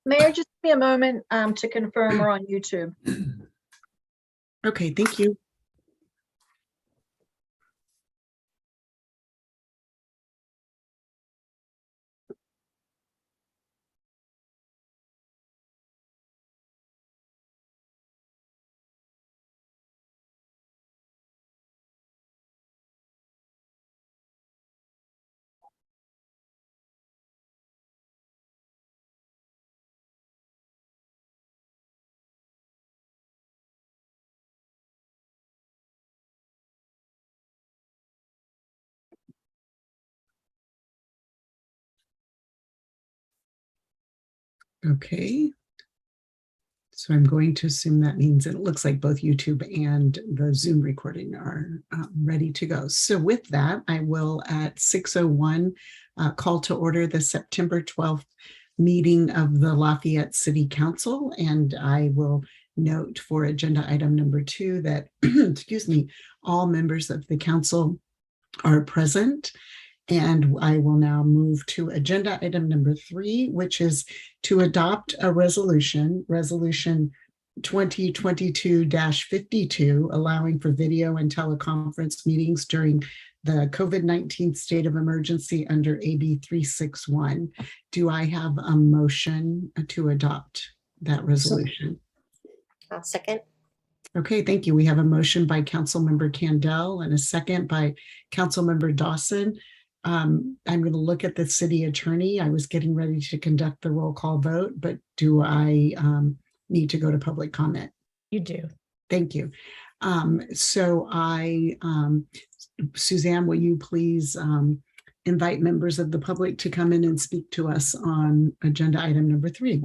Mayor, just give me a moment to confirm we're on YouTube. Okay, thank you. Okay. So I'm going to assume that means it looks like both YouTube and the Zoom recording are ready to go. So with that, I will at 6:01 call to order the September 12th meeting of the Lafayette City Council. And I will note for agenda item number 2 that, excuse me, all members of the council are present. And I will now move to agenda item number 3, which is to adopt a resolution 2022-52, allowing for video and teleconference meetings during the COVID-19 state of emergency under AB 361. Do I have a motion to adopt that resolution? I'll second. Okay, thank you. We have a motion by Councilmember Candell and a second by Councilmember Dawson. I'm going to look at the city attorney. I was getting ready to conduct the roll call vote, but do I need to go to public comment? You do. Thank you. Suzanne, will you please invite members of the public to come in and speak to us on agenda item number 3?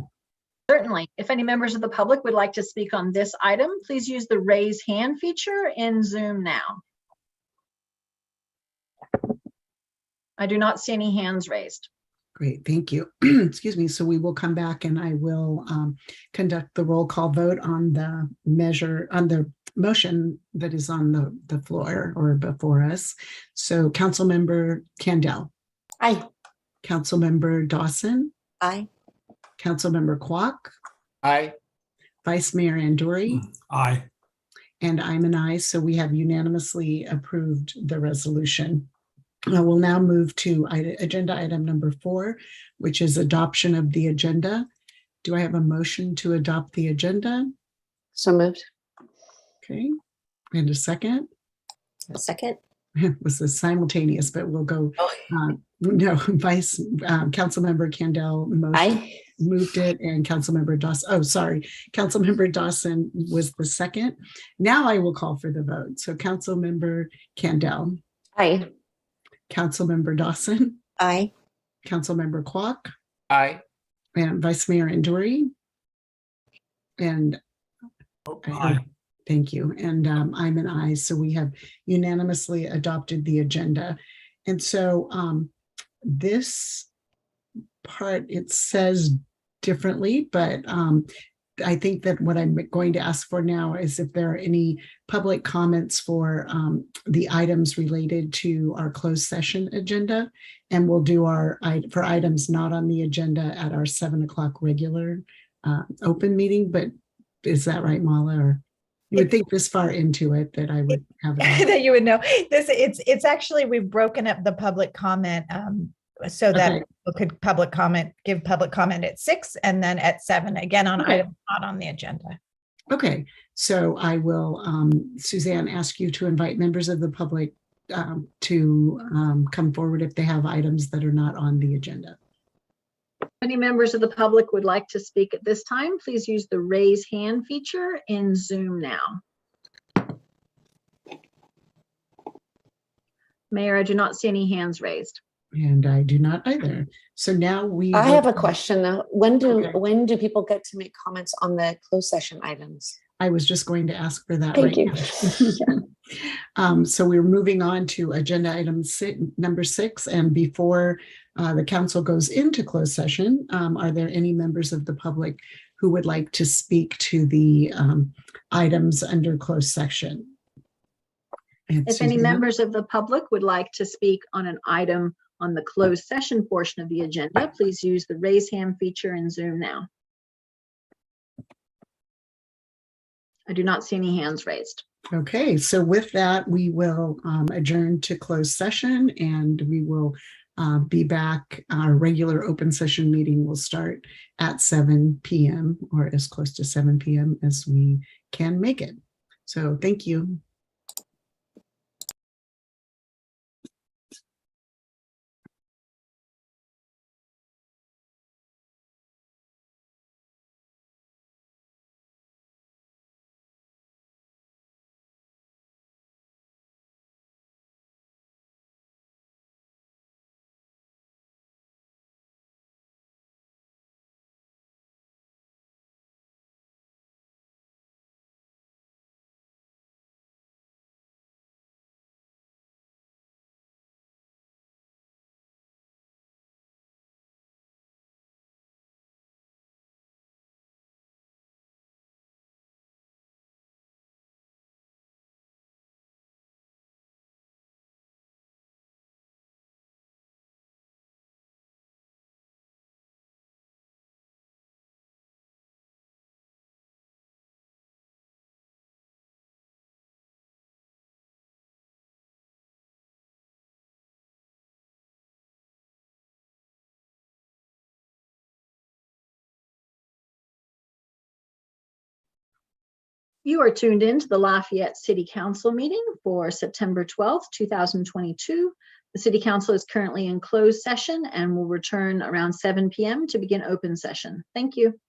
Certainly. If any members of the public would like to speak on this item, please use the raise hand feature in Zoom now. I do not see any hands raised. Great, thank you. Excuse me. So we will come back and I will conduct the roll call vote on the motion that is on the floor or before us. So Councilmember Candell. Aye. Councilmember Dawson. Aye. Councilmember Kwok. Aye. Vice Mayor Anduri. Aye. And I'm an aye, so we have unanimously approved the resolution. I will now move to agenda item number 4, which is adoption of the agenda. Do I have a motion to adopt the agenda? So moved. Okay, and a second? A second. It was a simultaneous, but we'll go. No, Councilmember Candell moved it, and Councilmember Dawson. Oh, sorry, Councilmember Dawson was the second. Now I will call for the vote. So Councilmember Candell. Aye. Councilmember Dawson. Aye. Councilmember Kwok. Aye. And Vice Mayor Anduri. And Aye. thank you. And I'm an aye. So we have unanimously adopted the agenda. And so this part, it says differently, but I think that what I'm going to ask for now is if there are any public comments for the items related to our closed session agenda, and we'll do for items not on the agenda at our 7 o'clock regular open meeting. But is that right, Mala? Or you would think this far into it that I would have that you would know this. It's actually, we've broken up the public comment so that Okay. people could give public comment at 6 and then at 7 again on items not on the agenda. Okay, so I will, Suzanne, ask you to invite members of the public to come forward if they have items that are not on the agenda. Any members of the public would like to speak at this time, please use the raise hand feature in Zoom now. Mayor, I do not see any hands raised. And I do not either. So now we. I will- have a question though. Okay. When do people get to make comments on the closed session items? I was just going to ask for that Thank right you. now. So we're moving on to agenda item number 6. And before the council goes into closed session, are there any members of the public who would like to speak to the items under closed session? And If any Susanna? members of the public would like to speak on an item on the closed session portion of the agenda, please use the raise hand feature in Zoom now. I do not see any hands raised. Okay, so with that, we will adjourn to closed session, and we will be back. Our regular open session meeting will start at 7 p.m. or as close to 7 p.m. as we can make it. So thank you. You are tuned in to the Lafayette City Council meeting for September 12th, 2022. The City Council is currently in closed session and will return around 7 p.m. to begin open session. Thank you.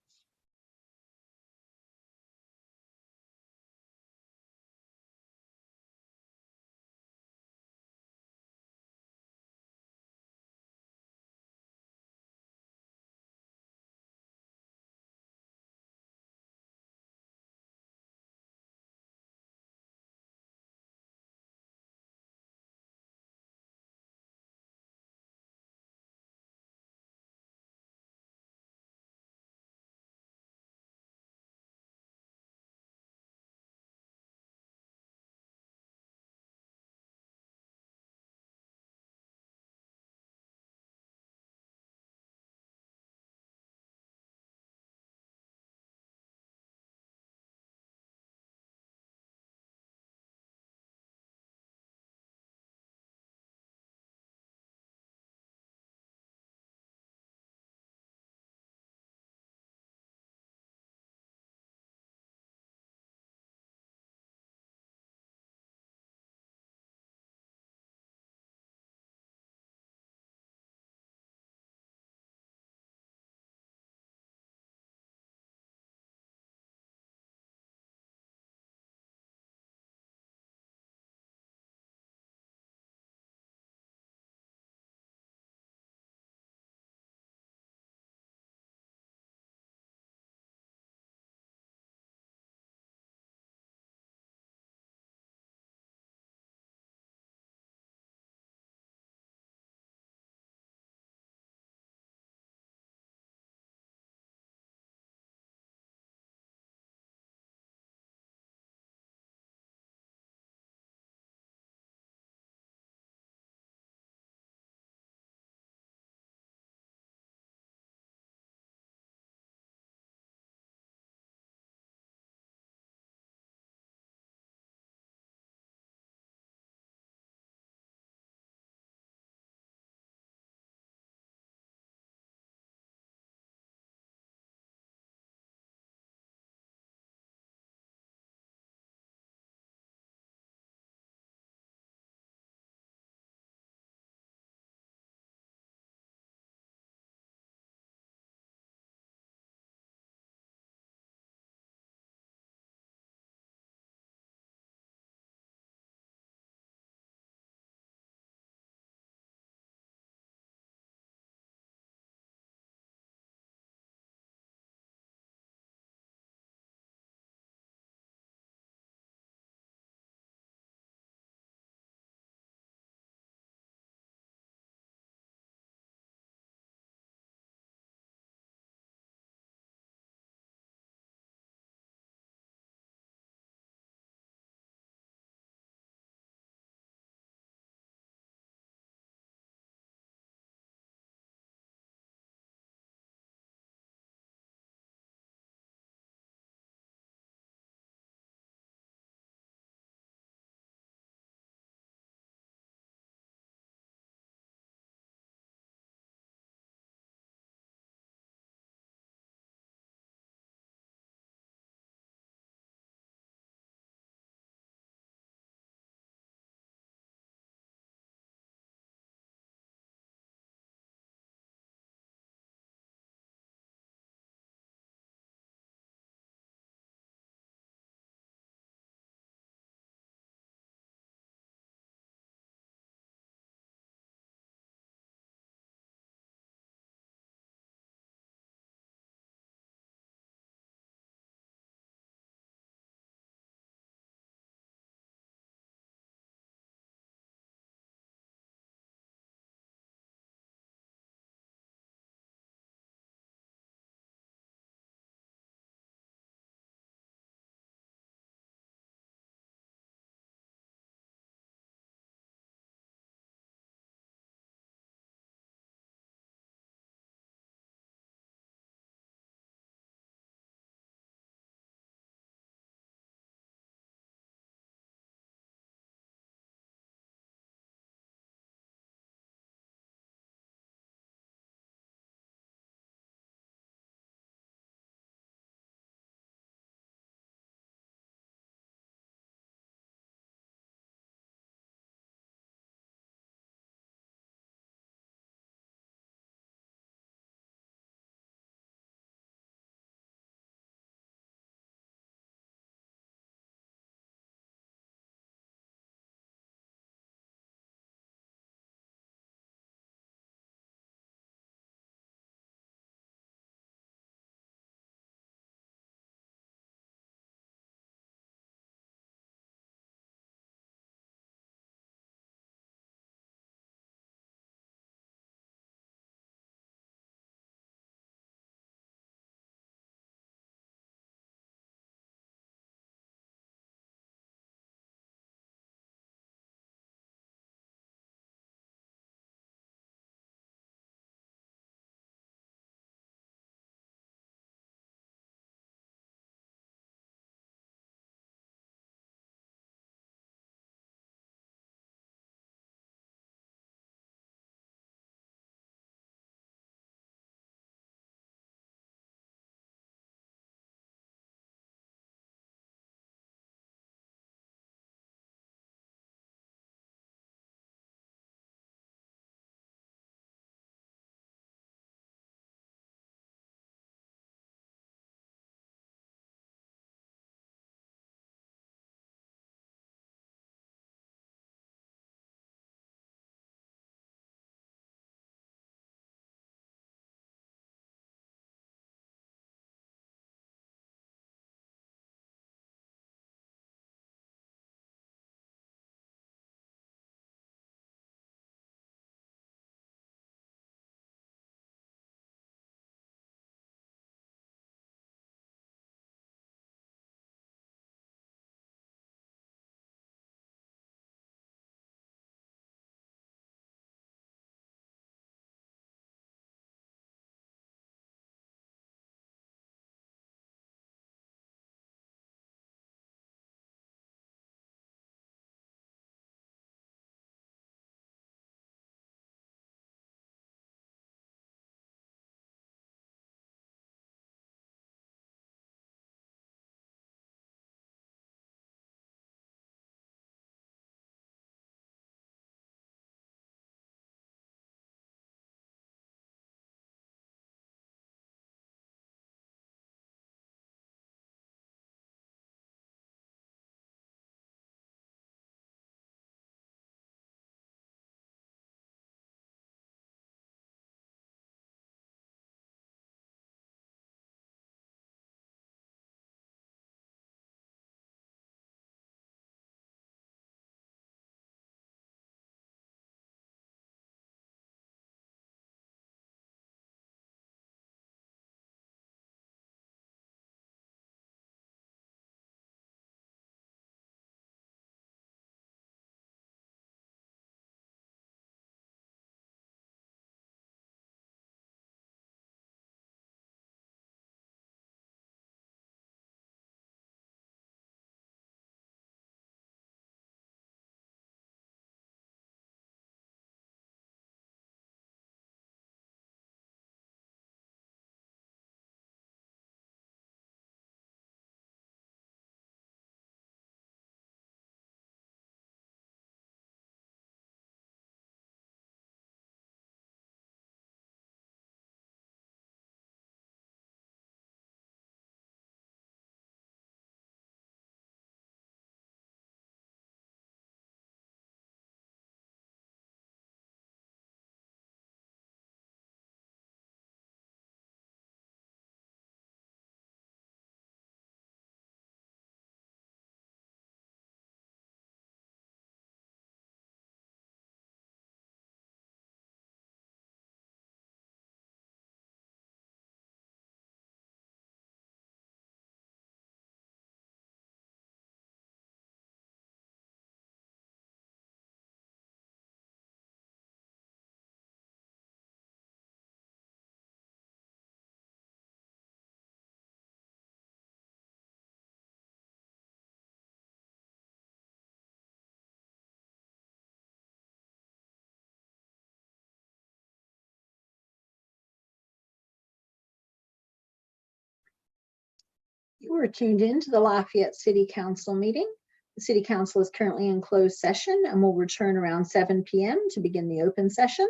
You are tuned in to the Lafayette City Council meeting. The City Council is currently in closed session and will return around 7 p.m. to begin the open session.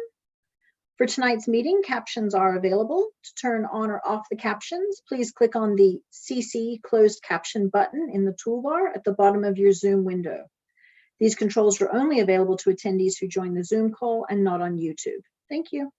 For tonight's meeting, captions are available. To turn on or off the captions, please click on the CC closed caption button in the toolbar at the bottom of your Zoom window. These controls are only available to attendees who join the Zoom call and not on YouTube. Thank you.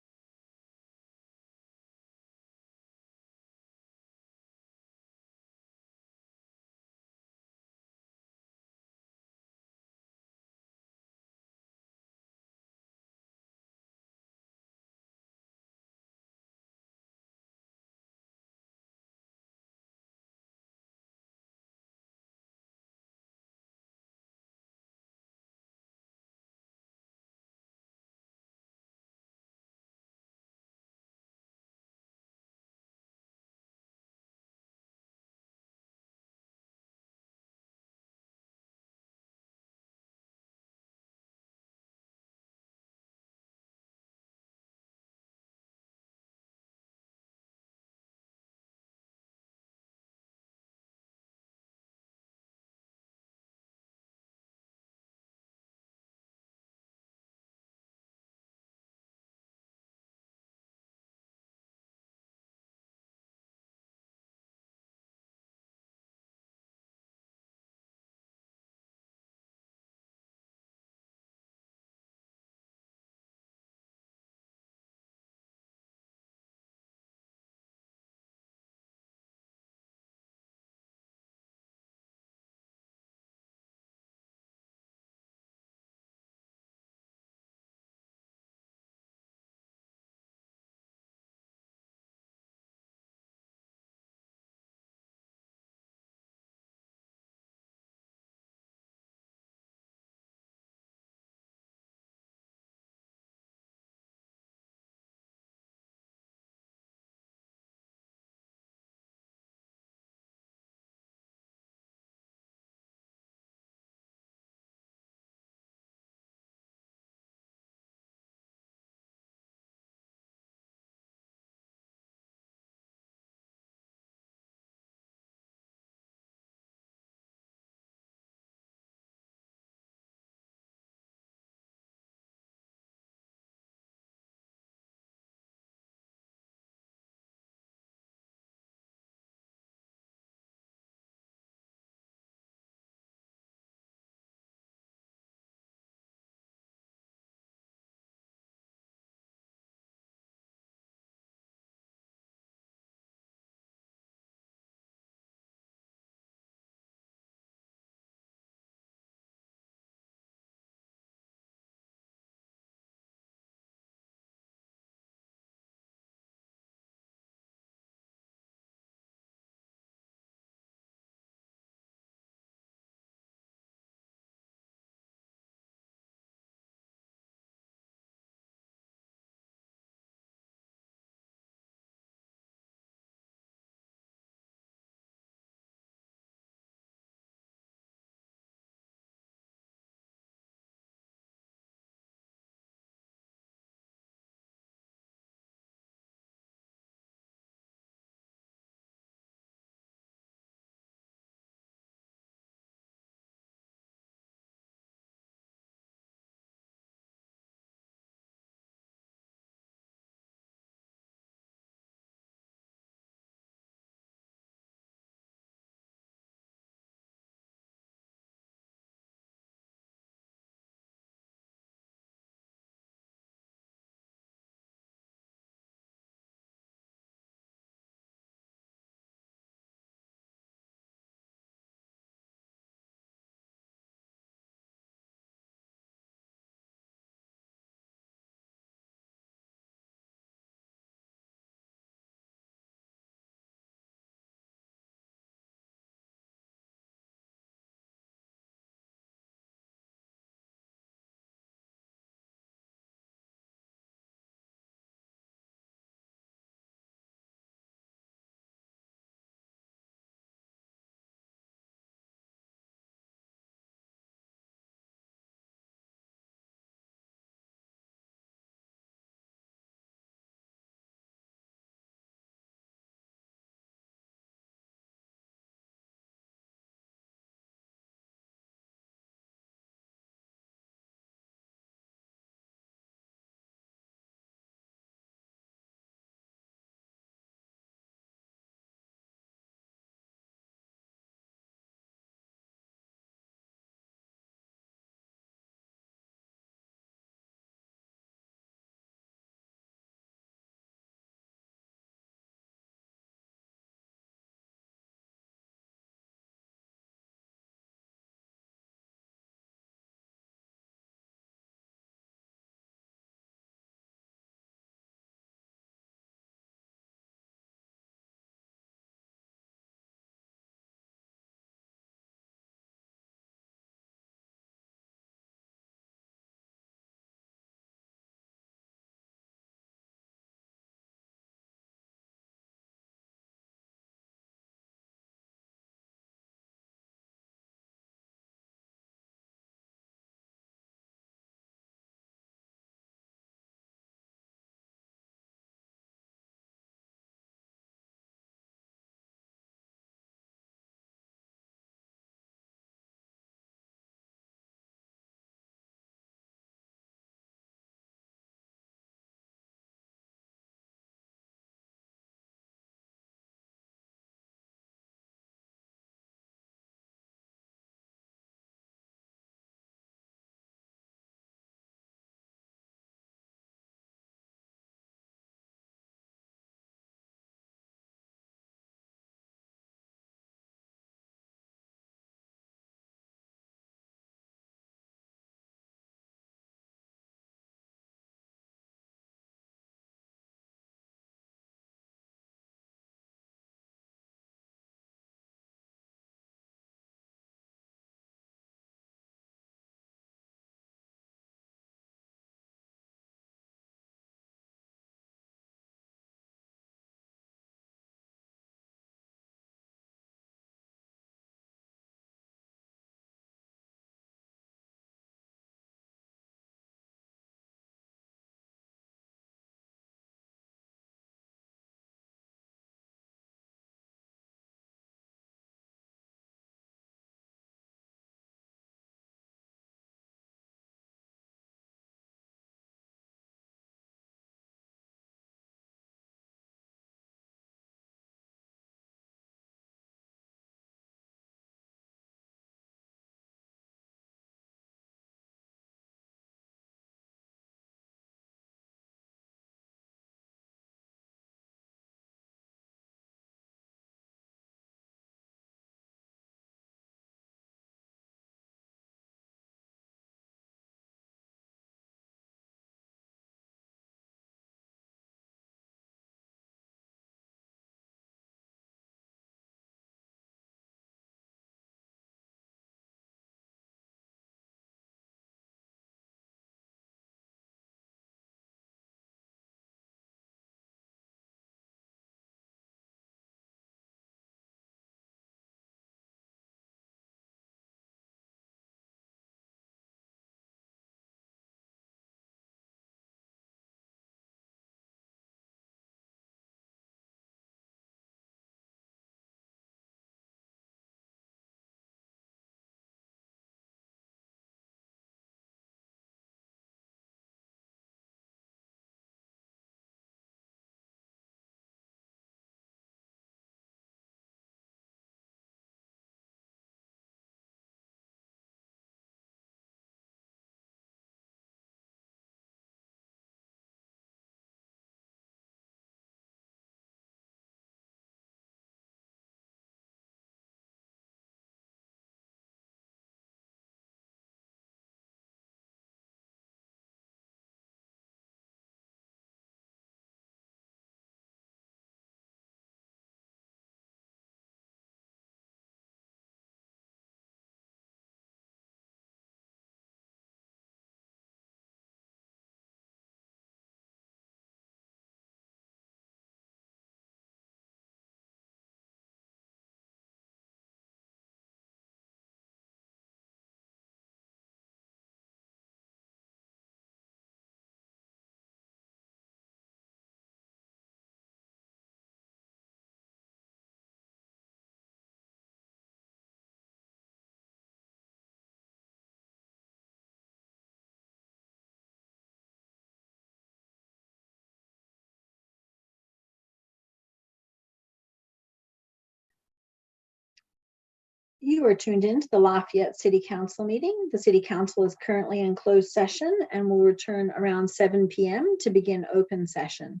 You are tuned into the Lafayette City Council meeting. The City Council is currently in closed session and will return around 7 p.m. to begin open session.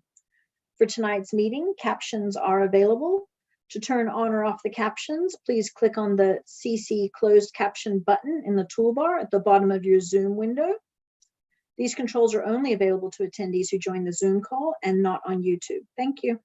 For tonight's meeting, captions are available. To turn on or off the captions, please click on the CC closed caption button in the toolbar at the bottom of your Zoom window. These controls are only available to attendees who join the Zoom call and not on YouTube. Thank you.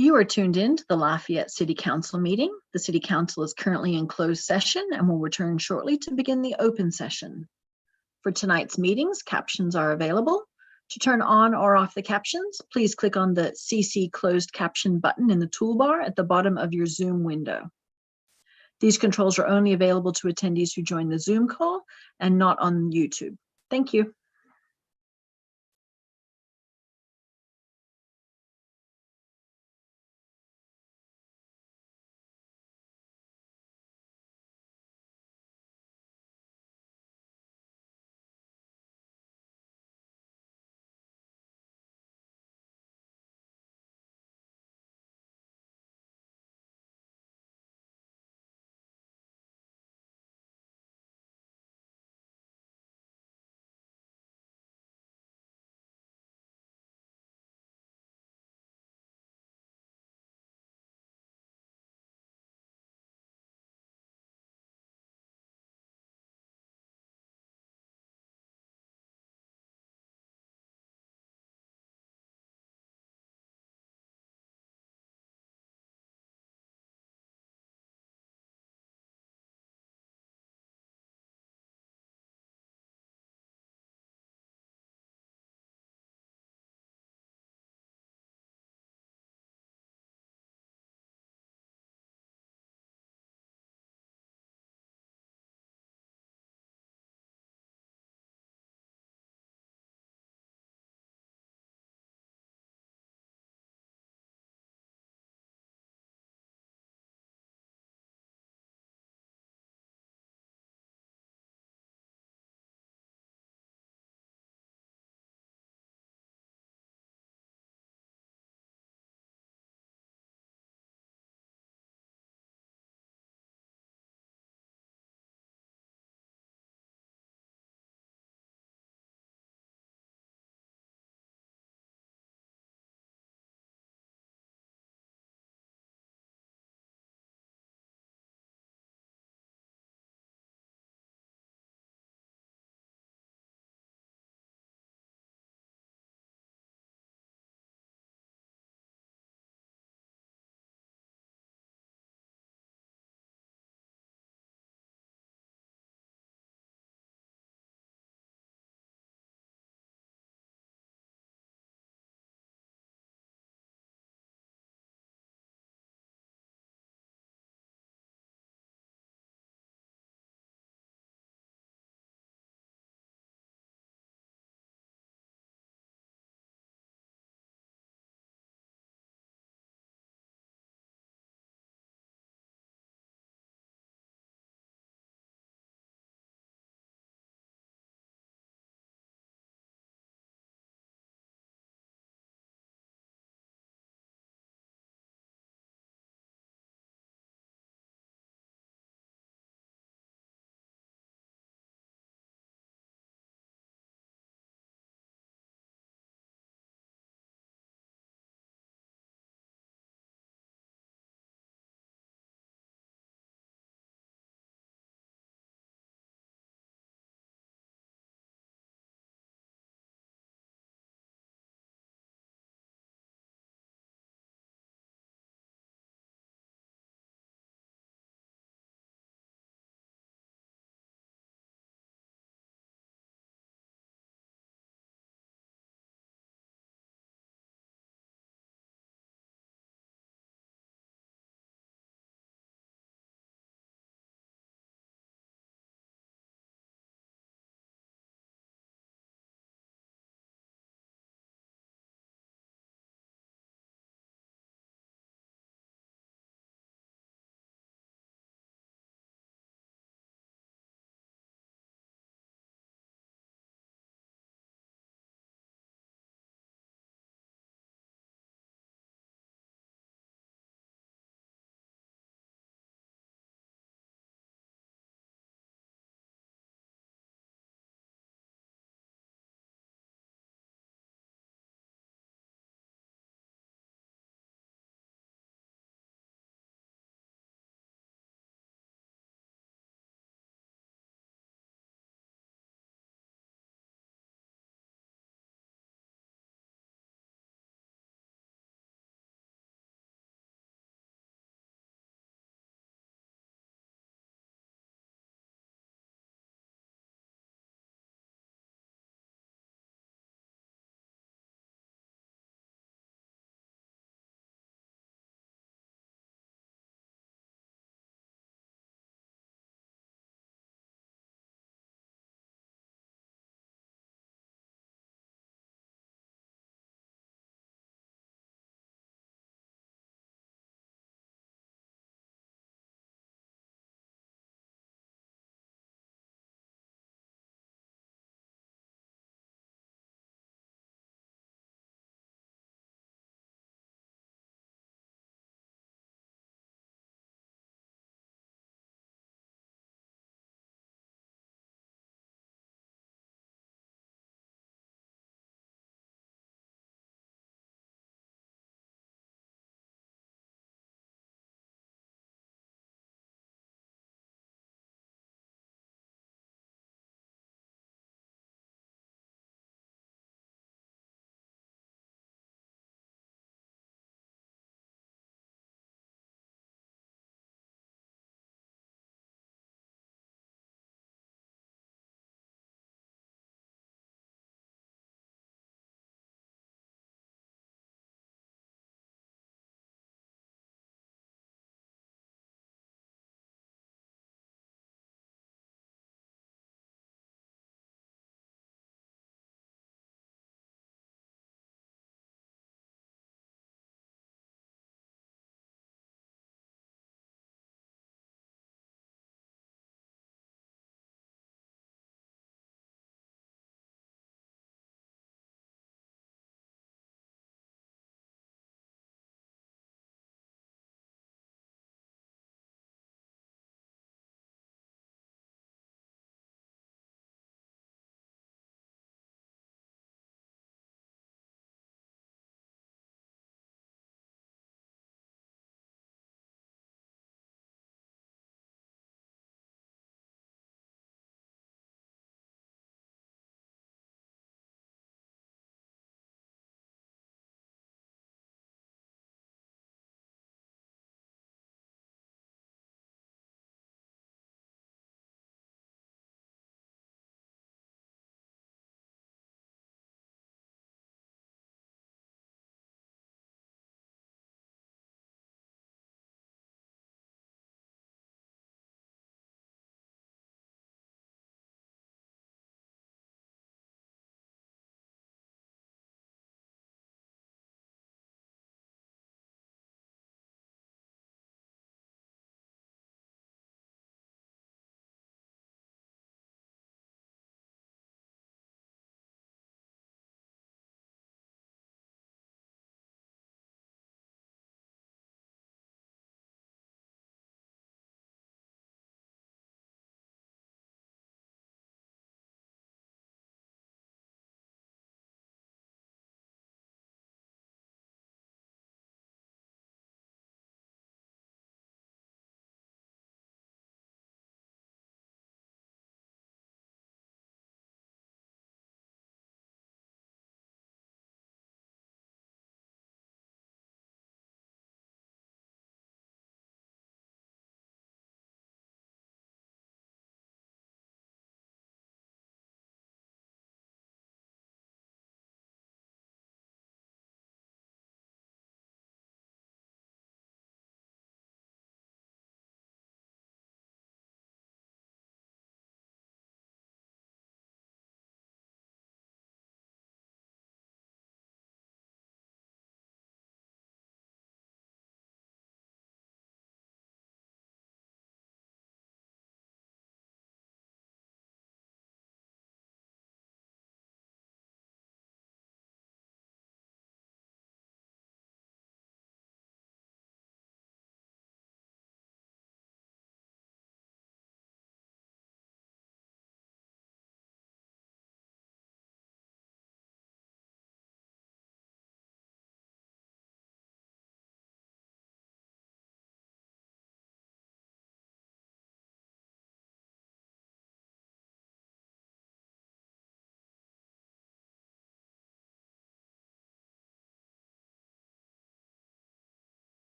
You are tuned in to the Lafayette City Council meeting. The City Council is currently in closed session and will return shortly to begin the open session. For tonight's meetings, captions are available. To turn on or off the captions, please click on the CC Closed Caption button in the toolbar at the bottom of your Zoom window. These controls are only available to attendees who join the Zoom call and not on YouTube. Thank you.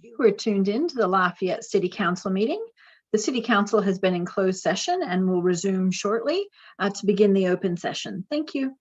You are tuned in to the Lafayette City Council meeting. The City Council has been in closed session and will resume shortly to begin the open session. Thank you.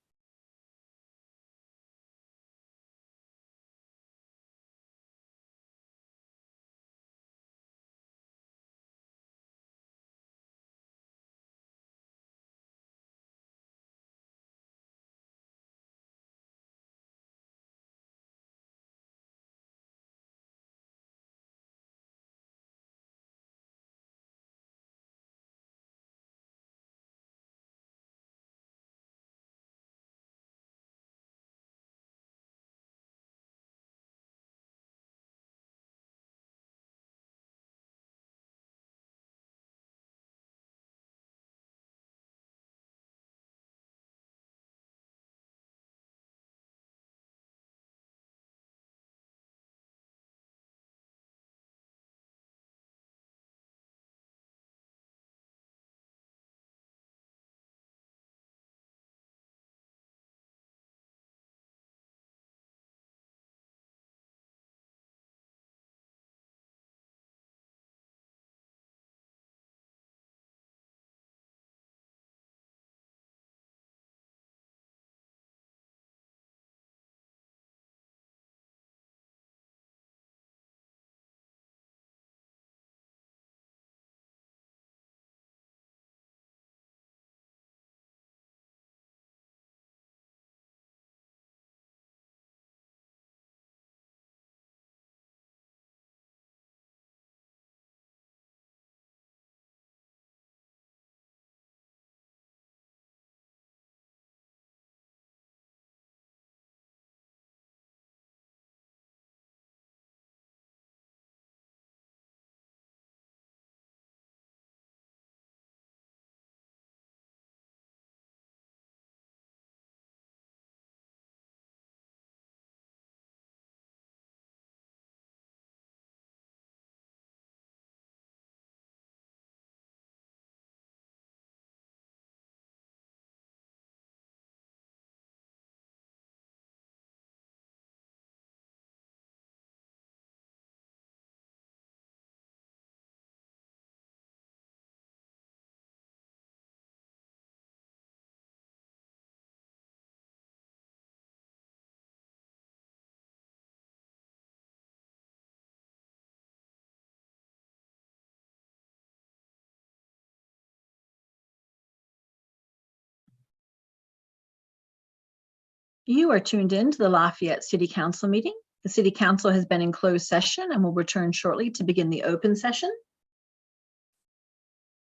You are tuned in to the Lafayette City Council meeting. The City Council has been in closed session and will return shortly to begin the open session.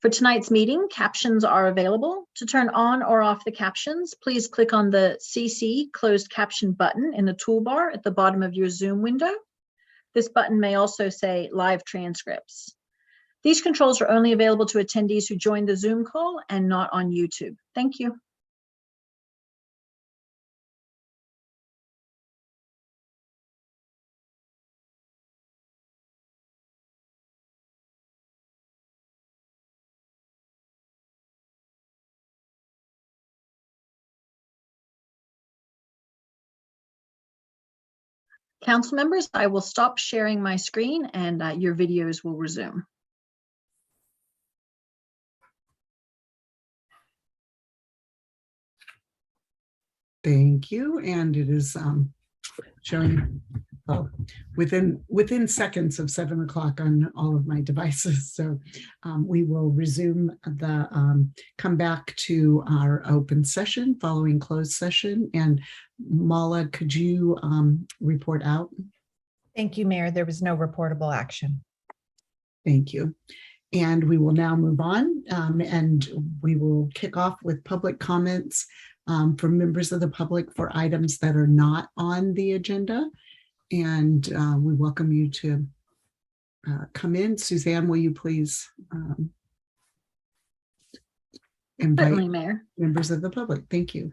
For tonight's meeting, captions are available. To turn on or off the captions, please click on the CC closed caption button in the toolbar at the bottom of your Zoom window. This button may also say live transcripts. These controls are only available to attendees who joined the Zoom call and not on YouTube. Thank you. Council members, I will stop sharing my screen and your videos will resume. Thank you. And it is showing within seconds of 7 o'clock on all of my devices. So we will resume come back to our open session following closed session. And Mala, could you report out? Thank you, Mayor. There was no reportable action. Thank you. And we will now move on and we will kick off with public comments from members of the public for items that are not on the agenda. And we welcome you to come in. Suzanne, will you please invite Certainly, Mayor. members of the public? Thank you.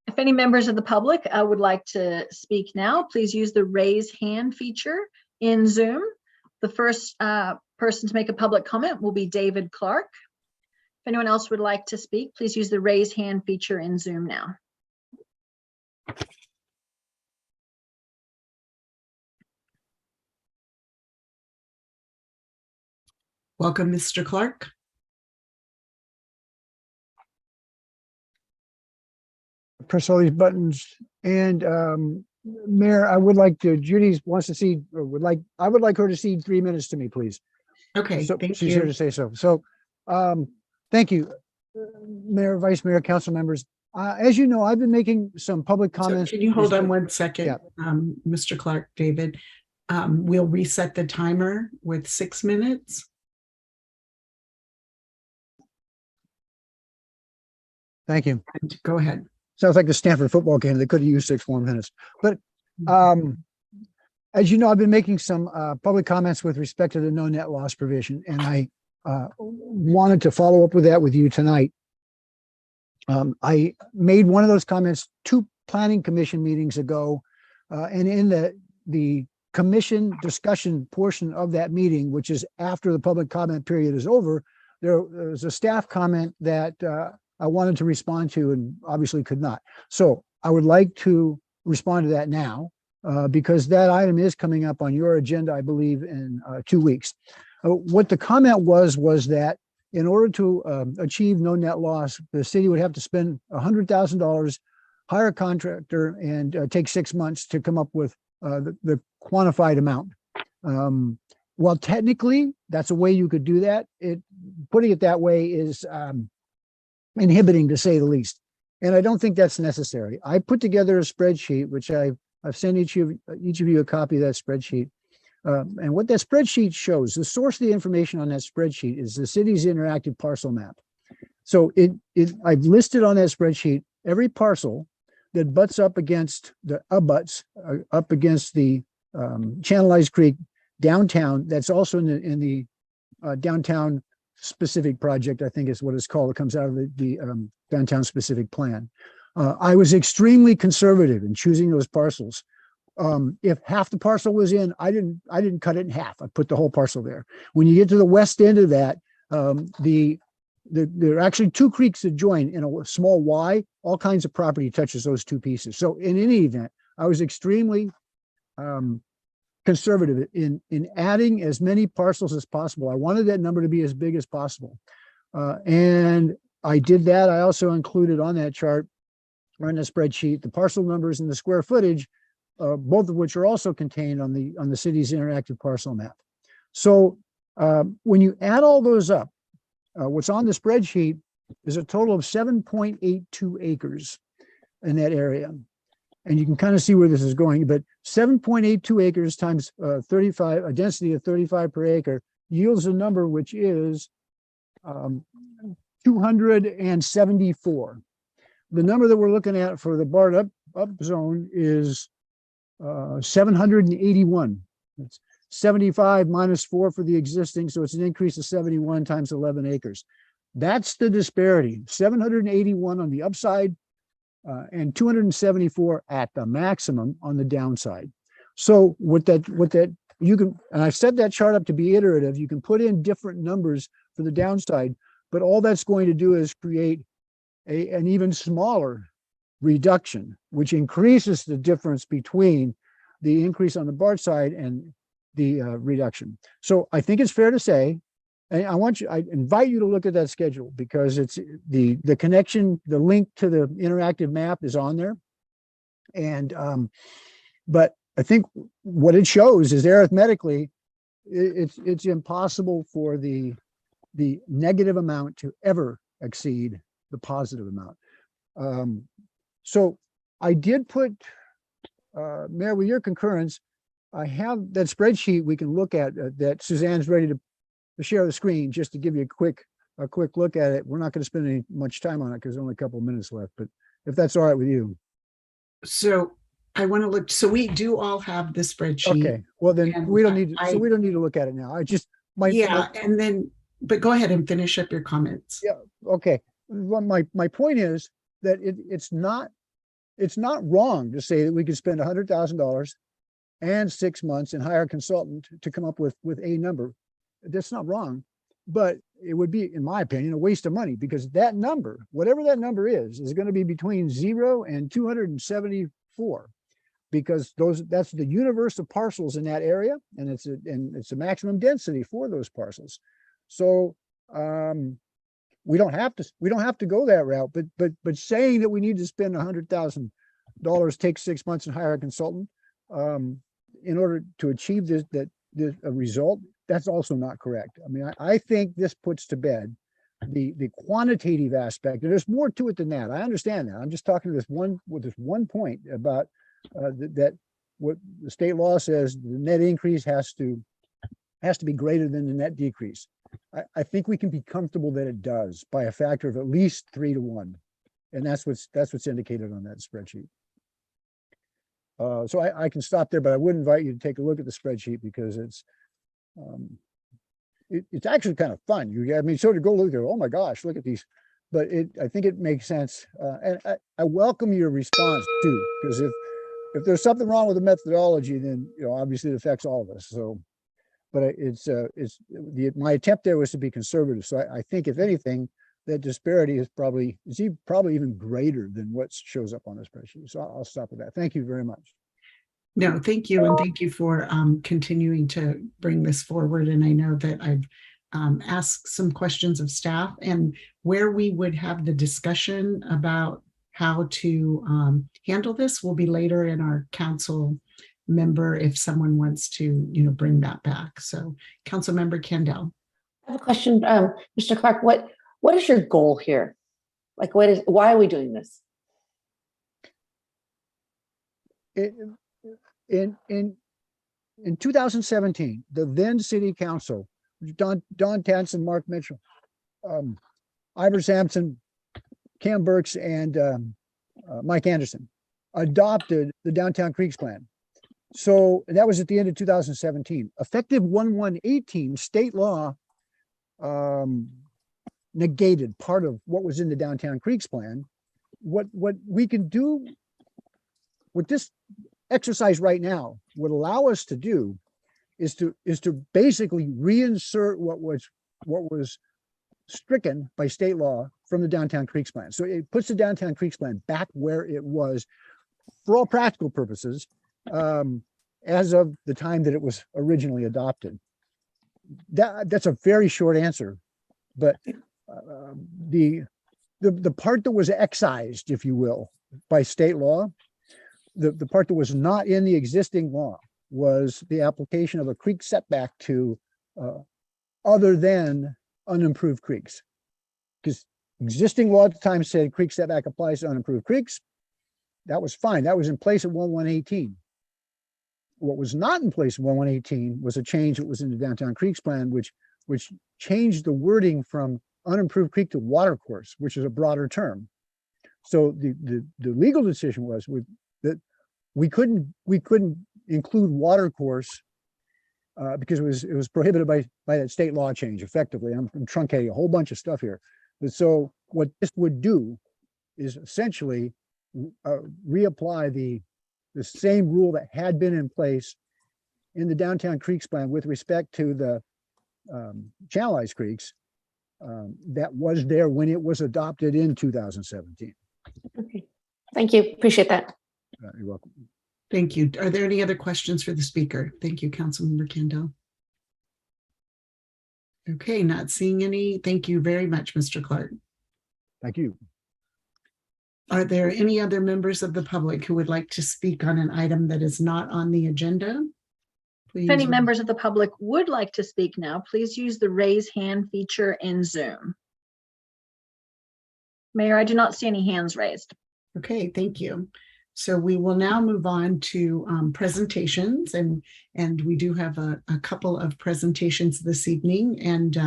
If any members of the public would like to speak now, please use the raise hand feature in Zoom. The first person to make a public comment will be David Clark. If anyone else would like to speak, please use the raise hand feature in Zoom now. Welcome, Mr. Clark. Press all these buttons. And Mayor, I would like to, Judy wants to see, or I would like her to cede 3 minutes to me, please. Okay, So thank she's here you. to say so. So, thank you, Mayor, Vice Mayor, council members. As you know, I've been making some public So comments. can you hold on 1 second, Yeah. Mr. Clark, David? We'll reset the timer with 6 minutes. Thank you. And go ahead. Sounds like the Stanford football game. They could have used 6 more minutes. But as you know, I've been making some public comments with respect to the no net loss provision, and I wanted to follow up with that with you tonight. I made one of those comments 2 planning commission meetings ago, and in the commission discussion portion of that meeting, which is after the public comment period is over, there was a staff comment that I wanted to respond to and obviously could not. So I would like to respond to that now because that item is coming up on your agenda, I believe, in 2 weeks. What the comment was that in order to achieve no net loss, the city would have to spend $100,000, hire a contractor, and take 6 months to come up with the quantified amount. While technically that's a way you could do that, putting it that way is inhibiting, to say the least. And I don't think that's necessary. I put together a spreadsheet, which I've sent each of you a copy of that spreadsheet. And what that spreadsheet shows, the source of the information on that spreadsheet is the city's interactive parcel map. So I've listed on that spreadsheet every parcel that butts up against up against the Channelized Creek downtown. That's also in the downtown specific project, I think is what it's called. It comes out of the downtown specific plan. I was extremely conservative in choosing those parcels. If half the parcel was in, I didn't cut it in half. I put the whole parcel there. When you get to the west end of that, there are actually 2 creeks that join in a small Y. All kinds of property touches those 2 pieces. So in any event, I was extremely conservative in adding as many parcels as possible. I wanted that number to be as big as possible. And I did that. I also included on that chart, or in the spreadsheet, the parcel numbers and the square footage, both of which are also contained on the city's interactive parcel map. So when you add all those up, what's on the spreadsheet is a total of 7.82 acres in that area. And you can kind of see where this is going, but 7.82 acres times 35, a density of 35 per acre yields a number which is 274. The number that we're looking at for the barred up zone is 781. It's 75 minus 4 for the existing, so it's an increase of 71 times 11 acres. That's the disparity, 781 on the upside and 274 at the maximum on the downside. So what that you can, and I've set that chart up to be iterative, you can put in different numbers for the downside, but all that's going to do is create an even smaller reduction, which increases the difference between the increase on the BART side and the reduction. So I think it's fair to say, and I invite you to look at that schedule because it's the connection, the link to the interactive map is on there. And, but I think what it shows is arithmetically, it's impossible for the negative amount to ever exceed the positive amount. So I did put, Mayor, with your concurrence, I have that spreadsheet we can look at that Suzanne's ready to share the screen just to give you a quick look at it. We're not going to spend much time on it because there's only a couple of minutes left, but if that's all right with you. So I want to look, so we do all have the spreadsheet. Okay, well then And we don't need to, we don't need to look at it now. I just and then, but go ahead and finish up your comments. Yeah. Okay. Well, my point is that it's not wrong to say that we could spend $100,000 and 6 months and hire a consultant to come up with a number. That's not wrong, but it would be, in my opinion, a waste of money because that number, whatever that number is going to be between 0 and 274 because that's the universe of parcels in that area, and it's a maximum density for those parcels. So we don't have to go that route, but saying that we need to spend $100,000, take 6 months and hire a consultant in order to achieve this result, that's also not correct. I mean, I think this puts to bed the quantitative aspect. And there's more to it than that. I understand that. I'm just talking to this one point about that what the state law says, the net increase has to be greater than the net decrease. I think we can be comfortable that it does by a factor of at least 3 to 1. And that's what's indicated on that spreadsheet. So I can stop there, but I would invite you to take a look at the spreadsheet because it's actually kind of fun. I mean, sort of go look at, oh my gosh, look at these. But I think it makes sense. And I welcome your response too, because if there's something wrong with the methodology, then obviously it affects all of us. So, but my attempt there was to be conservative. So I think if anything, that disparity is probably even greater than what shows up on the spreadsheet. So I'll stop with that. Thank you very much. No, thank you. And thank you for continuing to bring this forward. And I know that I've asked some questions of staff, and where we would have the discussion about how to handle this will be later in our council member if someone wants to, bring that back. So Council Member Kendall. I have a question, Mr. Clark. What is your goal here? Like, why are we doing this? In 2017, the then city council, Don Tanson, Mark Mitchell, Ivor Sampson, Cam Burks, and Mike Anderson adopted the Downtown Creeks Plan. So that was at the end of 2017. Effective 1/1/18, state law negated part of what was in the Downtown Creeks Plan. What we can do with this exercise right now would allow us to do is to basically reinsert what was stricken by state law from the Downtown Creeks Plan. So it puts the Downtown Creeks Plan back where it was for all practical purposes as of the time that it was originally adopted. That's a very short answer, but the part that was excised, if you will, by state law, the part that was not in the existing law was the application of a creek setback to other than unimproved creeks. Because existing law at the time said creek setback applies to unimproved creeks. That was fine. That was in place at 1/1/18. What was not in place in 1/1/18 was a change that was in the Downtown Creeks Plan, which changed the wording from unimproved creek to watercourse, which is a broader term. So the legal decision was that we couldn't include watercourse because it was prohibited by that state law change. Effectively, I'm truncating a whole bunch of stuff here. But so what this would do is essentially reapply the same rule that had been in place in the Downtown Creeks Plan with respect to the channelized creeks that was there when it was adopted in 2017. Okay, thank you. Appreciate that. You're welcome. Thank you. Are there any other questions for the speaker? Thank you, Councilmember Kendall. Okay, not seeing any. Thank you very much, Mr. Clark. Thank you. Are there any other members of the public who would like to speak on an item that is not on the agenda? Please. If any members of the public would like to speak now, please use the raise hand feature in Zoom. Mayor, I do not see any hands raised. Okay, thank you. So we will now move on to presentations, and we do have a couple of presentations this evening. And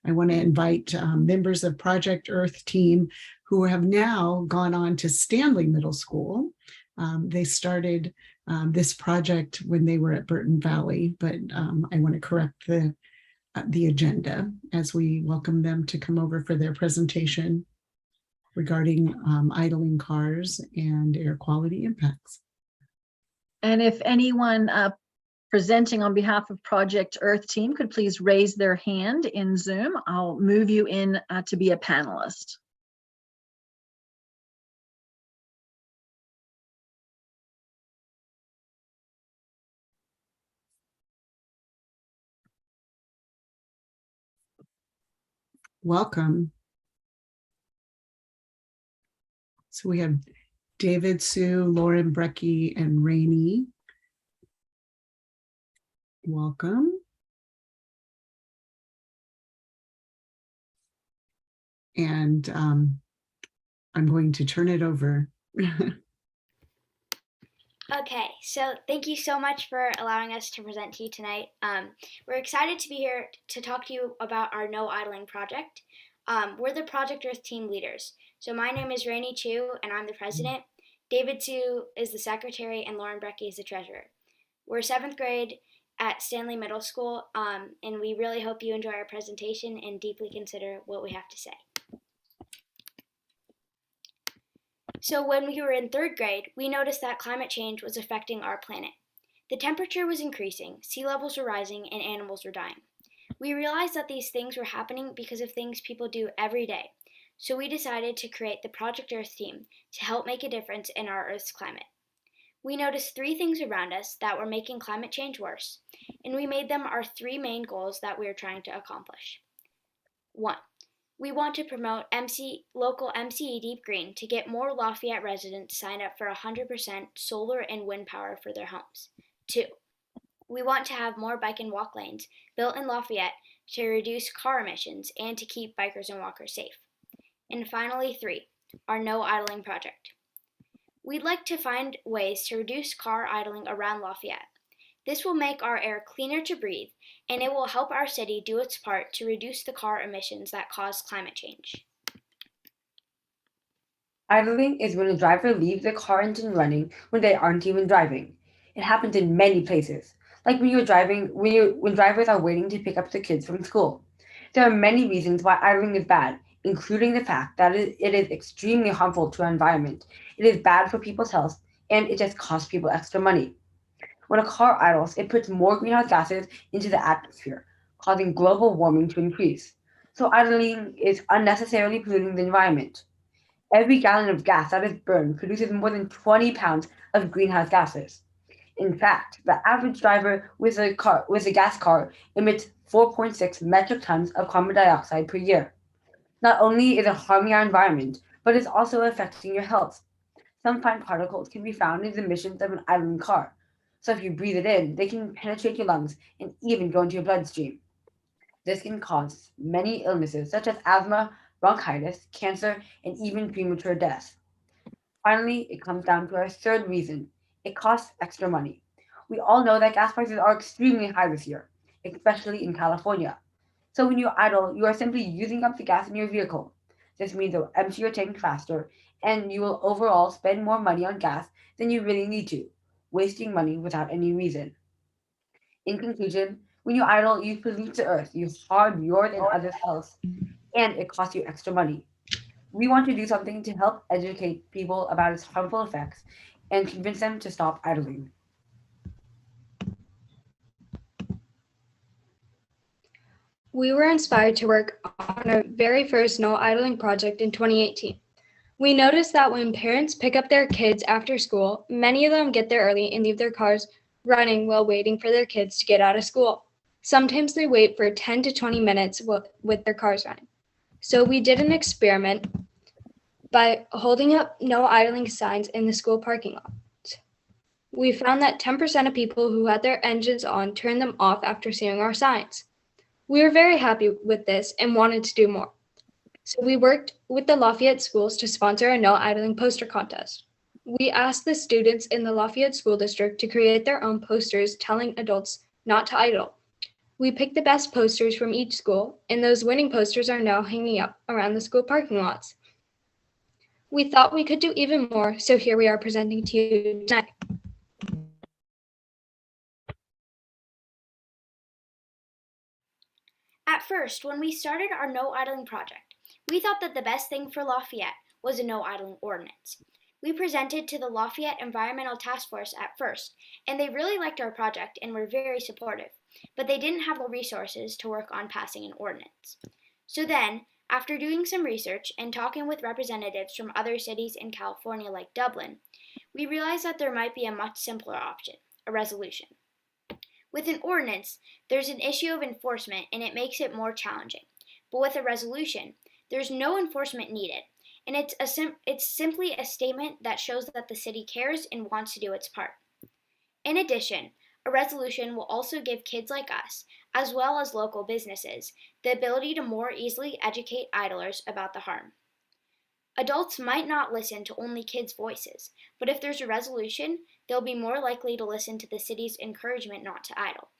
I want to invite members of Project Earth team who have now gone on to Stanley Middle School. They started this project when they were at Burton Valley, but I want to correct the agenda as we welcome them to come over for their presentation regarding idling cars and air quality impacts. And if anyone presenting on behalf of Project Earth team could please raise their hand in Zoom, I'll move you in to be a panelist. welcome. So we have David, Sue, Lauren, Brecky, and Rainey. Welcome. And I'm going to turn it over. Okay, so thank you so much for allowing us to present to you tonight. We're excited to be here to talk to you about our No Idling project. We're the Project Earth team leaders. So my name is Rainey Chu, and I'm the president. David Chu is the secretary, and Lauren Brecky is the treasurer. We're 7th grade at Stanley Middle School, and we really hope you enjoy our presentation and deeply consider what we have to say. So when we were in 3rd grade, we noticed that climate change was affecting our planet. The temperature was increasing, sea levels were rising, and animals were dying. We realized that these things were happening because of things people do every day. So we decided to create the Project Earth team to help make a difference in our Earth's climate. We noticed 3 things around us that were making climate change worse, and we made them our 3 main goals that we are trying to accomplish. 1. We want to promote local MCE Deep Green to get more Lafayette residents signed up for 100% solar and wind power for their homes. 2. We want to have more bike and walk lanes built in Lafayette to reduce car emissions and to keep bikers and walkers safe. And finally, 3. Our No Idling project. We'd like to find ways to reduce car idling around Lafayette. This will make our air cleaner to breathe, and it will help our city do its part to reduce the car emissions that cause climate change. Idling is when a driver leaves the car engine running when they aren't even driving. It happens in many places, like when drivers are waiting to pick up the kids from school. There are many reasons why idling is bad, including the fact that it is extremely harmful to our environment. It is bad for people's health, and it just costs people extra money. When a car idles, it puts more greenhouse gases into the atmosphere, causing global warming to increase. So idling is unnecessarily polluting the environment. Every gallon of gas that is burned produces more than 20 pounds of greenhouse gases. In fact, the average driver with a gas car emits 4.6 metric tons of carbon dioxide per year. Not only is it harming our environment, but it's also affecting your health. Some fine particles can be found in the emissions of an idling car. So if you breathe it in, they can penetrate your lungs and even go into your bloodstream. This can cause many illnesses such as asthma, bronchitis, cancer, and even premature death. Finally, it comes down to our 3rd reason. It costs extra money. We all know that gas prices are extremely high this year, especially in California. So when you idle, you are simply using up the gas in your vehicle. This means you'll empty your tank faster, and you will overall spend more money on gas than you really need to, wasting money without any reason. In conclusion, when you idle, you pollute the earth, you harm yours and others' health, and it costs you extra money. We want to do something to help educate people about its harmful effects and convince them to stop idling. We were inspired to work on our very first no idling project in 2018. We noticed that when parents pick up their kids after school, many of them get there early and leave their cars running while waiting for their kids to get out of school. Sometimes they wait for 10 to 20 minutes with their cars running. So we did an experiment by holding up no idling signs in the school parking lot. We found that 10% of people who had their engines on turned them off after seeing our signs. We were very happy with this and wanted to do more. So we worked with the Lafayette schools to sponsor a no idling poster contest. We asked the students in the Lafayette School District to create their own posters telling adults not to idle. We picked the best posters from each school, and those winning posters are now hanging up around the school parking lots. We thought we could do even more, so here we are presenting to you tonight. At first, when we started our no idling project, we thought that the best thing for Lafayette was a no idling ordinance. We presented to the Lafayette Environmental Task Force at first, and they really liked our project and were very supportive, but they didn't have the resources to work on passing an ordinance. So then, after doing some research and talking with representatives from other cities in California like Dublin, we realized that there might be a much simpler option, a resolution. With an ordinance, there's an issue of enforcement and it makes it more challenging. but with a resolution, there's no enforcement needed, and it's simply a statement that shows that the city cares and wants to do its part. In addition, a resolution will also give kids like us, as well as local businesses, the ability to more easily educate idlers about the harm. Adults might not listen to only kids' voices, but if there's a resolution, they'll be more likely to listen to the city's encouragement not to idle.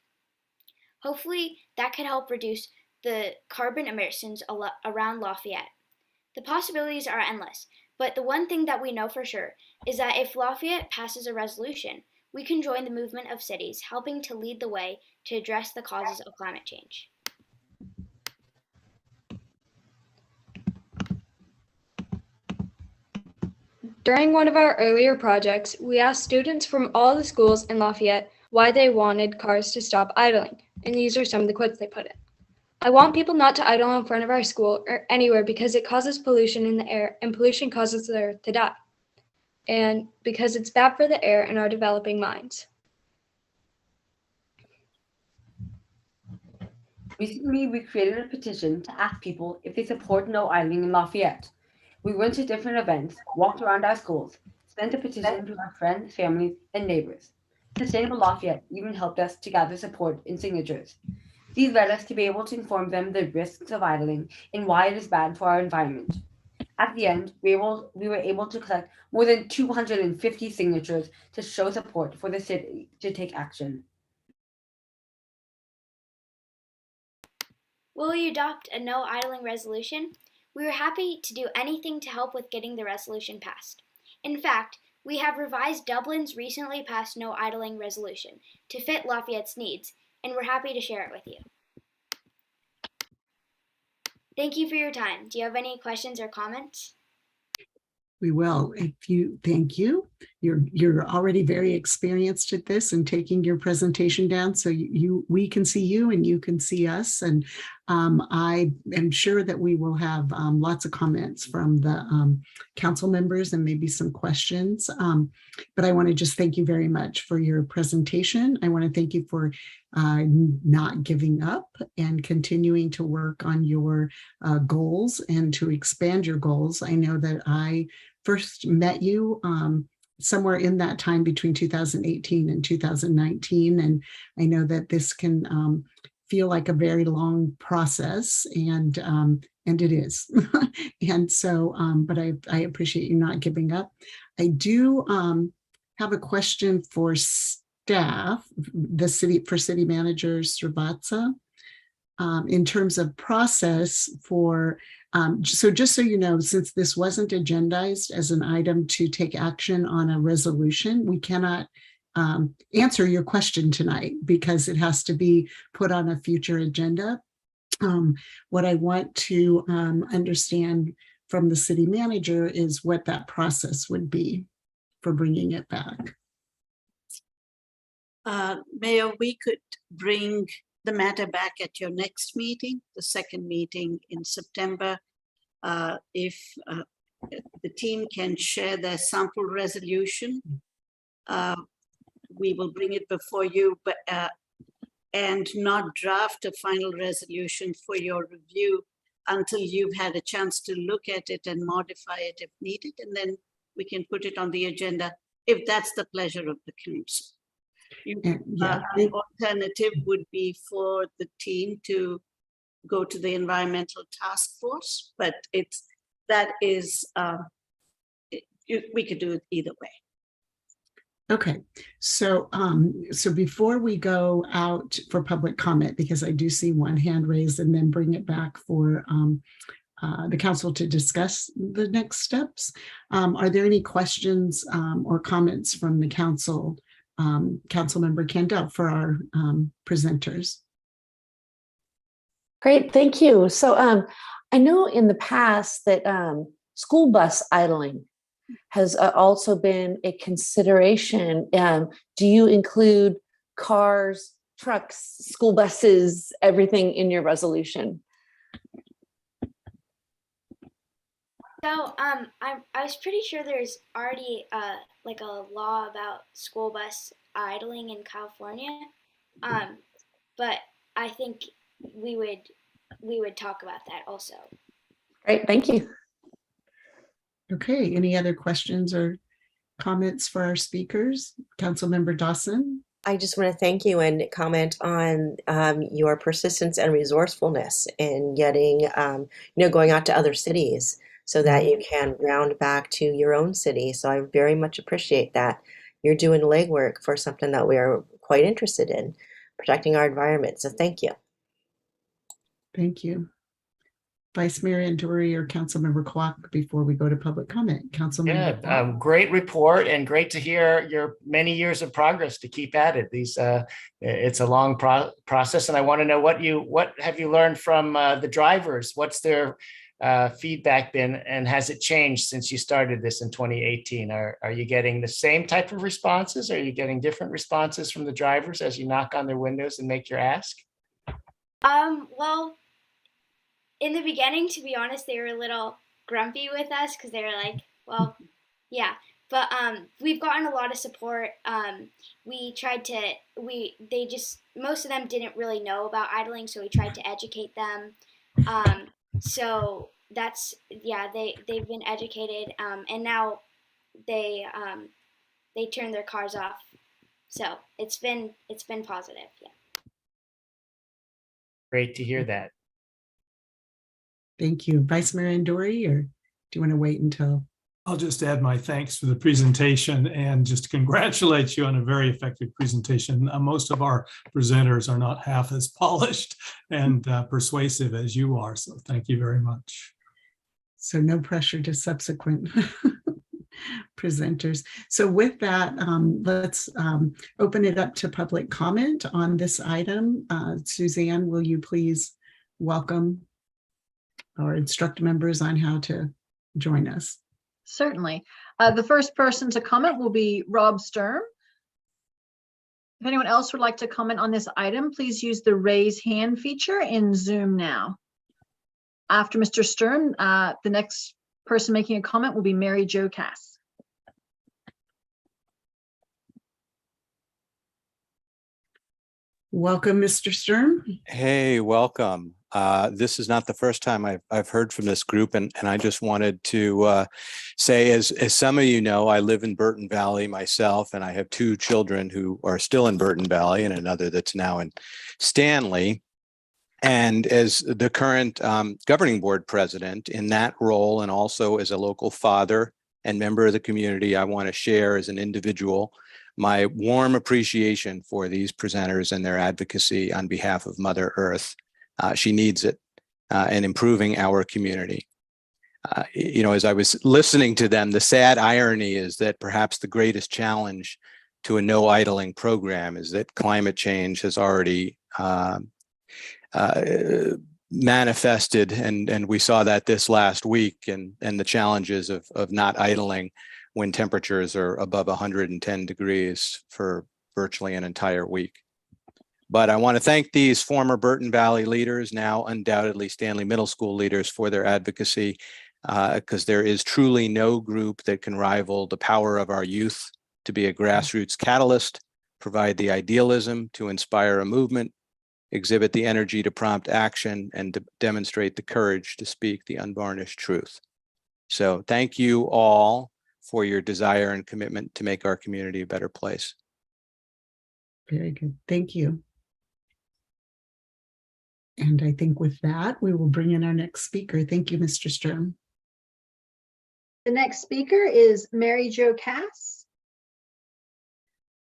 Hopefully, that could help reduce the carbon emissions around Lafayette. The possibilities are endless, but the one thing that we know for sure is that if Lafayette passes a resolution, we can join the movement of cities helping to lead the way to address the causes of climate change. During one of our earlier projects, we asked students from all the schools in Lafayette why they wanted cars to stop idling, and these are some of the quotes they put in. I want people not to idle in front of our school or anywhere because it causes pollution in the air, and pollution causes the earth to die, and because it's bad for the air in our developing minds. Recently, we created a petition to ask people if they support no idling in Lafayette. We went to different events, walked around our schools, sent a petition to our friends, families, and neighbors. Sustainable Lafayette even helped us to gather support in signatures. These led us to be able to inform them the risks of idling and why it is bad for our environment. At the end, we were able to collect more than 250 signatures to show support for the city to take action. Will you adopt a no idling resolution? We were happy to do anything to help with getting the resolution passed. In fact, we have revised Dublin's recently passed no idling resolution to fit Lafayette's needs, and we're happy to share it with you. Thank you for your time. Do you have any questions or comments? We will. Thank you. You're already very experienced at this and taking your presentation down, so we can see you and you can see us. And I am sure that we will have lots of comments from the council members and maybe some questions. But I want to just thank you very much for your presentation. I want to thank you for not giving up and continuing to work on your goals and to expand your goals. I know that I first met you somewhere in that time between 2018 and 2019. And I know that this can feel like a very long process, and it is. And so, but I appreciate you not giving up. I do have a question for staff, for city manager Srivatsa, in terms of process for, so just so you know, since this wasn't agendized as an item to take action on a resolution, we cannot answer your question tonight because it has to be put on a future agenda. What I want to understand from the city manager is what that process would be for bringing it back. Mayor, we could bring the matter back at your next meeting, the second meeting in September. If the team can share their sample resolution, we will bring it before you, but and not draft a final resolution for your review until you've had a chance to look at it and modify it if needed, and then we can put it on the agenda if that's the pleasure of the council. An alternative would be for the team to go to the environmental task force, but we could do it either way. Okay, so so before we go out for public comment, because I do see one hand raised, and then bring it back for the council to discuss the next steps, are there any questions or comments from the council? Councilmember Kendall for our presenters. Great, thank you. So I know in the past that school bus idling has also been a consideration. Do you include cars, trucks, school buses, everything in your resolution? So I was pretty sure there's already like a law about school bus idling in California, but I think we would we would talk about that also. Great, thank you. Okay, any other questions or comments for our speakers? Councilmember Dawson? I just want to thank you and comment on your persistence and resourcefulness in getting, going out to other cities so that you can round back to your own city. So I very much appreciate that. You're doing legwork for something that we are quite interested in, protecting our environment. So thank you. Thank you. Vice Mayor Andori or Councilmember Kwok before we go to public comment. Councilmember Kwok. Great report and great to hear your many years of progress to keep at it. It's a long process, and I want to know what have you learned from the drivers? What's their feedback been, and has it changed since you started this in 2018? Are you getting the same type of responses? Are you getting different responses from the drivers as you knock on their windows and make your ask? Well, in the beginning, to be honest, they were a little grumpy with us because they were like, well, yeah. But we've gotten a lot of support. Most of them didn't really know about idling, so we tried to educate them. So that's, they've been educated, and now they turn their cars off. So it's been positive, yeah. Great to hear that. Thank you. Vice Mayor Andori, or do you want to wait until? I'll just add my thanks for the presentation and just congratulate you on a very effective presentation. Most of our presenters are not half as polished and persuasive as you are, so thank you very much. So no pressure to subsequent presenters. So with that, let's open it up to public comment on this item. Suzanne, will you please welcome or instruct members on how to join us? Certainly. The first person to comment will be Rob Sturm. If anyone else would like to comment on this item, please use the raise hand feature in Zoom now. After Mr. Sturm, the next person making a comment will be Mary Jo Cass. Welcome, Mr. Sturm. Hey, welcome. This is not the first time I've heard from this group, and I just wanted to say, as some of you know, I live in Burton Valley myself, and I have two children who are still in Burton Valley and another that's now in Stanley. And as the current governing board president, in that role, and also as a local father and member of the community, I want to share as an individual my warm appreciation for these presenters and their advocacy on behalf of Mother Earth. She needs it, and improving our community. As I was listening to them, the sad irony is that perhaps the greatest challenge to a no idling program is that climate change has already manifested, and we saw that this last week, and the challenges of not idling when temperatures are above 110 degrees for virtually an entire week. But I want to thank these former Burton Valley leaders, now undoubtedly Stanley Middle School leaders, for their advocacy, because there is truly no group that can rival the power of our youth to be a grassroots catalyst, provide the idealism to inspire a movement, exhibit the energy to prompt action, and to demonstrate the courage to speak the unvarnished truth. So thank you all for your desire and commitment to make our community a better place. Very good. Thank you. And I think with that, we will bring in our next speaker. Thank you, Mr. Sturm. The next speaker is Mary Jo Cass.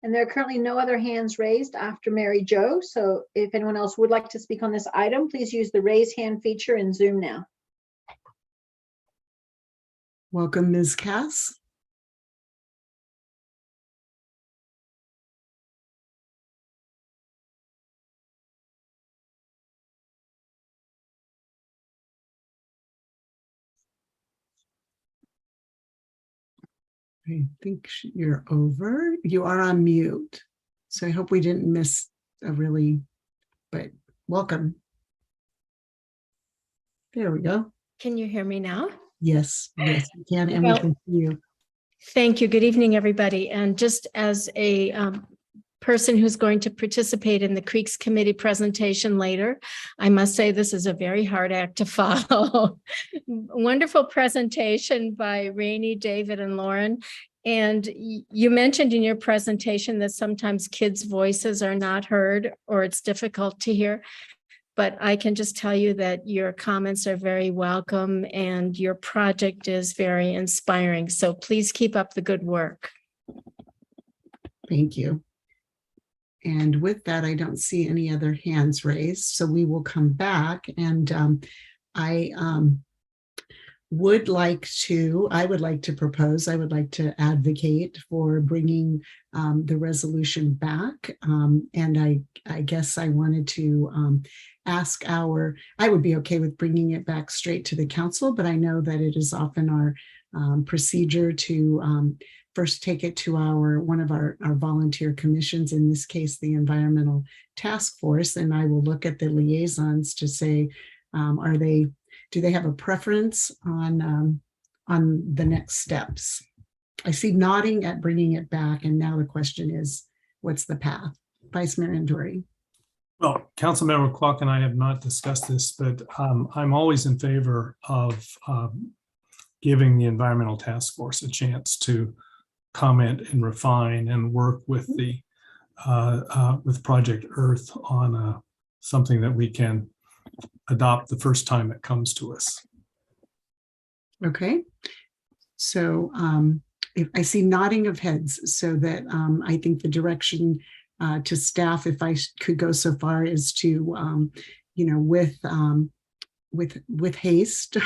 And there are currently no other hands raised after Mary Jo. So if anyone else would like to speak on this item, please use the raise hand feature in Zoom now. Welcome, Ms. Cass. I think you're over. You are on mute. So I hope we didn't miss but welcome. There we go. Can you hear me now? Yes, we can, and we can see you. Thank you. Good evening, everybody. And just as a person who's going to participate in the Creeks Committee presentation later. I must say this is a very hard act to follow. Wonderful presentation by Rainey, David, and Lauren. And you mentioned in your presentation that sometimes kids' voices are not heard or it's difficult to hear. But I can just tell you that your comments are very welcome and your project is very inspiring. So please keep up the good work. Thank you. And with that, I don't see any other hands raised. So we will come back, and I would like to propose, I would like to advocate for bringing the resolution back. And I guess I wanted to ask I would be okay with bringing it back straight to the council, but I know that it is often our procedure to first take it to one of our volunteer commissions, in this case, the Environmental Task Force, and I will look at the liaisons to say, do they have a preference on the next steps? I see nodding at bringing it back, and now the question is, what's the path? Vice Mayor Andori. Well, Councilmember Kwok and I have not discussed this, but I'm always in favor of giving the Environmental Task Force a chance to comment and refine and work with with Project Earth on something that we can adopt the first time it comes to us. Okay, so if I see nodding of heads, so that I think the direction to staff, if I could go so far, is to with haste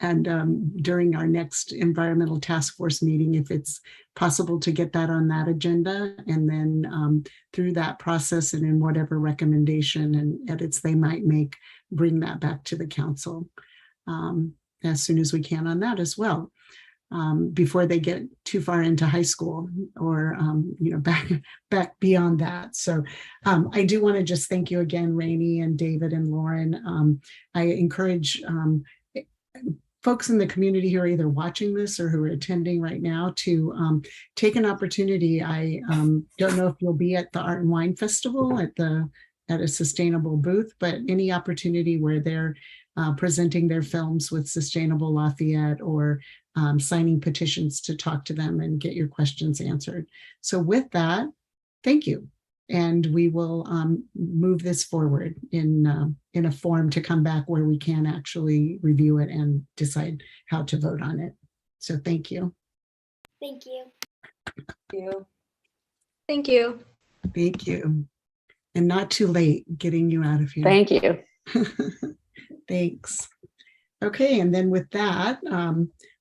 and during our next Environmental Task Force meeting, if it's possible to get that on that agenda, and then through that process and in whatever recommendation and edits they might make, bring that back to the council as soon as we can on that as well, before they get too far into high school or back beyond that. So I do want to just thank you again, Rainey and David and Lauren. I encourage folks in the community who are either watching this or who are attending right now to take an opportunity. I don't know if you'll be at the Art and Wine Festival at a sustainable booth, but any opportunity where they're presenting their films with Sustainable Lafayette, or signing petitions to talk to them and get your questions answered. So with that, thank you. And we will move this forward in a form to come back where we can actually review it and decide how to vote on it. So thank you. Thank you. Thank you. Thank you. Thank you. And not too late getting you out of here. Thank you. Thanks. Okay, and then with that,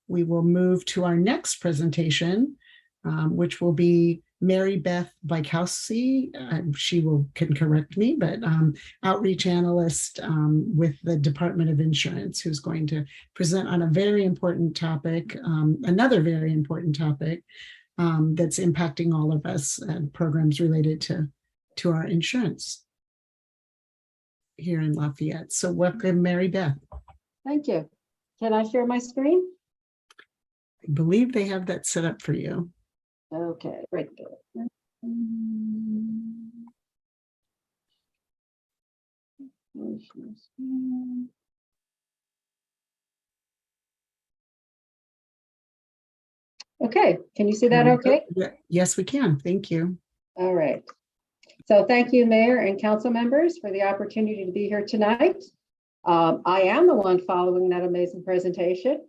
we will move to our next presentation, which will be Mary Beth Bykowski. She can correct me, but outreach analyst with the Department of Insurance, who's going to present on a very important topic, another very important topic that's impacting all of us, and programs related to our insurance here in Lafayette. So welcome, Mary Beth. Thank you. Can I share my screen? I believe they have that set up for you. Okay, great. Okay, can you see that okay? Yes, we can. Thank you. All right. So thank you, Mayor and council members, for the opportunity to be here tonight. I am the one following that amazing presentation.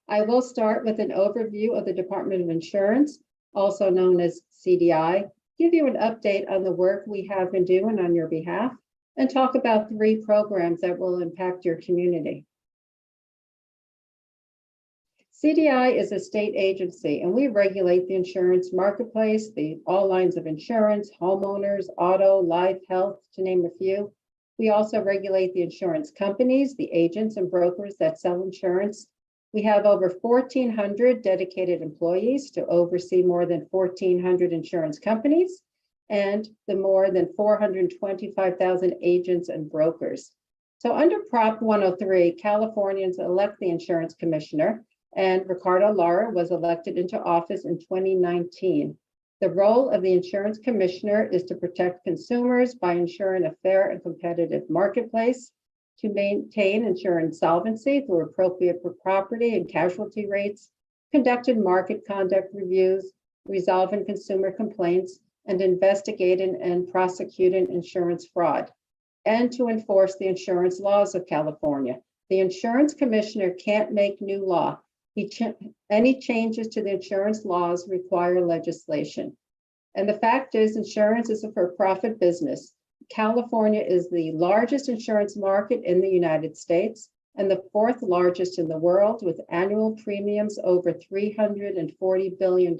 I will start with an overview of the Department of Insurance, also known as CDI, give you an update on the work we have been doing on your behalf, and talk about 3 programs that will impact your community. CDI is a state agency, and we regulate the insurance marketplace, all lines of insurance, homeowners, auto, life, health, to name a few. We also regulate the insurance companies, the agents and brokers that sell insurance. We have over 1,400 dedicated employees to oversee more than 1,400 insurance companies and the more than 425,000 agents and brokers. So under Prop 103, Californians elect the insurance commissioner, and Ricardo Lara was elected into office in 2019. The role of the insurance commissioner is to protect consumers by ensuring a fair and competitive marketplace, to maintain insurance solvency through appropriate property and casualty rates, conducting market conduct reviews, resolving consumer complaints, and investigating and prosecuting insurance fraud, and to enforce the insurance laws of California. The insurance commissioner can't make new law. Any changes to the insurance laws require legislation. And the fact is, insurance is a for-profit business. California is the largest insurance market in the United States and the fourth largest in the world, with annual premiums over $340 billion.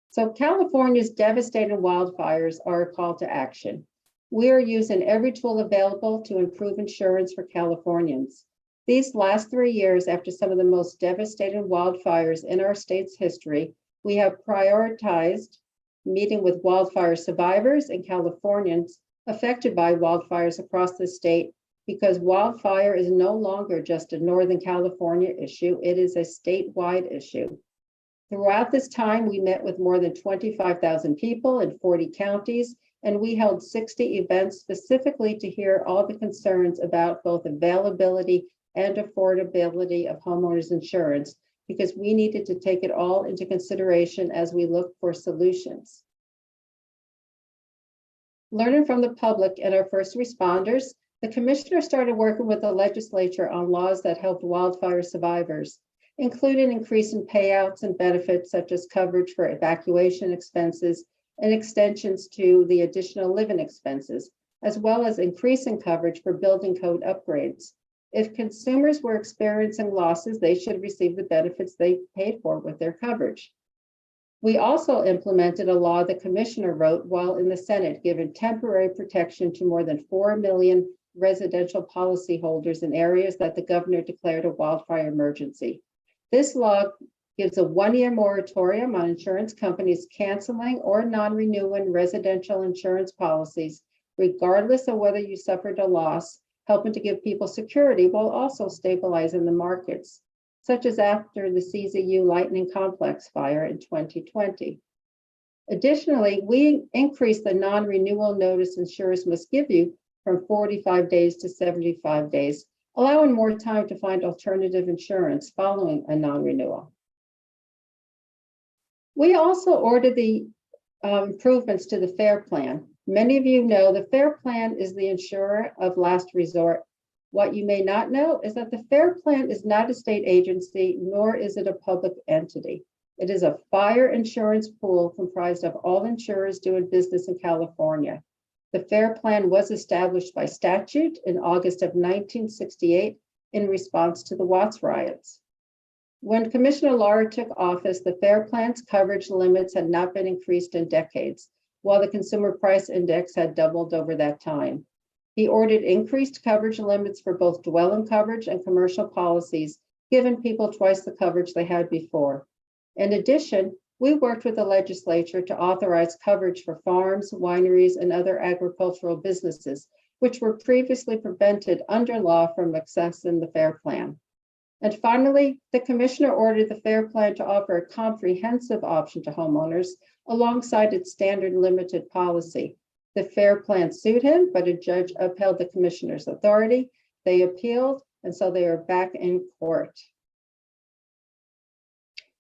So California's devastating wildfires are a call to action. We are using every tool available to improve insurance for Californians. These last 3 years, after some of the most devastating wildfires in our state's history, we have prioritized meeting with wildfire survivors and Californians affected by wildfires across the state, because wildfire is no longer just a Northern California issue, it is a statewide issue. Throughout this time, we met with more than 25,000 people in 40 counties, and we held 60 events specifically to hear all the concerns about both availability and affordability of homeowners insurance, because we needed to take it all into consideration as we look for solutions. Learning from the public and our first responders, the commissioner started working with the legislature on laws that helped wildfire survivors, including increasing payouts and benefits such as coverage for evacuation expenses and extensions to the additional living expenses, as well as increasing coverage for building code upgrades. If consumers were experiencing losses, they should receive the benefits they paid for with their coverage. We also implemented a law the commissioner wrote while in the Senate, giving temporary protection to more than 4 million residential policyholders in areas that the governor declared a wildfire emergency. This law gives a 1-year moratorium on insurance companies canceling or non-renewing residential insurance policies, regardless of whether you suffered a loss, helping to give people security while also stabilizing the markets, such as after the CZU Lightning Complex fire in 2020. Additionally, we increased the non-renewal notice insurers must give you from 45 days to 75 days, allowing more time to find alternative insurance following a non-renewal. We also ordered the improvements to the FAIR Plan. Many of you know the FAIR Plan is the insurer of last resort. What you may not know is that the FAIR Plan is not a state agency, nor is it a public entity. It is a fire insurance pool comprised of all insurers doing business in California. The FAIR Plan was established by statute in August of 1968 in response to the Watts riots. When Commissioner Lara took office, the FAIR Plan's coverage limits had not been increased in decades, while the Consumer Price Index had doubled over that time. He ordered increased coverage limits for both dwelling coverage and commercial policies, giving people twice the coverage they had before. In addition, we worked with the legislature to authorize coverage for farms, wineries, and other agricultural businesses, which were previously prevented under law from accessing the FAIR Plan. And finally, the commissioner ordered the FAIR Plan to offer a comprehensive option to homeowners alongside its standard limited policy. The FAIR Plan sued him, but a judge upheld the commissioner's authority. They appealed, and so they are back in court.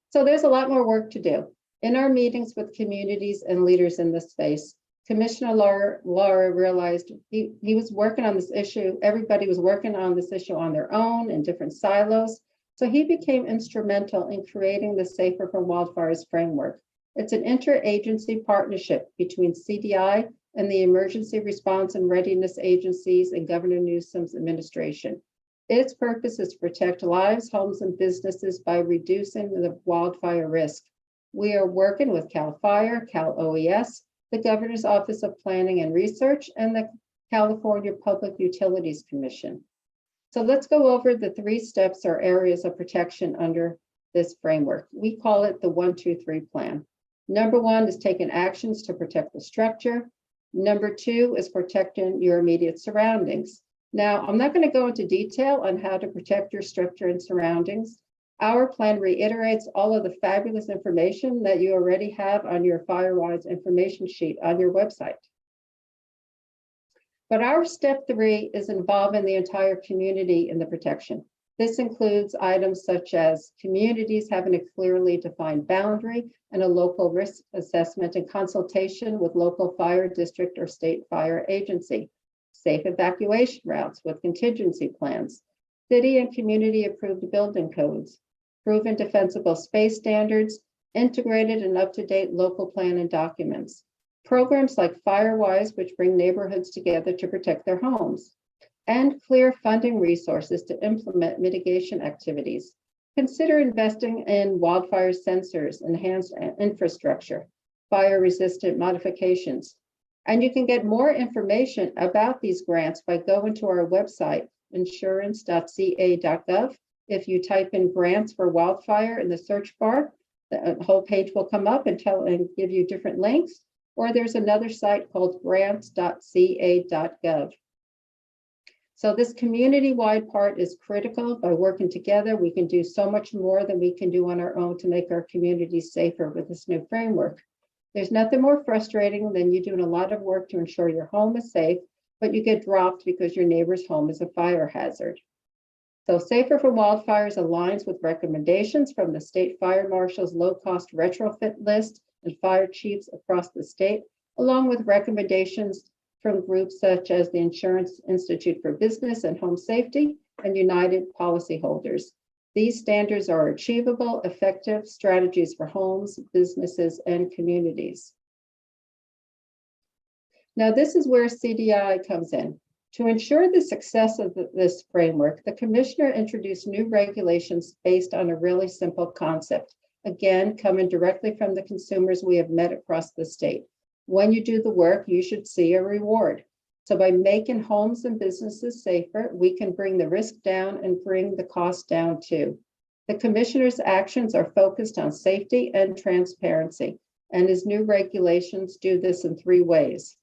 So there's a lot more work to do. In our meetings with communities and leaders in this space, Commissioner Lara realized he was working on this issue. Everybody was working on this issue on their own in different silos. So he became instrumental in creating the Safer from Wildfires framework. It's an interagency partnership between CDI and the Emergency Response and Readiness Agencies and Governor Newsom's administration. Its purpose is to protect lives, homes, and businesses by reducing the wildfire risk. We are working with CAL FIRE, Cal OES, the Governor's Office of Planning and Research, and the California Public Utilities Commission. So let's go over the 3 steps or areas of protection under this framework. We call it the 1, 2, 3 plan. Number 1 is taking actions to protect the structure. Number 2 is protecting your immediate surroundings. Now, I'm not going to go into detail on how to protect your structure and surroundings. Our plan reiterates all of the fabulous information that you already have on your FireWise information sheet on your website. But our step 3 is involving the entire community in the protection. This includes items such as communities having a clearly defined boundary and a local risk assessment in consultation with local fire district or state fire agency, safe evacuation routes with contingency plans, city and community approved building codes, proven defensible space standards, integrated and up-to-date local plan and documents, programs like FireWise, which bring neighborhoods together to protect their homes, and clear funding resources to implement mitigation activities. Consider investing in wildfire sensors, enhanced infrastructure, fire-resistant modifications. And you can get more information about these grants by going to our website, insurance.ca.gov. If you type in grants for wildfire in the search bar, the whole page will come up and give you different links. Or there's another site called grants.ca.gov. So this community-wide part is critical. By working together, we can do so much more than we can do on our own to make our communities safer with this new framework. There's nothing more frustrating than you doing a lot of work to ensure your home is safe, but you get dropped because your neighbor's home is a fire hazard. So Safer for Wildfires aligns with recommendations from the State Fire Marshal's low-cost retrofit list and fire chiefs across the state, along with recommendations from groups such as the Insurance Institute for Business and Home Safety and United Policyholders. These standards are achievable, effective strategies for homes, businesses, and communities. Now, this is where CDI comes in. To ensure the success of this framework, the commissioner introduced new regulations based on a really simple concept. Again, coming directly from the consumers we have met across the state. When you do the work, you should see a reward. So by making homes and businesses safer, we can bring the risk down and bring the cost down too. The commissioner's actions are focused on safety and transparency, and his new regulations do this in 3 ways.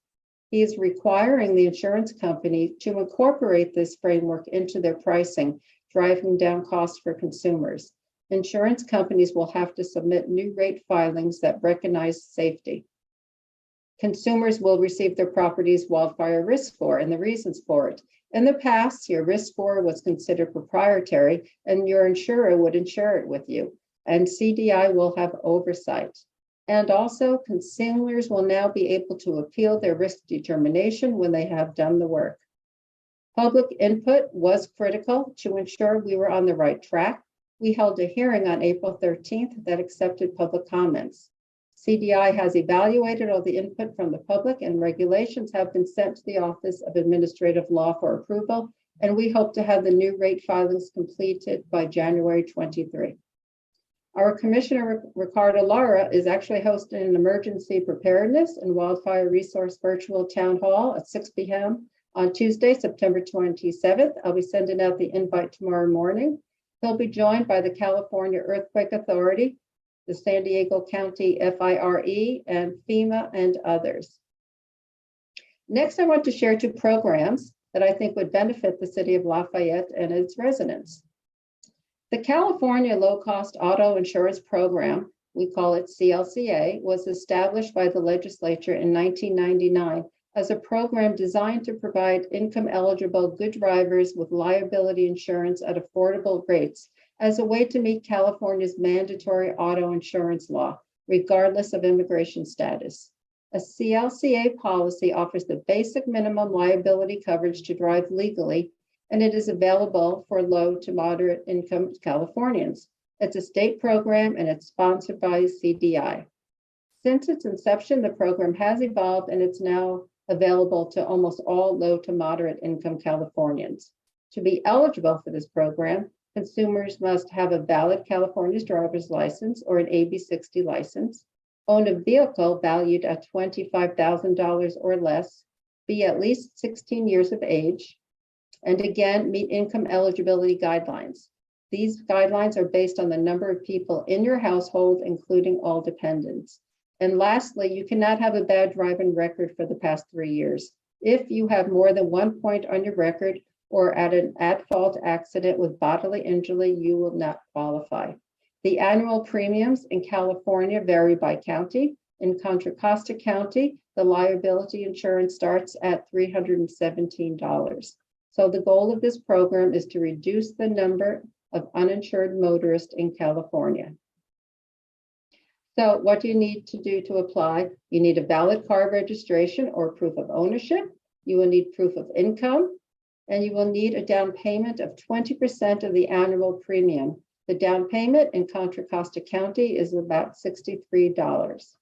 He is requiring the insurance company to incorporate this framework into their pricing, driving down costs for consumers. Insurance companies will have to submit new rate filings that recognize safety. Consumers will receive their property's wildfire risk score and the reasons for it. In the past, your risk score was considered proprietary and your insurer would insure it with you, and CDI will have oversight. And also, consumers will now be able to appeal their risk determination when they have done the work. Public input was critical to ensure we were on the right track. We held a hearing on April 13th that accepted public comments. CDI has evaluated all the input from the public, and regulations have been sent to the Office of Administrative Law for approval, and we hope to have the new rate filings completed by January 23. Our Commissioner, Ricardo Lara, is actually hosting an emergency preparedness and wildfire resource virtual town hall at 6 p.m. on Tuesday, September 27th. I'll be sending out the invite tomorrow morning. He'll be joined by the California Earthquake Authority, the San Diego County FIRE, and FEMA, and others. Next, I want to share 2 programs that I think would benefit the city of Lafayette and its residents. The California Low-Cost Auto Insurance Program, we call it CLCA, was established by the legislature in 1999 as a program designed to provide income-eligible good drivers with liability insurance at affordable rates as a way to meet California's mandatory auto insurance law, regardless of immigration status. A CLCA policy offers the basic minimum liability coverage to drive legally, and it is available for low to moderate income Californians. It's a state program and it's sponsored by CDI. Since its inception, the program has evolved and it's now available to almost all low to moderate income Californians. To be eligible for this program, consumers must have a valid California driver's license or an AB60 license, own a vehicle valued at $25,000 or less, be at least 16 years of age, and again, meet income eligibility guidelines. These guidelines are based on the number of people in your household, including all dependents. And lastly, you cannot have a bad driving record for the past 3 years. If you have more than 1 point on your record, or at an at-fault accident with bodily injury, you will not qualify. The annual premiums in California vary by county. In Contra Costa County, the liability insurance starts at $317. So the goal of this program is to reduce the number of uninsured motorists in California. So what do you need to do to apply? You need a valid car registration or proof of ownership. You will need proof of income, and you will need a down payment of 20% of the annual premium. The down payment in Contra Costa County is about $63.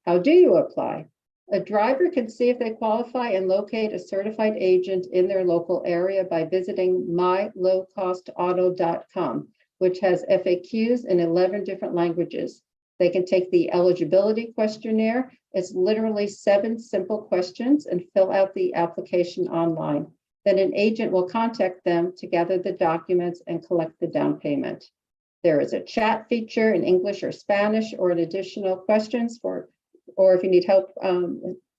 How do you apply? A driver can see if they qualify and locate a certified agent in their local area by visiting mylowcostauto.com, which has FAQs in 11 different languages. They can take the eligibility questionnaire. It's literally 7 simple questions and fill out the application online. Then an agent will contact them to gather the documents and collect the down payment. There is a chat feature in English or Spanish or an additional questions or if you need help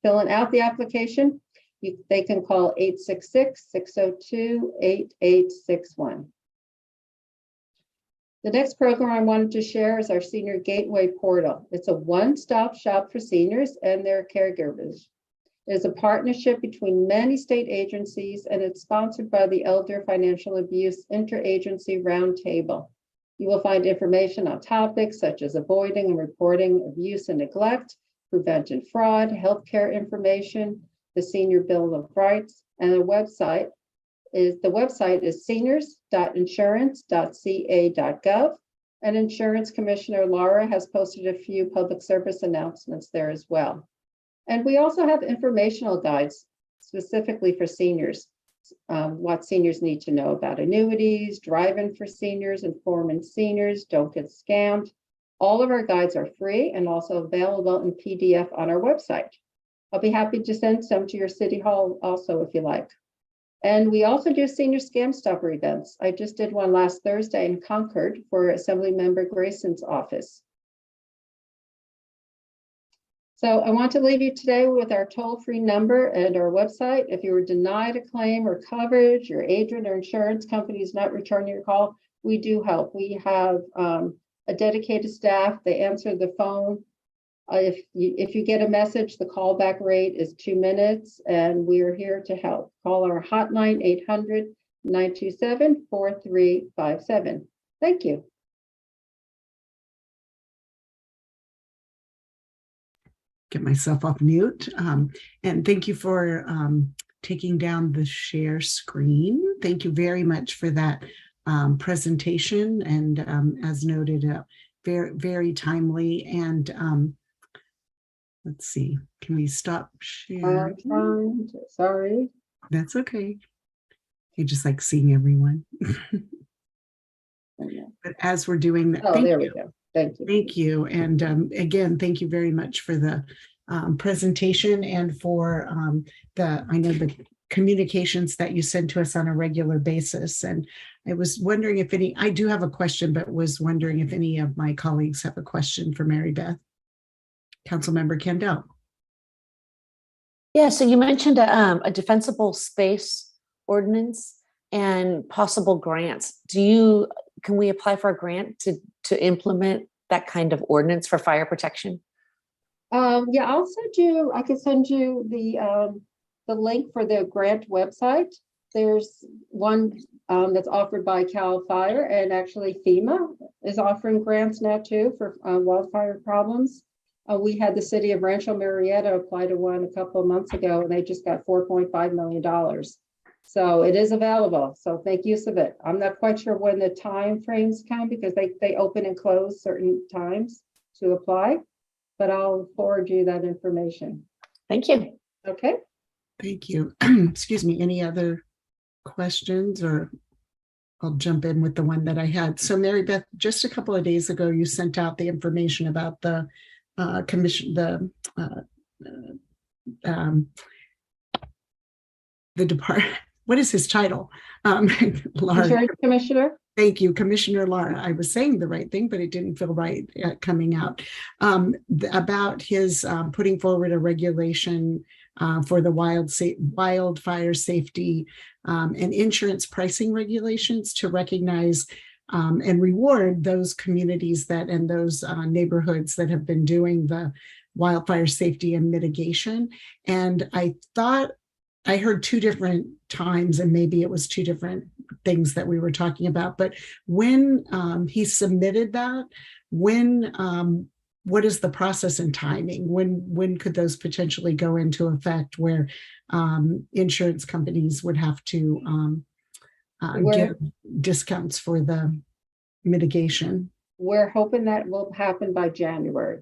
filling out the application, they can call 866-602-8861. The next program I wanted to share is our Senior Gateway Portal. It's a one-stop shop for seniors and their caregivers. It is a partnership between many state agencies, and it's sponsored by the Elder Financial Abuse Interagency Roundtable. You will find information on topics such as avoiding and reporting abuse and neglect, prevention fraud, healthcare information, the Senior Bill of Rights, and the website is seniors.insurance.ca.gov. And Insurance Commissioner Laura has posted a few public service announcements there as well. And we also have informational guides specifically for seniors, what seniors need to know about annuities, drive-in for seniors, informing seniors, don't get scammed. All of our guides are free and also available in PDF on our website. I'll be happy to send some to your city hall also if you like. And we also do senior scam stopper events. I just did one last Thursday in Concord for Assemblymember Grayson's office. So I want to leave you today with our toll-free number and our website. If you were denied a claim or coverage, your agent or insurance company is not returning your call, we do help. We have a dedicated staff. They answer the phone. If you get a message, the callback rate is 2 minutes, and we are here to help. Call our hotline, 800-927-4357. Thank you. Get myself off mute. And thank you for taking down the share screen. Thank you very much for that presentation. And as noted, very, very timely. And let's see, can we stop sharing? Sorry. That's okay. I just like seeing everyone. But as we're doing that, there we go. Thank you. Thank you. And again, thank you very much for the presentation and for I know the communications that you send to us on a regular basis. And I was wondering if I do have a question, but was wondering if any of my colleagues have a question for Mary Beth. Councilmember Kendall. Yeah, so you mentioned a defensible space ordinance and possible grants. Can we apply for a grant to implement that kind of ordinance for fire protection? Yeah, I can send you the link for the grant website. There's one that's offered by CAL FIRE, and actually FEMA is offering grants now too for wildfire problems. We had the city of Rancho Marietta apply to one a couple of months ago, and they just got $4.5 million. So it is available. So make use of it. I'm not quite sure when the time frames come because they open and close certain times to apply, but I'll forward you that information. Thank you. Okay. Thank you. Excuse me. Any other questions, or I'll jump in with the one that I had. So Mary Beth, just a couple of days ago, you sent out the information about the commission, the department. What is his title? Laura. Insurance Commissioner. Thank you, Commissioner Laura. I was saying the right thing, but it didn't feel right coming out. About his putting forward a regulation for the wildfire safety and insurance pricing regulations to recognize and reward those communities that and those neighborhoods that have been doing the wildfire safety and mitigation. And I thought I heard two different times, and maybe it was two different things that we were talking about, but when he submitted that, what is the process and timing? When could those potentially go into effect where insurance companies would have to give discounts for the mitigation? We're hoping that will happen by January.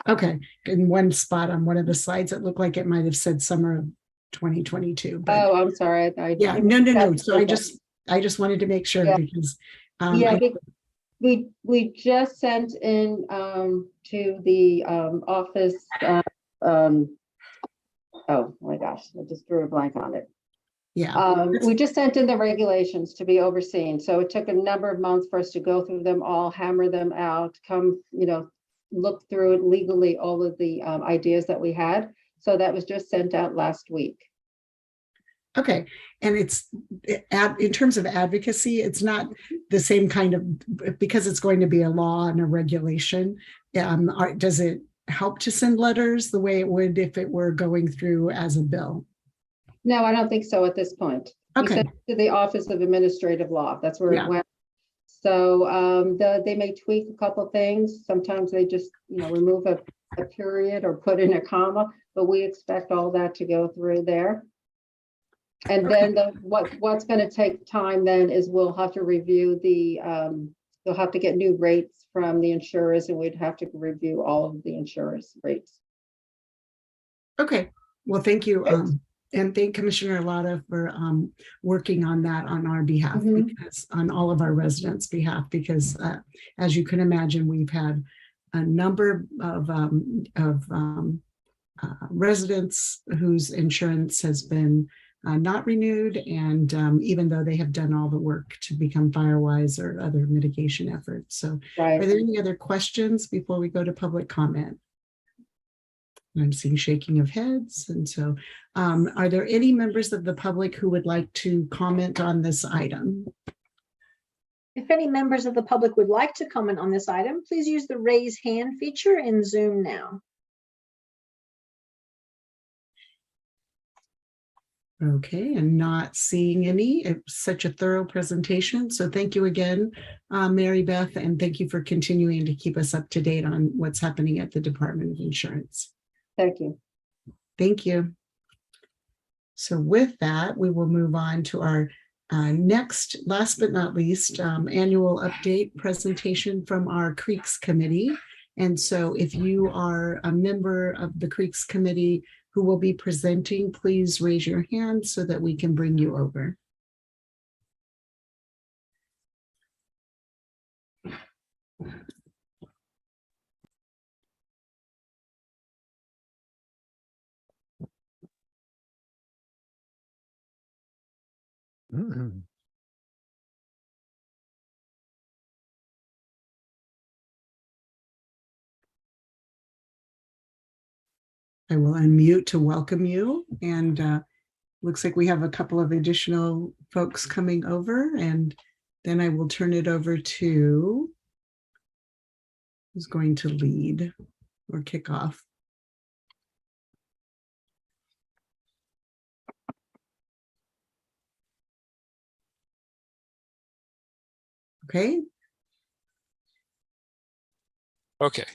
Okay, in one spot on one of the slides, it looked like it might have said summer of 2022. But Oh, I'm sorry. yeah, no. So I just wanted to make sure because we just sent in to the office. Oh my gosh, I just drew a blank on it. Yeah. We just sent in the regulations to be overseen. So it took a number of months for us to go through them all, hammer them out, look through it legally, all of the ideas that we had. So that was just sent out last week. Okay. And it's in terms of advocacy, it's not the same kind of, because it's going to be a law and a regulation. Does it help to send letters the way it would if it were going through as a bill? No, I don't think so at this point. Okay. We sent it to the Office of Administrative Law. That's where it went. So they may tweak a couple things. Sometimes they just, remove a period or put in a comma, but we expect all that to go through there. And then what's going to take time then is we'll have to review they'll have to get new rates from the insurers, and we'd have to review all of the insurers rates. Okay. Well, thank you. And thank Commissioner Latta for working on that on our behalf, because on all of our residents' behalf, because as you can imagine, we've had a number of residents whose insurance has been not renewed, and even though they have done all the work to become FireWise or other mitigation efforts. So are there any other questions before we go to public comment? I'm seeing shaking of heads. And so are there any members of the public who would like to comment on this item? If any members of the public would like to comment on this item, please use the raise hand feature in Zoom now. Okay, and not seeing any. It's such a thorough presentation. So thank you again, Mary Beth, and thank you for continuing to keep us up to date on what's happening at the Department of Insurance. Thank you. Thank you. So with that, we will move on to our next, last but not least, annual update presentation from our Creeks Committee. And so if you are a member of the Creeks Committee who will be presenting, please raise your hand so that we can bring you over. I will unmute to welcome you, and looks like we have a couple of additional folks coming over, and then I will turn it over to who's going to lead or kick off. Okay. Okay.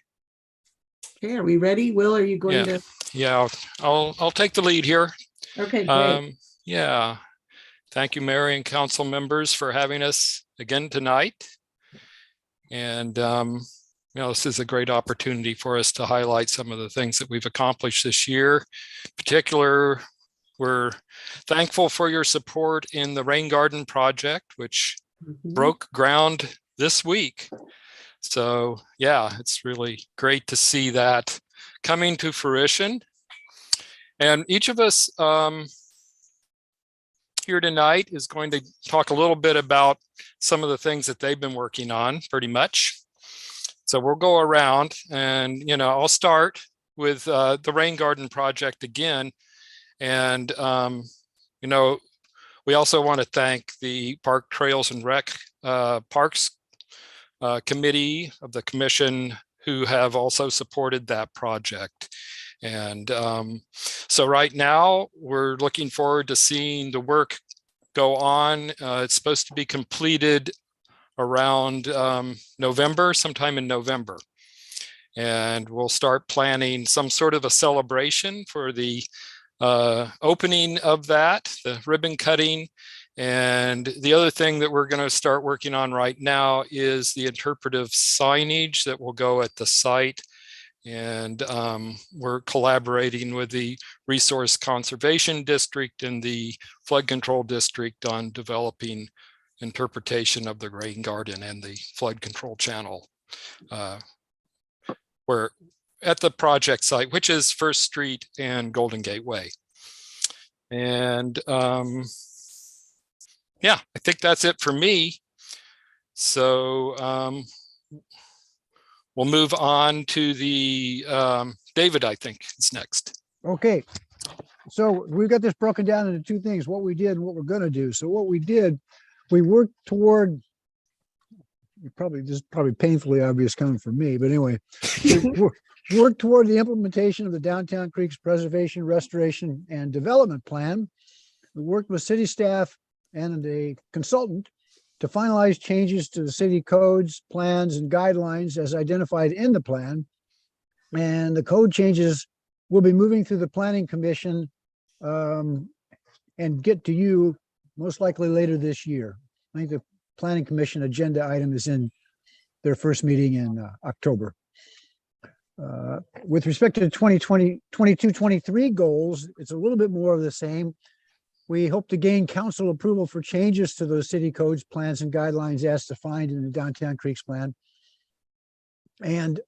Okay, are we ready? Will, are you going to? Yeah, I'll take the lead here. Okay, great. Yeah. Thank you, Mary and council members, for having us again tonight. And this is a great opportunity for us to highlight some of the things that we've accomplished this year. In particular, we're thankful for your support in the Rain Garden project, which broke ground this week. So yeah, it's really great to see that coming to fruition. And each of us here tonight is going to talk a little bit about some of the things that they've been working on, pretty much. So we'll go around, and I'll start with the Rain Garden project again. And, you know, we also want to thank the Park Trails and Rec Parks Committee of the Commission, who have also supported that project. And so right now we're looking forward to seeing the work go on. It's supposed to be completed around November, sometime in November. And we'll start planning some sort of a celebration for the opening of that, the ribbon cutting. And the other thing that we're going to start working on right now is the interpretive signage that will go at the site. And we're collaborating with the Resource Conservation District and the Flood Control District on developing interpretation of the rain garden and the flood control channel. We're at the project site, which is First Street and Golden Gate Way. And yeah, I think that's it for me. So we'll move on to the David, I think is next. Okay. So we've got this broken down into two things, what we did and what we're going to do. So what we did, we worked toward, this is probably painfully obvious coming from me, but anyway, we worked toward the implementation of the Downtown Creeks Preservation, Restoration, and Development Plan. We worked with city staff and a consultant to finalize changes to the city codes, plans, and guidelines as identified in the plan. And the code changes will be moving through the Planning Commission and get to you most likely later this year. I think the Planning Commission agenda item is in their first meeting in October. With respect to the 22-23 goals, it's a little bit more of the same. We hope to gain council approval for changes to those city codes, plans, and guidelines as defined in the Downtown Creeks Plan. And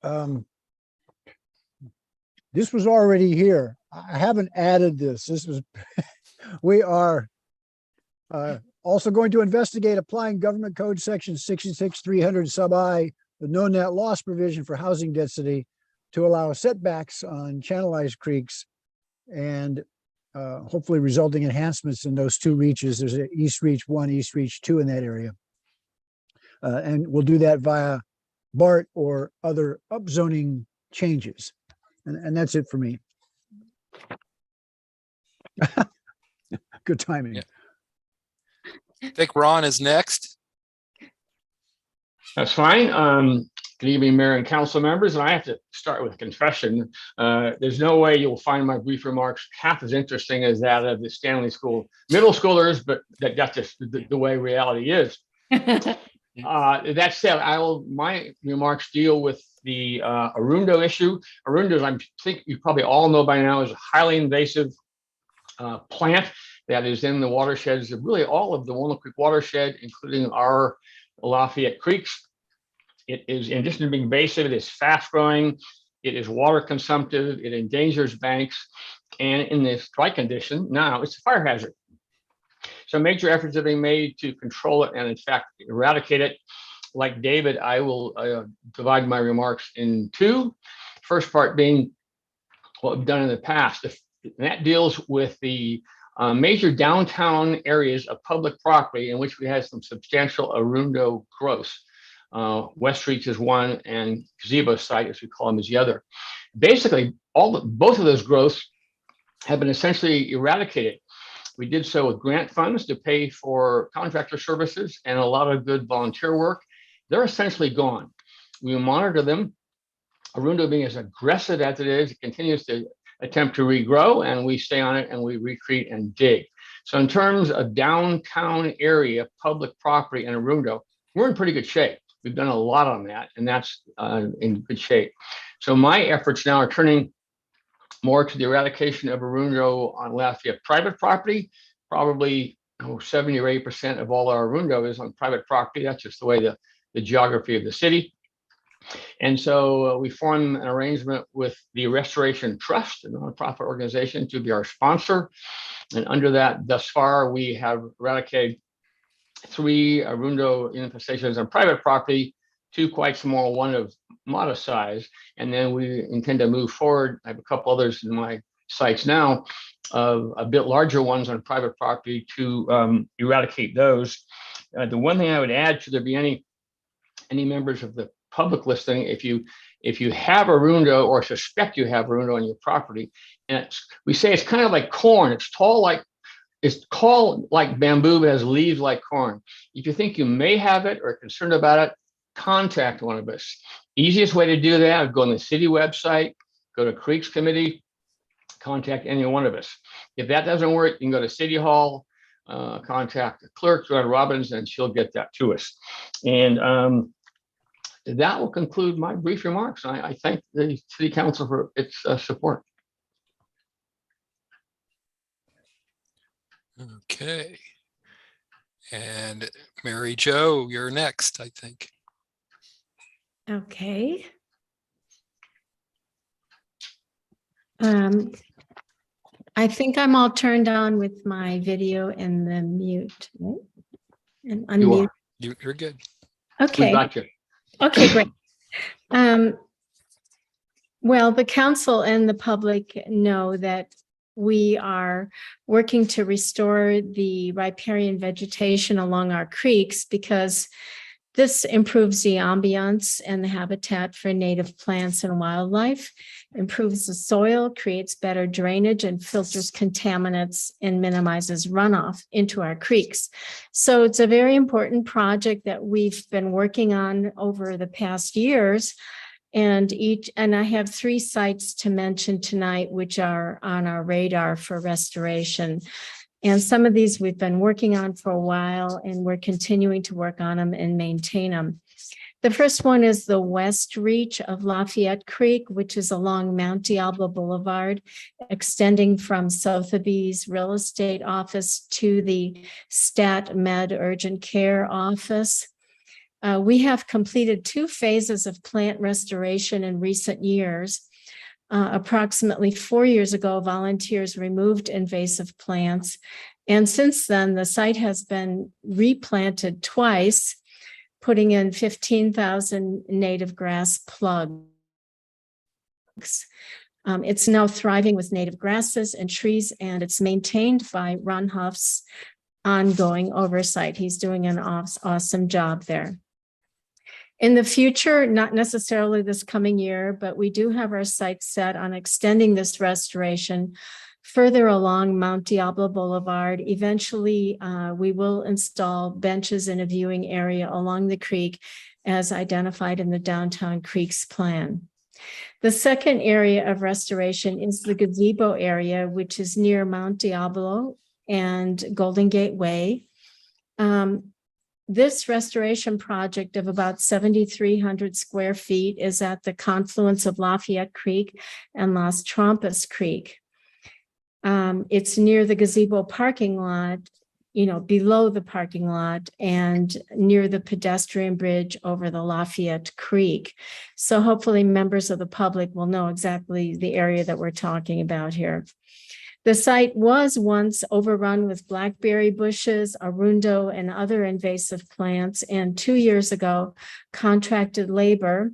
this was already here. I haven't added this. This was, we are also going to investigate applying Government Code Section 66-300 sub I, the no net loss provision for housing density, to allow setbacks on channelized creeks and hopefully resulting enhancements in those two reaches. There's an East Reach 1, East Reach 2 in that area. And we'll do that via BART or other upzoning changes. And that's it for me. Good timing. Yeah. I think Ron is next. That's fine. Good evening, Mayor and council members. And I have to start with a confession. There's no way you'll find my brief remarks half as interesting as that of the Stanley School middle schoolers, but that's just the way reality is. That said, my remarks deal with the Arundo issue. Arundo, I think you probably all know by now, is a highly invasive plant that is in the watersheds of really all of the Walnut Creek watershed, including our Lafayette creeks. It is, in addition to being invasive, it is fast growing, it is water consumptive, it endangers banks, and in this dry condition, now it's a fire hazard. So major efforts are being made to control it and in fact eradicate it. Like David, I will divide my remarks in two. First part being what we've done in the past. That deals with the major downtown areas of public property in which we had some substantial Arundo growth. West Reach is one, and Gazebo site, as we call them, is the other. Basically, both of those growths have been essentially eradicated. We did so with grant funds to pay for contractor services and a lot of good volunteer work. They're essentially gone. We monitor them. Arundo, being as aggressive as it is, it continues to attempt to regrow, and we stay on it and we retreat and dig. So in terms of downtown area public property in Arundo, we're in pretty good shape. We've done a lot on that, and that's in good shape. So my efforts now are turning more to the eradication of Arundo on Lafayette private property. Probably 70 or 80% of all our Arundo is on private property. That's just the way the geography of the city. And so we formed an arrangement with the Restoration Trust, a nonprofit organization, to be our sponsor. And under that, thus far, we have eradicated 3 Arundo infestations on private property, 2 quite small, 1 of modest size. And then we intend to move forward. I have a couple others in my sites now of a bit larger ones on private property to eradicate those. The one thing I would add, should there be any members of the public listening, if you have a rundo or suspect you have a rundo on your property, and we say it's kind of like corn, it's tall it's called like bamboo, but has leaves like corn. If you think you may have it or are concerned about it, contact one of us. Easiest way to do that, go on the city website, go to Creeks Committee, contact any one of us. If that doesn't work, you can go to City Hall, contact the clerk, Joanne Robbins, and she'll get that to us. And that will conclude my brief remarks. I thank the City Council for its support. Okay. And Mary Jo, you're next, I think. Okay. I think I'm all turned on with my video and the mute. Right? And unmute. You're good. Okay. We got you. Okay, great. Well, the council and the public know that we are working to restore the riparian vegetation along our creeks because this improves the ambiance and the habitat for native plants and wildlife, improves the soil, creates better drainage, and filters contaminants and minimizes runoff into our creeks. So it's a very important project that we've been working on over the past years. And I have 3 sites to mention tonight, which are on our radar for restoration. And some of these we've been working on for a while, and we're continuing to work on them and maintain them. The first one is the west reach of Lafayette Creek, which is along Mount Diablo Boulevard, extending from Sotheby's real estate office to the Stat Med Urgent Care office. We have completed 2 phases of plant restoration in recent years. Approximately 4 years ago, volunteers removed invasive plants. And since then, the site has been replanted twice, putting in 15,000 native grass plugs. It's now thriving with native grasses and trees, and it's maintained by Ron Huff's ongoing oversight. He's doing an awesome job there. In the future, not necessarily this coming year, but we do have our sights set on extending this restoration further along Mount Diablo Boulevard. Eventually, we will install benches in a viewing area along the creek as identified in the Downtown Creeks plan. The second area of restoration is the gazebo area, which is near Mount Diablo and Golden Gate Way. This restoration project of about 7,300 square feet is at the confluence of Lafayette Creek and Las Trampos Creek. It's near the gazebo parking lot, below the parking lot and near the pedestrian bridge over the Lafayette Creek. So hopefully members of the public will know exactly the area that we're talking about here. The site was once overrun with blackberry bushes, arundo, and other invasive plants, and 2 years ago, contracted labor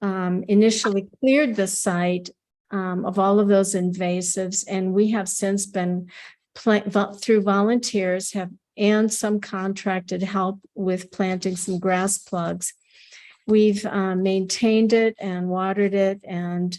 initially cleared the site of all of those invasives, and we have since been, through volunteers, and some contracted help with planting some grass plugs. We've maintained it and watered it, and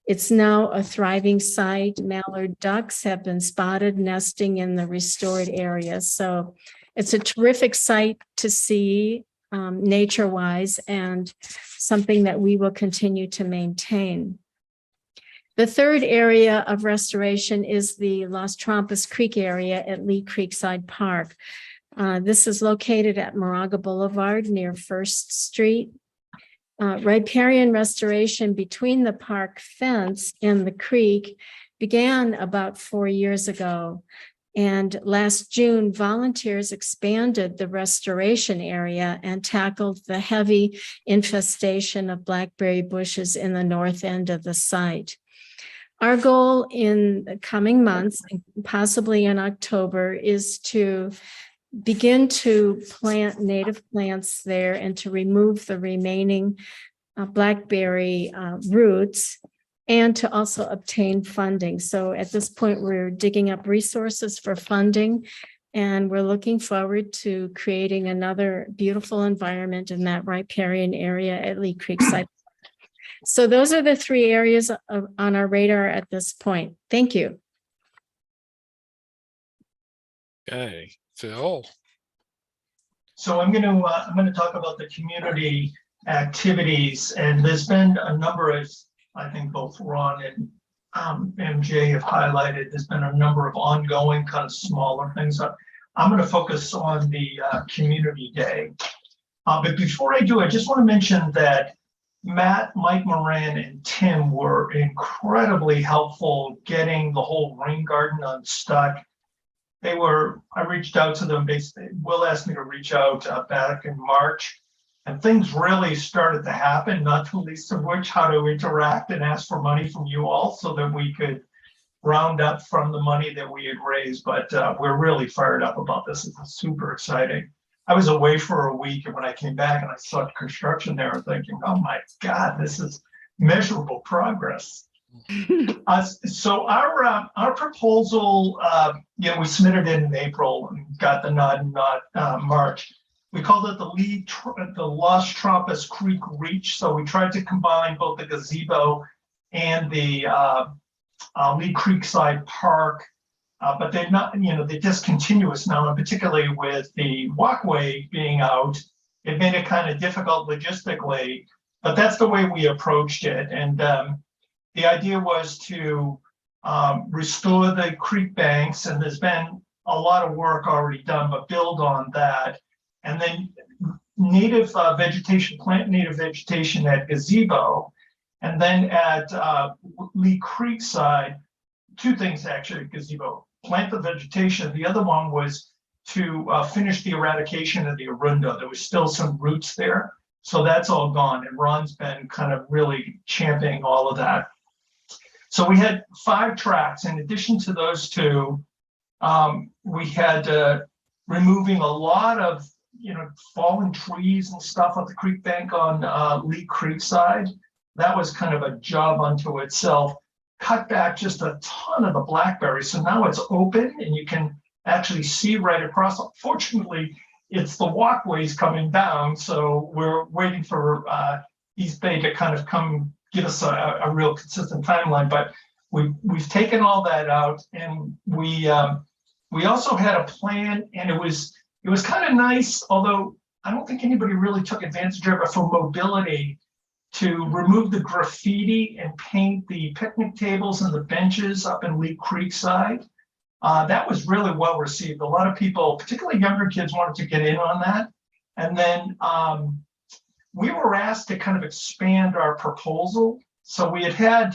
it's now a thriving site. Mallard ducks have been spotted nesting in the restored area. So it's a terrific site to see nature-wise, and something that we will continue to maintain. The third area of restoration is the Las Trampos Creek area at Lee Creekside Park. This is located at Moraga Boulevard near First Street. Riparian restoration between the park fence and the creek began about 4 years ago. And last June, volunteers expanded the restoration area and tackled the heavy infestation of blackberry bushes in the north end of the site. Our goal in the coming months, possibly in October, is to begin to plant native plants there and to remove the remaining blackberry roots and to also obtain funding. So at this point, we're digging up resources for funding, and we're looking forward to creating another beautiful environment in that riparian area at Lee Creekside. So those are the three areas on our radar at this point. Thank you. Okay, Phil. So I'm going to talk about the community activities, and there's been a number of, I think both Ron and MJ have highlighted. There's been a number of ongoing kind of smaller things. I'm going to focus on the community day. But before I do, I just want to mention that Matt, Mike Moran, and Tim were incredibly helpful getting the whole rain garden unstuck. I reached out to them. Will asked me to reach out back in March, and things really started to happen, not the least of which how to interact and ask for money from you all so that we could round up from the money that we had raised. But we're really fired up about this. It's super exciting. I was away for a week, and when I came back and I saw construction there, I'm thinking, oh my God, this is measurable progress. So our proposal, we submitted it in April and got the nod in March. We called it the Lost Trampos Creek Reach. So we tried to combine both the gazebo and the Lee Creekside Park, but they're not, they're discontinuous now, and particularly with the walkway being out, it made it kind of difficult logistically, but that's the way we approached it. And the idea was to restore the creek banks, and there's been a lot of work already done, but build on that. And then native vegetation, plant native vegetation at gazebo. And then at Lee Creekside, two things actually at gazebo, plant the vegetation. The other one was to finish the eradication of the arundo. There was still some roots there. So that's all gone. And Ron's been kind of really championing all of that. So we had 5 tracks. In addition to those two, we had removing a lot of fallen trees and stuff at the creek bank on Lee Creekside. That was kind of a job unto itself. Cut back just a ton of the blackberries. So now it's open and you can actually see right across. Fortunately, it's the walkways coming down. So we're waiting for East Bay to kind of come give us a real consistent timeline. But we've taken all that out, and we also had a plan, and it was kind of nice, although I don't think anybody really took advantage of it for mobility, to remove the graffiti and paint the picnic tables and the benches up in Lee Creekside. That was really well received. A lot of people, particularly younger kids, wanted to get in on that. And then we were asked to kind of expand our proposal. So we had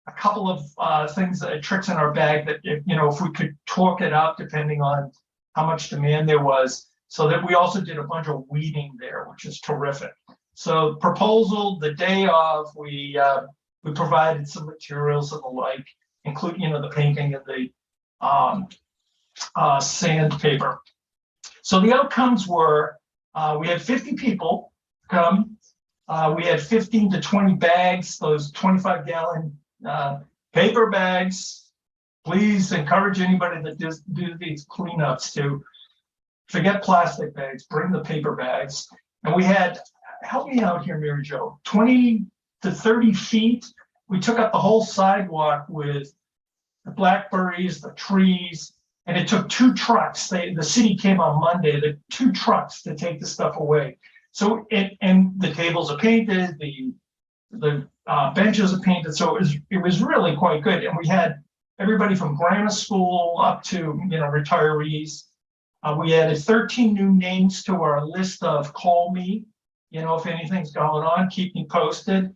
a couple of things, tricks in our bag that, if we could torque it up depending on how much demand there was, so that we also did a bunch of weeding there, which is terrific. So proposal, the day of, we provided some materials and the like, including, the painting and the sandpaper. So the outcomes were, we had 50 people come. We had 15 to 20 bags, those 25-gallon paper bags. Please encourage anybody that do these cleanups to forget plastic bags, bring the paper bags. And we had, help me out here, Mary Jo, 20 to 30 feet. We took up the whole sidewalk with the blackberries, the trees, and it took 2 trucks. The city came on Monday, the 2 trucks to take the stuff away. So and the tables are painted, the benches are painted. So it was really quite good. And we had everybody from grammar school up to retirees. We added 13 new names to our list of call me. If anything's going on, keep me posted.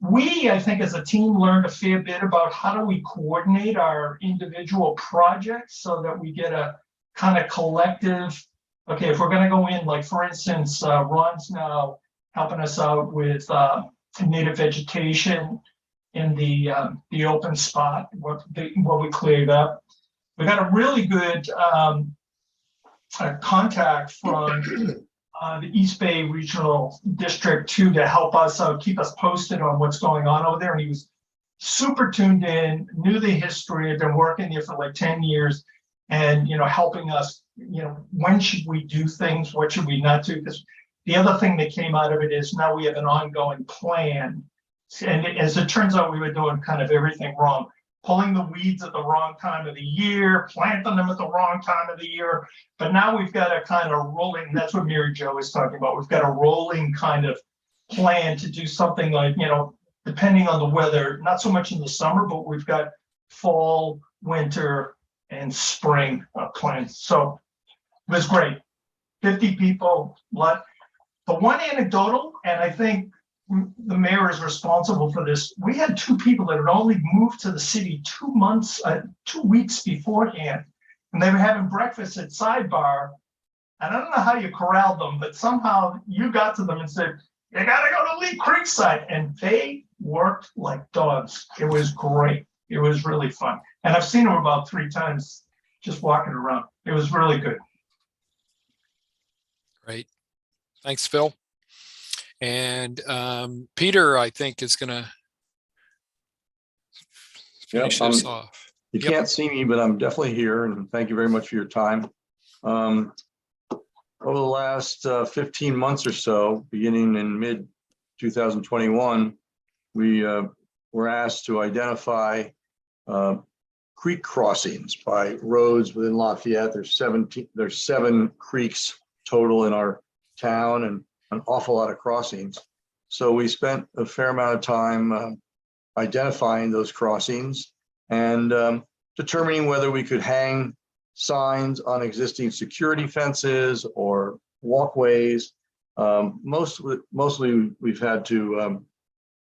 We, I think, as a team, learned a fair bit about how do we coordinate our individual projects so that we get a kind of collective. Okay, if we're going to go in, like for instance, Ron's now helping us out with native vegetation in the open spot, what we cleared up. We got a really good contact from the East Bay Regional District 2 to help us out, keep us posted on what's going on over there. And he was super tuned in, knew the history, had been working there for like 10 years and, helping us, when should we do things? What should we not do? Because the other thing that came out of it is now we have an ongoing plan. And as it turns out, we were doing kind of everything wrong. Pulling the weeds at the wrong time of the year, planting them at the wrong time of the year. But now we've got a kind of rolling, that's what Mary Jo is talking about. We've got a rolling kind of plan to do something like, depending on the weather, not so much in the summer, but we've got fall, winter, and spring plans. So it was great. 50 people. The one anecdotal, and I think the mayor is responsible for this. We had 2 people that had only moved to the city 2 weeks beforehand, and they were having breakfast at Sidebar. And I don't know how you corralled them, but somehow you got to them and said, "You got to go to Creekside," and they worked like dogs. It was great. It was really fun, and I've seen them about 3 times just walking around. It was really good. Great. Thanks, Phil. And Peter, I think, is going to finish this off. You can't see me, but I'm definitely here, and thank you very much for your time. Over the last 15 months or so, beginning in mid-2021, we were asked to identify creek crossings by roads within Lafayette. There's 7 creeks total in our town, and an awful lot of crossings. So we spent a fair amount of time identifying those crossings and determining whether we could hang signs on existing security fences or walkways. Mostly we've had to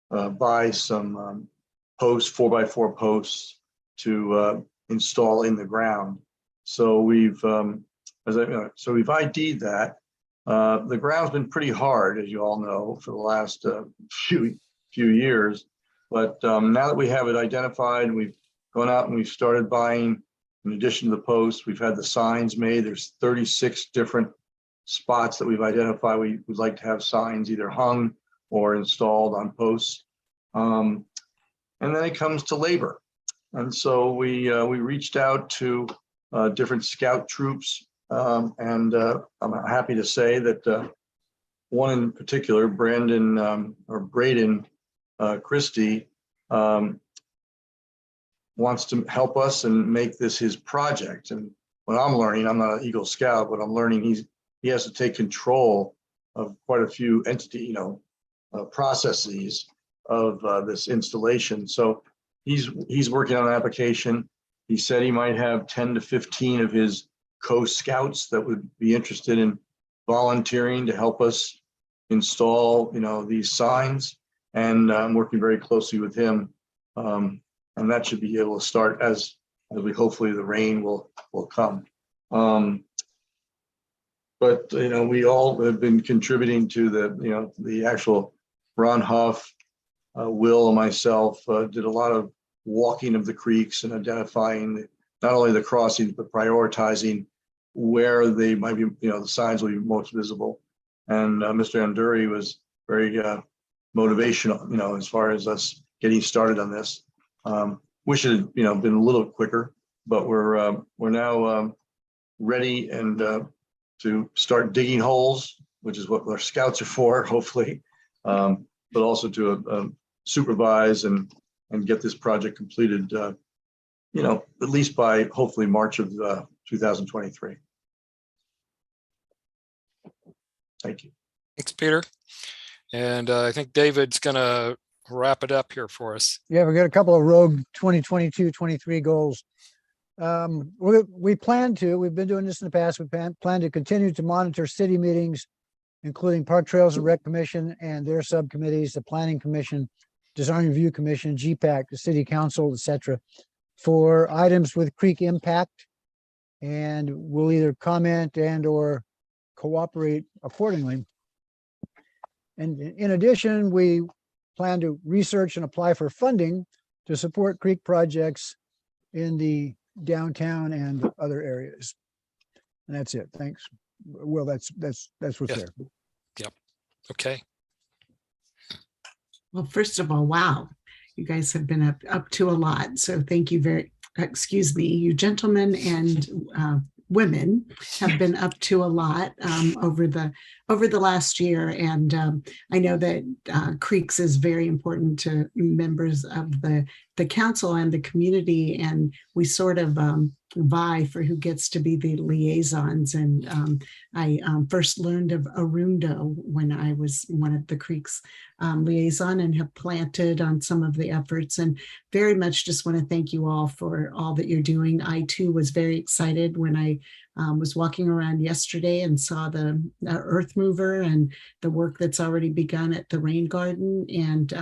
buy some posts, 4x4 posts, to install in the ground. So we've ID'd that. The ground's been pretty hard, as you all know, for the last few years. But now that we have it identified, we've gone out and we've started buying, in addition to the posts, we've had the signs made. There's 36 different spots that we've identified. We would like to have signs either hung or installed on posts. And then it comes to labor. And so we reached out to different scout troops. And I'm happy to say that one in particular, Braden Christie, wants to help us and make this his project. And what I'm learning, I'm not an Eagle Scout, but I'm learning he has to take control of quite a few processes of this installation. So he's working on an application. He said he might have 10 to 15 of his co-scouts that would be interested in volunteering to help us install, these signs. And I'm working very closely with him. And that should be able to start as we hopefully the rain will come. But we all have been contributing to the actual Ron Huff, Will and myself did a lot of walking of the creeks and identifying not only the crossings, but prioritizing where they might be, the signs will be most visible. And Mr. Anduri was very motivational, as far as us getting started on this. Wish it had, been a little quicker, but we're now ready and to start digging holes, which is what our scouts are for, hopefully, but also to supervise and get this project completed, at least by hopefully March of 2023. Thank you. Thanks, Peter. And I think David's going to wrap it up here for us. Yeah, we got a couple of rogue 2022-23 goals. We've been doing this in the past. We plan to continue to monitor city meetings, including Park Trails and Rec Commission and their subcommittees, the Planning Commission, Design Review Commission, GPAC, the City Council, etc., for items with creek impact, and we'll either comment and or cooperate accordingly. And in addition, we plan to research and apply for funding to support creek projects in the downtown and other areas. And that's it. Thanks. Well, that's what's there. Yep. Okay. Well, first of all, wow. you guys have been up to a lot. So thank you excuse me, you gentlemen and women have been up to a lot over the last year. And I know that Creeks is very important to members of the council and the community. And we sort of vie for who gets to be the liaisons. And I first learned of Arundo when I was one of the Creeks liaison and have planted on some of the efforts, and very much just want to thank you all for all that you're doing. I too was very excited when I was walking around yesterday and saw the earth mover and the work that's already begun at the rain garden, and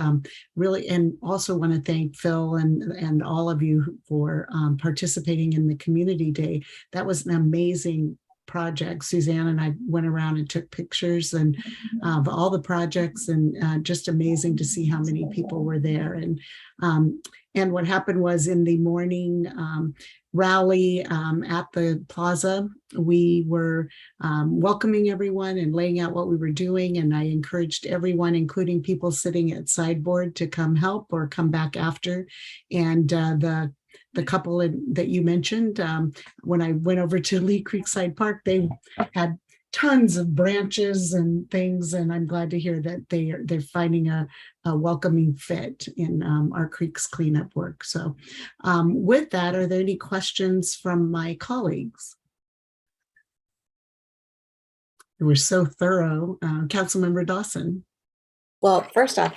really, and also want to thank Phil and all of you for participating in the community day. That was an amazing project. Suzanne and I went around and took pictures and of all the projects, and just amazing to see how many people were there. And what happened was, in the morning rally at the plaza, we were welcoming everyone and laying out what we were doing. And I encouraged everyone, including people sitting at sideboard, to come help or come back after. And the couple that you mentioned, when I went over to Lee Creekside Park, they had tons of branches and things, and I'm glad to hear that they're finding a welcoming fit in our Creeks cleanup work. So with that, are there any questions from my colleagues? They were so thorough. Councilmember Dawson. Well, first off,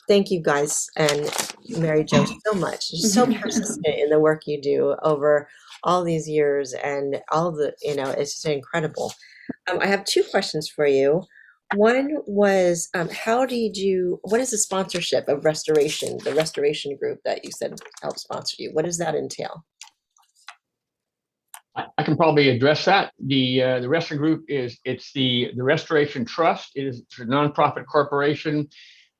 thank you guys and Mary Jo so much. You're so persistent in the work you do over all these years, and all of the, it's just incredible. I have two questions for you. One was, what is the sponsorship of restoration, the restoration group that you said helped sponsor you? What does that entail? I can probably address that. The Restoration Group it's the Restoration Trust. It's a nonprofit corporation,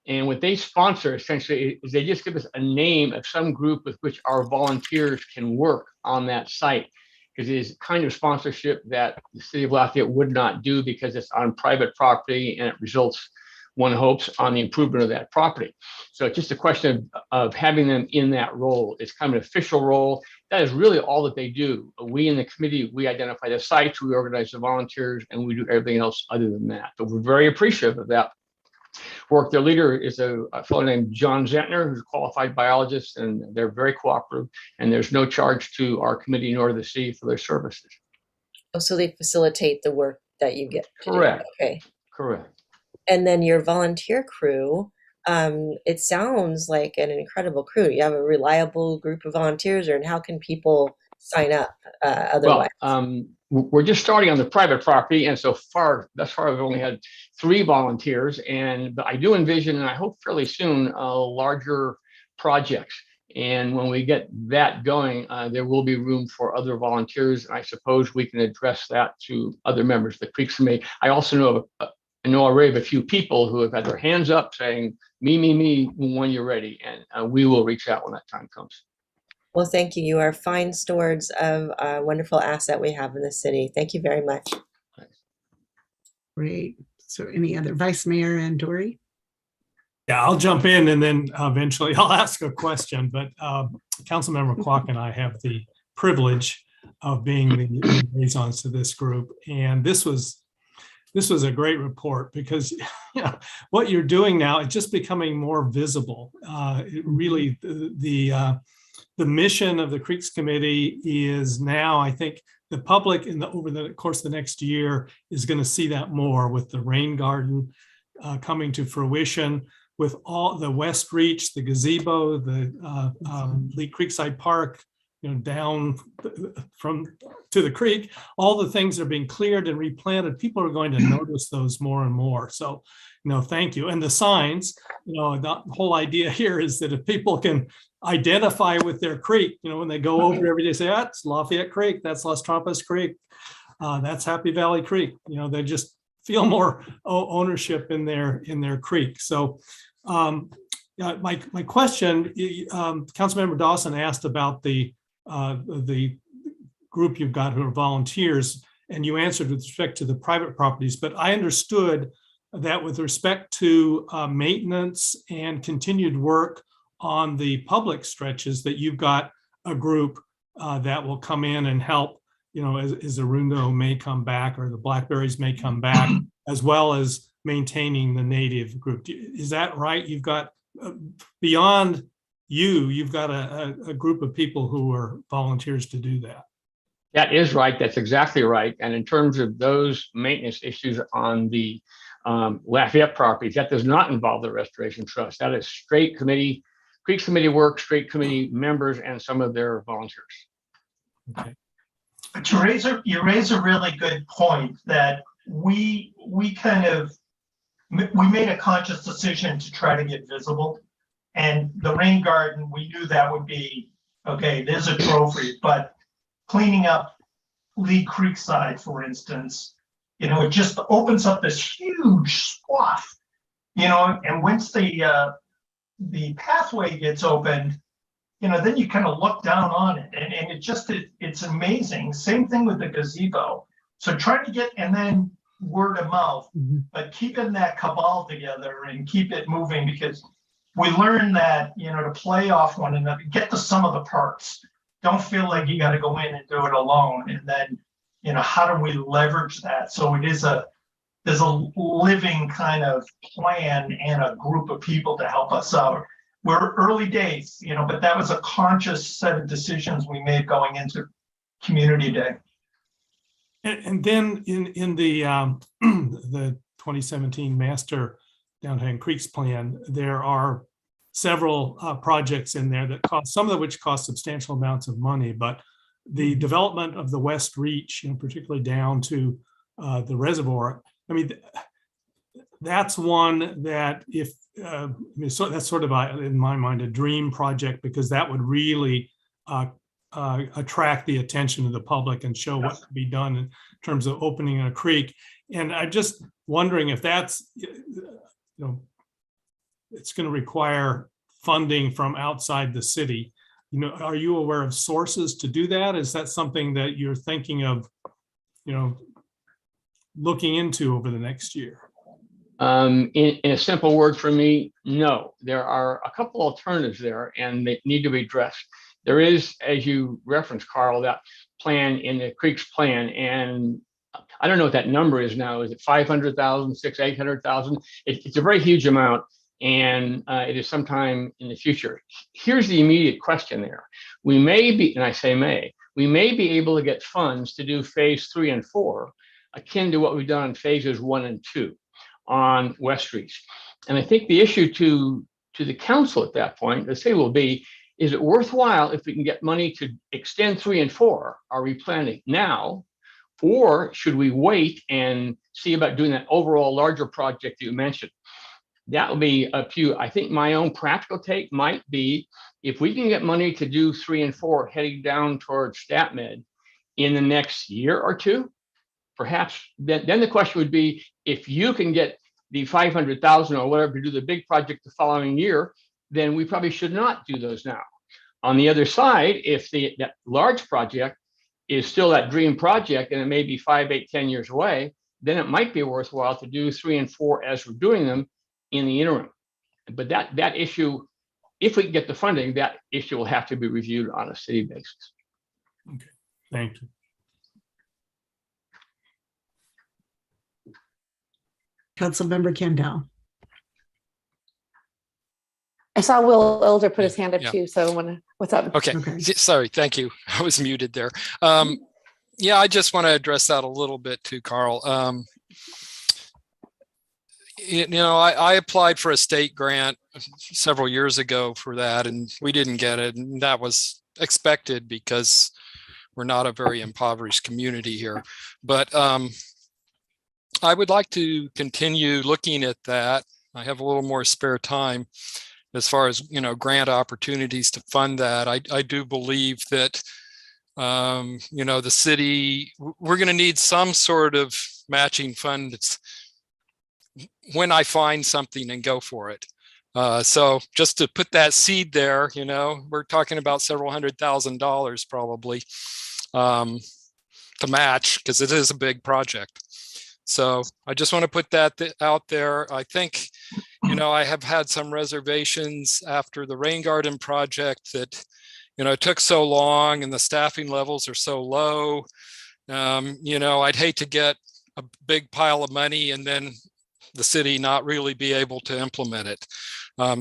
and what they sponsor essentially is they just give us a name of some group with which our volunteers can work on that site, because it is kind of sponsorship that the city of Lafayette would not do because it's on private property and it results, one hopes, on the improvement of that property. So it's just a question of having them in that role. It's kind of an official role. That is really all that they do. We in the committee, we identify the sites, we organize the volunteers, and we do everything else other than that. But we're very appreciative of that work. Their leader is a fellow named John Zentner, who's a qualified biologist, and they're very cooperative, and there's no charge to our committee nor the city for their services. Oh, so they facilitate the work that you get to Correct. do. Okay. Correct. And then your volunteer crew, it sounds like an incredible crew. You have a reliable group of volunteers, and how can people sign up otherwise? Well, we're just starting on the private property, and thus far we've only had 3 volunteers, but I do envision, and I hope fairly soon, larger projects. And when we get that going, there will be room for other volunteers, and I suppose we can address that to other members of the Creeks Committee. I also know already of a few people who have had their hands up saying, me, when you're ready, and we will reach out when that time comes. Well, thank you. You are fine stewards of a wonderful asset we have in the city. Thank you very much. Great. So any other, Vice Mayor and Dory? Yeah, I'll jump in and then eventually I'll ask a question, but Councilmember Kwok and I have the privilege of being the liaisons to this group. And this was a great report, because what you're doing now, it's just becoming more visible. Really, the mission of the Creeks Committee is now, I think, the public over the course of the next year is going to see that more, with the rain garden coming to fruition, with all the West Reach, the gazebo, the Lee Creekside Park, down to the creek, all the things are being cleared and replanted. People are going to notice those more and more. So, thank you. And the signs, the whole idea here is that if people can identify with their creek, when they go over every day, say, that's Lafayette Creek, that's Las Trampos Creek, that's Happy Valley Creek. They just feel more ownership in their creek. So my question, Councilmember Dawson asked about the group you've got who are volunteers, and you answered with respect to the private properties, but I understood that with respect to maintenance and continued work on the public stretches that you've got a group that will come in and help, as Arundo may come back or the Blackberries may come back, as well as maintaining the native group. Is that right? You've got, beyond you've got a group of people who are volunteers to do that. That is right. That's exactly right. And in terms of those maintenance issues on the Lafayette properties, that does not involve the Restoration Trust. That is straight committee, Creeks Committee work, straight committee members, and some of their volunteers. Okay. But you raise a really good point that we made a conscious decision to try to get visible. And the rain garden, we knew that would be, okay, there's a trophy, but cleaning up Lee Creekside, for instance, it just opens up this huge swath, and once the pathway gets opened, then you kind of look down on it, and it's amazing. Same thing with the gazebo. So trying to get, and then word of mouth, but keeping that cabal together and keep it moving, because we learned that, to play off one another, get the sum of the parts. Don't feel like you got to go in and do it alone. And then, how do we leverage that? So there's a living kind of plan and a group of people to help us out. We're early days, but that was a conscious set of decisions we made going into Community Day. And then in the the 2017 Master Downtown Creeks Plan, there are several projects in there that cost, some of which cost substantial amounts of money, but the development of the West Reach, particularly down to the reservoir, I mean, that's one that that's sort of in my mind a dream project, because that would really attract the attention of the public and show what can be done in terms of opening a creek. And I'm just wondering if that's, it's going to require funding from outside the city. Are you aware of sources to do that? Is that something that you're thinking of, looking into over the next year? In a simple word for me, no. There are a couple alternatives there, and they need to be addressed. There is, as you referenced, Carl, that plan in the Creeks plan, and I don't know what that number is now. Is it 500,000, 800,000? It's a very huge amount, and it is sometime in the future. Here's the immediate question there. We may be, and I say we may be able to get funds to do phase 3 and 4, akin to what we've done in phases 1 and 2 on West Street. And I think the issue to the council at that point, the city will be, is it worthwhile if we can get money to extend 3 and 4, are we planning now, or should we wait and see about doing that overall larger project you mentioned? That will be a few. I think my own practical take might be, if we can get money to do 3 and 4 heading down towards StatMed in the next year or two, perhaps then the question would be, if you can get the 500,000 or whatever to do the big project the following year, then we probably should not do those now. On the other side, if that large project is still that dream project and it may be 5, 8, 10 years away, then it might be worthwhile to do 3 and 4 as we're doing them in the interim. But that issue, if we can get the funding, that issue will have to be reviewed on a city basis. Okay, thank you. Councilmember Kendall. I saw Will Elder put his hand up Yeah. too. So what's up? Okay. Sorry. Thank you. I was muted there. Yeah, I just want to address that a little bit too, Carl. I applied for a state grant several years ago for that, and we didn't get it. And that was expected because we're not a very impoverished community here. But I would like to continue looking at that. I have a little more spare time as far as, grant opportunities to fund that. I do believe that, the city, we're going to need some sort of matching funds when I find something and go for it. So just to put that seed there, we're talking about several $100,000 probably to match, because it is a big project. So I just want to put that out there. I think, I have had some reservations after the rain garden project that, it took so long and the staffing levels are so low. I'd hate to get a big pile of money and then the city not really be able to implement it.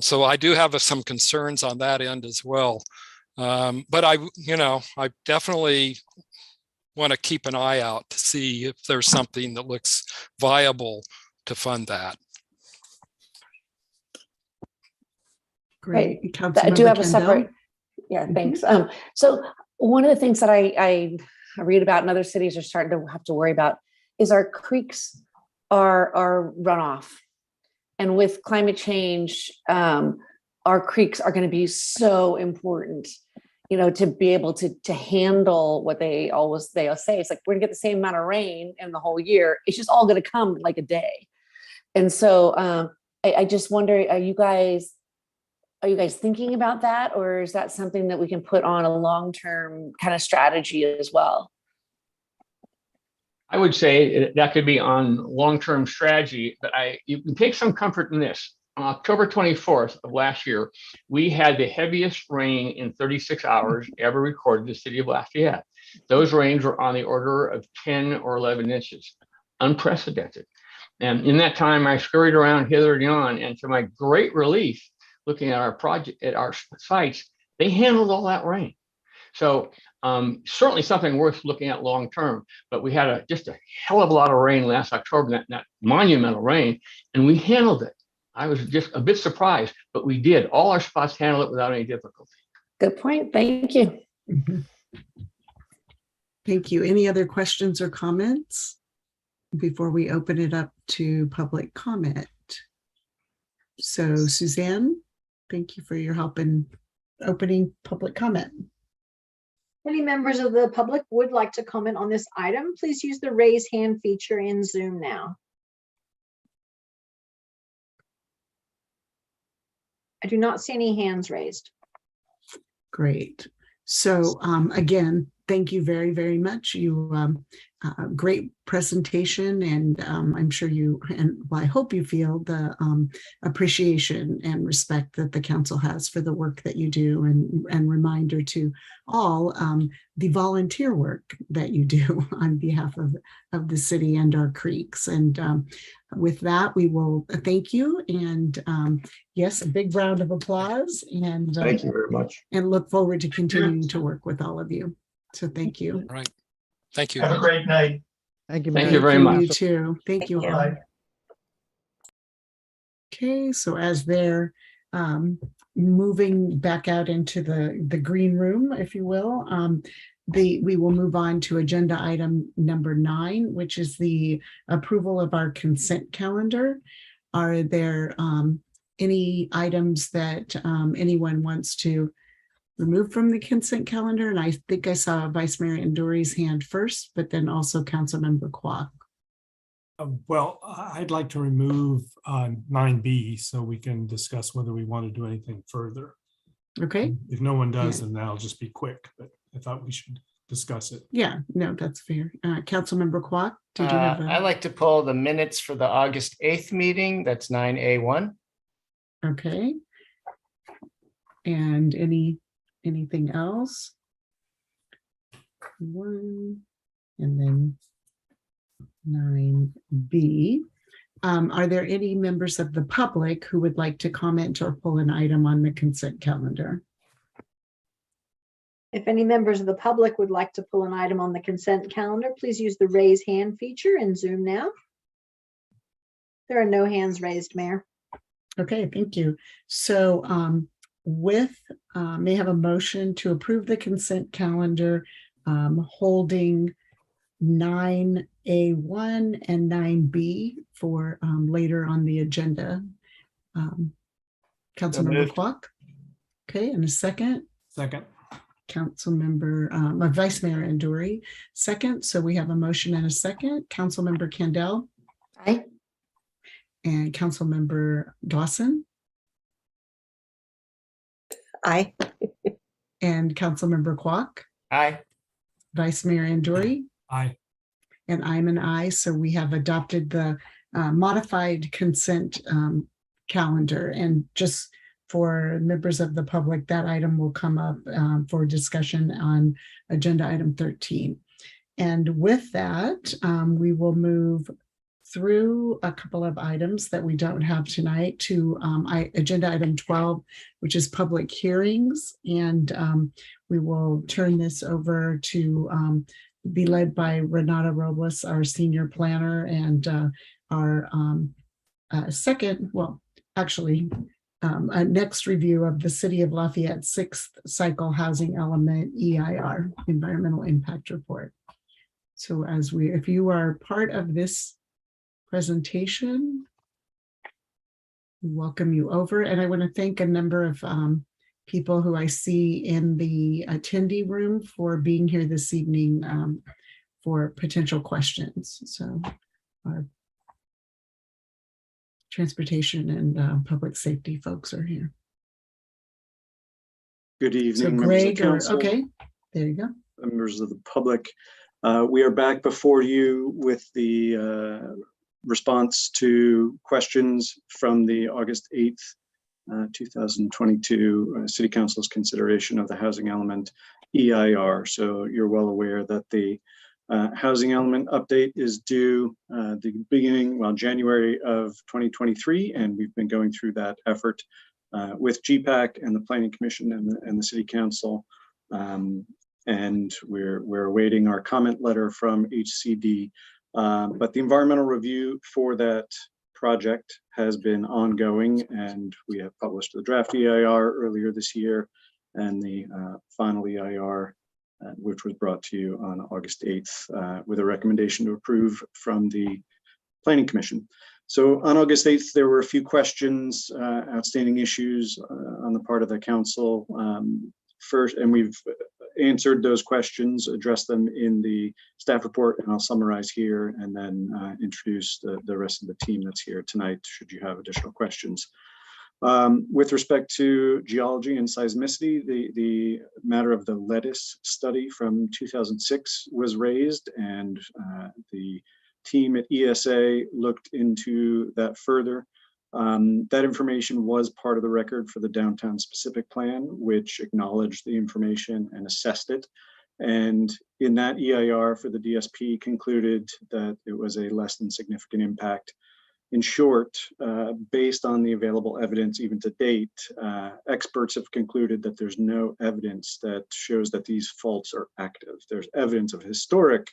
So I do have some concerns on that end as well. But I definitely want to keep an eye out to see if there's something that looks viable to fund that. Great. I do have a separate, thanks. So one of the things that I read about in other cities are starting to have to worry about is our creeks are runoff. And with climate change, our creeks are going to be so important, to be able to handle what they'll say. It's like, we're gonna get the same amount of rain in the whole year. It's just all going to come like a day. And so I just wonder, are you guys thinking about that? Or is that something that we can put on a long-term kind of strategy as well? I would say that could be on long-term strategy, but you can take some comfort in this. On October 24th of last year, we had the heaviest rain in 36 hours ever recorded in the city of Lafayette. Those rains were on the order of 10 or 11 inches, unprecedented. And in that time, I scurried around hither and yon, and to my great relief, looking at our project, at our sites, they handled all that rain. So certainly something worth looking at long term, but we had just a hell of a lot of rain last October, that monumental rain, and we handled it. I was just a bit surprised, but we did. All our spots handled it without any difficulty. Good point. Thank you. Thank you. Any other questions or comments before we open it up to public comment? So Suzanne, thank you for your help in opening public comment. Any members of the public would like to comment on this item, please use the raise hand feature in Zoom now. I do not see any hands raised. Great. So again, thank you very, very much. You great presentation, and I'm sure I hope you feel the appreciation and respect that the council has for the work that you do, and reminder to all the volunteer work that you do on behalf of the city and our creeks. And with that, we will thank you, and yes, a big round of applause. And thank you very much. And look forward to continuing to work with all of you. So thank you. All right. Thank you. Have a great night. Thank you. Thank you very much. You too. Thank you. Bye. Okay, so as they're moving back out into the green room, if you will, we will move on to agenda item number 9, which is the approval of our consent calendar. Are there any items that anyone wants to remove from the consent calendar? And I think I saw Vice Mayor Andori's hand first, but then also Councilmember Kwok. Well, I'd like to remove 9B so we can discuss whether we want to do anything further. Okay. If no one does, then I'll just be quick, but I thought we should discuss it. Yeah, no, that's fair. Councilmember Kwok, did you have I'd like to pull the minutes for the August 8th meeting. That's 9A1. Okay. And anything else? 1, and then 9B. Are there any members of the public who would like to comment or pull an item on the consent calendar? If any members of the public would like to pull an item on the consent calendar, please use the raise hand feature in Zoom now. There are no hands raised, Mayor. Okay, thank you. So may I have a motion to approve the consent calendar holding 9A1 and 9B for later on the agenda. Councilmember Kwok. Okay, and a second. Second. Councilmember, Vice Mayor Andori, second. So we have a motion and a second. Councilmember Candell. Aye. And Councilmember Dawson. Aye. And Councilmember Kwok. Aye. Vice Mayor Andori. Aye. And I'm an aye. So we have adopted the modified consent calendar. And just for members of the public, that item will come up for discussion on agenda item 13. And with that, we will move through a couple of items that we don't have tonight to agenda item 12, which is public hearings. And we will turn this over to be led by Renata Robles, our senior planner, and our next review of the City of Lafayette 6th Cycle Housing Element EIR, Environmental Impact Report. So if you are part of this presentation, we welcome you over. And I want to thank a number of people who I see in the attendee room for being here this evening for potential questions. So our transportation and public safety folks are here. Good evening, So members of Greg, the council, okay, there you go. members of the public. We are back before you with the response to questions from the August 8th, 2022 City Council's consideration of the housing element EIR. So you're well aware that the housing element update is due the beginning, January of 2023, and we've been going through that effort with GPAC and the Planning Commission and the City Council. And we're awaiting our comment letter from HCD. But the environmental review for that project has been ongoing, and we have published the draft EIR earlier this year and the final EIR, which was brought to you on August 8th with a recommendation to approve from the Planning Commission. So on August 8th, there were a few questions, outstanding issues on the part of the council. First, and we've answered those questions, addressed them in the staff report, and I'll summarize here and then introduce the rest of the team that's here tonight, should you have additional questions. With respect to geology and seismicity, the matter of the lettuce study from 2006 was raised, and the team at ESA looked into that further. That information was part of the record for the downtown specific plan, which acknowledged the information and assessed it. And in that EIR for the DSP concluded that it was a less than significant impact. In short, based on the available evidence even to date, experts have concluded that there's no evidence that shows that these faults are active. There's evidence of historic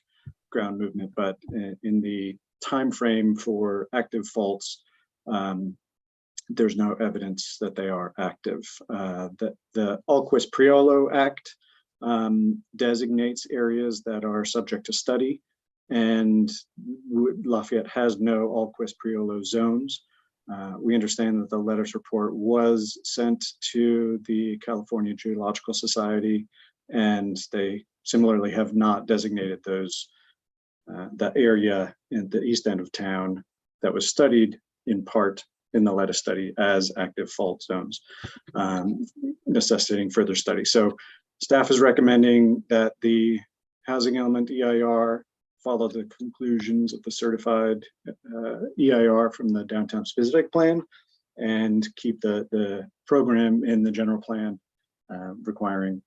ground movement, but in the time frame for active faults, there's no evidence that they are active. The Alquist-Priolo Act designates areas that are subject to study, and Lafayette has no Alquist-Priolo zones. We understand that the letters report was sent to the California Geological Society, and they similarly have not designated those that area in the east end of town that was studied in part in the lettuce study as active fault zones, necessitating further study. So staff is recommending that the housing element EIR follow the conclusions of the certified EIR from the downtown specific plan and keep the program in the general plan requiring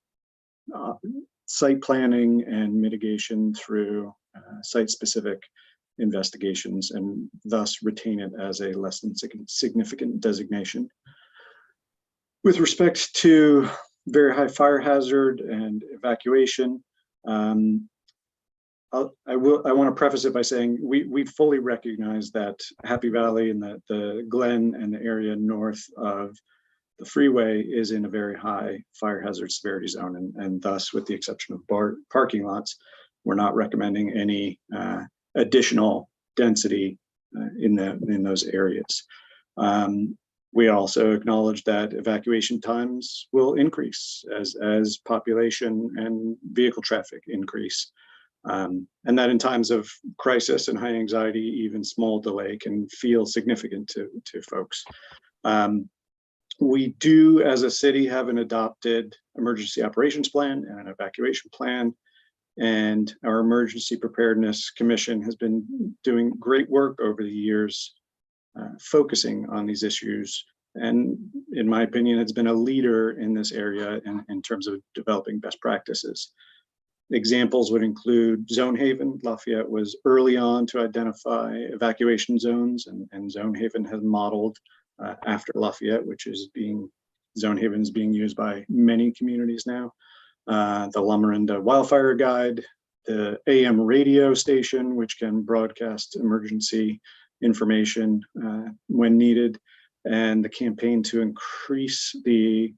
site planning and mitigation through site-specific investigations, and thus retain it as a less than significant designation. With respect to very high fire hazard and evacuation, I want to preface it by saying we fully recognize that Happy Valley and the Glen and the area north of the freeway is in a very high fire hazard severity zone, and thus, with the exception of parking lots, we're not recommending any additional density in those areas. We also acknowledge that evacuation times will increase as population and vehicle traffic increase, and that in times of crisis and high anxiety, even small delay can feel significant to folks. We do, as a city, have an adopted emergency operations plan and an evacuation plan. And our Emergency Preparedness Commission has been doing great work over the years focusing on these issues. And in my opinion, it's been a leader in this area in terms of developing best practices. Examples would include Zone Haven. Lafayette was early on to identify evacuation zones, and Zone Haven has modeled after Lafayette, which is Zone Haven is being used by many communities now. The Lamorinda Wildfire Guide, the AM radio station, which can broadcast emergency information when needed, and the campaign to increase the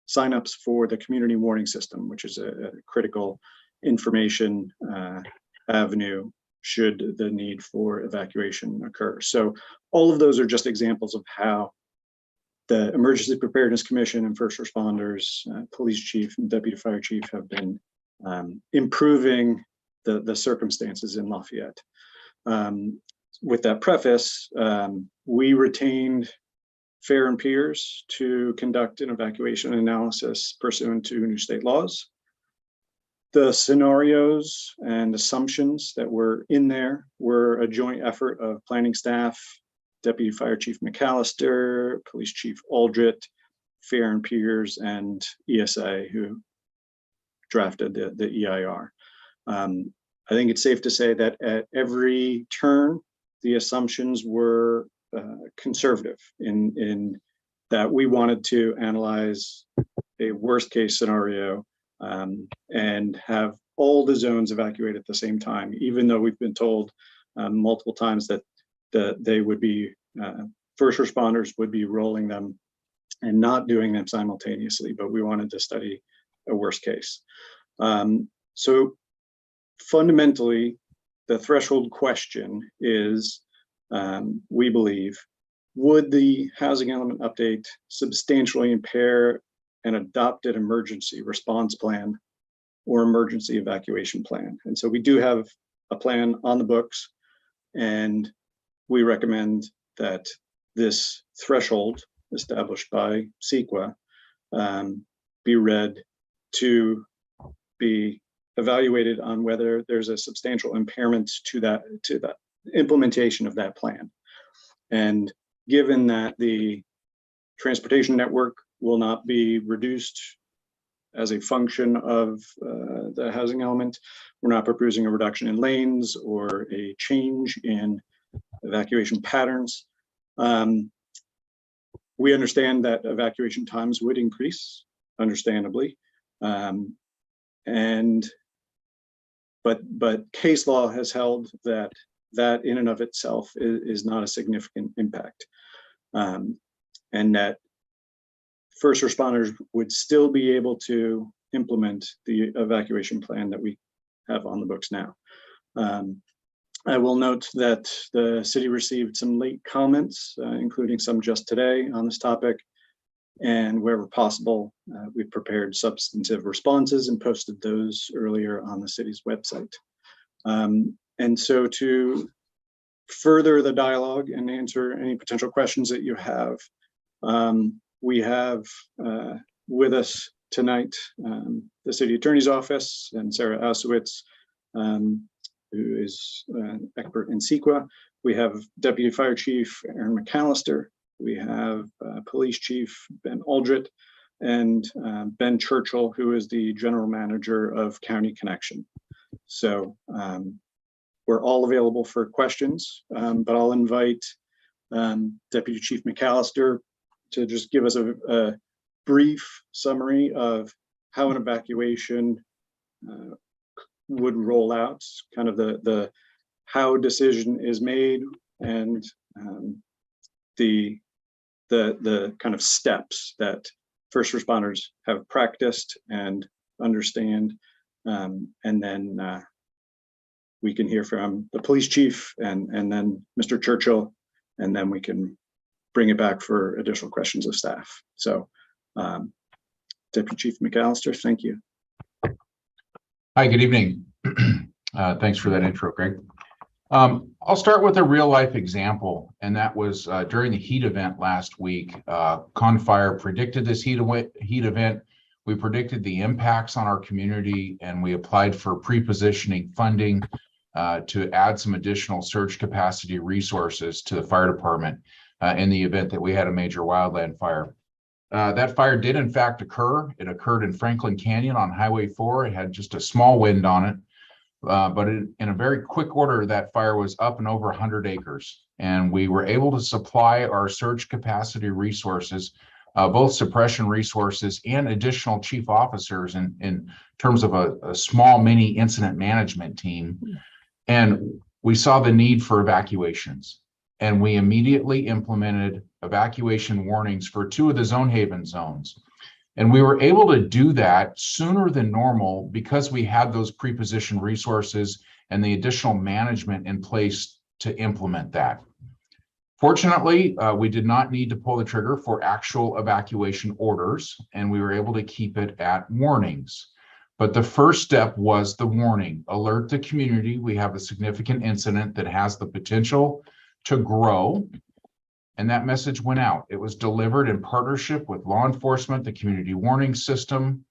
signups for the community warning system, which is a critical information avenue should the need for evacuation occur. So all of those are just examples of how the Emergency Preparedness Commission and first responders, police chief and deputy fire chief have been improving the circumstances in Lafayette. With that preface, we retained Fair and Peers to conduct an evacuation analysis pursuant to new state laws. The scenarios and assumptions that were in there were a joint effort of planning staff, Deputy Fire Chief McAllister, Police Chief Aldrich, Fair and Peers, and ESA, who drafted the EIR. I think it's safe to say that at every turn, the assumptions were conservative in that we wanted to analyze a worst case scenario and have all the zones evacuate at the same time, even though we've been told multiple times that they would be, first responders would be rolling them and not doing them simultaneously, but we wanted to study a worst case. So fundamentally, the threshold question is, we believe, would the housing element update substantially impair an adopted emergency response plan or emergency evacuation plan? And so we do have a plan on the books, and we recommend that this threshold established by CEQA be read to be evaluated on whether there's a substantial impairment to the implementation of that plan. And given that the transportation network will not be reduced as a function of the housing element, we're not proposing a reduction in lanes or a change in evacuation patterns. We understand that evacuation times would increase, understandably, but case law has held that in and of itself is not a significant impact, and that first responders would still be able to implement the evacuation plan that we have on the books now. I will note that the city received some late comments, including some just today on this topic, and wherever possible, we've prepared substantive responses and posted those earlier on the city's website. And so to further the dialogue and answer any potential questions that you have, we have with us tonight the city attorney's office and Sarah Asowitz, who is an expert in CEQA. We have Deputy Fire Chief Aaron McAllister. We have Police Chief Ben Aldrich and Ben Churchill, who is the General Manager of County Connection. So we're all available for questions, but I'll invite Deputy Chief McAllister to just give us a brief summary of how an evacuation would roll out, kind of the how decision is made, and the kind of steps that first responders have practiced and understand, and then we can hear from the police chief and then Mr. Churchill, and then we can bring it back for additional questions of staff. So Deputy Chief McAllister, thank you. Hi, good evening. Thanks for that intro, Greg. I'll start with a real life example, and that was during the heat event last week. Confire predicted this heat event. We predicted the impacts on our community, and we applied for pre-positioning funding to add some additional surge capacity resources to the fire department in the event that we had a major wildland fire. That fire did in fact occur. It occurred in Franklin Canyon on Highway 4. It had just a small wind on it, but in a very quick order, that fire was up and over 100 acres. And we were able to supply our surge capacity resources, both suppression resources and additional chief officers in terms of a small mini incident management team. And we saw the need for evacuations. And we immediately implemented evacuation warnings for 2 of the zone haven zones. And we were able to do that sooner than normal because we had those pre-positioned resources and the additional management in place to implement that. Fortunately, we did not need to pull the trigger for actual evacuation orders, and we were able to keep it at warnings. But the first step was the warning. Alert the community. We have a significant incident that has the potential to grow. And that message went out. It was delivered in partnership with law enforcement, the community warning system.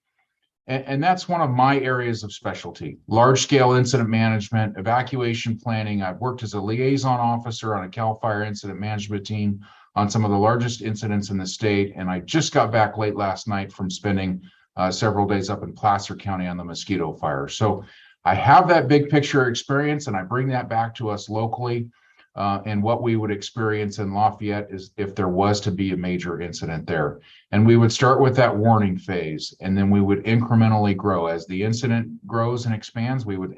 And that's one of my areas of specialty, large scale incident management, evacuation planning. I've worked as a liaison officer on a CAL FIRE incident management team on some of the largest incidents in the state. And I just got back late last night from spending several days up in Placer County on the mosquito fire. So I have that big picture experience, and I bring that back to us locally. And what we would experience in Lafayette is if there was to be a major incident there. And we would start with that warning phase, and then we would incrementally grow. As the incident grows and expands, we would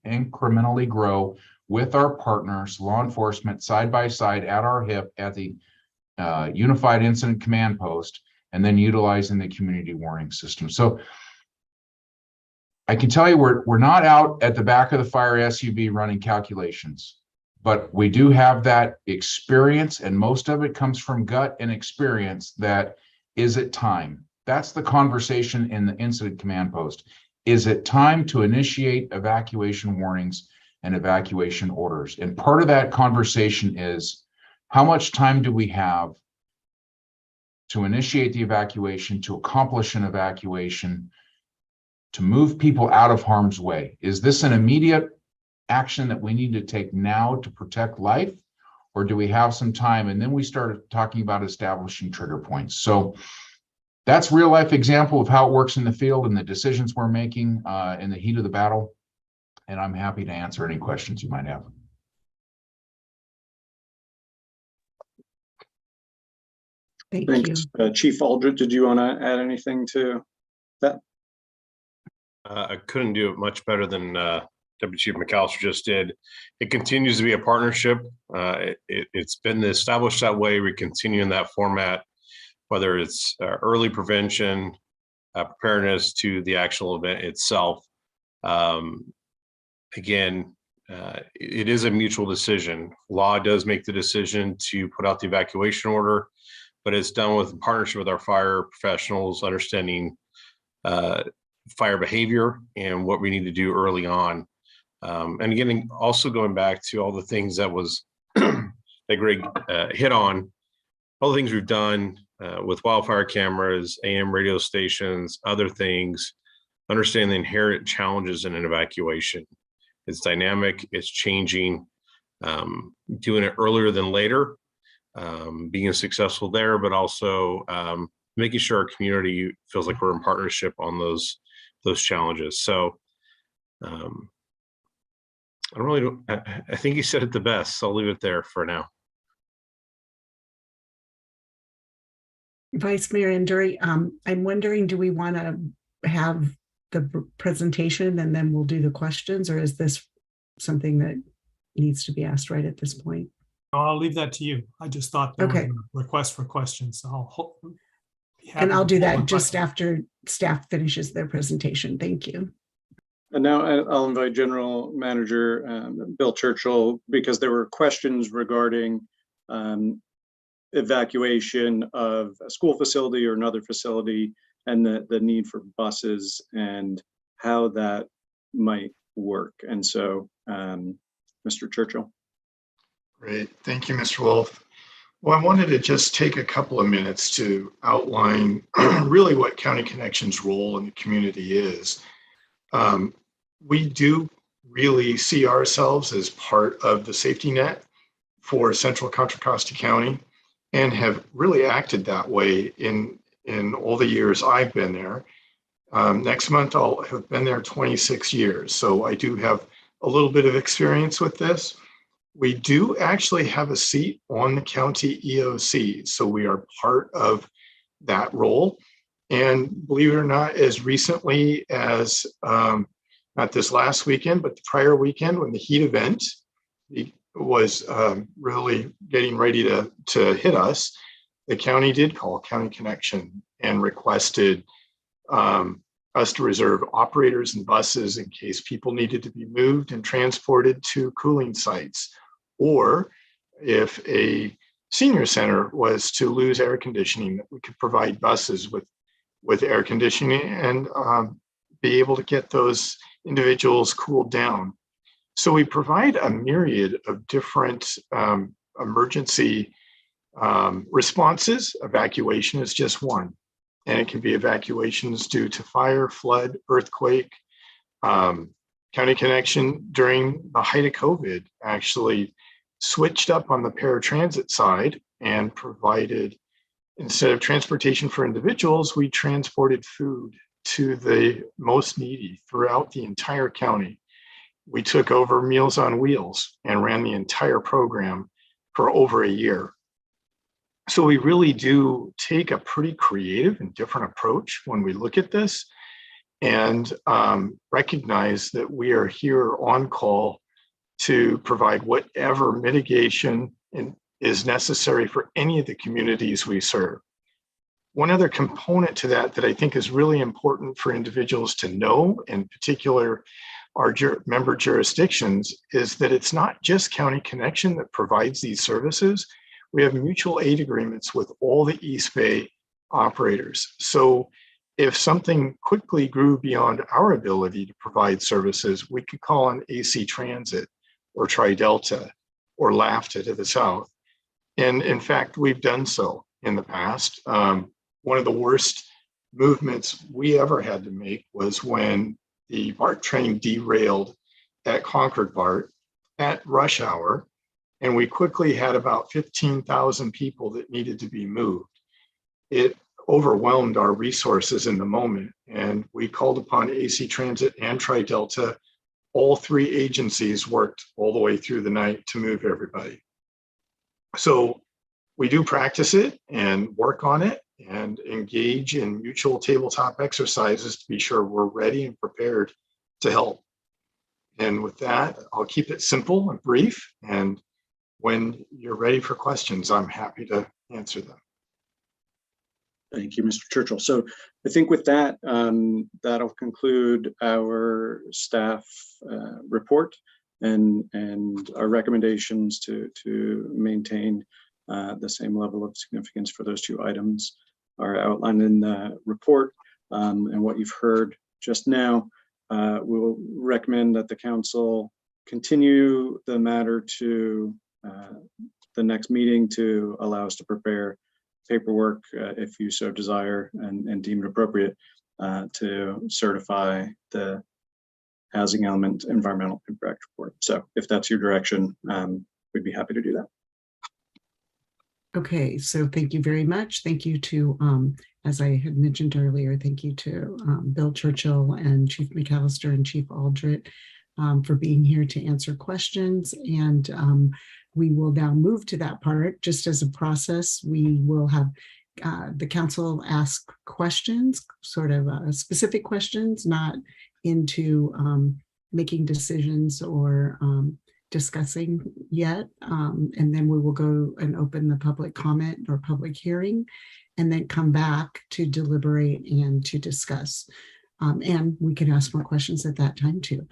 incrementally grow with our partners, law enforcement, side by side at our hip at the Unified Incident Command Post, and then utilizing the community warning system. So I can tell you we're not out at the back of the fire SUV running calculations. But we do have that experience, and most of it comes from gut and experience. That is it time? That's the conversation in the incident command post. Is it time to initiate evacuation warnings and evacuation orders? And part of that conversation is, how much time do we have to initiate the evacuation, to accomplish an evacuation, to move people out of harm's way? Is this an immediate action that we need to take now to protect life, or do we have some time? And then we started talking about establishing trigger points. So that's real life example of how it works in the field and the decisions we're making in the heat of the battle. And I'm happy to answer any questions you might have. Thanks. Chief Aldred, did you want to add anything to that? I couldn't do it much better than Deputy Chief McAllister just did. It continues to be a partnership. It's been established that way. We continue in that format, whether it's early prevention, preparedness to the actual event itself. Again, it is a mutual decision. Law does make the decision to put out the evacuation order, but it's done with partnership with our fire professionals, understanding fire behavior and what we need to do early on. And again, also going back to all the things that was that Greg hit on, all the things we've done with wildfire cameras, AM radio stations, other things, understanding the inherent challenges in an evacuation. It's dynamic, it's changing, doing it earlier than later, being successful there, but also making sure our community feels like we're in partnership on those challenges. So I think you said it the best, so I'll leave it there for now. Vice Mayor Anduri, I'm wondering, do we want to have the presentation and then we'll do the questions, or is this something that needs to be asked right at this point? I'll leave that to you. I just thought there was a request for questions. So I'll do that just after staff finishes their presentation. Thank you. And now I'll invite General Manager Bill Churchill, because there were questions regarding evacuation of a school facility or another facility and the need for buses and how that might work. And so, Mr. Churchill. Great. Thank you, Mr. Wolf. Well, I wanted to just take a couple of minutes to outline really what County Connections' role in the community is. We do really see ourselves as part of the safety net for Central Contra Costa County, and have really acted that way in all the years I've been there. Next month, I'll have been there 26 years. So I do have a little bit of experience with this. We do actually have a seat on the county EOC. So we are part of that role. And believe it or not, as recently as not this last weekend, but the prior weekend, when the heat event was really getting ready to hit us, the county did call County Connection and requested us to reserve operators and buses in case people needed to be moved and transported to cooling sites, or if a senior center was to lose air conditioning, that we could provide buses with air conditioning and be able to get those individuals cooled down. So we provide a myriad of different emergency responses. Evacuation is just one. And it can be evacuations due to fire, flood, earthquake. County Connection, during the height of COVID, actually switched up on the paratransit side and provided, instead of transportation for individuals, we transported food to the most needy throughout the entire county. We took over Meals on Wheels and ran the entire program for over a year. So we really do take a pretty creative and different approach when we look at this, and recognize that we are here on call to provide whatever mitigation is necessary for any of the communities we serve. One other component to that I think is really important for individuals to know, in particular our member jurisdictions, is that it's not just County Connection that provides these services. We have mutual aid agreements with all the East Bay operators. So if something quickly grew beyond our ability to provide services, we could call on AC Transit or Tri-Delta or LAFTA to the south. And in fact, we've done so in the past. One of the worst movements we ever had to make was when the BART train derailed at Concord BART at rush hour, and we quickly had about 15,000 people that needed to be moved. It overwhelmed our resources in the moment, and we called upon AC Transit and Tri-Delta. All three agencies worked all the way through the night to move everybody. So we do practice it and work on it and engage in mutual tabletop exercises to be sure we're ready and prepared to help. And with that, I'll keep it simple and brief. And when you're ready for questions, I'm happy to answer them. Thank you, Mr. Churchill. So I think with that, that'll conclude our staff report and our recommendations to maintain the same level of significance for those two items are outlined in the report. And what you've heard just now, we will recommend that the council continue the matter to the next meeting to allow us to prepare paperwork, if you so desire and deem it appropriate, to certify the housing element environmental impact report. So if that's your direction, we'd be happy to do that. Okay, so thank you very much. Thank you to, as I had mentioned earlier, thank you to Bill Churchill and Chief McAllister and Chief Aldrich for being here to answer questions. And we will now move to that part. Just as a process, we will have the council ask questions, sort of specific questions, not into making decisions or discussing yet. And then we will go and open the public comment or public hearing, and then come back to deliberate and to discuss. And we can ask more questions at that time too.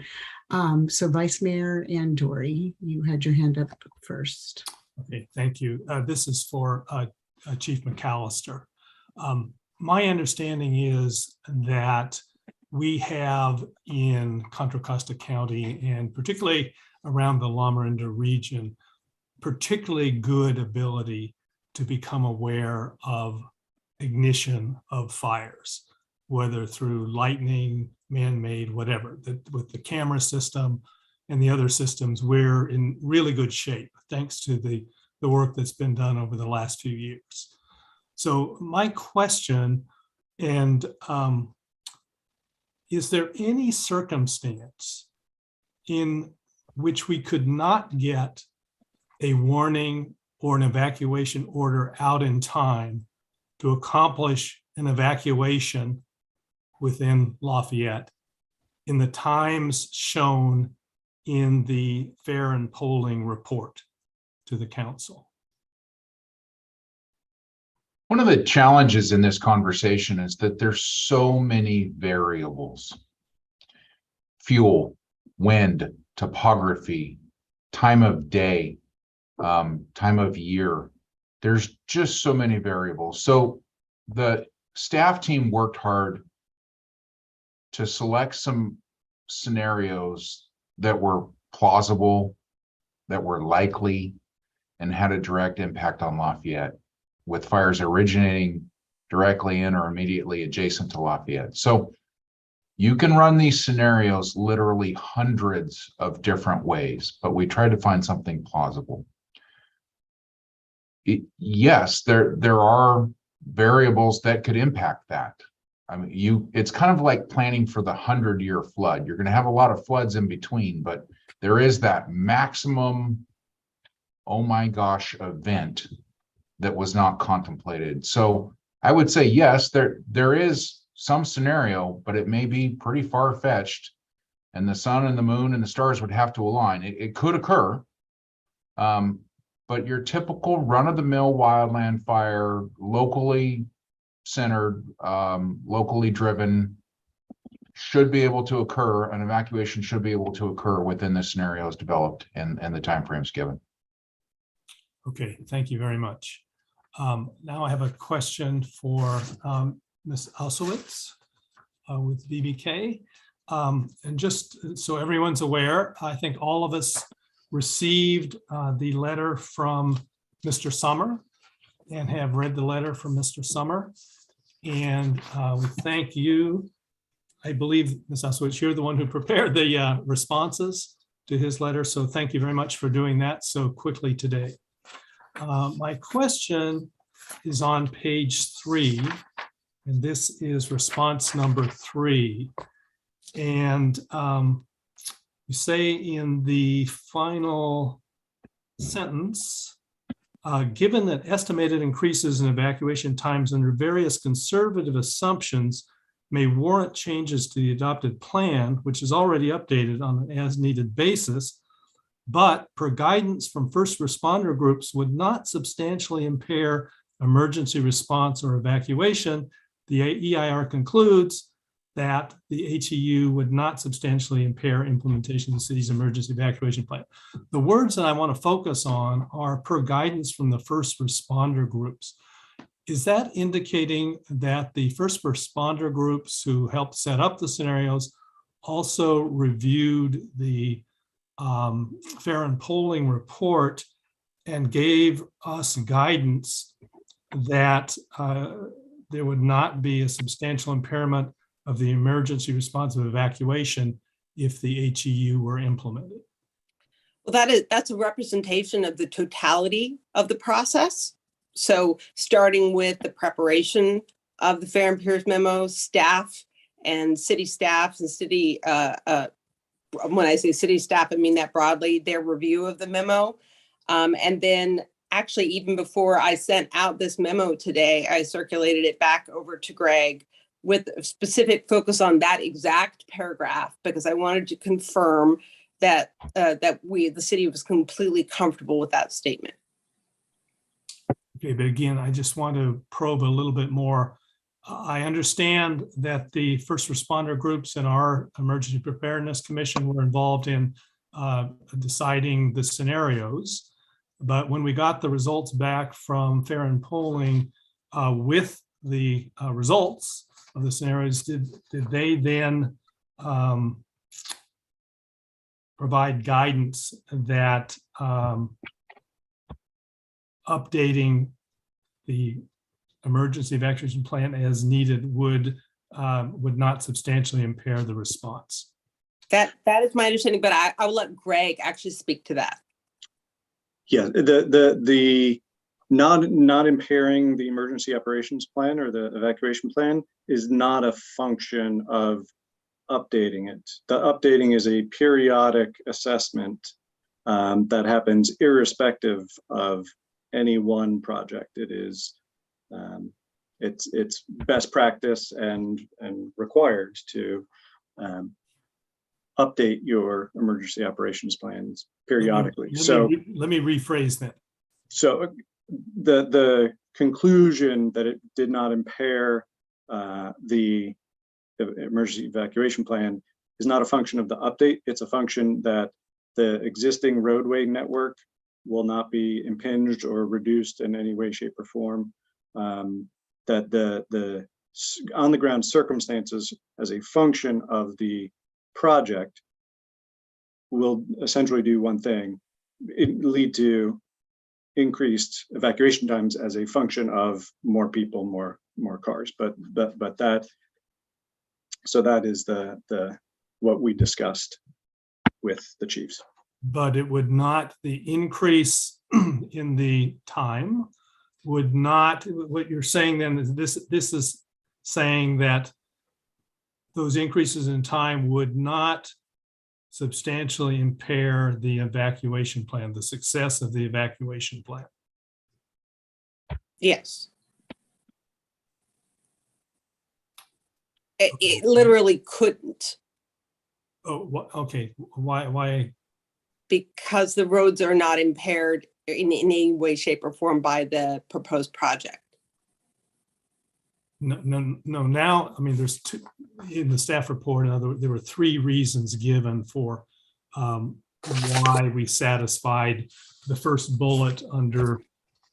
So Vice Mayor and Dory, you had your hand up first. Okay, thank you. This is for Chief McAllister. My understanding is that we have in Contra Costa County, and particularly around the Lamorinda region, particularly good ability to become aware of ignition of fires, whether through lightning, man-made, whatever. With the camera system, and the other systems, we're in really good shape, thanks to the work that's been done over the last few years. So my question, and is there any circumstance in which we could not get a warning or an evacuation order out in time to accomplish an evacuation within Lafayette in the times shown in the Fair and Polling report to the council? One of the challenges in this conversation is that there's so many variables. Fuel, wind, topography, time of day, time of year. There's just so many variables. So the staff team worked hard to select some scenarios that were plausible, that were likely, and had a direct impact on Lafayette, with fires originating directly in or immediately adjacent to Lafayette. So you can run these scenarios literally hundreds of different ways, but we tried to find something plausible. Yes, there are variables that could impact that. I mean, it's kind of like planning for the 100-year flood. You're going to have a lot of floods in between, but there is that maximum, oh my gosh, event that was not contemplated. So I would say, yes, there is some scenario, but it may be pretty far-fetched, and the sun and the moon and the stars would have to align. It could occur, but your typical run-of-the-mill wildland fire, locally centered, locally driven, should be able to occur. An evacuation should be able to occur within the scenarios developed and the timeframes given. Okay, thank you very much. Now I have a question for Ms. Osowitz with VBK. And just so everyone's aware, I think all of us received the letter from Mr. Summer and have read the letter from Mr. Summer. And we thank you. I believe, Ms. Osowitz, you're the one who prepared the responses to his letter. So thank you very much for doing that so quickly today. My question is on page 3, and this is response number 3. And you say in the final sentence, given that estimated increases in evacuation times under various conservative assumptions may warrant changes to the adopted plan, which is already updated on an as-needed basis, but per guidance from first responder groups would not substantially impair emergency response or evacuation, the EIR concludes that the HEU would not substantially impair implementation of the city's emergency evacuation plan. The words that I want to focus on are per guidance from the first responder groups. Is that indicating that the first responder groups who helped set up the scenarios also reviewed the Fair and Polling report and gave us guidance that there would not be a substantial impairment of the emergency response of evacuation if the HEU were implemented? Well, that's a representation of the totality of the process. So starting with the preparation of the Fair and Pears memo, staff and city staffs and city, when I say city staff, I mean that broadly, their review of the memo. And then actually, even before I sent out this memo today, I circulated it back over to Greg with a specific focus on that exact paragraph, because I wanted to confirm that the city was completely comfortable with that statement. Okay, but again, I just want to probe a little bit more. I understand that the first responder groups and our Emergency Preparedness Commission were involved in deciding the scenarios. But when we got the results back from Fair and Polling with the results of the scenarios, did they then provide guidance that updating the emergency evacuation plan as needed would not substantially impair the response? That is my understanding, but I will let Greg actually speak to that. Yeah, the not impairing the emergency operations plan or the evacuation plan is not a function of updating it. The updating is a periodic assessment that happens irrespective of any one project. It is it's best practice and required to update your emergency operations plans periodically. Let me rephrase that. So the conclusion that it did not impair the emergency evacuation plan is not a function of the update. It's a function that the existing roadway network will not be impinged or reduced in any way, shape, or form. That the on the ground circumstances as a function of the project will essentially do one thing: it lead to increased evacuation times as a function of more people, more cars. But that, so that is the what we discussed with the chiefs. But it would not, the increase in the time would not, what you're saying then is this is saying that those increases in time would not substantially impair the evacuation plan, the success of the evacuation plan. Yes. It literally couldn't. Oh, okay. Why? Because the roads are not impaired in any way, shape, or form by the proposed project. No. Now, I mean, there's two in the staff report. There were three reasons given for why we satisfied the first bullet under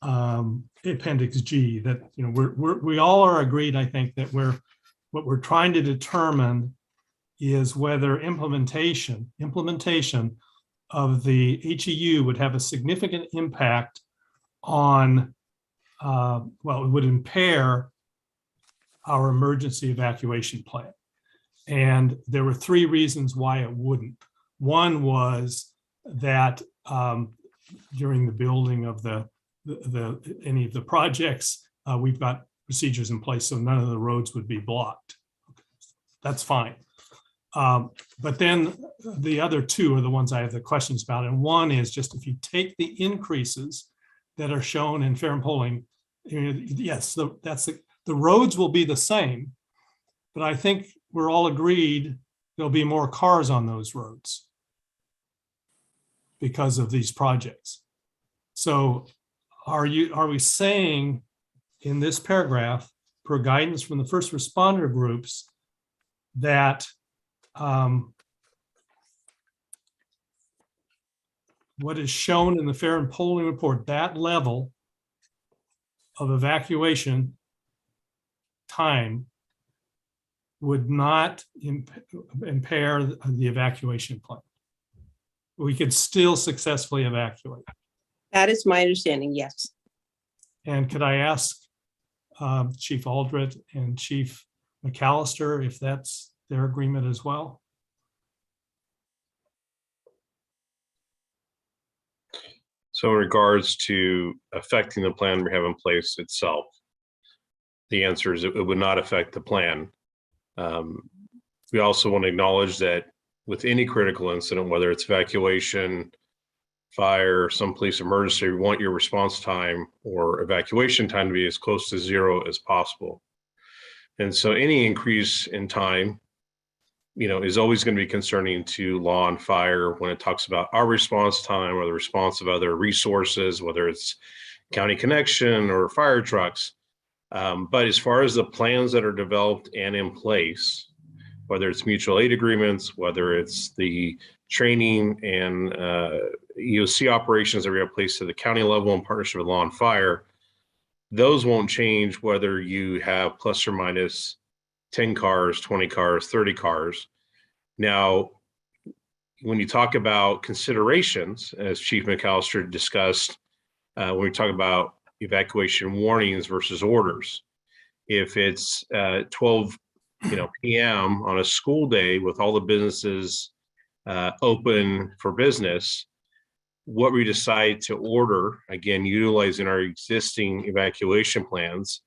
Appendix G. That, you know, we all are agreed, I think, that what we're trying to determine is whether implementation of the HEU would have a significant impact on, well, it would impair our emergency evacuation plan. And there were three reasons why it wouldn't. One was that during the building of any of the projects, we've got procedures in place, so none of the roads would be blocked. That's fine. But then the other two are the ones I have the questions about. And one is just if you take the increases that are shown in fair and polling, yes, the roads will be the same, but I think we're all agreed there'll be more cars on those roads because of these projects. So are we saying in this paragraph, per guidance from the first responder groups, that what is shown in the fair and polling report, that level of evacuation time would not impair the evacuation plan? We could still successfully evacuate. That is my understanding, yes. And could I ask Chief Aldred and Chief McAllister if that's their agreement as well? So in regards to affecting the plan we have in place itself, the answer is it would not affect the plan. We also want to acknowledge that with any critical incident, whether it's evacuation, fire, some police emergency, we want your response time or evacuation time to be as close to zero as possible. And so any increase in time, you know, is always going to be concerning to law and fire when it talks about our response time or the response of other resources, whether it's county connection or fire trucks. But as far as the plans that are developed and in place, whether it's mutual aid agreements, whether it's the training and EOC operations that we have placed at the county level in partnership with law and fire, those won't change whether you have plus or minus 10 cars, 20 cars, 30 cars. Now, when you talk about considerations, as Chief McAllister discussed, when we talk about evacuation warnings versus orders, if it's 12 p.m. on a school day with all the businesses open for business, what we decide to order, again, utilizing our existing evacuation plans,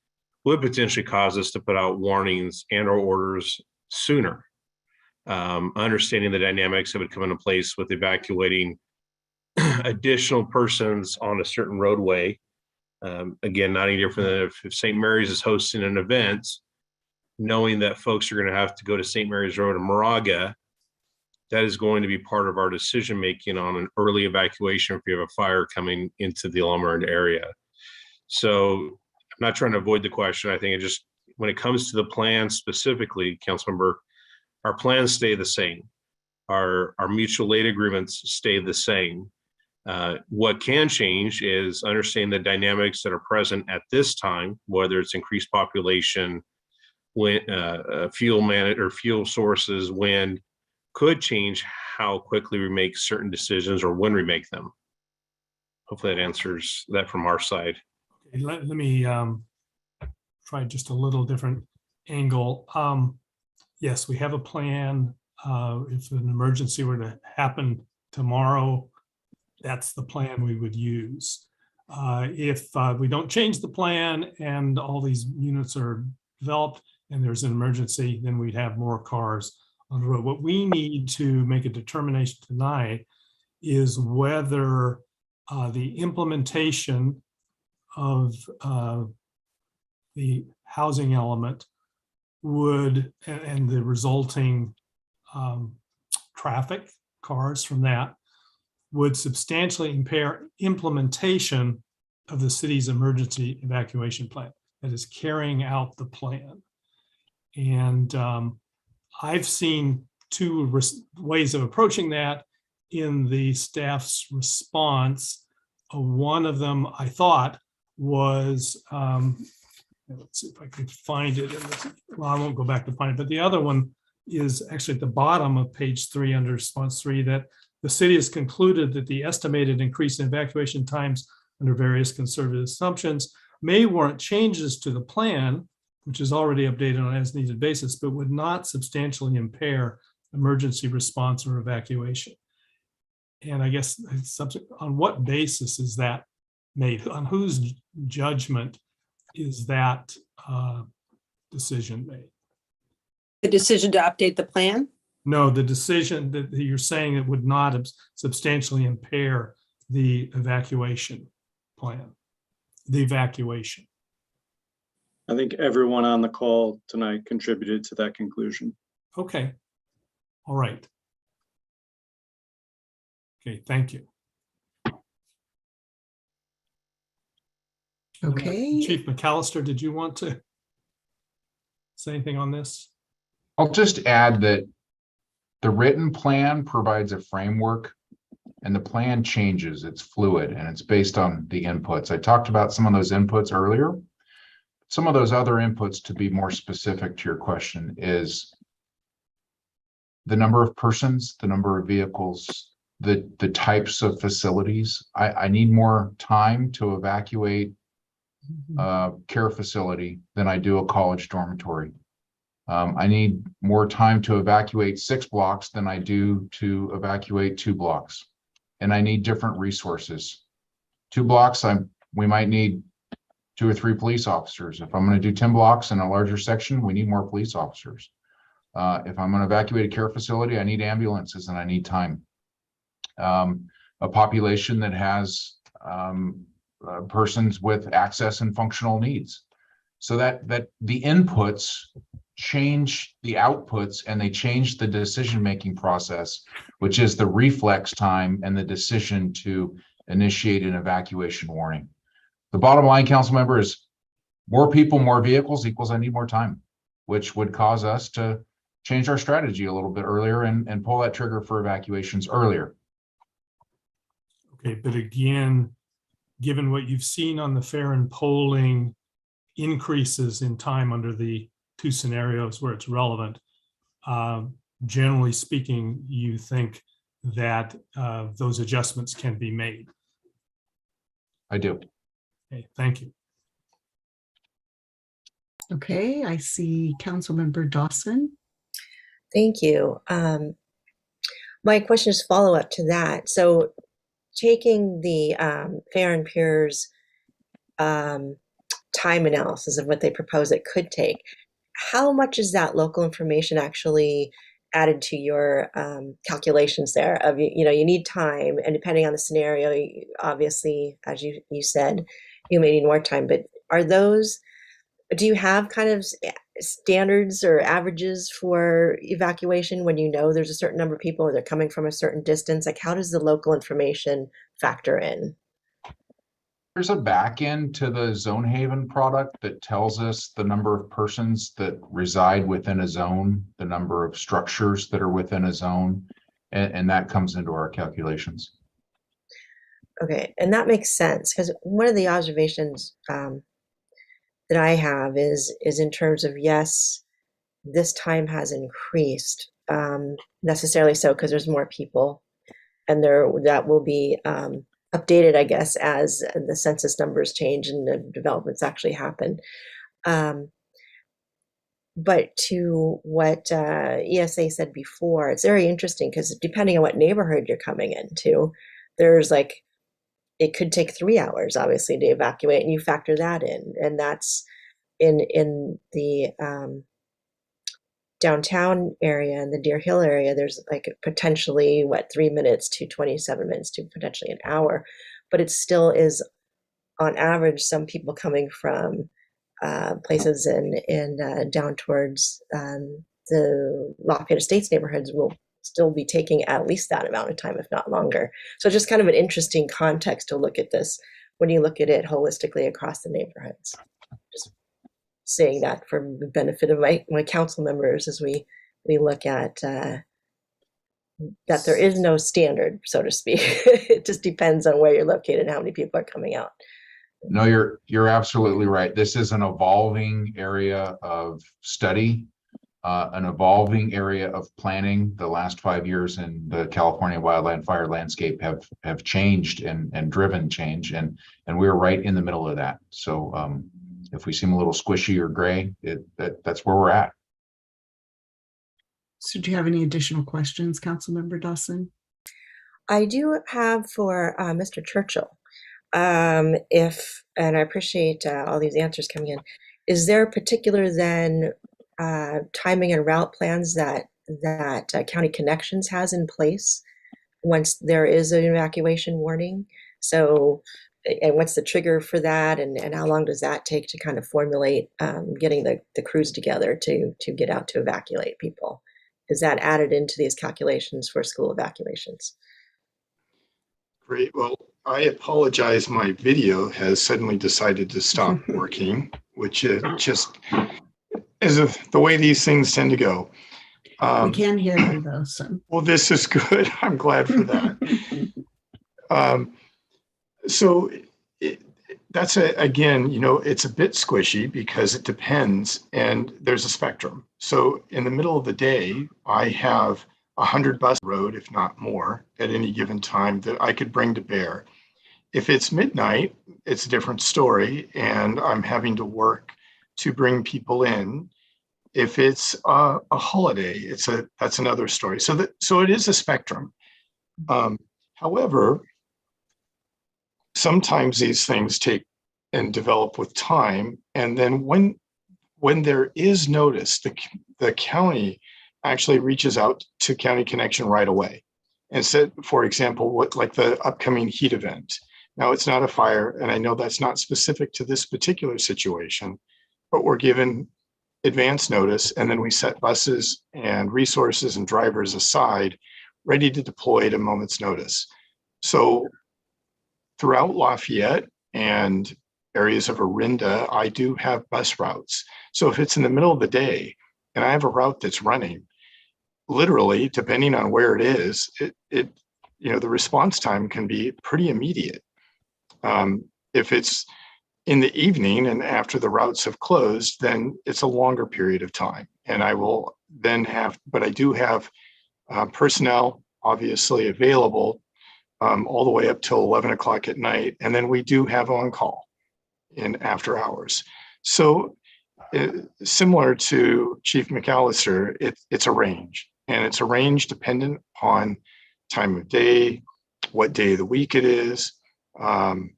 would potentially cause us to put out warnings and or orders sooner. Understanding the dynamics that would come into place with evacuating additional persons on a certain roadway. Again, not any different than if St. Mary's is hosting an event, knowing that folks are going to have to go to St. Mary's Road in Moraga, that is going to be part of our decision making on an early evacuation if you have a fire coming into the Alameda area. So I'm not trying to avoid the question. I think it just, when it comes to the plan specifically, Councilmember, our plans stay the same. Our mutual aid agreements stay the same. What can change is understanding the dynamics that are present at this time, whether it's increased population, fuel sources, wind, could change how quickly we make certain decisions or when we make them. Hopefully that answers that from our side. Okay, let me try just a little different angle. Yes, we have a plan. If an emergency were to happen tomorrow, that's the plan we would use. If we don't change the plan and all these units are developed and there's an emergency, then we'd have more cars on the road. What we need to make a determination tonight is whether the implementation of the housing element would, and the resulting traffic, cars from that, would substantially impair implementation of the city's emergency evacuation plan, that is carrying out the plan. And I've seen two ways of approaching that in the staff's response. One of them I thought was, let's see if I can find it. Well, I won't go back to find it, but the other one is actually at the bottom of page 3 under response 3, that the city has concluded that the estimated increase in evacuation times under various conservative assumptions may warrant changes to the plan, which is already updated on an as-needed basis, but would not substantially impair emergency response or evacuation. And I guess on what basis is that made? On whose judgment is that decision made? The decision to update the plan? No, the decision that you're saying it would not substantially impair the evacuation plan, the evacuation. I think everyone on the call tonight contributed to that conclusion. Okay. All right. Okay, thank you. Okay. Chief McAllister, did you want to say anything on this? I'll just add that the written plan provides a framework and the plan changes. It's fluid and it's based on the inputs. I talked about some of those inputs earlier. Some of those other inputs, to be more specific to your question, is the number of persons, the number of vehicles, the types of facilities. I need more time to evacuate a care facility than I do a college dormitory. I need more time to evacuate 6 blocks than I do to evacuate 2 blocks. And I need different resources. 2 blocks, we might need 2 or 3 police officers. If I'm going to do 10 blocks in a larger section, we need more police officers. If I'm going to evacuate a care facility, I need ambulances and I need time. A population that has persons with access and functional needs. So that the inputs change the outputs and they change the decision-making process, which is the reflex time and the decision to initiate an evacuation warning. The bottom line, council member, is more people, more vehicles equals I need more time, which would cause us to change our strategy a little bit earlier and pull that trigger for evacuations earlier. Okay, but again, given what you've seen on the Farron polling, increases in time under the 2 scenarios where it's relevant, generally speaking, you think that those adjustments can be made? I do. Okay, thank you. Okay, I see Councilmember Dawson. Thank you. My question is follow up to that. So taking the Fair and Peers time analysis of what they propose it could take, how much is that local information actually added to your calculations there of, you know, you need time, and depending on the scenario, obviously, as you said, you may need more time, but do you have kind of standards or averages for evacuation when you know there's a certain number of people or they're coming from a certain distance? Like, how does the local information factor in? There's a back end to the Zone Haven product that tells us the number of persons that reside within a zone, the number of structures that are within a zone, and that comes into our calculations. Okay, and that makes sense, because one of the observations that I have is in terms of, yes, this time has increased, necessarily so because there's more people, and that will be updated, I guess, as the census numbers change and the developments actually happen. But to what ESA said before, it's very interesting because depending on what neighborhood you're coming into, there's like, it could take 3 hours, obviously, to evacuate, and you factor that in. And that's in the downtown area and the Deer Hill area, there's like potentially 3 minutes to 27 minutes to potentially an hour, but it still is on average, some people coming from places in down towards the Lafayette Estates neighborhoods will still be taking at least that amount of time, if not longer. So just kind of an interesting context to look at this when you look at it holistically across the neighborhoods. Just saying that for the benefit of my council members as we look at that there is no standard, so to speak. It just depends on where you're located and how many people are coming out. No, you're absolutely right. This is an evolving area of study, an evolving area of planning. The last 5 years in the California wildfire landscape have changed and driven change, and we're right in the middle of that. So if we seem a little squishy or gray, that's where we're at. So do you have any additional questions, Councilmember Dawson? I do have for Mr. Churchill. And I appreciate all these answers coming in. Is there particular then timing and route plans that County Connections has in place once there is an evacuation warning? So, and what's the trigger for that, and how long does that take to kind of formulate getting the crews together to get out to evacuate people? Is that added into these calculations for school evacuations? Great. Well, I apologize. My video has suddenly decided to stop working, which just is the way these things tend to go. We can hear you though. So. Well, this is good. I'm glad for that. So that's again, it's a bit squishy because it depends, and there's a spectrum. So in the middle of the day, I have 100 bus road, if not more, at any given time that I could bring to bear. If it's midnight, it's a different story, and I'm having to work to bring people in. If it's a holiday, that's another story. So it is a spectrum. However, sometimes these things take and develop with time, and then when there is notice, the county actually reaches out to County Connection right away and said, for example, like the upcoming heat event. Now, it's not a fire, and I know that's not specific to this particular situation, but we're given advance notice, and then we set buses and resources and drivers aside, ready to deploy at a moment's notice. So throughout Lafayette and areas of Orinda, I do have bus routes. So if it's in the middle of the day and I have a route that's running, literally, depending on where it is, the response time can be pretty immediate. If it's in the evening and after the routes have closed, then it's a longer period of time. And I will then but I do have personnel obviously available all the way up till 11 o'clock at night. And then we do have on call in after hours. So similar to Chief McAllister, it's a range, and it's a range dependent upon time of day, what day of the week it is, and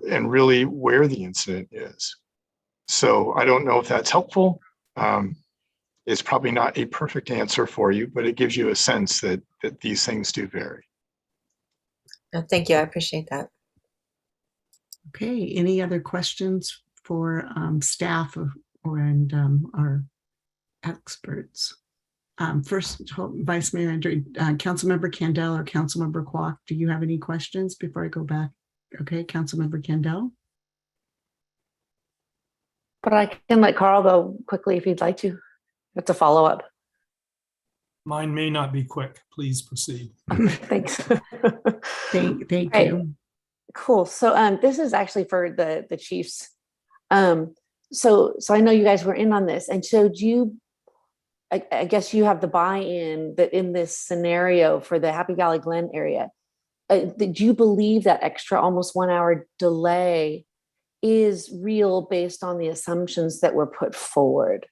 really where the incident is. So I don't know if that's helpful. It's probably not a perfect answer for you, but it gives you a sense that these things do vary. Thank you. I appreciate that. Okay, any other questions for staff and our experts? First, Vice Mayor Andrew, Councilmember Candell or Councilmember Kwok, do you have any questions before I go back? Okay, Councilmember Candell. But I can let Carl go quickly if he'd like to. That's a follow-up. Mine may not be quick. Please proceed. Thanks. Thank Right. you. Cool. So this is actually for the chiefs. So I know you guys were in on this, and so do you? I guess you have the buy-in that in this scenario for the Happy Valley Glen area. Do you believe that extra almost 1 hour delay is real based on the assumptions that were put forward?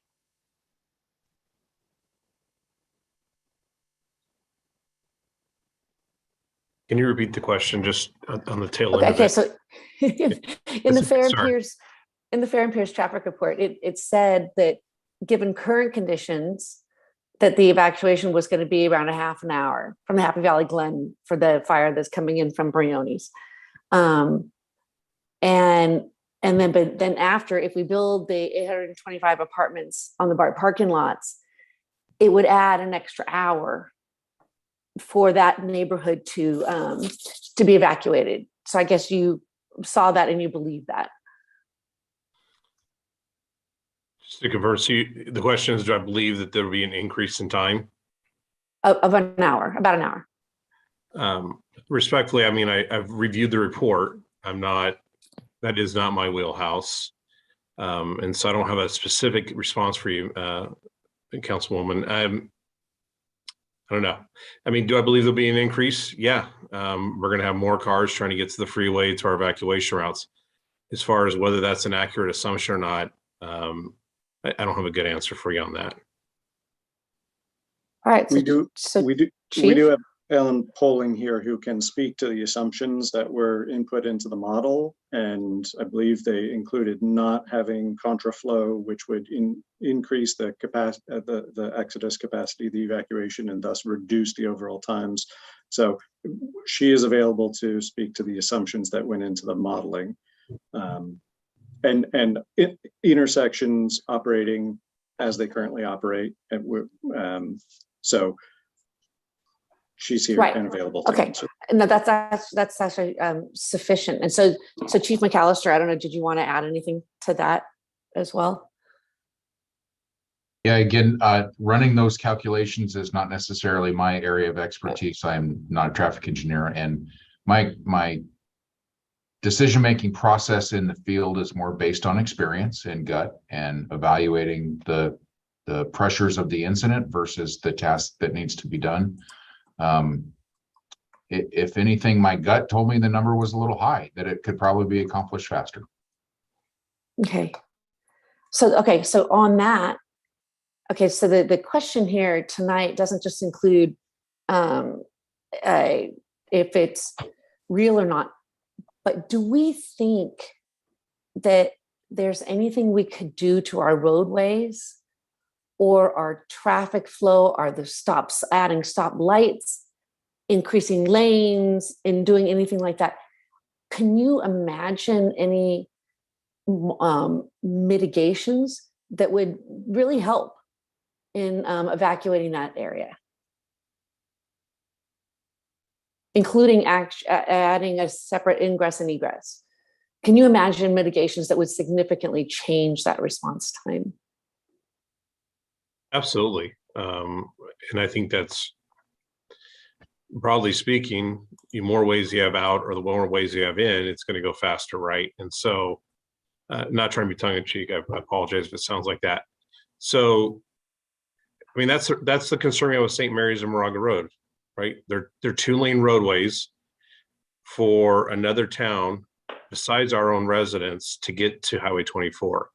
Can you repeat the question just on the tail end of Okay, it? so in the Fair and Pears traffic report, it said that given current conditions, that the evacuation was going to be around a half an hour from the Happy Valley Glen for the fire that's coming in from Brioni's. But then after, if we build the 825 apartments on the BART parking lots, it would add an extra hour for that neighborhood to be evacuated. So I guess you saw that and you believe that. Just to confirm, so the question is, do I believe that there will be an increase in time? Of an hour, about an hour. Respectfully, I mean, I've reviewed the report. That is not my wheelhouse. And so I don't have a specific response for you, Councilwoman. I don't know. I mean, do I believe there'll be an increase? Yeah. We're going to have more cars trying to get to the freeway, to our evacuation routes. As far as whether that's an accurate assumption or not, I don't have a good answer for you on that. All right. We do Chief? have Ellen Poling here who can speak to the assumptions that were input into the model. And I believe they included not having contraflow, which would increase the capacity, the exodus capacity, the evacuation, and thus reduce the overall times. So she is available to speak to the assumptions that went into the modeling. And intersections operating as they currently operate. So she's here and available to answer. No, that's actually sufficient. And so Chief McAllister, I don't know, did you want to add anything to that as well? Yeah, again, running those calculations is not necessarily my area of expertise. I'm not a traffic engineer, and my decision-making process in the field is more based on experience and gut and evaluating the pressures of the incident versus the task that needs to be done. If anything, my gut told me the number was a little high, that it could probably be accomplished faster. Okay. So on that, so the question here tonight doesn't just include if it's real or not, but do we think that there's anything we could do to our roadways or our traffic flow? Are the stops, adding stop lights, increasing lanes, and doing anything like that? Can you imagine any mitigations that would really help in evacuating that area? Including adding a separate ingress and egress. Can you imagine mitigations that would significantly change that response time? Absolutely. And I think that's, broadly speaking, the more ways you have out or the more ways you have in, it's going to go faster, right? And so, not trying to be tongue in cheek, I apologize if it sounds like that. So, I mean, that's the concern we have with St. Mary's and Moraga Road, right? They're 2-lane roadways for another town besides our own residents to get to Highway 24.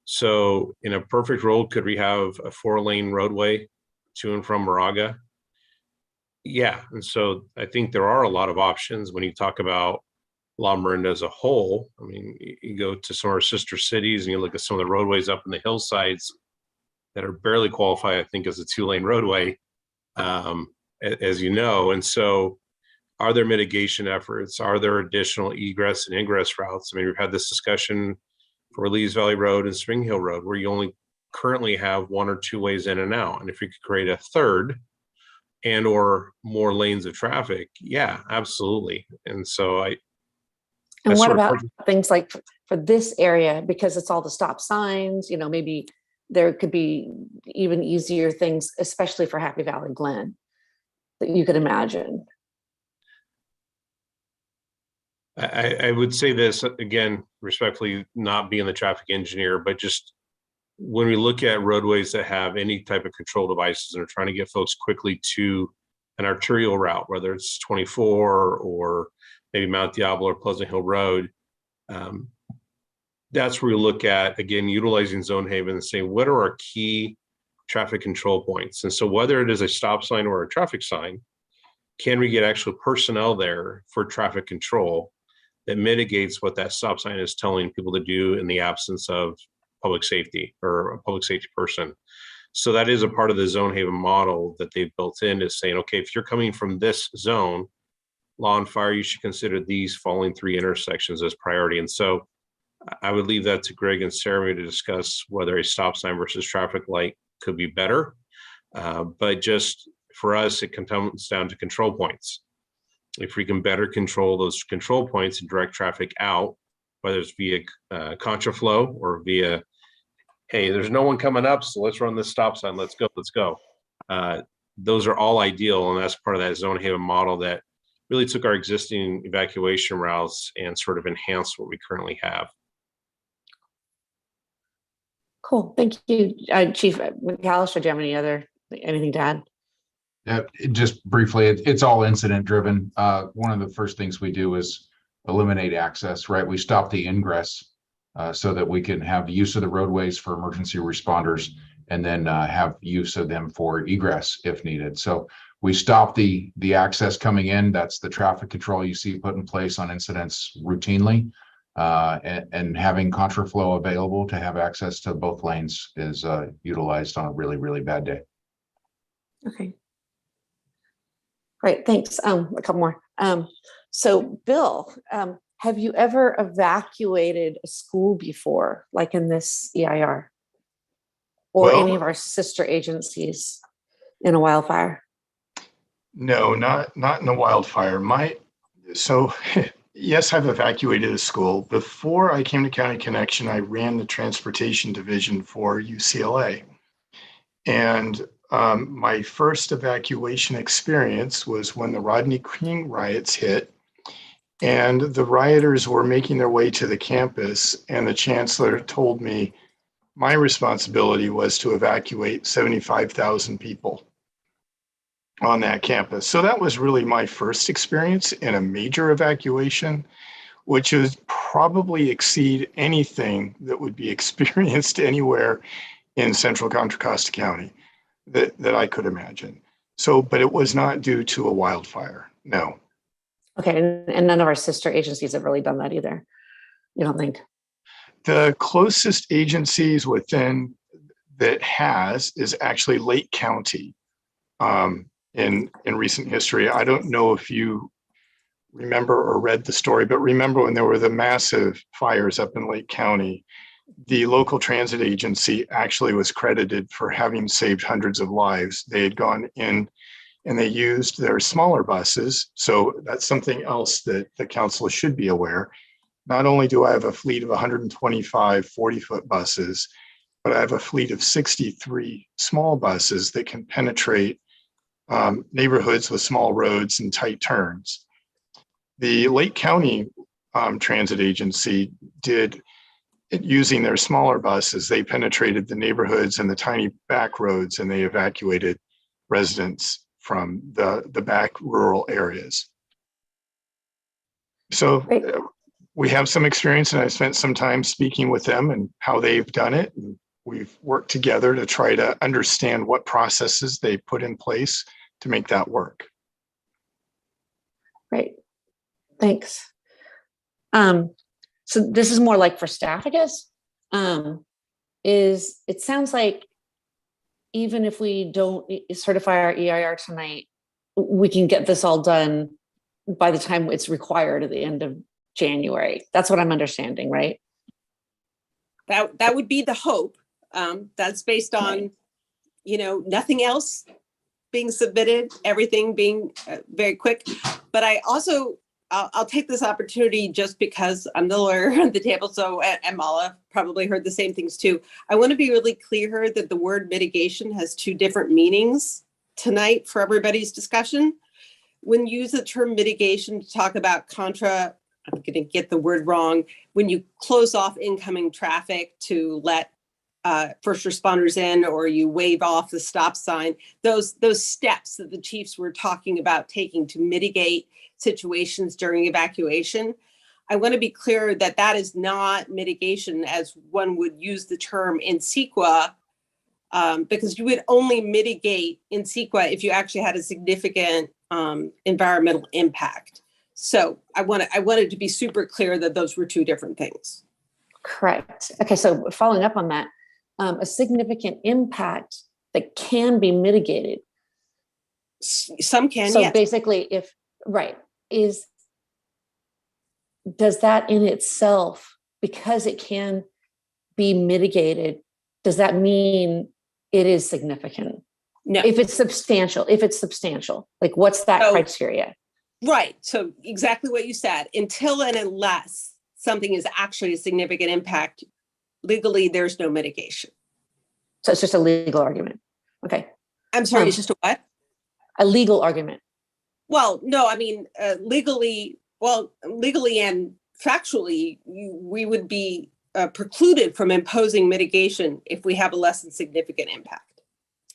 So in a perfect world, could we have a 4-lane roadway to and from Moraga? Yeah, and so I think there are a lot of options when you talk about Lomond as a whole. I mean, you go to some of our sister cities and you look at some of the roadways up in the hillsides that are barely qualified, I think, as a 2-lane roadway, as you know. And so are there mitigation efforts? Are there additional egress and ingress routes? I mean, we've had this discussion for Lees Valley Road and Spring Hill Road, where you only currently have 1 or 2 ways in and out. And if we could create a third and or more lanes of traffic, yeah, absolutely. And so And what about things like for this area, because it's all the stop signs, maybe there could be even easier things, especially for Happy Valley Glen, that you could imagine? I would say this again, respectfully, not being the traffic engineer, but just when we look at roadways that have any type of control devices and are trying to get folks quickly to an arterial route, whether it's 24 or maybe Mount Diablo or Pleasant Hill Road, that's where we look at, again, utilizing Zone Haven and saying, what are our key traffic control points? And so whether it is a stop sign or a traffic sign, can we get actual personnel there for traffic control that mitigates what that stop sign is telling people to do in the absence of public safety or a public safety person? So that is a part of the Zone Haven model that they've built in, is saying, okay, if you're coming from this zone, law and fire, you should consider these following 3 intersections as priority. And so I would leave that to Greg and Sarah to discuss whether a stop sign versus traffic light could be better. But just for us, it comes down to control points. If we can better control those control points and direct traffic out, whether it's via contraflow or via, hey, there's no one coming up, so let's run this stop sign, let's go. Those are all ideal, and that's part of that Zone Haven model that really took our existing evacuation routes and sort of enhanced what we currently have. Cool, thank you. Chief McAllister, do you have anything to add? Yeah, just briefly, it's all incident driven. One of the first things we do is eliminate access, right? We stop the ingress so that we can have use of the roadways for emergency responders, and then have use of them for egress if needed. So we stop the access coming in. That's the traffic control you see put in place on incidents routinely. And having contraflow available to have access to both lanes is utilized on a really, really bad day. Okay. Great, thanks. A couple more. So Bill, have you ever evacuated a school before, like in this EIR? Or any of our sister agencies in a wildfire? No, not in a wildfire. Yes, I've evacuated a school. Before I came to County Connection, I ran the transportation division for UCLA. And my first evacuation experience was when the Rodney King riots hit, and the rioters were making their way to the campus, and the chancellor told me my responsibility was to evacuate 75,000 people on that campus. So that was really my first experience in a major evacuation, which would probably exceed anything that would be experienced anywhere in central Contra Costa County that I could imagine. So, but it was not due to a wildfire, no. Okay, and none of our sister agencies have really done that either, you don't think? The closest agencies within that is actually Lake County. In recent history, I don't know if you remember or read the story, but remember when there were the massive fires up in Lake County, the local transit agency actually was credited for having saved hundreds of lives. They had gone in and they used their smaller buses. So that's something else that the council should be aware. Not only do I have a fleet of 125 40-foot buses, but I have a fleet of 63 small buses that can penetrate neighborhoods with small roads and tight turns. The Lake County Transit Agency did it using their smaller buses. They penetrated the neighborhoods and the tiny back roads, and they evacuated residents from the back rural areas. So we have some experience, and I spent some time speaking with them and how they've done it. And we've worked together to try to understand what processes they put in place to make that work. Great, thanks. So this is more like for staff, I guess. It sounds like even if we don't certify our EIR tonight, we can get this all done by the time it's required at the end of January. That's what I'm understanding, right? That would be the hope. That's based on, nothing else being submitted, everything being very quick. But I also, I'll take this opportunity just because I'm the lawyer at the table. So, and Mala probably heard the same things too. I want to be really clear that the word mitigation has two different meanings tonight for everybody's discussion. When you use the term mitigation to talk about I'm going to get the word wrong, when you close off incoming traffic to let first responders in, or you wave off the stop sign, those steps that the chiefs were talking about taking to mitigate situations during evacuation. I want to be clear that that is not mitigation as one would use the term in CEQA, because you would only mitigate in CEQA if you actually had a significant environmental impact. So I wanted to be super clear that those were two different things. Correct. Okay, so following up on that, a significant impact that can be mitigated. Some can, so yes. Basically, does that in itself, because it can be mitigated, does that mean it is significant? No. If it's substantial, like what's that criteria? Right. So exactly what you said. Until and unless something is actually a significant impact, legally, there's no mitigation. So it's just a legal argument. Okay. I'm sorry, it's just a what? A legal argument. Well, no, I mean, legally and factually, we would be precluded from imposing mitigation if we have a less than significant impact.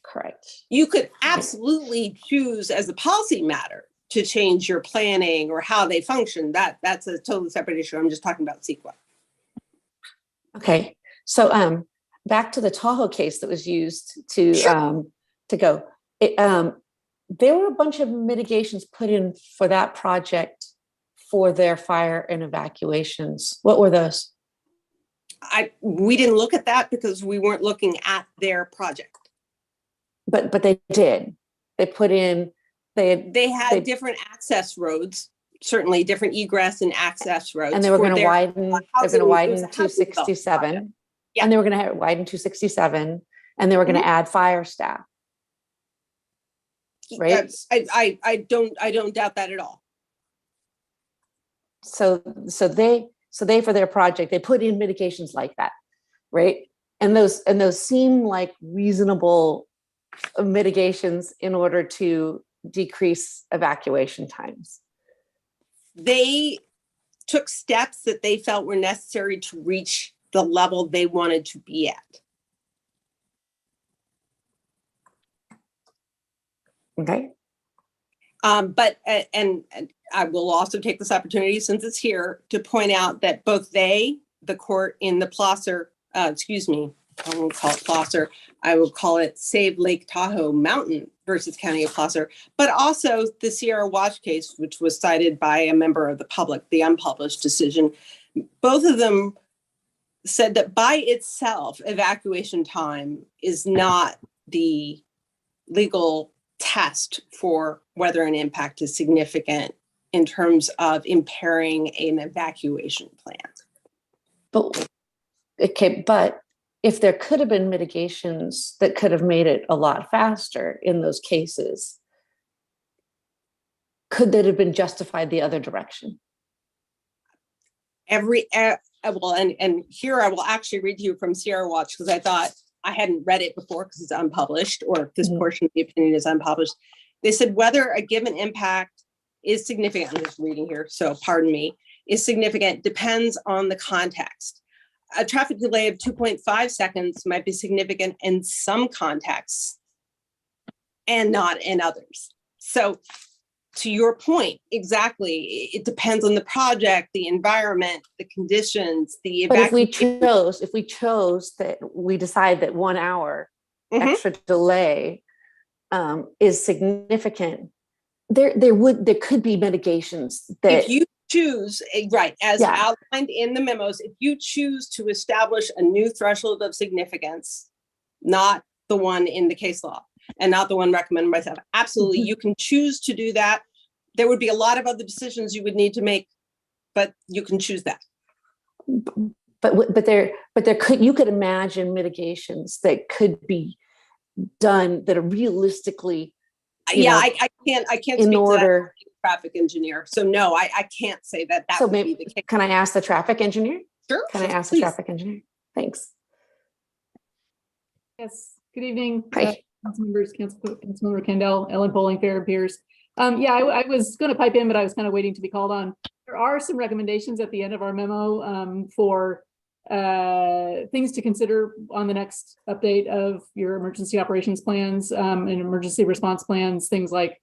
Correct. You could absolutely choose as a policy matter to change your planning or how they function. That's a totally separate issue. I'm just talking about CEQA. Okay. So back to the Tahoe case that was used to go. There were a bunch of mitigations put in for that project for their fire and evacuations. What were those? We didn't look at that because we weren't looking at their project. But they did. They put in. They had different access roads, certainly different egress and access roads. And they were going to widen. They're going to widen 267. Yeah. And they were going to widen 267, and they were going to add fire staff. Right. I don't doubt that at all. So they for their project, they put in mitigations like that, right? And those seem like reasonable mitigations in order to decrease evacuation times. They took steps that they felt were necessary to reach the level they wanted to be at. Okay. But I will also take this opportunity, since it's here, to point out that both the court in the Placer, I won't call it Placer, I will call it Save Lake Tahoe Mountain versus County of Placer, but also the Sierra Watch case, which was cited by a member of the public, the unpublished decision. Both of them said that by itself, evacuation time is not the legal test for whether an impact is significant in terms of impairing an evacuation plan. But if there could have been mitigations that could have made it a lot faster in those cases, could that have been justified the other direction? And here I will actually read to you from Sierra Watch, because I thought I hadn't read it before because it's unpublished, or this portion of the opinion is unpublished. They said whether a given impact is significant, I'm just reading here, so pardon me, is significant depends on the context. A traffic delay of 2.5 seconds might be significant in some contexts and not in others. So to your point, exactly, it depends on the project, the environment, the conditions, the But if we chose that, we decide that 1 hour extra delay is significant, there could be mitigations that If you choose, right, as Yeah. outlined in the memos, if you choose to establish a new threshold of significance, not the one in the case law and not the one recommended by staff, absolutely, you can choose to do that. There would be a lot of other decisions you would need to make, but you can choose that. but there could, you could imagine mitigations that could be done that are realistically, Yeah, I can't in speak to that order. traffic engineer. So no, I can't say that So would maybe, be the case. can I ask the traffic engineer? Sure. Can I ask the please. traffic engineer? Thanks. Yes, good evening, Hi. council members, Councilmember Kendall, Ellen Bowling, Fair and Pears. Yeah, I was going to pipe in, but I was kind of waiting to be called on. There are some recommendations at the end of our memo for things to consider on the next update of your emergency operations plans and emergency response plans, things like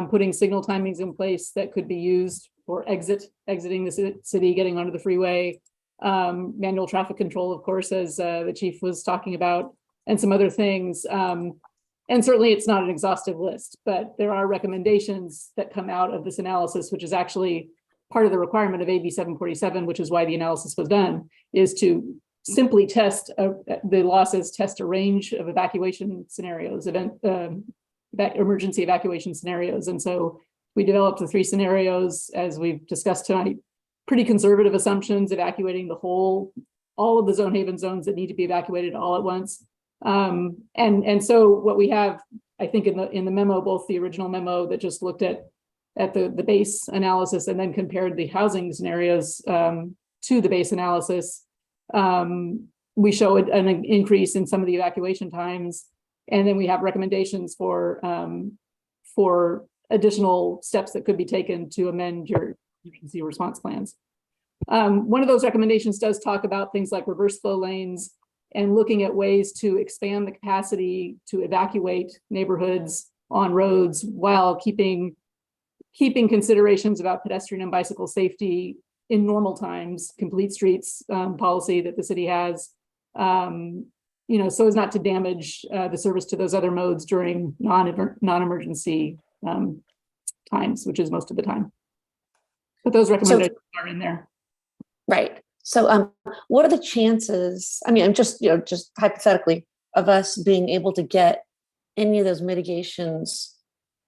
putting signal timings in place that could be used for exiting the city, getting onto the freeway, manual traffic control, of course, as the chief was talking about, and some other things. And certainly it's not an exhaustive list, but there are recommendations that come out of this analysis, which is actually part of the requirement of AB 747, which is why the analysis was done, is to simply test, the law says test a range of evacuation scenarios, emergency evacuation scenarios. And so we developed the 3 scenarios, as we've discussed tonight, pretty conservative assumptions, evacuating all of the zone haven zones that need to be evacuated all at once. And so what we have, I think in the memo, both the original memo that just looked at the base analysis and then compared the housing scenarios to the base analysis, we show an increase in some of the evacuation times. And then we have recommendations for additional steps that could be taken to amend your emergency response plans. One of those recommendations does talk about things like reverse flow lanes and looking at ways to expand the capacity to evacuate neighborhoods on roads while keeping considerations about pedestrian and bicycle safety in normal times, complete streets policy that the city has, so as not to damage the service to those other modes during non-emergency times, which is most of the time. But those recommendations are in there. Right. So what are the chances, I mean, I'm just hypothetically, of us being able to get any of those mitigations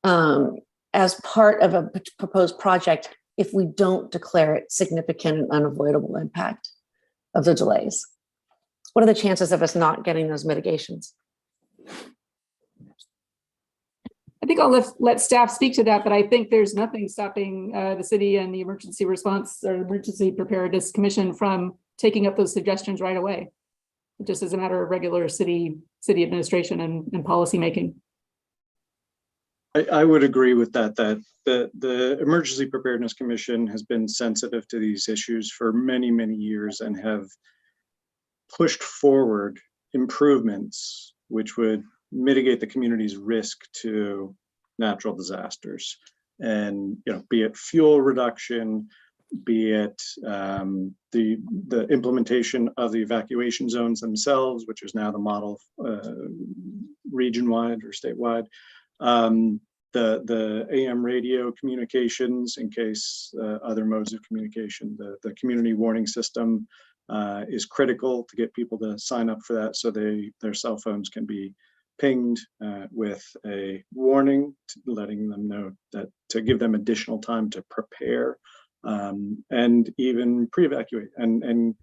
as part of a proposed project if we don't declare it significant and unavoidable impact of the delays? What are the chances of us not getting those mitigations? I think I'll let staff speak to that, but I think there's nothing stopping the city and the Emergency Response or Emergency Preparedness Commission from taking up those suggestions right away, just as a matter of regular city administration and policy making. I would agree with that the Emergency Preparedness Commission has been sensitive to these issues for many, many years and have pushed forward improvements which would mitigate the community's risk to natural disasters, and be it fuel reduction, be it the implementation of the evacuation zones themselves, which is now the model region-wide or statewide, the AM radio communications in case other modes of communication, the community warning system is critical to get people to sign up for that so their cell phones can be pinged with a warning, letting them know that to give them additional time to prepare and even pre-evacuate and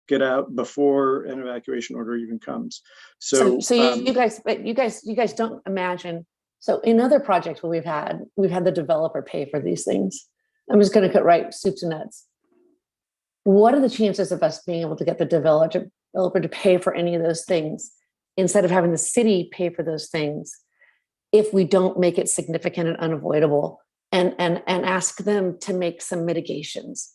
get out before an evacuation order even comes. So you guys don't imagine. So in other projects where we've had the developer pay for these things. I'm just going to cut right soup to nuts. What are the chances of us being able to get the developer to pay for any of those things instead of having the city pay for those things if we don't make it significant and unavoidable and ask them to make some mitigations?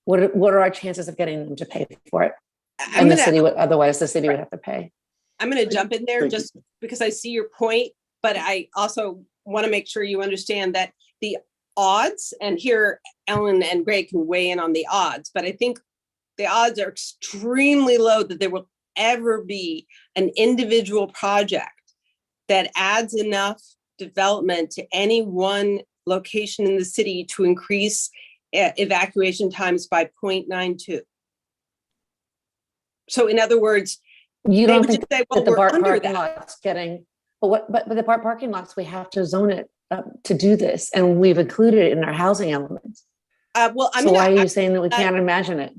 What are our chances of getting them to pay for it? Otherwise the city would have to pay. I'm going to jump in there just because I see your point, but I also want to make sure you understand that the odds, and here Ellen and Greg can weigh in on the odds, but I think the odds are extremely low that there will ever be an individual project that adds enough development to any one location in the city to increase evacuation times by 0.92. So in other words, You they don't would think just say, well, that the we're under parking that. lot's getting, but the parking lots, we have to zone it to do this, and we've included it in our housing elements. Well, So why are you saying that we can't imagine it?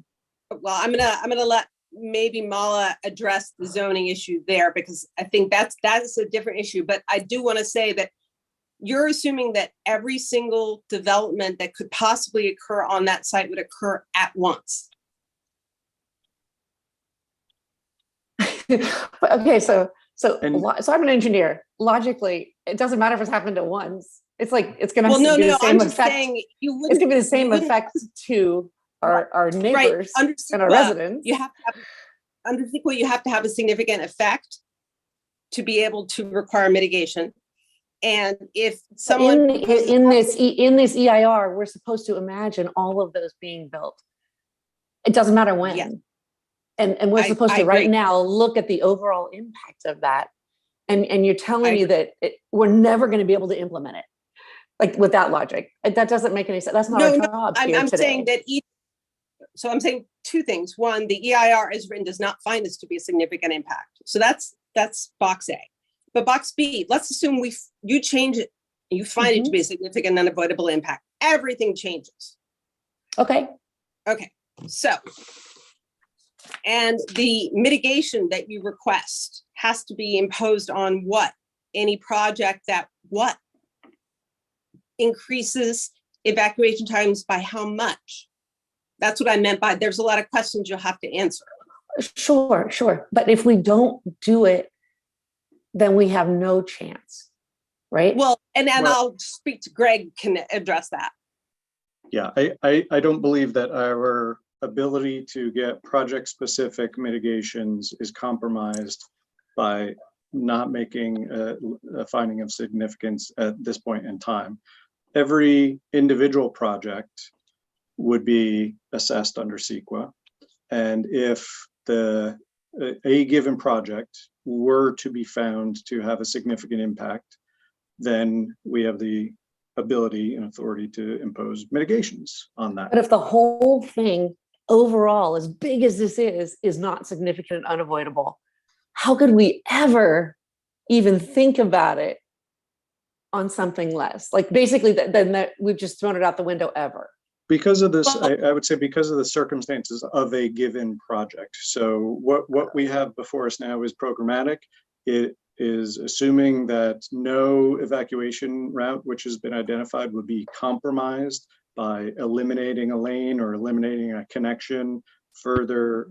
Well, I'm gonna let maybe Mala address the zoning issue there, because I think that's a different issue. But I do want to say that you're assuming that every single development that could possibly occur on that site would occur at once. Okay, so I'm an engineer. Logically, it doesn't matter if it's happened at once. It's like it's going to be the same effect. It's going to be the same effect to our neighbors and our residents. You have to have under CEQA, you have to have a significant effect to be able to require mitigation. And if someone in this EIR, we're supposed to imagine all of those being built. It doesn't matter when. Yeah. And we're supposed to right now look at the overall impact of that. And you're telling me that we're never going to be able to implement it, like with that logic. That doesn't make any sense. That's not our job here I'm today. saying that so I'm saying two things. One, the EIR as written does not find this to be a significant impact. So that's box A. But box B, let's assume you change it and you find it to be a significant unavoidable impact. Everything changes. Okay. Okay. So, and the mitigation that you request has to be imposed on what? Any project that what? Increases evacuation times by how much? That's what I meant by there's a lot of questions you'll have to answer. Sure. But if we don't do it, then we have no chance, right? Well, and I'll speak to Greg can address that. Yeah, I don't believe that our ability to get project-specific mitigations is compromised by not making a finding of significance at this point in time. Every individual project would be assessed under CEQA. And if a given project were to be found to have a significant impact, then we have the ability and authority to impose mitigations on that. But if the whole thing overall, as big as this is not significant and unavoidable, how could we ever even think about it on something less? Like basically then that we've just thrown it out the window ever. Because of this, I would say because of the circumstances of a given project. So what we have before us now is programmatic. It is assuming that no evacuation route which has been identified would be compromised by eliminating a lane or eliminating a connection, further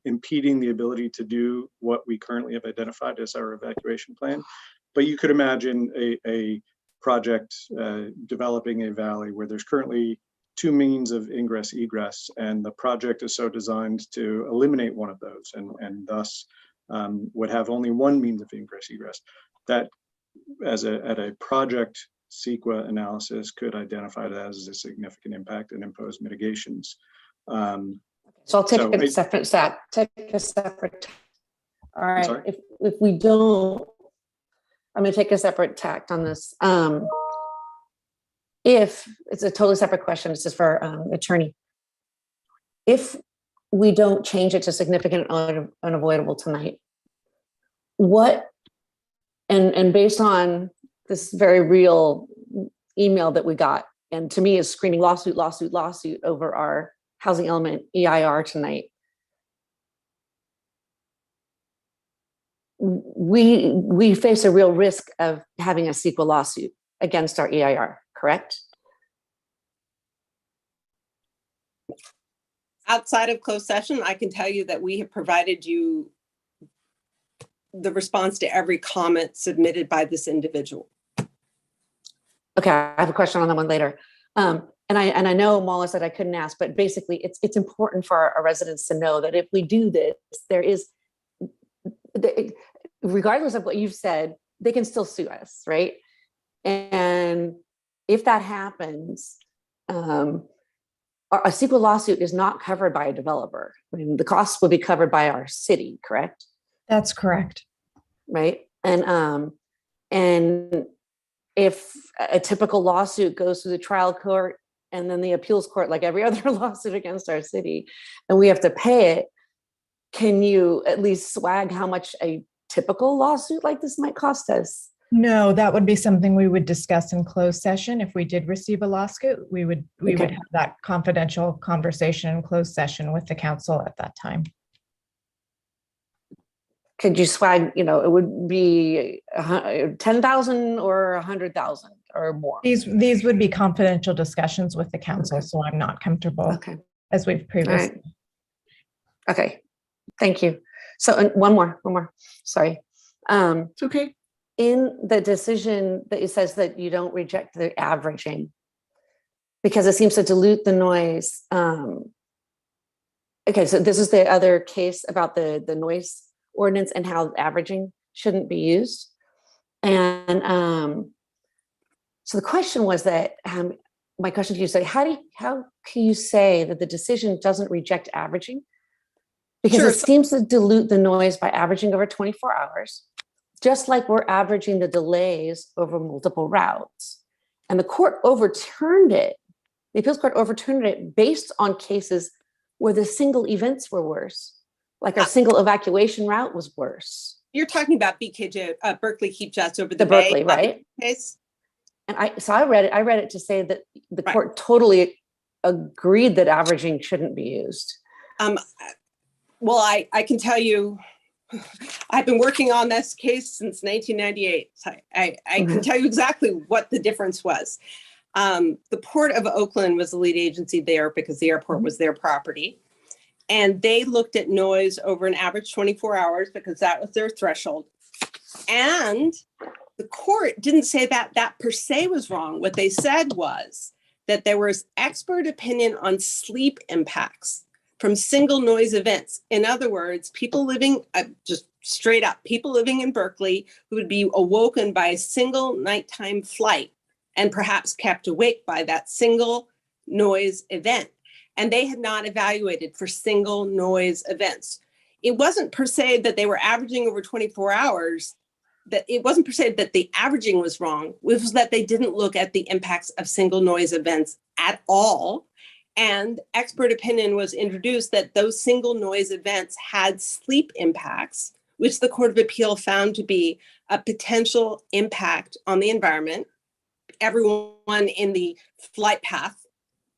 impeding the ability to do what we currently have identified as our evacuation plan. But you could imagine a project developing a valley where there's currently two means of ingress egress, and the project is so designed to eliminate one of those and thus would have only one means of ingress egress. That at a project CEQA analysis could identify it as a significant impact and impose mitigations. So I'll take a separate stat. All right. If we don't, I'm going to take a separate tact on this. If it's a totally separate question, this is for attorney. If we don't change it to significant and unavoidable tonight, what, and based on this very real email that we got, and to me is screaming lawsuit over our housing element EIR tonight, we face a real risk of having a CEQA lawsuit against our EIR, correct? Outside of closed session, I can tell you that we have provided you the response to every comment submitted by this individual. Okay, I have a question on that one later. And I know Mala said I couldn't ask, but basically it's important for our residents to know that if we do this, there is, regardless of what you've said, they can still sue us, right? And if that happens, a CEQA lawsuit is not covered by a developer. I mean, the costs will be covered by our city, correct? That's correct. Right. And And if a typical lawsuit goes through the trial court and then the appeals court, like every other lawsuit against our city, and we have to pay it, can you at least swag how much a typical lawsuit like this might cost us? No, that would be something we would discuss in closed session. If we did receive a lawsuit, we would have that confidential conversation in closed session with the council at that time. Could you swag, it would be 10,000 or 100,000 or more? These would be confidential discussions with the council, so I'm not comfortable, as we've previously. Okay, thank you. So one more, sorry. It's okay. In the decision that it says that you don't reject the averaging because it seems to dilute the noise. Okay, so this is the other case about the noise ordinance and how averaging shouldn't be used. And so the question was that, my question to you is, how can you say that the decision doesn't reject averaging? Because it seems to dilute the noise by averaging over 24 hours, just like we're averaging the delays over multiple routes. And the court overturned it. The appeals court overturned it based on cases where the single events were worse. Like our single evacuation route was worse. You're talking about BKJ, Berkeley Keep Jets over The the Bay Berkeley, right? Case. And I read it to say that the court totally agreed that averaging shouldn't be used. Well, I can tell you, I've been working on this case since 1998. So I can tell you exactly what the difference was. The Port of Oakland was the lead agency there because the airport was their property. And they looked at noise over an average 24 hours because that was their threshold. And the court didn't say that per se was wrong. What they said was that there was expert opinion on sleep impacts from single noise events. In other words, people living, just straight up, people living in Berkeley who would be awoken by a single nighttime flight and perhaps kept awake by that single noise event. And they had not evaluated for single noise events. It wasn't per se that they were averaging over 24 hours, that it wasn't per se that the averaging was wrong. It was that they didn't look at the impacts of single noise events at all. And expert opinion was introduced that those single noise events had sleep impacts, which the Court of Appeal found to be a potential impact on the environment. Everyone in the flight path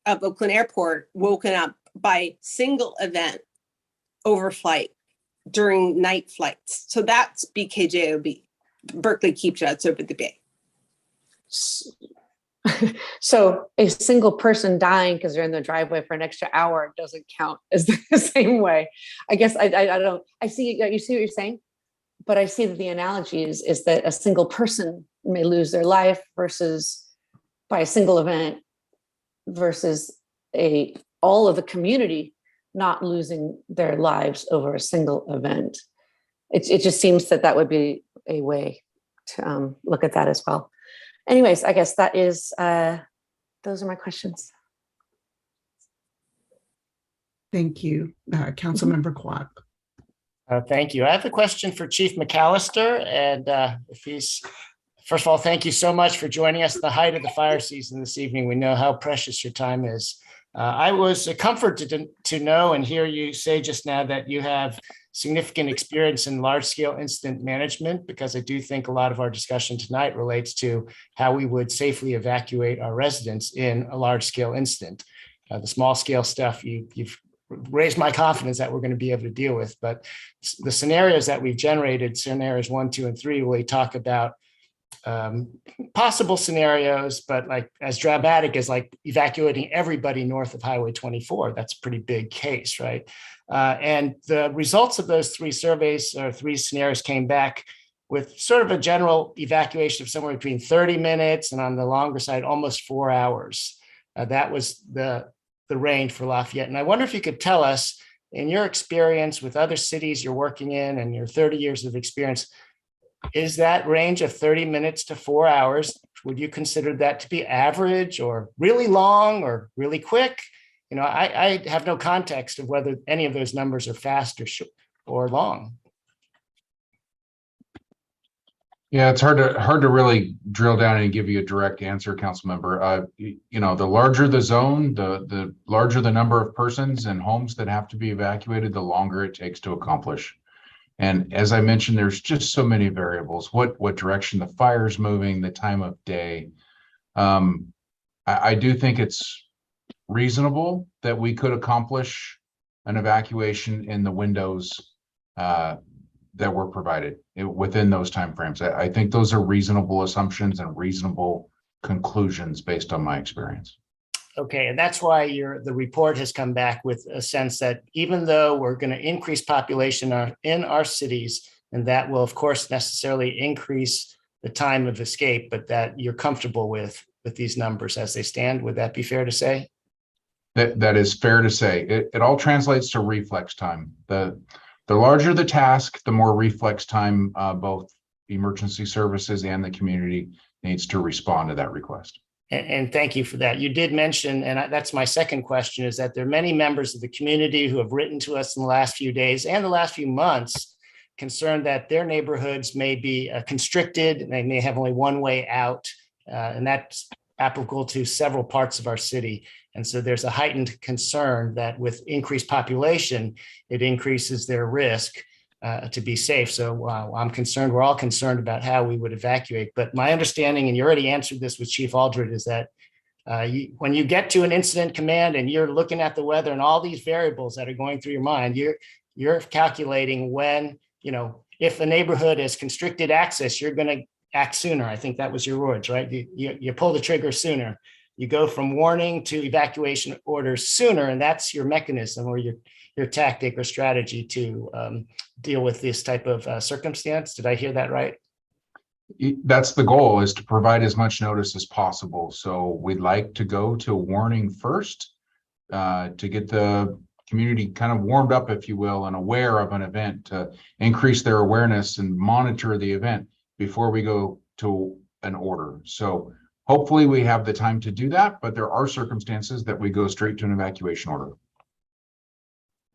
of Oakland Airport woken up by single event overflight during night flights. So that's BKJOB, Berkeley Keep Jets over the Bay. So a single person dying because they're in the driveway for an extra hour doesn't count as the same way. I guess I don't, you see what you're saying? But I see that the analogy is that a single person may lose their life versus by a single event versus all of the community not losing their lives over a single event. It just seems that would be a way to look at that as well. Anyways, I guess that is, those are my questions. Thank you, Councilmember Kwok. Thank you. I have a question for Chief McAllister. And if he's, first of all, thank you so much for joining us at the height of the fire season this evening. We know how precious your time is. I was comforted to know and hear you say just now that you have significant experience in large-scale incident management, because I do think a lot of our discussion tonight relates to how we would safely evacuate our residents in a large-scale incident. The small-scale stuff you've raised my confidence that we're going to be able to deal with, but the scenarios that we've generated, scenarios 1, 2, and 3, really talk about possible scenarios, but like as dramatic as like evacuating everybody north of Highway 24. That's a pretty big case, right? And the results of those 3 surveys or 3 scenarios came back with sort of a general evacuation of somewhere between 30 minutes and on the longer side, almost 4 hours. That was the range for Lafayette. And I wonder if you could tell us, in your experience with other cities you're working in and your 30 years of experience, is that range of 30 minutes to 4 hours, would you consider that to be average or really long or really quick? You know, I have no context of whether any of those numbers are fast or long. Yeah, it's hard to really drill down and give you a direct answer, council member. You know, the larger the zone, the larger the number of persons and homes that have to be evacuated, the longer it takes to accomplish. And as I mentioned, there's just so many variables. What direction the fire's moving, the time of day. I do think it's reasonable that we could accomplish an evacuation in the windows that were provided within those timeframes. I think those are reasonable assumptions and reasonable conclusions based on my experience. Okay, and that's why the report has come back with a sense that even though we're going to increase population in our cities, and that will of course necessarily increase the time of escape, but that you're comfortable with these numbers as they stand. Would that be fair to say? That is fair to say. It all translates to reflex time. The larger the task, the more reflex time both emergency services and the community needs to respond to that request. And thank you for that. You did mention, and that's my second question, is that there are many members of the community who have written to us in the last few days and the last few months concerned that their neighborhoods may be constricted and they may have only one way out. And that's applicable to several parts of our city. And so there's a heightened concern that with increased population, it increases their risk to be safe. So I'm concerned, we're all concerned about how we would evacuate. But my understanding, and you already answered this with Chief Aldred, is that when you get to an incident command and you're looking at the weather and all these variables that are going through your mind, you're calculating when, you know, if a neighborhood has constricted access, you're going to act sooner. I think that was your words, right? You pull the trigger sooner. You go from warning to evacuation orders sooner, and that's your mechanism or your tactic or strategy to deal with this type of circumstance. Did I hear that right? That's the goal, is to provide as much notice as possible. So we'd like to go to warning first to get the community kind of warmed up, if you will, and aware of an event, to increase their awareness and monitor the event before we go to an order. So hopefully we have the time to do that, but there are circumstances that we go straight to an evacuation order.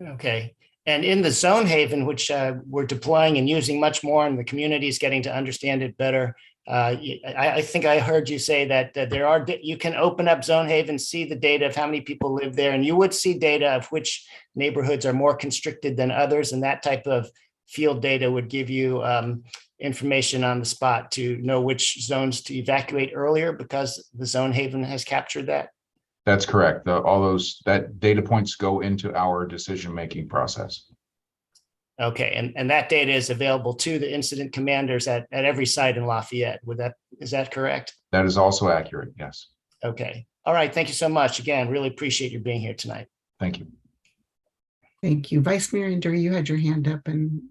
Okay. And in the zone haven, which we're deploying and using much more, and the community is getting to understand it better, I think I heard you say that you can open up zone haven, see the data of how many people live there, and you would see data of which neighborhoods are more constricted than others, and that type of field data would give you information on the spot to know which zones to evacuate earlier because the zone haven has captured that. That's correct. That data points go into our decision-making process. Okay, and that data is available to the incident commanders at every site in Lafayette. Is that correct? That is also accurate, yes. Okay. All right. Thank you so much. Again, really appreciate you being here tonight. Thank you. Thank you. Vice Mayor Andrew, you had your hand up and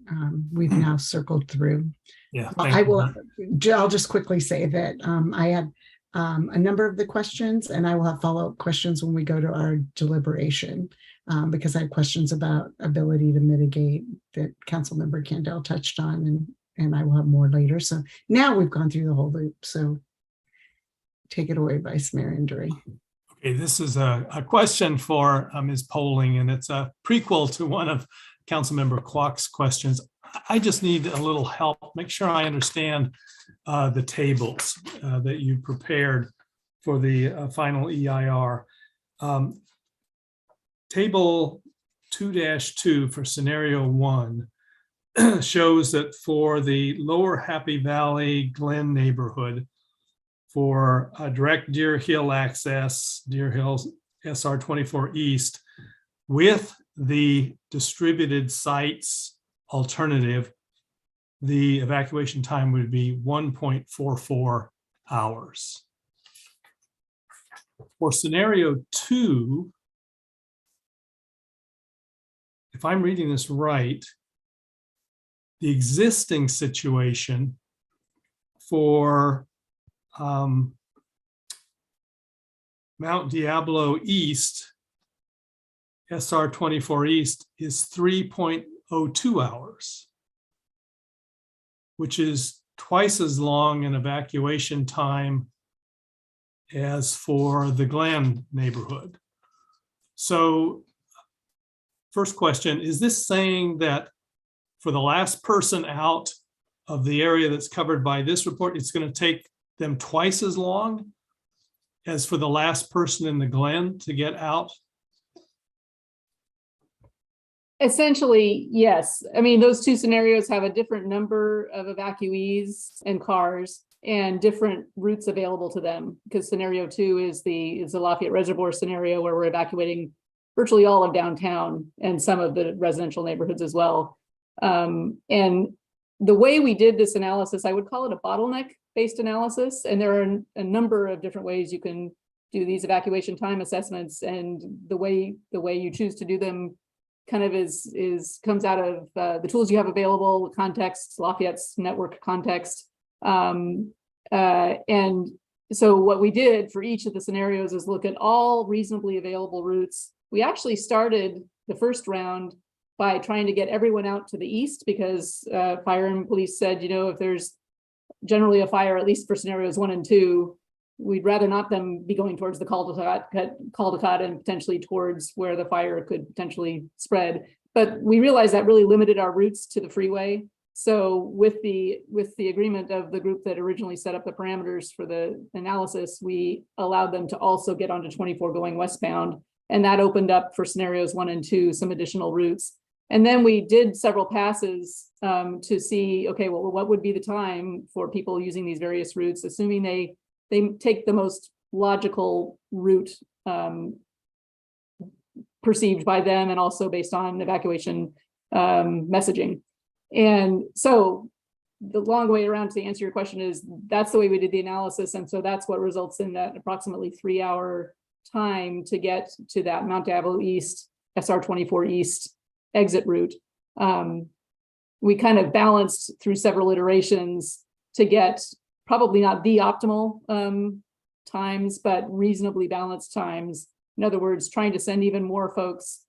we've now circled through. Yeah. I'll just quickly say that I had a number of the questions, and I will have follow-up questions when we go to our deliberation, because I had questions about ability to mitigate that Councilmember Candell touched on, and I will have more later. So now we've gone through the whole loop. So take it away, Vice Mayor Andrew. Okay, this is a question for Ms. Poling, and it's a prequel to one of Councilmember Kwok's questions. I just need a little help. Make sure I understand the tables that you prepared for the final EIR. Table 2-2 for scenario 1 shows that for the lower Happy Valley Glen neighborhood, for direct Deer Hill access, Deer Hill SR 24 East, with the distributed sites alternative, the evacuation time would be 1.44 hours. For scenario 2, if I'm reading this right, the existing situation for Mount Diablo East, SR 24 East, is 3.02 hours, which is twice as long an evacuation time as for the Glen neighborhood. So first question, is this saying that for the last person out, of the area that's covered by this report, it's going to take them twice as long as for the last person in the Glen to get out? Essentially, yes. I mean, those two scenarios have a different number of evacuees and cars and different routes available to them, because scenario 2 is the Lafayette Reservoir scenario, where we're evacuating virtually all of downtown and some of the residential neighborhoods as well. And the way we did this analysis, I would call it a bottleneck-based analysis, and there are a number of different ways you can do these evacuation time assessments, and the way you choose to do them kind of comes out of the tools you have available, context, Lafayette's network context. And so what we did for each of the scenarios is look at all reasonably available routes. We actually started the first round by trying to get everyone out to the east, because fire and police said, if there's generally a fire, at least for scenarios 1 and 2, we'd rather not them be going towards the cul-de-sac and potentially towards where the fire could potentially spread. But we realized that really limited our routes to the freeway. So with the agreement of the group that originally set up the parameters for the analysis, we allowed them to also get onto 24 going westbound. And that opened up for scenarios 1 and 2 some additional routes. And then we did several passes to see, okay, well, what would be the time for people using these various routes, assuming they take the most logical route perceived by them, and also based on evacuation messaging. And so the long way around to answer your question is that's the way we did the analysis. And so that's what results in that approximately 3-hour time to get to that Mount Diablo East, SR 24 East exit route. We kind of balanced through several iterations to get probably not the optimal times, but reasonably balanced times. In other words, trying to send even more folks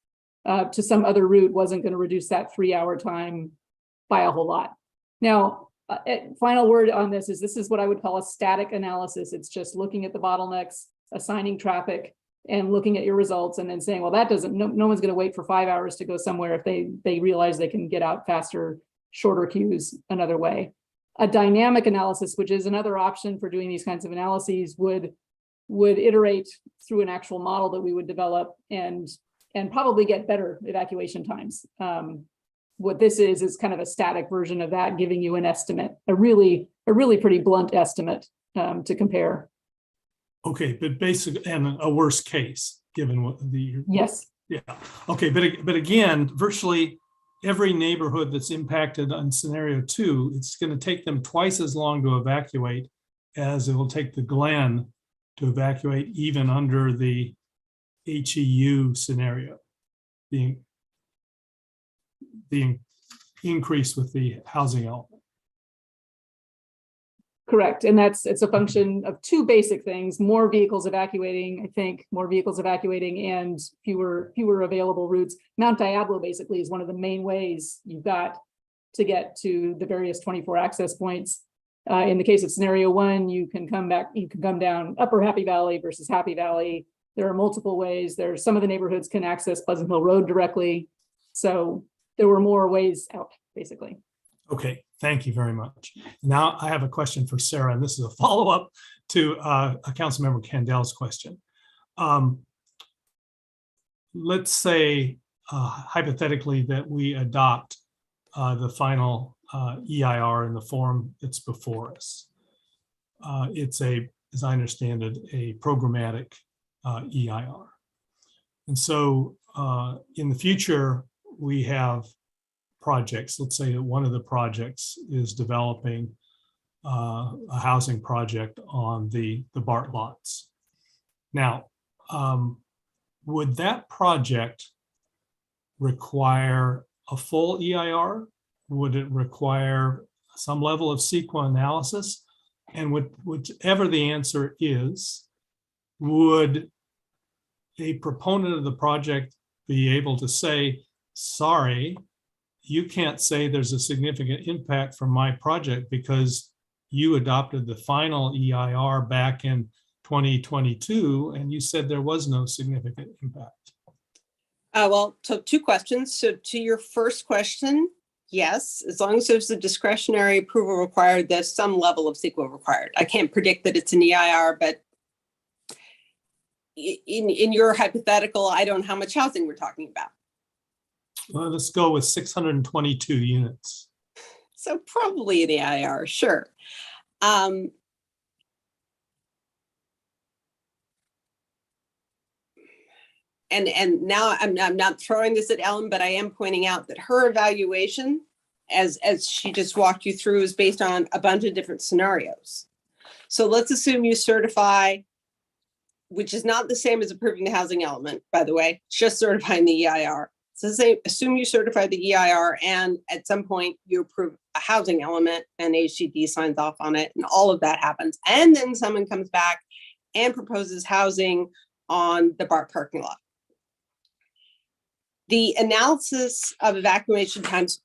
to some other route wasn't going to reduce that 3-hour time by a whole lot. Now, final word on this is what I would call a static analysis. It's just looking at the bottlenecks, assigning traffic, and looking at your results, and then saying, well, that doesn't, no one's going to wait for 5 hours to go somewhere if they realize they can get out faster, shorter queues another way. A dynamic analysis, which is another option for doing these kinds of analyses, would iterate through an actual model that we would develop and probably get better evacuation times. What this is kind of a static version of that, giving you an estimate, a really pretty blunt estimate to compare. Okay, but basically, and a worst case, given what the... Yes. Yeah, okay, but again, virtually every neighborhood that's impacted on scenario 2, it's going to take them twice as long to evacuate as it will take the Glen to evacuate, even under the HEU scenario, the increase with the housing element. Correct. And it's a function of 2 basic things: more vehicles evacuating, and fewer available routes. Mount Diablo basically is one of the main ways you've got to get to the various 24 access points. In the case of scenario 1, you can come down Upper Happy Valley versus Happy Valley. There are multiple ways. Some of the neighborhoods can access Pleasant Hill Road directly. So there were more ways out, basically. Okay, thank you very much. Now I have a question for Sarah, and this is a follow-up to a Councilmember Candel's question. Let's say hypothetically that we adopt the final EIR in the form that's before us. It's as I understand it, a programmatic EIR. And so in the future, we have projects. Let's say that one of the projects is developing a housing project on the BART lots. Now, would that project require a full EIR? Would it require some level of CEQA analysis? And whichever the answer is, would a proponent of the project be able to say, sorry, you can't say there's a significant impact from my project because you adopted the final EIR back in 2022 and you said there was no significant impact? Well, so 2 questions. So to your first question, yes, as long as there's a discretionary approval required, there's some level of CEQA required. I can't predict that it's an EIR, but in your hypothetical, I don't know how much housing we're talking about. Well, let's go with 622 units. So probably an EIR, sure. And now I'm not throwing this at Ellen, but I am pointing out that her evaluation, as she just walked you through, is based on a bunch of different scenarios. So let's assume you certify, which is not the same as approving the housing element, by the way, it's just certifying the EIR. So assume you certify the EIR and at some point you approve a housing element and HCD signs off on it and all of that happens. And then someone comes back and proposes housing on the BART parking lot. The analysis of evacuation times,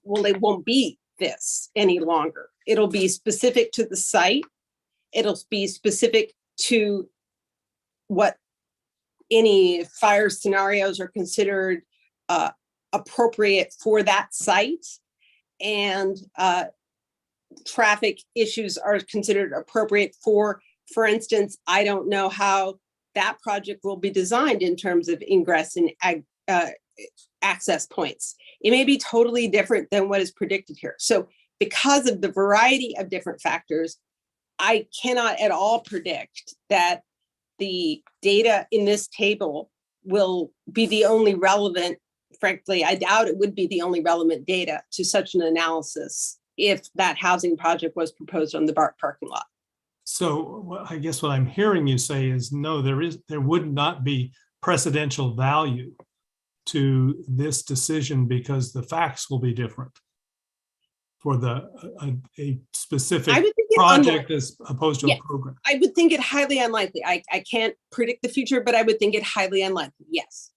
well, it won't be this any longer. It'll be specific to the site. It'll be specific to what any fire scenarios are considered appropriate for that site, and traffic issues are considered appropriate for instance, I don't know how that project will be designed in terms of ingress and access points. It may be totally different than what is predicted here. So because of the variety of different factors, I cannot at all predict that the data in this table will be the only relevant. Frankly, I doubt it would be the only relevant data to such an analysis if that housing project was proposed on the BART parking lot. So I guess what I'm hearing you say is no, there would not be precedential value to this decision because the facts will be different for a specific project as opposed to a program. I would think it highly unlikely. I can't predict the future, but I would think it highly unlikely. Yes.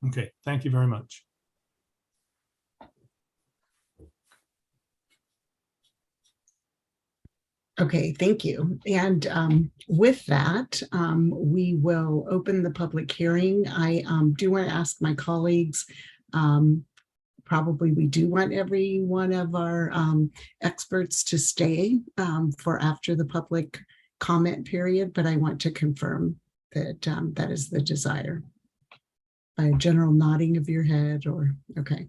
Okay, thank you very much. Okay, thank you. And with that, we will open the public hearing. I do want to ask my colleagues, probably we do want every one of our experts to stay for after the public comment period, but I want to confirm that that is the desire. By a general nodding of your head or, okay.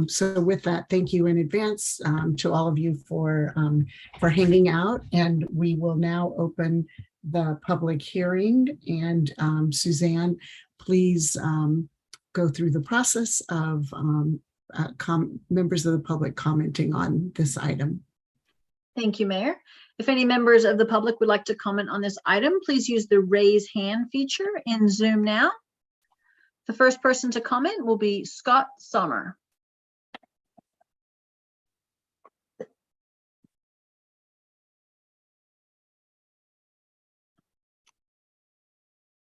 So with that, thank you in advance to all of you for hanging out, and we will now open the public hearing. And Suzanne, please go through the process of members of the public commenting on this item. Thank you, Mayor. If any members of the public would like to comment on this item, please use the raise hand feature in Zoom now. The first person to comment will be Scott Sommer.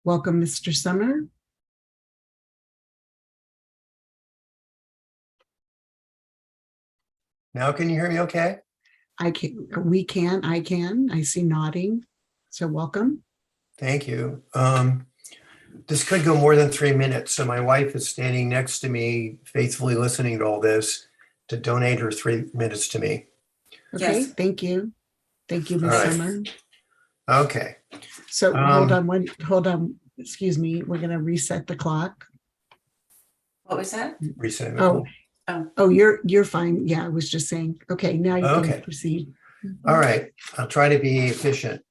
Welcome, Mr. Sommer. Now, can you hear me okay? I can. I see nodding. So welcome. Thank you. This could go more than 3 minutes. So my wife is standing next to me, faithfully listening to all this, to donate her 3 minutes to me. Okay, yes. Thank you. Thank you, Ms. Sommer. Okay. So hold on. Excuse me. We're going to reset the clock. What was that? Reset. Oh, you're fine. Yeah, I was just saying. Okay, now you can proceed. All right. I'll try to be efficient.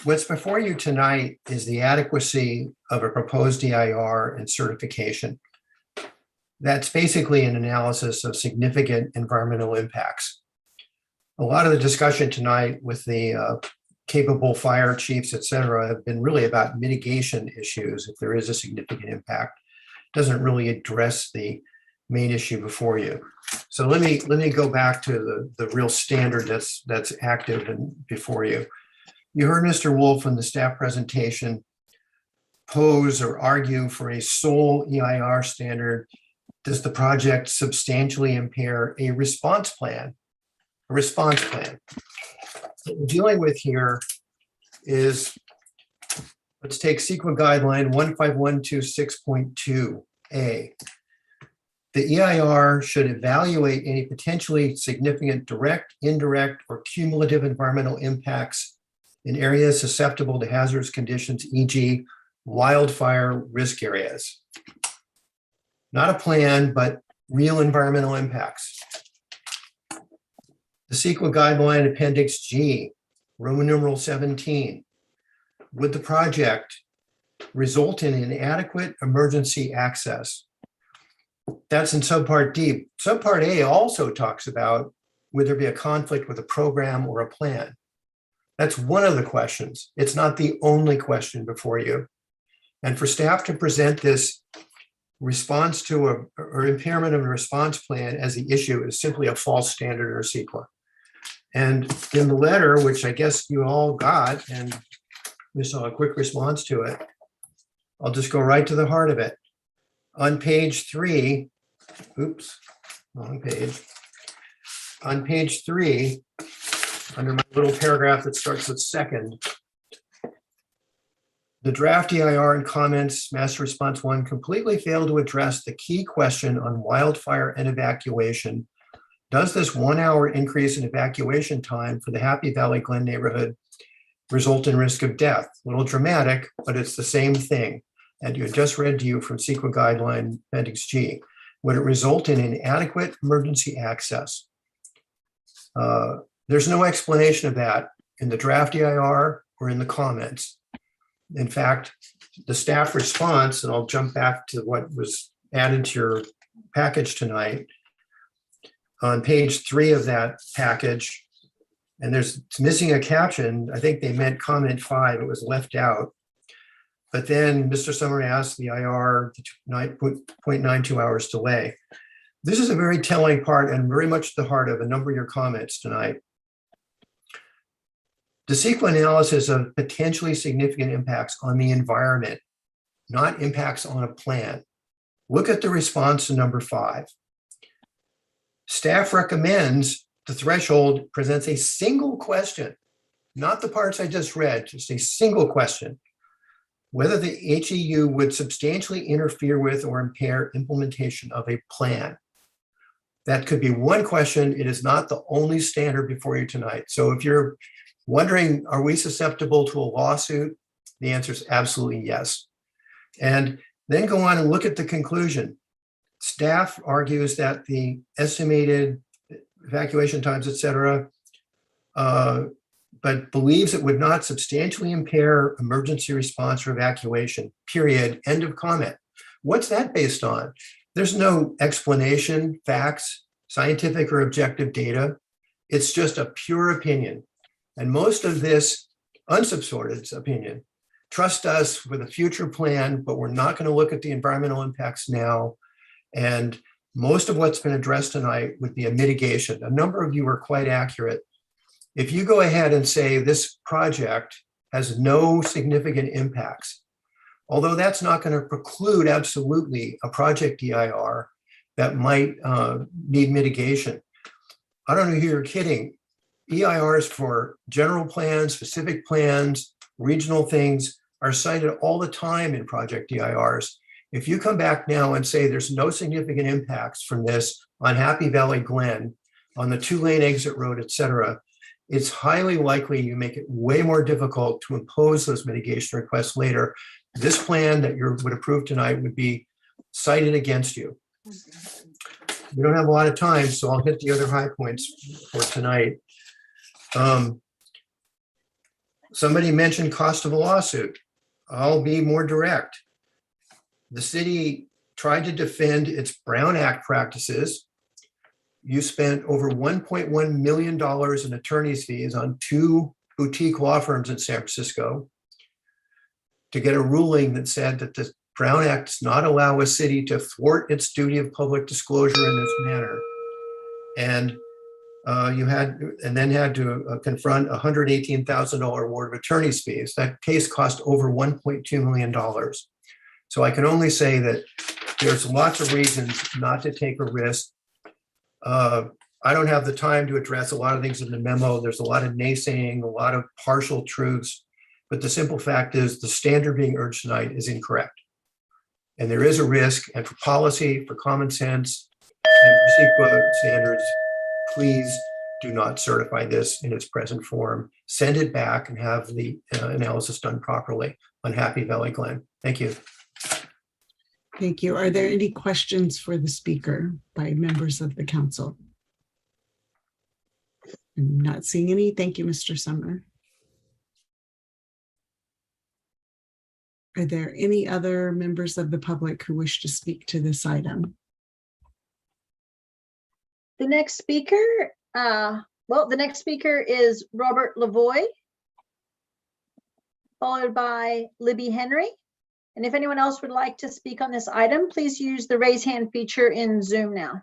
What's before you tonight is the adequacy of a proposed EIR and certification. That's basically an analysis of significant environmental impacts. A lot of the discussion tonight with the capable fire chiefs, et cetera, have been really about mitigation issues. If there is a significant impact, it doesn't really address the main issue before you. So let me go back to the real standard that's active and before you. You heard Mr. Wolf in the staff presentation pose or argue for a sole EIR standard. Does the project substantially impair a response plan? A response plan. What we're dealing with here is, let's take CEQA guideline 15126.2A. The EIR should evaluate any potentially significant direct, indirect, or cumulative environmental impacts in areas susceptible to hazardous conditions, e.g. wildfire risk areas. Not a plan, but real environmental impacts. The CEQA guideline Appendix G, Roman numeral 17. Would the project result in inadequate emergency access? That's in subpart D. Subpart A also talks about would there be a conflict with a program or a plan? That's one of the questions. It's not the only question before you. And for staff to present this response to or impairment of a response plan as the issue is simply a false standard or CEQA. And in the letter, which I guess you all got, and we saw a quick response to it, I'll just go right to the heart of it. On page 3, oops, wrong page. On page 3, under my little paragraph that starts with second, the draft EIR and comments, Master Response 1, completely failed to address the key question on wildfire and evacuation. Does this 1 hour increase in evacuation time for the Happy Valley Glen neighborhood result in risk of death? A little dramatic, but it's the same thing. And you had just read to you from CEQA guideline Appendix G. Would it result in inadequate emergency access? There's no explanation of that in the draft EIR or in the comments. In fact, the staff response, and I'll jump back to what was added to your package tonight, on page 3 of that package, and it's missing a caption. I think they meant comment 5, it was left out. But then Mr. Summer asked the IR 0.92 hours delay. This is a very telling part and very much the heart of a number of your comments tonight. The CEQA analysis of potentially significant impacts on the environment, not impacts on a plan. Look at the response to number 5. Staff recommends the threshold presents a single question, not the parts I just read, just a single question. Whether the HEU would substantially interfere with or impair implementation of a plan. That could be one question. It is not the only standard before you tonight. So if you're wondering, are we susceptible to a lawsuit? The answer is absolutely yes. And then go on and look at the conclusion. Staff argues that the estimated evacuation times, et cetera, but believes it would not substantially impair emergency response or evacuation, period, end of comment. What's that based on? There's no explanation, facts, scientific or objective data. It's just a pure opinion. And most of this unsupported opinion, trust us with a future plan, but we're not going to look at the environmental impacts now. And most of what's been addressed tonight would be a mitigation. A number of you are quite accurate. If you go ahead and say this project has no significant impacts, although that's not going to preclude absolutely a project EIR that might need mitigation. I don't know who you're kidding. EIRs for general plans, specific plans, regional things are cited all the time in project EIRs. If you come back now and say there's no significant impacts from this on Happy Valley Glen, on the 2-lane exit road, et cetera, it's highly likely you make it way more difficult to impose those mitigation requests later. This plan that you would approve tonight would be cited against you. We don't have a lot of time, so I'll hit the other high points for tonight. Somebody mentioned cost of a lawsuit. I'll be more direct. The city tried to defend its Brown Act practices. You spent over $1.1 million in attorney's fees on 2 boutique law firms in San Francisco to get a ruling that said that the Brown Act does not allow a city to thwart its duty of public disclosure in this manner. And you had to confront a $118,000 award of attorney's fees. That case cost over $1.2 million. So I can only say that there's lots of reasons not to take a risk. I don't have the time to address a lot of things in the memo. There's a lot of naysaying, a lot of partial truths, but the simple fact is the standard being urged tonight is incorrect. And there is a risk, and for policy, for common sense, and for CEQA standards, please do not certify this in its present form. Send it back and have the analysis done properly on Happy Valley Glen. Thank you. Thank you. Are there any questions for the speaker by members of the council? I'm not seeing any. Thank you, Mr. Summer. Are there any other members of the public who wish to speak to this item? The next speaker, the next speaker is Robert Lavoie, followed by Libby Henry. And if anyone else would like to speak on this item, please use the raise hand feature in Zoom now.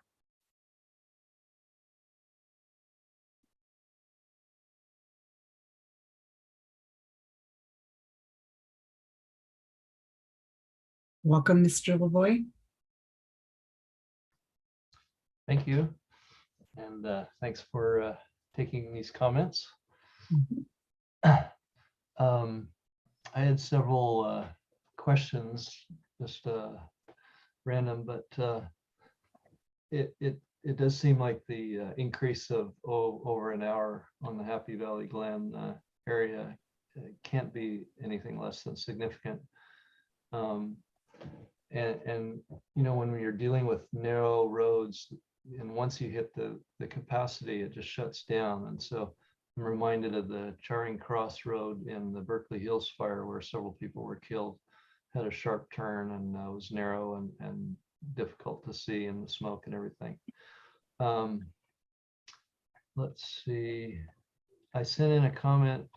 Welcome, Mr. Lavoie. Thank you. And thanks for taking these comments. I had several questions, just random, but it does seem like the increase of over an hour on the Happy Valley Glen area can't be anything less than significant. And you know, when you're dealing with narrow roads, and once you hit the capacity, it just shuts down. And so I'm reminded of the Charing Cross Road in the Berkeley Hills fire, where several people were killed, had a sharp turn and was narrow and difficult to see in the smoke and everything. Let's see, I sent in a comment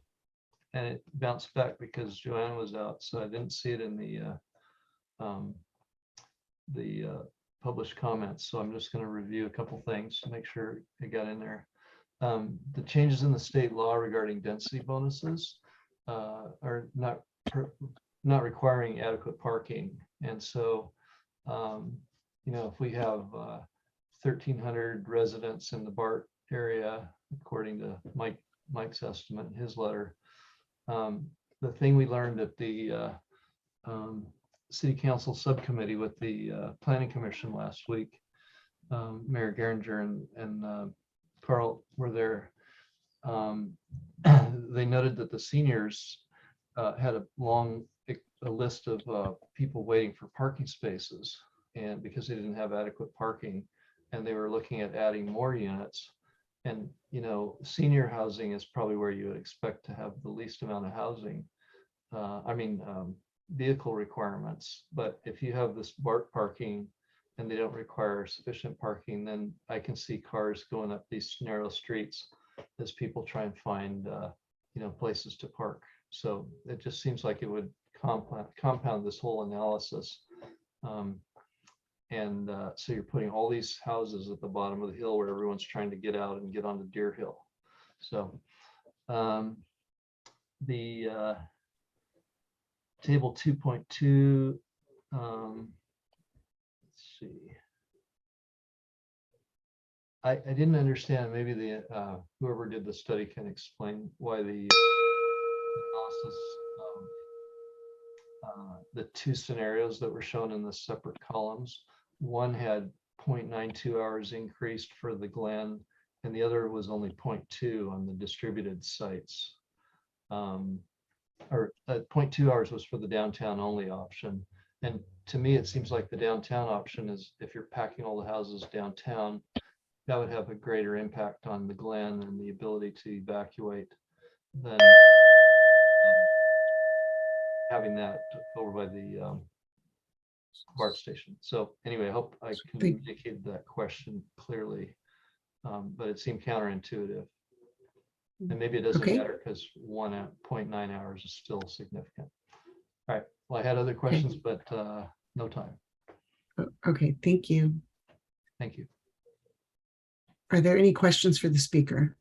and it bounced back because Joanne was out, so I didn't see it in the published comments. So I'm just going to review a couple things to make sure it got in there. The changes in the state law regarding density bonuses are not requiring adequate parking. And so, you know, if we have 1,300 residents in the BART area, according to Mike's estimate in his letter, the thing we learned at the City Council subcommittee with the Planning Commission last week, Mayor Geringer and Carl were there. They noted that the seniors had a long list of people waiting for parking spaces, and because they didn't have adequate parking, and they were looking at adding more units. And you know, senior housing is probably where you would expect to have the least amount of housing. Vehicle requirements. But if you have this BART parking and they don't require sufficient parking, then I can see cars going up these narrow streets as people try and find you know, places to park. So it just seems like it would compound this whole analysis. So you're putting all these houses at the bottom of the hill where everyone's trying to get out and get onto Deer Hill. So table 2.2, let's see. I didn't understand, maybe the whoever did the study can explain why the analysis the two scenarios that were shown in the separate columns. One had 0.92 hours increased for the Glen, and the other was only 0.2 on the distributed sites. Or 0.2 hours was for the downtown only option. And to me, it seems like the downtown option is, if you're packing all the houses downtown, that would have a greater impact on the Glen and the ability to evacuate than having that over by the BART station. So anyway, I hope I communicated that question clearly, but it seemed counterintuitive. And maybe it doesn't matter because 1.9 hours is still significant. All right, well, I had other questions, but no time. Okay, thank you. Thank you. Are there any questions for the speaker?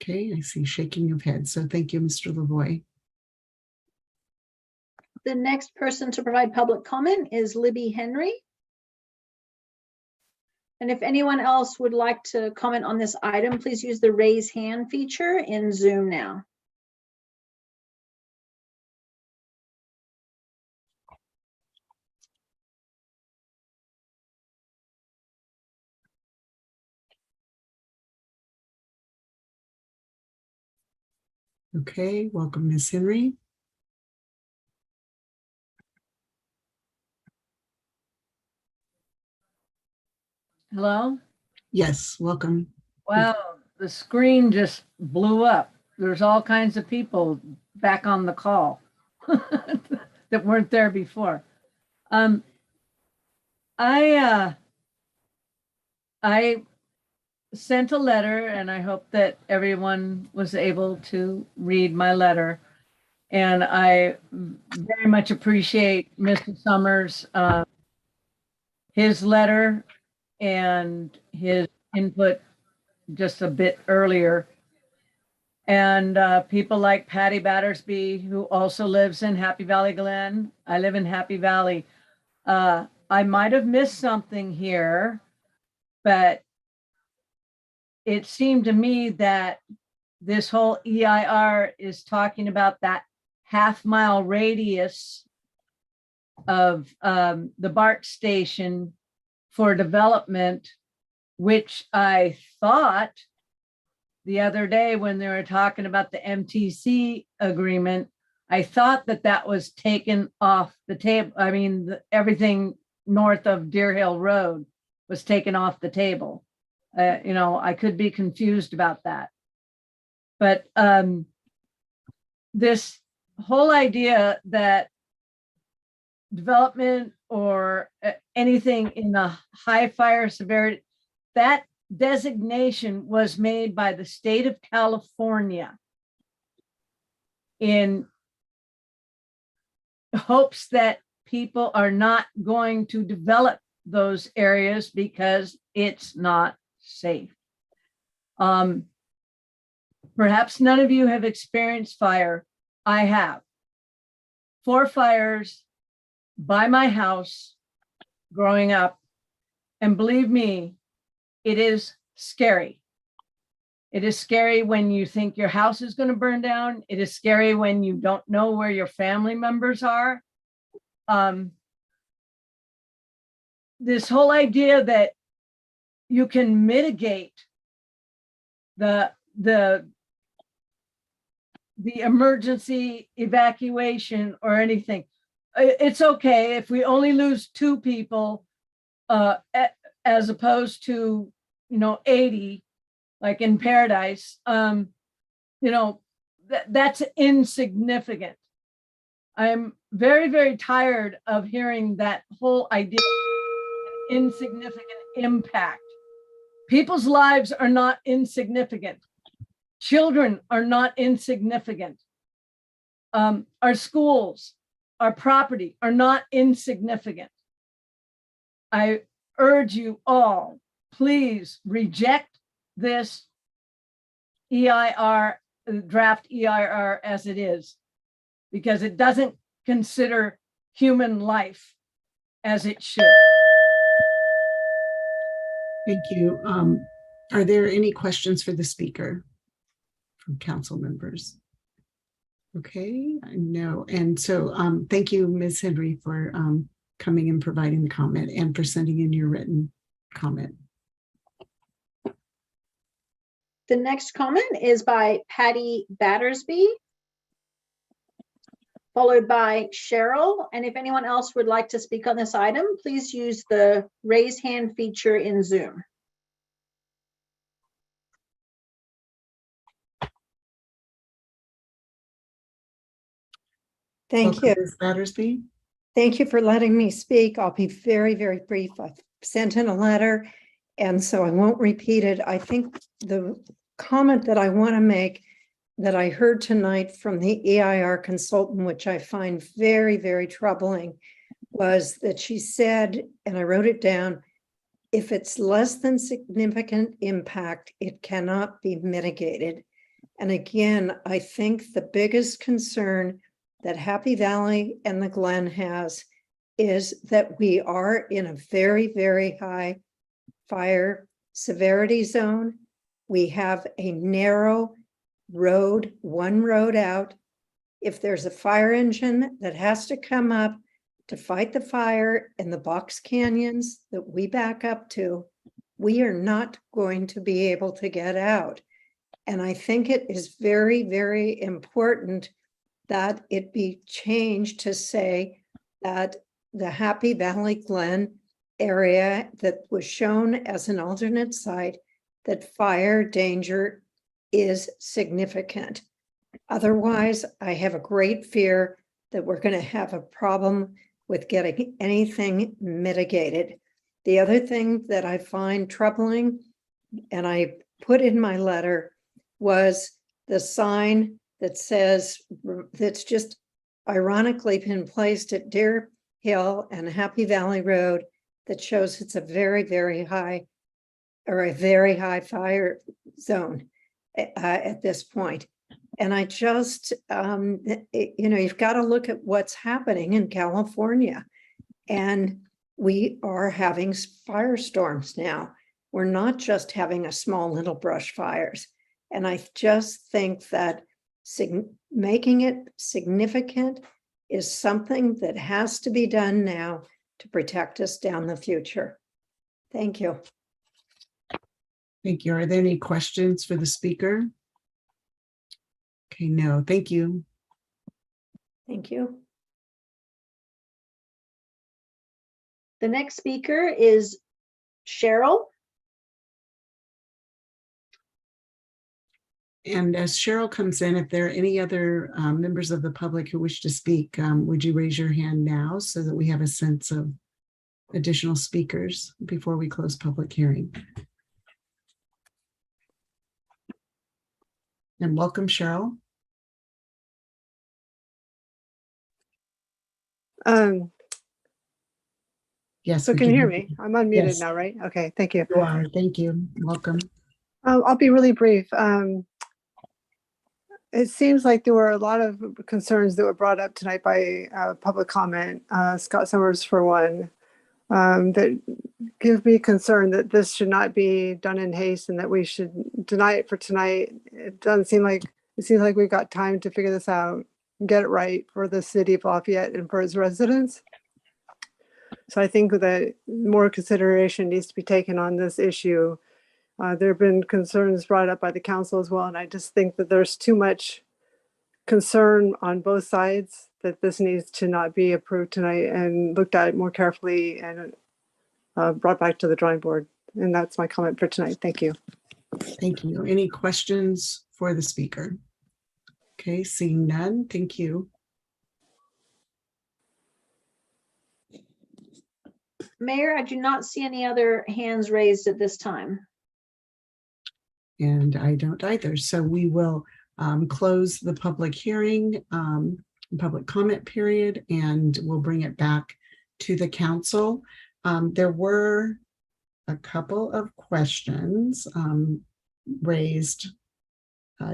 Okay, I see shaking of heads. So thank you, Mr. Lavoie. The next person to provide public comment is Libby Henry. And if anyone else would like to comment on this item, please use the raise hand feature in Zoom now. Okay, welcome, Ms. Henry. Hello? Yes, welcome. Wow, the screen just blew up. There's all kinds of people back on the call that weren't there before. I sent a letter, and I hope that everyone was able to read my letter. And I very much appreciate Mr. Summers, his letter and his input just a bit earlier. And people like Patty Battersby, who also lives in Happy Valley Glen. I live in Happy Valley. I might have missed something here, but it seemed to me that this whole EIR is talking about that half-mile radius of the BART station for development, which I thought the other day when they were talking about the MTC agreement, I thought that that was taken off the table. I mean, everything north of Deer Hill Road was taken off the table. I could be confused about that. But this whole idea that development or anything in the high fire severity, that designation was made by the state of California in hopes that people are not going to develop those areas because it's not safe. Perhaps none of you have experienced fire. I have. 4 fires by my house growing up. And believe me, it is scary. It is scary when you think your house is going to burn down. It is scary when you don't know where your family members are. This whole idea that you can mitigate the emergency evacuation or anything. It's okay if we only lose 2 people as opposed to 80 like in Paradise. That's insignificant. I'm very, very tired of hearing that whole idea of insignificant impact. People's lives are not insignificant. Children are not insignificant. Our schools, our property are not insignificant. I urge you all, please reject this EIR, draft EIR as it is, because it doesn't consider human life as it should. Thank you. Are there any questions for the speaker from council members? Okay, no. And so thank you, Ms. Henry, for coming and providing the comment and for sending in your written comment. The next comment is by Patty Battersby, followed by Cheryl. And if anyone else would like to speak on this item, please use the raise hand feature in Zoom. Thank you. Ms. Battersby. Thank you for letting me speak. I'll be very, very brief. I've sent in a letter, and so I won't repeat it. I think the comment that I want to make that I heard tonight from the EIR consultant, which I find very, very troubling, was that she said, and I wrote it down, if it's less than significant impact, it cannot be mitigated. And again, I think the biggest concern that Happy Valley and the Glen has is that we are in a very, very high fire severity zone. We have a narrow road, one road out. If there's a fire engine that has to come up to fight the fire in the box canyons that we back up to, we are not going to be able to get out. And I think it is very, very important that it be changed to say that the Happy Valley Glen area that was shown as an alternate site, that fire danger is significant. Otherwise, I have a great fear that we're going to have a problem with getting anything mitigated. The other thing that I find troubling, and I put in my letter, was the sign that says, that's just ironically been placed at Deer Hill and Happy Valley Road, that shows it's a very, very high, or a very high fire zone at this point. And I just, you've got to look at what's happening in California. And we are having firestorms now. We're not just having a small little brush fires. And I just think that making it significant is something that has to be done now to protect us down the future. Thank you. Thank you. Are there any questions for the speaker? Okay, no, thank you. Thank you. The next speaker is Cheryl. And as Cheryl comes in, if there are any other members of the public who wish to speak, would you raise your hand now so that we have a sense of additional speakers before we close public hearing? And welcome, Cheryl. Yes. So can you hear me? I'm unmuted Yes. now, right? Okay, thank you. You are. Thank you. Welcome. I'll be really brief. It seems like there were a lot of concerns that were brought up tonight by public comment, Scott Summers for one, that give me concern that this should not be done in haste and that we should deny it for tonight. It seems like we've got time to figure this out and get it right for the city of Lafayette and for its residents. So I think that more consideration needs to be taken on this issue. There have been concerns brought up by the council as well, and I just think that there's too much concern on both sides that this needs to not be approved tonight and looked at more carefully and brought back to the drawing board. And that's my comment for tonight. Thank you. Thank you. Any questions for the speaker? Okay, seeing none. Thank you. Mayor, I do not see any other hands raised at this time. And I don't either. So we will close the public hearing, public comment period, and we'll bring it back to the council. There were a couple of questions raised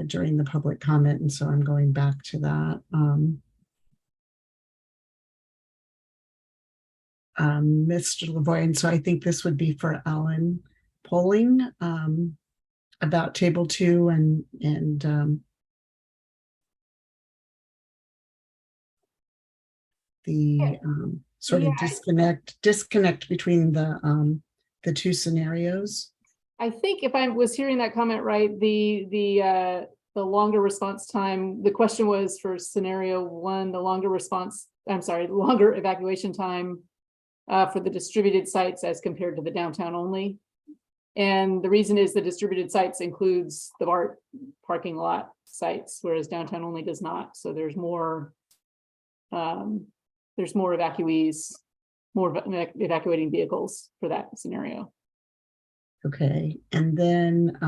during the public comment, and so I'm going back to that. Mr. Lavoie, and so I think this would be for Alan Polling about table 2 and the sort of disconnect between the two scenarios. I think if I was hearing that comment right, the longer response time, the question was for scenario 1, the longer evacuation time for the distributed sites as compared to the downtown only. And the reason is the distributed sites includes the parking lot sites, whereas downtown only does not. So there's more evacuees, more evacuating vehicles for that scenario. Okay, and then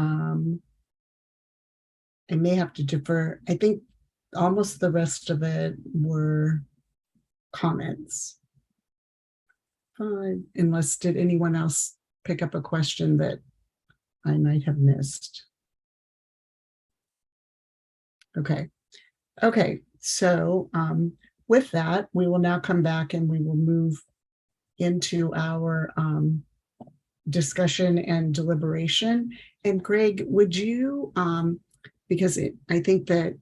I may have to defer. I think almost the rest of it were comments. Unless, did anyone else pick up a question that I might have missed? Okay. So with that, we will now come back and we will move into our discussion and deliberation. And Greg, would you, because I think that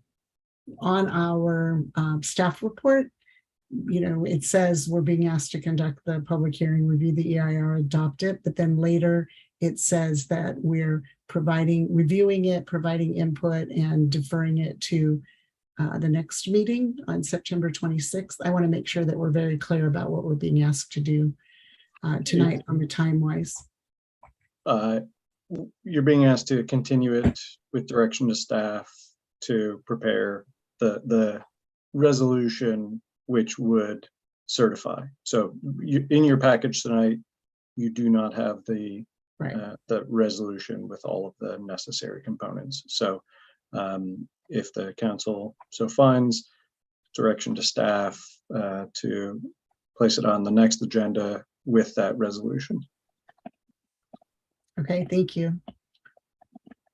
on our staff report, it says we're being asked to conduct the public hearing, review the EIR, adopt it, but then later it says that we're reviewing it, providing input, and deferring it to the next meeting on September 26th. I want to make sure that we're very clear about what we're being asked to do tonight on the time-wise. You're being asked to continue it with direction to staff to prepare the resolution which would certify. So in your package tonight, you do not have the resolution with all of the necessary components. So if the council so finds, direction to staff to place it on the next agenda with that resolution. Okay, thank you.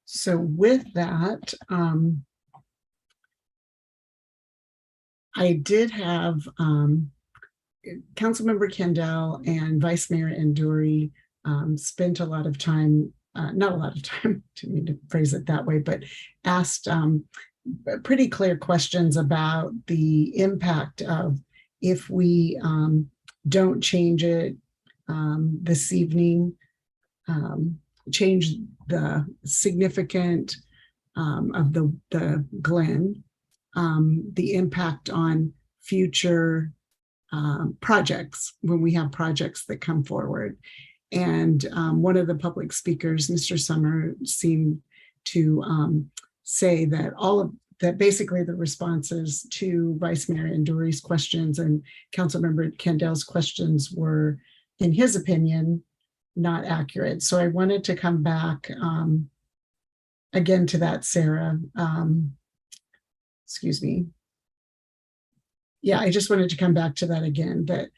So with that, I did have Councilmember Kendall and Vice Mayor Enduri spent a lot of time, not a lot of time, didn't mean to phrase it that way, but asked pretty clear questions about the impact of if we don't change it this evening, change the significant of the Glen, the impact on future projects when we have projects that come forward. And one of the public speakers, Mr. Summer, seemed to say that basically the responses to Vice Mayor Enduri's questions and Councilmember Kendall's questions were, in his opinion, not accurate. So I wanted to come back again to that, Sarah. Excuse me. Yeah, I just wanted to come back to that again, that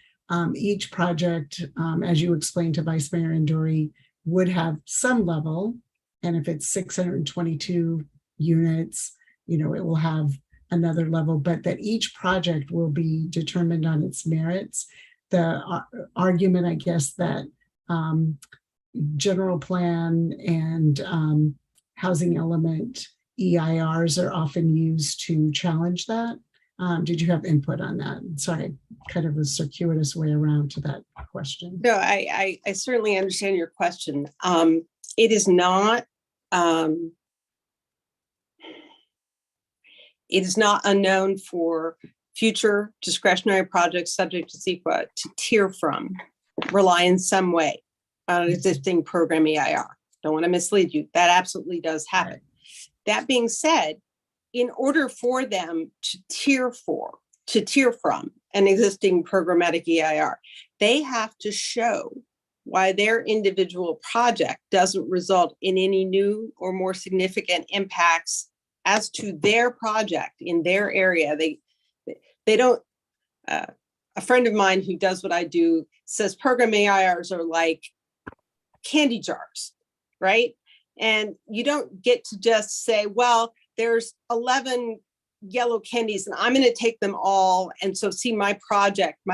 each project, as you explained to Vice Mayor Enduri, would have some level. And if it's 622 units, it will have another level, but that each project will be determined on its merits. The argument, I guess, that general plan and housing element EIRs are often used to challenge that. Did you have input on that? Sorry, kind of a circuitous way around to that question. No, I certainly understand your question. It is not unknown for future discretionary projects subject to CEQA to tier from, rely in some way on an existing program EIR. Don't want to mislead you. That absolutely does happen. That being said, in order for them to tier from an existing programmatic EIR, they have to show why their individual project doesn't result in any new or more significant impacts as to their project in their area. They don't, a friend of mine who does what I do says program EIRs are like candy jars, right? And you don't get to just say, well, there's 11 yellow candies and I'm going to take them all. And so see, my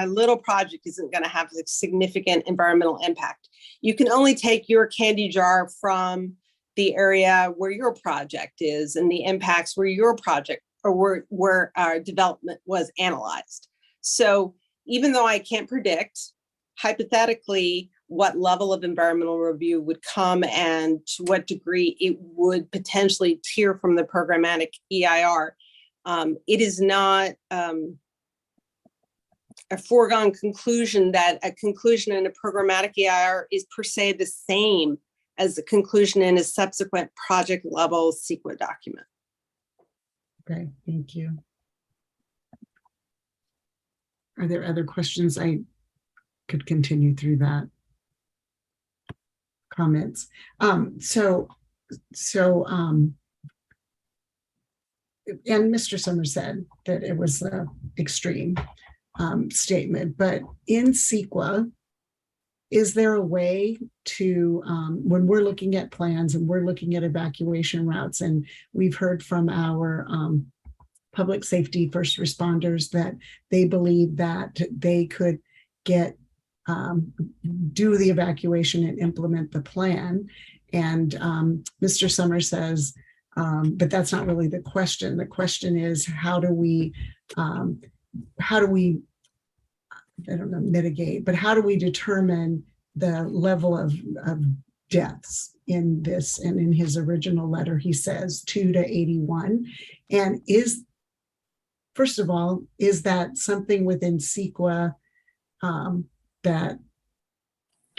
little project isn't going to have a significant environmental impact. You can only take your candy jar from the area where your project is and the impacts where your project or where our development was analyzed. So even though I can't predict hypothetically what level of environmental review would come and to what degree it would potentially tier from the programmatic EIR, it is not a foregone conclusion that a conclusion in a programmatic EIR is per se the same as the conclusion in a subsequent project level CEQA document. Okay, thank you. Are there other questions? I could continue through that. Comments. And Mr. Summers said that it was an extreme statement, but in CEQA, is there a way to, when we're looking at plans and we're looking at evacuation routes, and we've heard from our public safety first responders that they believe that they could do the evacuation and implement the plan. And Mr. Summers says, but that's not really the question. The question is, how do we I don't know, mitigate, but how do we determine the level of deaths in this. And in his original letter, he says 2 to 81. And first of all, is that something within CEQA that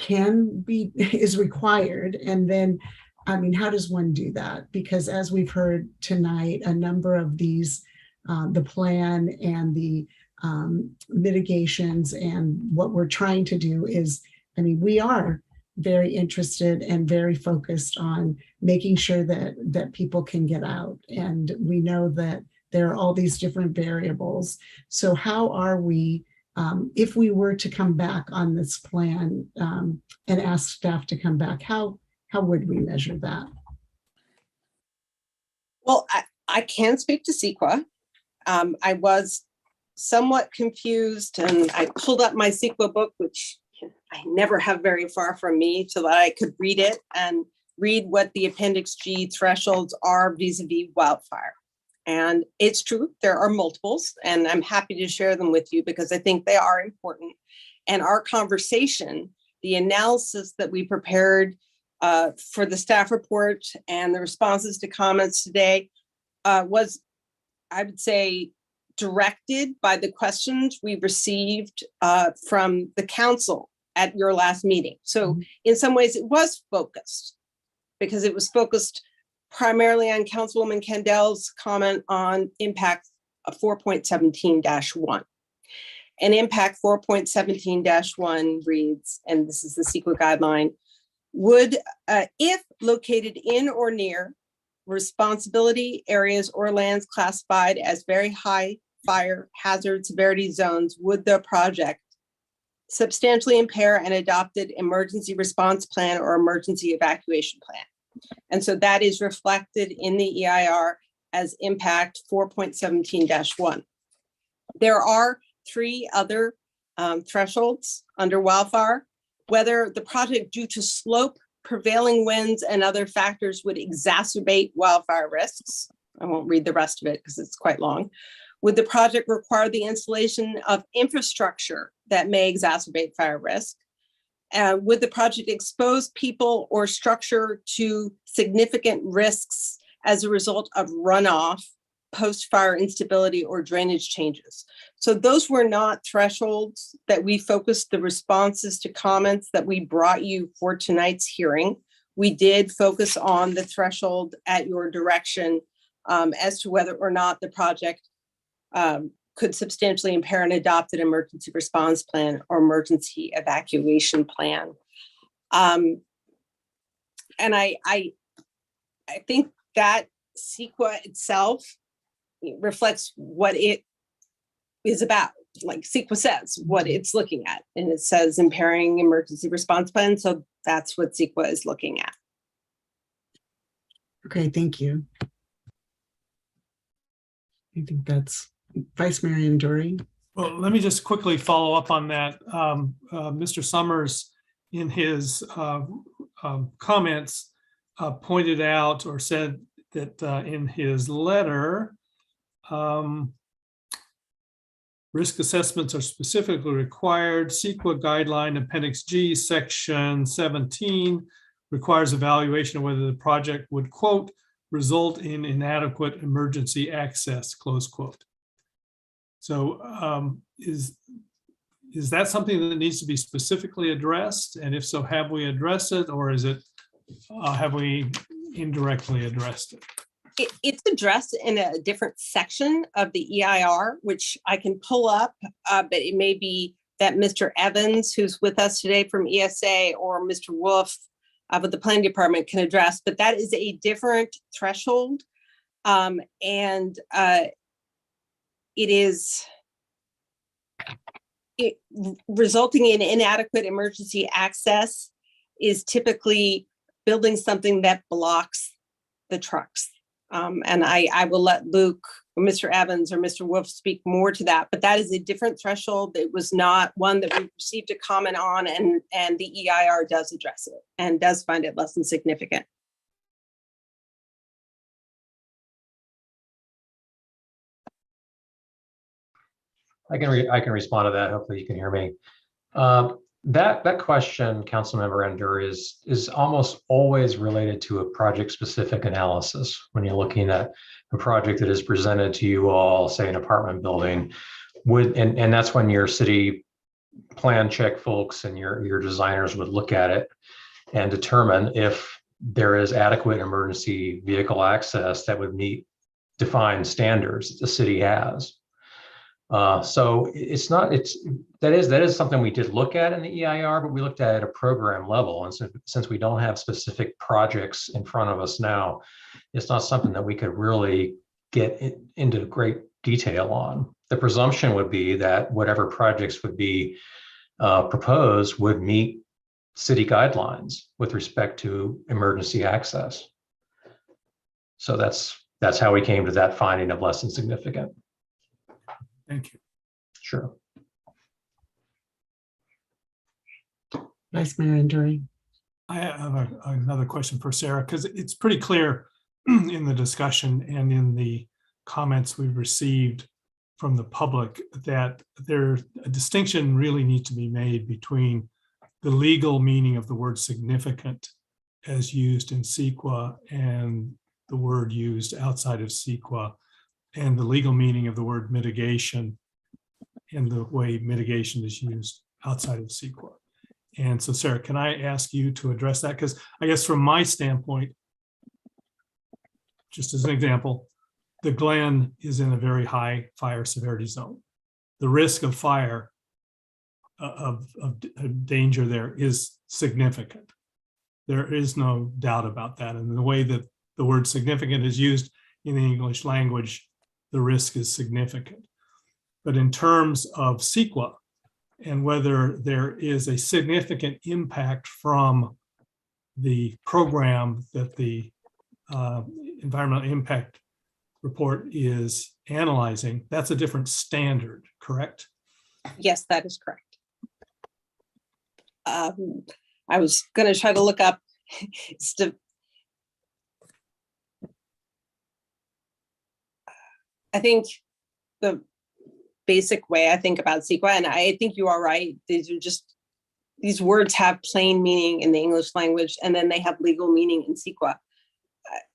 is required? And then, I mean, how does one do that? Because as we've heard tonight, a number of these, the plan and the mitigations and what we're trying to do is, I mean, we are very interested and very focused on making sure that people can get out. And we know that there are all these different variables. So how are we, if we were to come back on this plan and ask staff to come back, how would we measure that? Well, I can speak to CEQA. I was somewhat confused, and I pulled up my CEQA book, which I never have very far from me, so that I could read it and read what the Appendix G thresholds are vis-a-vis wildfire. And it's true, there are multiples, and I'm happy to share them with you because I think they are important. And our conversation, the analysis that we prepared for the staff report and the responses to comments today was, I would say, directed by the questions we received from the council at your last meeting. So in some ways it was focused, because it was focused primarily on Councilwoman Kendall's comment on impact 4.17-1. And impact 4.17-1 reads, and this is the CEQA guideline, would, if located in or near responsibility areas or lands classified as very high fire hazard severity zones, would the project substantially impair an adopted emergency response plan or emergency evacuation plan? And so that is reflected in the EIR as impact 4.17-1. There are 3 other thresholds under wildfire. Whether the project, due to slope, prevailing winds, and other factors, would exacerbate wildfire risks. I won't read the rest of it because it's quite long. Would the project require the installation of infrastructure that may exacerbate fire risk? Would the project expose people or structure to significant risks as a result of runoff, post-fire instability, or drainage changes? So those were not thresholds that we focused the responses to comments that we brought you for tonight's hearing. We did focus on the threshold at your direction as to whether or not the project could substantially impair an adopted emergency response plan or emergency evacuation plan. And I think that CEQA itself reflects what it is about. Like CEQA says what it's looking at, and it says impairing emergency response plan. So that's what CEQA is looking at. Okay, thank you. I think that's Vice Mayor Anduri. Well, let me just quickly follow up on that. Mr. Summers, in his comments, pointed out or said that in his letter, risk assessments are specifically required. CEQA guideline Appendix G, Section 17 requires evaluation of whether the project would, quote, result in inadequate emergency access, close quote. So is that something that needs to be specifically addressed? And if so, have we addressed it, or is it, have we indirectly addressed it? It's addressed in a different section of the EIR, which I can pull up, but it may be that Mr. Evans, who's with us today from ESA, or Mr. Wolf with the planning department can address, but that is a different threshold. Resulting in inadequate emergency access is typically building something that blocks the trucks. And I will let Luke or Mr. Evans or Mr. Wolf speak more to that, but that is a different threshold. It was not one that we received a comment on, and the EIR does address it and does find it less than significant. I can respond to that. Hopefully you can hear me. That question, Councilmember Ender, is almost always related to a project-specific analysis. When you're looking at a project that is presented to you all, say an apartment building, and that's when your city plan check folks and your designers would look at it and determine if there is adequate emergency vehicle access that would meet defined standards that the city has. So that is something we did look at in the EIR, but we looked at it at a program level. And since we don't have specific projects in front of us now, it's not something that we could really get into great detail on. The presumption would be that whatever projects would be proposed would meet city guidelines with respect to emergency access. So that's how we came to that finding of less than significant. Thank you. Sure. Vice Mayor Endry. I have another question for Sarah, because it's pretty clear in the discussion and in the comments we've received from the public that a distinction really needs to be made between the legal meaning of the word significant as used in CEQA and the word used outside of CEQA, and the legal meaning of the word mitigation and the way mitigation is used outside of CEQA. And so, Sarah, can I ask you to address that? Because I guess from my standpoint, just as an example, the Glen is in a very high fire severity zone. The risk of fire, of danger there is significant. There is no doubt about that. And the way that the word significant is used in the English language, the risk is significant. But in terms of CEQA and whether there is a significant impact from the program that the environmental impact report is analyzing, that's a different standard, correct? Yes, that is correct. I was going to try to look up I think the basic way I think about CEQA, and I think you are right, these words have plain meaning in the English language, and then they have legal meaning in CEQA.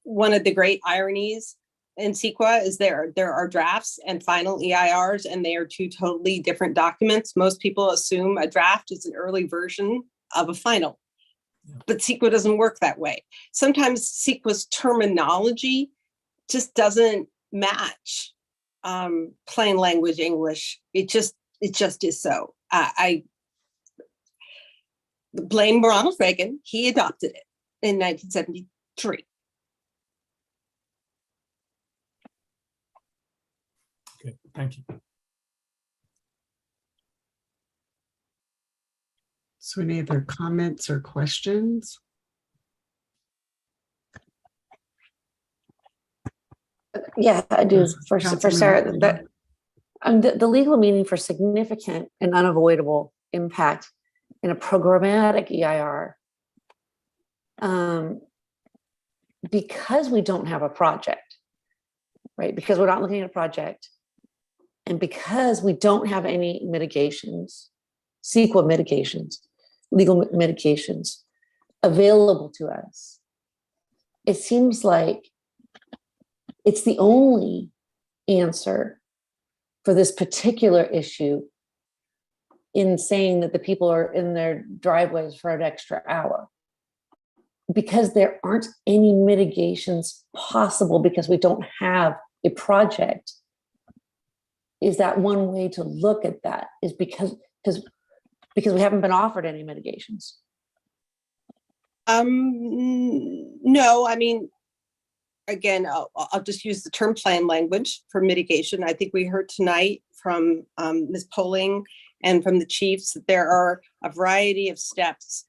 One of the great ironies in CEQA is there are drafts and final EIRs, and they are two totally different documents. Most people assume a draft is an early version of a final, but CEQA doesn't work that way. Sometimes CEQA's terminology just doesn't match plain language English. It just is so. I blame Ronald Reagan. He adopted it in 1973. Okay, thank you. So any other comments or questions? Yeah, I do. For Councilmember Sarah, Endry. the legal meaning for significant and unavoidable impact in a programmatic EIR, because we don't have a project, right? Because we're not looking at a project, and because we don't have any mitigations, CEQA mitigations, legal mitigations available to us, it seems like it's the only answer for this particular issue in saying that the people are in their driveways for an extra hour, because there aren't any mitigations possible because we don't have a project. Is that one way to look at that? Is because we haven't been offered any mitigations? No, I mean, again, I'll just use the term plain language for mitigation. I think we heard tonight from Ms. Poling and from the chiefs that there are a variety of steps,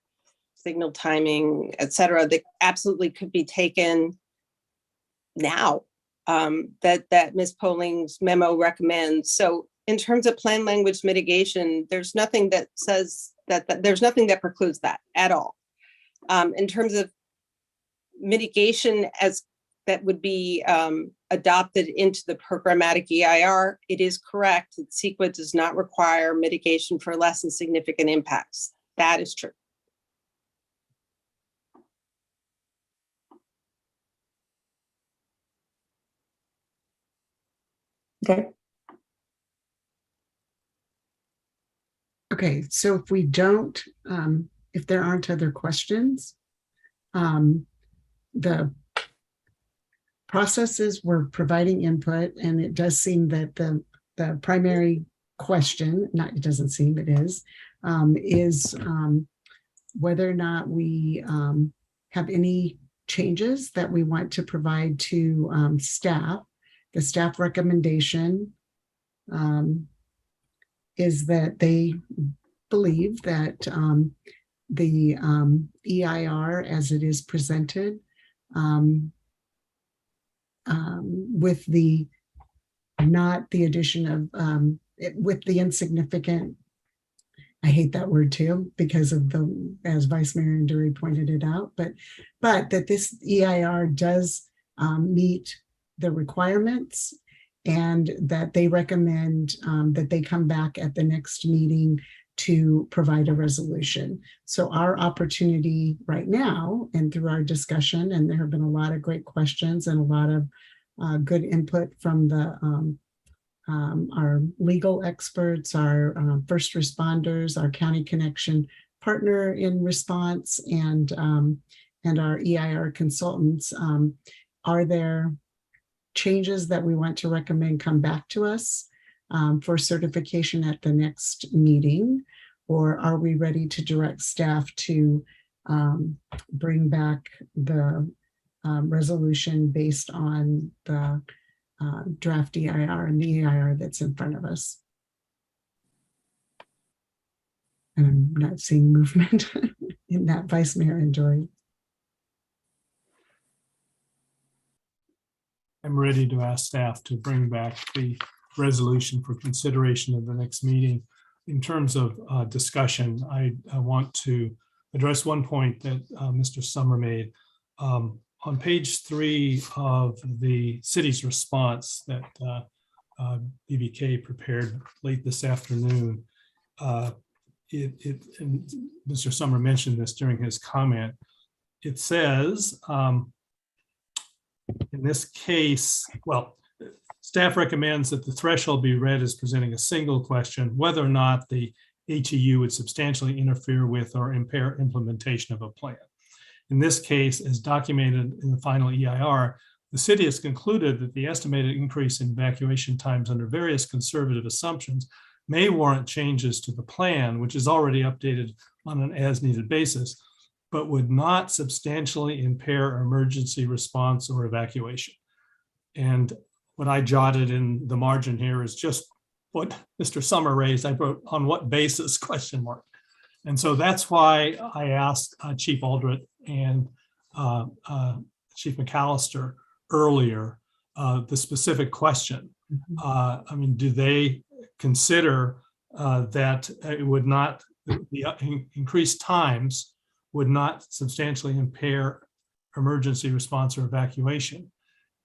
signal timing, et cetera, that absolutely could be taken now, that Ms. Poling's memo recommends. So in terms of plain language mitigation, there's nothing that says that there's nothing that precludes that at all. In terms of mitigation as that would be adopted into the programmatic EIR, it is correct that CEQA does not require mitigation for less than significant impacts. That is true. Okay. Okay, so if we don't, if there aren't other questions, the process is we're providing input, and it does seem that the primary question, not it doesn't seem, it is whether or not we have any changes that we want to provide to staff. The staff recommendation is that they believe that the EIR as it is presented with the not the addition of with the insignificant, I hate that word too because of the, as Vice Mayor Nduri pointed it out, but that this EIR does meet the requirements, and that they recommend that they come back at the next meeting to provide a resolution. So our opportunity right now, and through our discussion, and there have been a lot of great questions and a lot of good input from the our legal experts, our first responders, our county connection partner in response, and our EIR consultants. Are there changes that we want to recommend come back to us for certification at the next meeting? Or are we ready to direct staff to bring back the resolution based on the draft EIR and the EIR that's in front of us? And I'm not seeing movement in that, Vice Mayor Nduri. I'm ready to ask staff to bring back the resolution for consideration of the next meeting. In terms of discussion, I want to address one point that Mr. Summer made. On page 3 of the city's response that BBK prepared late this afternoon, and Mr. Summer mentioned this during his comment. It says, in this case, well, staff recommends that the threshold be read as presenting a single question, whether or not the HEU would substantially interfere with or impair implementation of a plan. In this case, as documented in the final EIR, the city has concluded that the estimated increase in evacuation times under various conservative assumptions may warrant changes to the plan, which is already updated on an as-needed basis, but would not substantially impair emergency response or evacuation. And what I jotted in the margin here is just what Mr. Summer raised. I wrote, on what basis, question mark. And so that's why I asked Chief Aldrich and Chief McAllister earlier the specific question. I mean, do they consider that it would not, the increased times would not substantially impair emergency response or evacuation?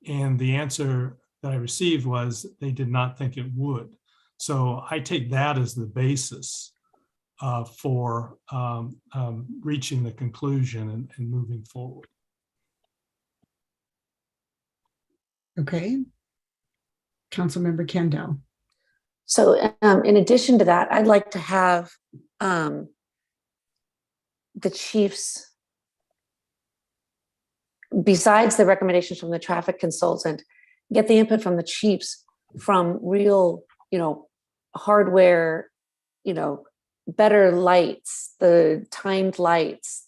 And the answer that I received was they did not think it would. So I take that as the basis for reaching the conclusion and moving forward. Okay. Councilmember Kendall. So in addition to that, I'd like to have the chiefs, besides the recommendations from the traffic consultant, get the input from the chiefs from real, hardware, better lights, the timed lights,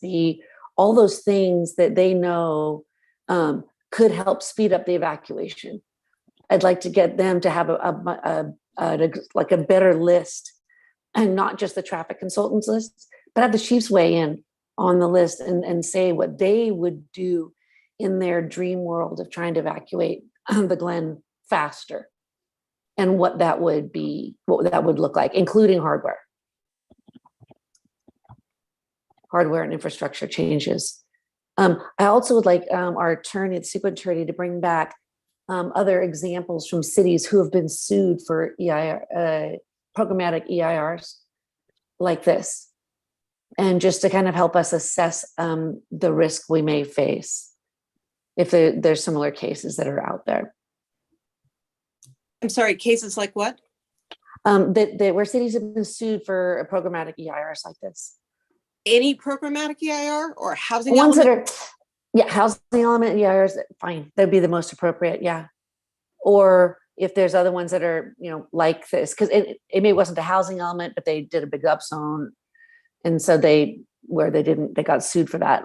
all those things that they know could help speed up the evacuation. I'd like to get them to have a better list, and not just the traffic consultants list, but have the chiefs weigh in on the list and say what they would do in their dream world of trying to evacuate the Glen faster, and what that would be, what that would look like, including hardware and infrastructure changes. I also would like our attorney, the super attorney, to bring back other examples from cities who have been sued for EIR, programmatic EIRs like this. And just to kind of help us assess the risk we may face if there's similar cases that are out there. I'm sorry, cases like what? That where cities have been sued for programmatic EIRs like this. Any programmatic EIR or housing Ones element? that are, yeah, housing element EIRs, fine. That'd be the most appropriate, yeah. Or if there's other ones that are, like this, because it maybe wasn't a housing element, but they did a big up zone. And so they got sued for that.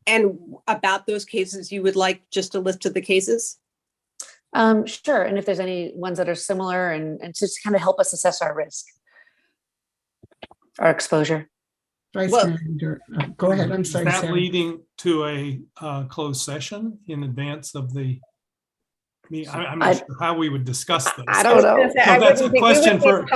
And about those cases, you would like just a list of the cases? Sure. And if there's any ones that are similar and just kind of help us assess our risk, our exposure. Vice Mayor, go ahead. I'm sorry. Is that Sarah. leading to a closed session in advance of the meeting? I'm not sure how we would discuss this. I don't know. So that's a question for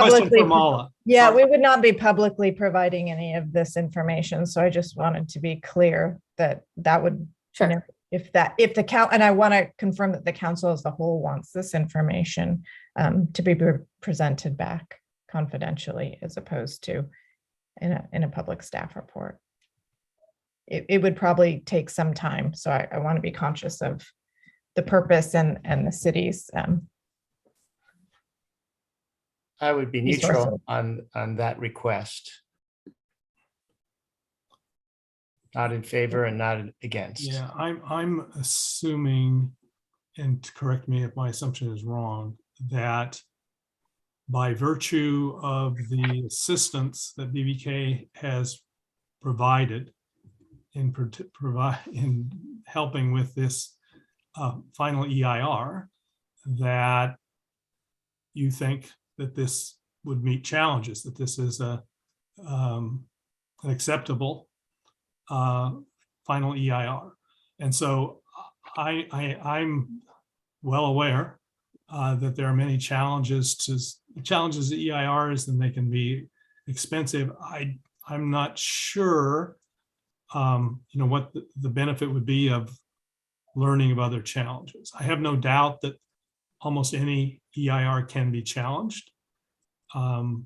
Mala. Yeah, we would not be publicly providing any of this information. So I just wanted to be clear that would, sure. If the count, and I want to confirm that the council as a whole wants this information to be presented back confidentially as opposed to in a public staff report. It would probably take some time. So I want to be conscious of the purpose and the city's. I would be neutral on that request. Not in favor and not against. Yeah, I'm assuming, and correct me if my assumption is wrong, that by virtue of the assistance that BBK has provided in helping with this final EIR, that you think that this would meet challenges, that this is an acceptable final EIR. And so I'm well aware that there are many challenges to EIRs, and they can be expensive. I'm not sure what the benefit would be of learning of other challenges. I have no doubt that almost any EIR can be challenged. I'm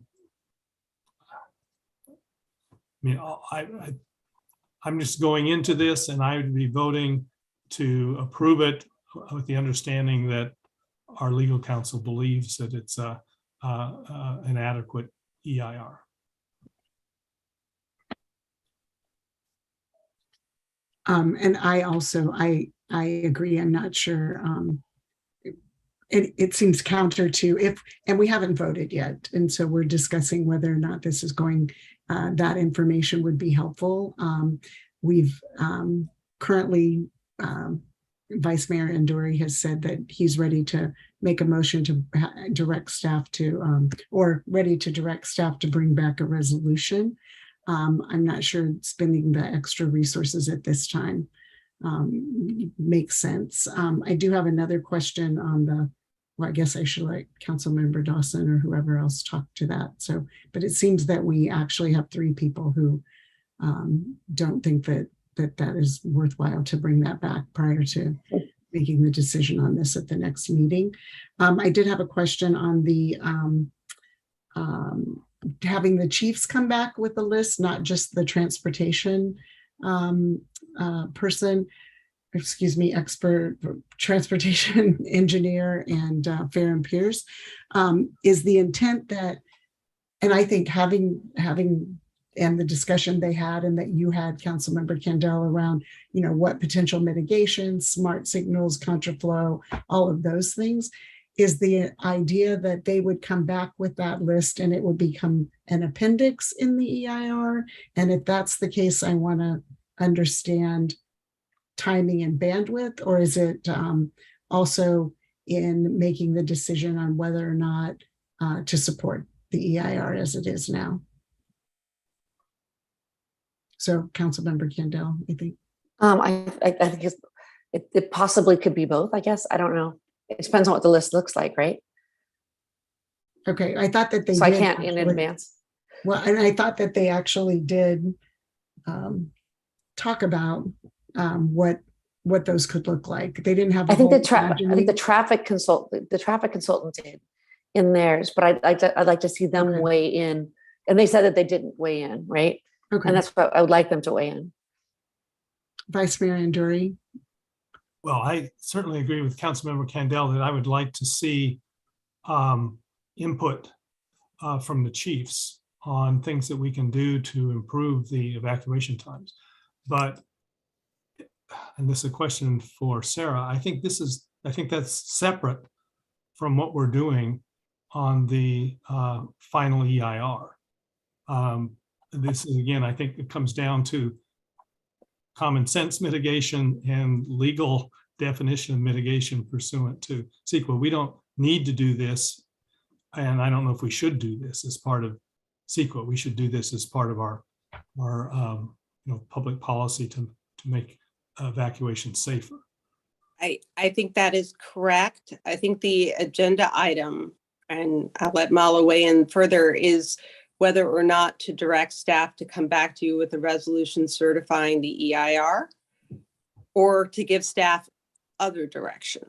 just going into this, and I would be voting to approve it with the understanding that our legal counsel believes that it's an adequate EIR. And I also, I agree. I'm not sure. It seems counter to and we haven't voted yet. And so we're discussing whether or not this is going, that information would be helpful. We've currently, Vice Mayor Andori has said that he's ready to make a motion to direct staff to, or ready to direct staff to bring back a resolution. I'm not sure spending the extra resources at this time makes sense. I do have another question on well, I guess I should let Councilmember Dawson or whoever else talk to that. So, but it seems that we actually have 3 people who don't think that is worthwhile to bring that back prior to making the decision on this at the next meeting. I did have a question on the having the chiefs come back with a list, not just the transportation person, expert transportation engineer and Fair and Pears. Is the intent that, and I think having and the discussion they had and that you had, Councilmember Kendall, around, what potential mitigation, smart signals, contraflow, all of those things, is the idea that they would come back with that list and it would become an appendix in the EIR. And if that's the case, I want to understand timing and bandwidth, or is it also in making the decision on whether or not to support the EIR as it is now? So, Councilmember Kendall, I think. I think it possibly could be both, I guess. I don't know. It depends on what the list looks like, right? Okay, I thought that they so did. I can't in advance. Well, and I thought that they actually did talk about what those could look like. They didn't have. I think the traffic consultant did in theirs, but I'd like to see them weigh in And they said that they didn't weigh in, right? Okay. And that's what I would like them to weigh in. Vice Mayor Anduri. Well, I certainly agree with Councilmember Candell that I would like to see input from the chiefs on things that we can do to improve the evacuation times. But, and this is a question for Sarah, I think that's separate from what we're doing on the final EIR. This is, again, I think it comes down to common sense mitigation and legal definition of mitigation pursuant to CEQA. We don't need to do this, and I don't know if we should do this as part of CEQA. We should do this as part of our public policy to make evacuation safer. I think that is correct. I think the agenda item, and I'll let Mala weigh in further, is whether or not to direct staff to come back to you with a resolution certifying the EIR, or to give staff other direction.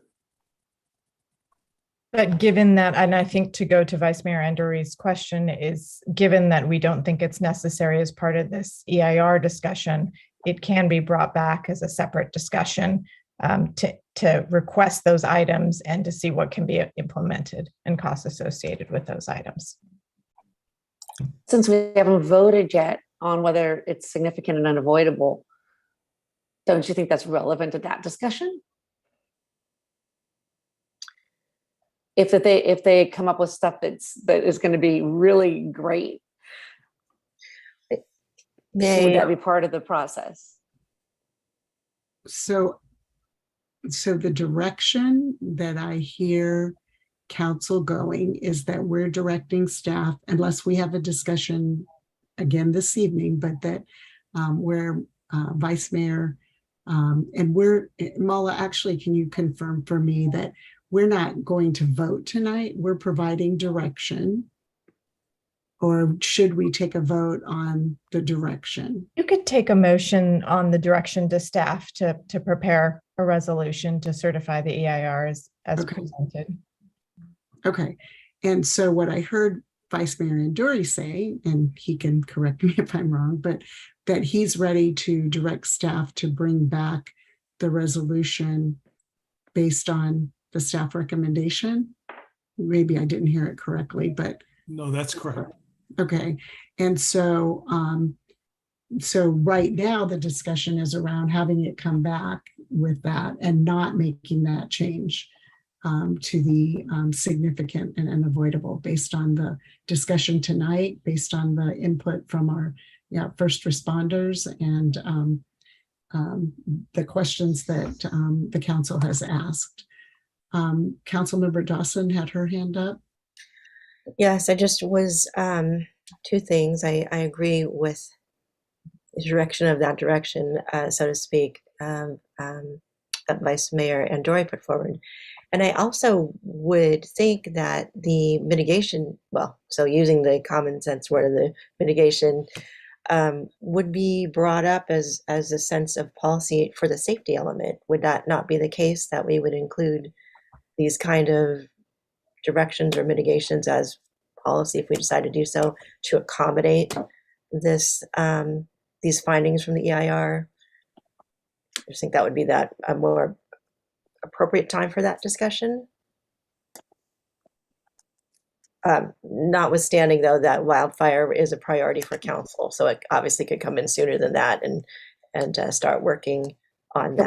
But given that, and I think to go to Vice Mayor Anduri's question is, given that we don't think it's necessary as part of this EIR discussion, it can be brought back as a separate discussion to request those items and to see what can be implemented and costs associated with those items. Since we haven't voted yet on whether it's significant and unavoidable, don't you think that's relevant to that discussion? If they come up with stuff that is going to be really great, would that be part of the process? So the direction that I hear council going is that we're directing staff, unless we have a discussion again this evening, but that we're Vice Mayor and Mala, actually, can you confirm for me that we're not going to vote tonight? We're providing direction, or should we take a vote on the direction? You could take a motion on the direction to staff to prepare a resolution to certify the EIR as presented. Okay. And so what I heard Vice Mayor Anduri say, and he can correct me if I'm wrong, but that he's ready to direct staff to bring back the resolution based on the staff recommendation. Maybe I didn't hear it correctly, but no, that's correct. Okay. And so so right now the discussion is around having it come back with that and not making that change to the significant and unavoidable, based on the discussion tonight, based on the input from our first responders and the questions that the council has asked. Councilmember Dawson had her hand up. Yes, I just was two things. I agree with the direction of that direction, so to speak, that Vice Mayor Anduri put forward. And I also would think that the mitigation, so using the common sense word of the mitigation, would be brought up as a sense of policy for the safety element. Would that not be the case, that we would include these kind of directions or mitigations as policy if we decide to do so, to accommodate this these findings from the EIR? I just think that would be a more appropriate time for that discussion. Notwithstanding, though, that wildfire is a priority for council, so it obviously could come in sooner than that and start working on that.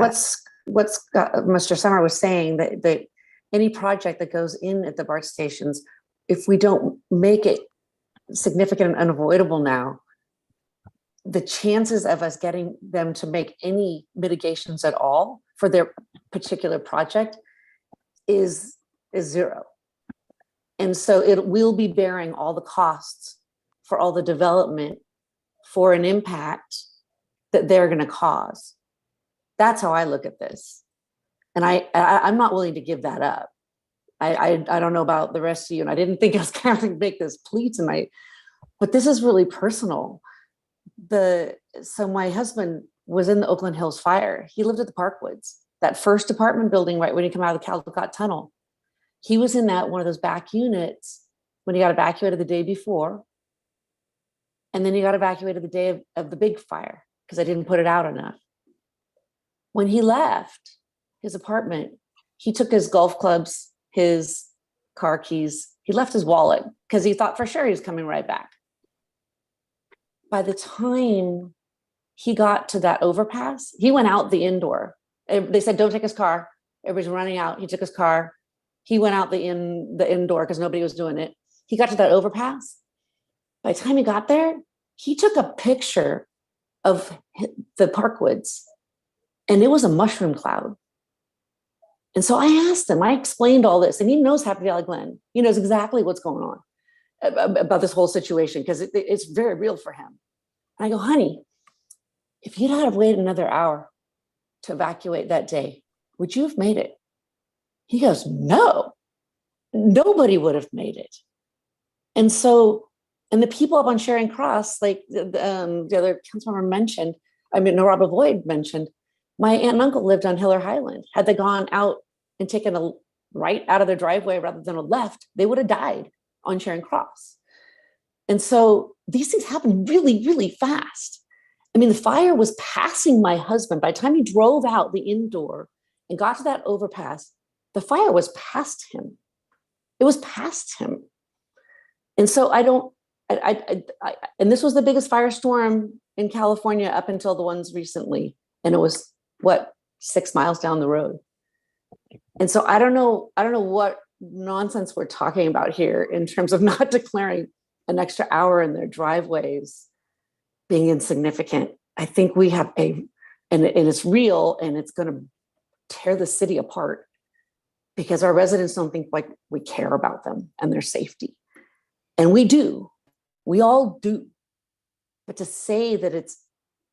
What's Mr. Summer was saying, that any project that goes in at the BART stations, if we don't make it significant and unavoidable now, the chances of us getting them to make any mitigations at all for their particular project is zero. And so it will be bearing all the costs for all the development for an impact that they're going to cause. That's how I look at this. And I'm not willing to give that up. I don't know about the rest of you, and I didn't think I was going to make this plea tonight, but this is really personal. So my husband was in the Oakland Hills fire. He lived at the Parkwoods, that first apartment building right when you come out of the Caldecott Tunnel. He was in one of those back units when he got evacuated the day before. And then he got evacuated the day of the big fire because I didn't put it out enough. When he left his apartment, he took his golf clubs, his car keys, he left his wallet because he thought for sure he was coming right back. By the time he got to that overpass, he went out the indoor. They said, don't take his car. Everybody's running out. He took his car. He went out the indoor because nobody was doing it. He got to that overpass. By the time he got there, he took a picture of the Parkwoods, and it was a mushroom cloud. And so I asked him, I explained all this, and he knows Happy Valley Glen. He knows exactly what's going on about this whole situation because it's very real for him. And I go, honey, if you'd have waited another hour to evacuate that day, would you have made it? He goes, no, nobody would have made it. And so, and the people up on Charing Cross, like the other council member mentioned, Rob Avoid mentioned, my aunt and uncle lived on Hiller Highland. Had they gone out and taken a right out of their driveway rather than a left, they would have died on Charing Cross. And so these things happen really, really fast. I mean, the fire was passing my husband. By the time he drove out the indoor and got to that overpass, the fire was past him. It was past him. And so and this was the biggest firestorm in California up until the ones recently. And it was 6 miles down the road. And so I don't know what nonsense we're talking about here in terms of not declaring an extra hour in their driveways being insignificant. I think we have and it's real, and it's going to tear the city apart because our residents don't think like we care about them and their safety. And we do. We all do. But to say that it's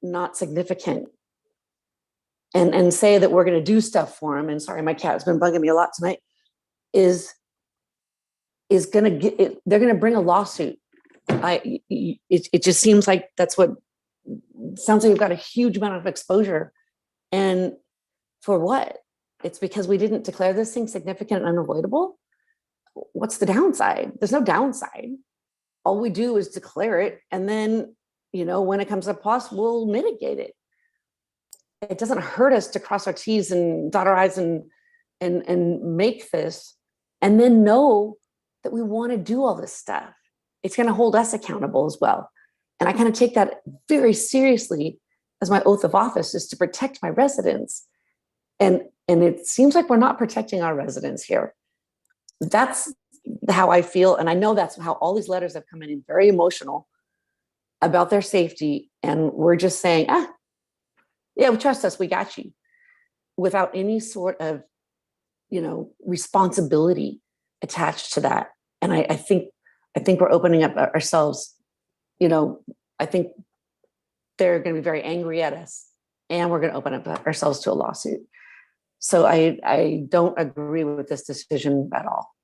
not significant and say that we're going to do stuff for them, and sorry, my cat has been bugging me a lot tonight, is going to get, they're going to bring a lawsuit. It just seems like that's what sounds like. We've got a huge amount of exposure, and for what? It's because we didn't declare this thing significant and unavoidable. What's the downside? There's no downside. All we do is declare it, and then when it comes up possible, we'll mitigate it. It doesn't hurt us to cross our T's and dot our I's and make this, and then know that we want to do all this stuff. It's going to hold us accountable as well. And I kind of take that very seriously as my oath of office, is to protect my residents. And it seems like we're not protecting our residents here. That's how I feel. And I know that's how all these letters have come in very emotional about their safety. And we're just saying, yeah, trust us, we got you, without any sort of, responsibility attached to that. And I think we're opening up ourselves. I think they're going to be very angry at us, and we're going to open up ourselves to a lawsuit. So I don't agree with this decision at all,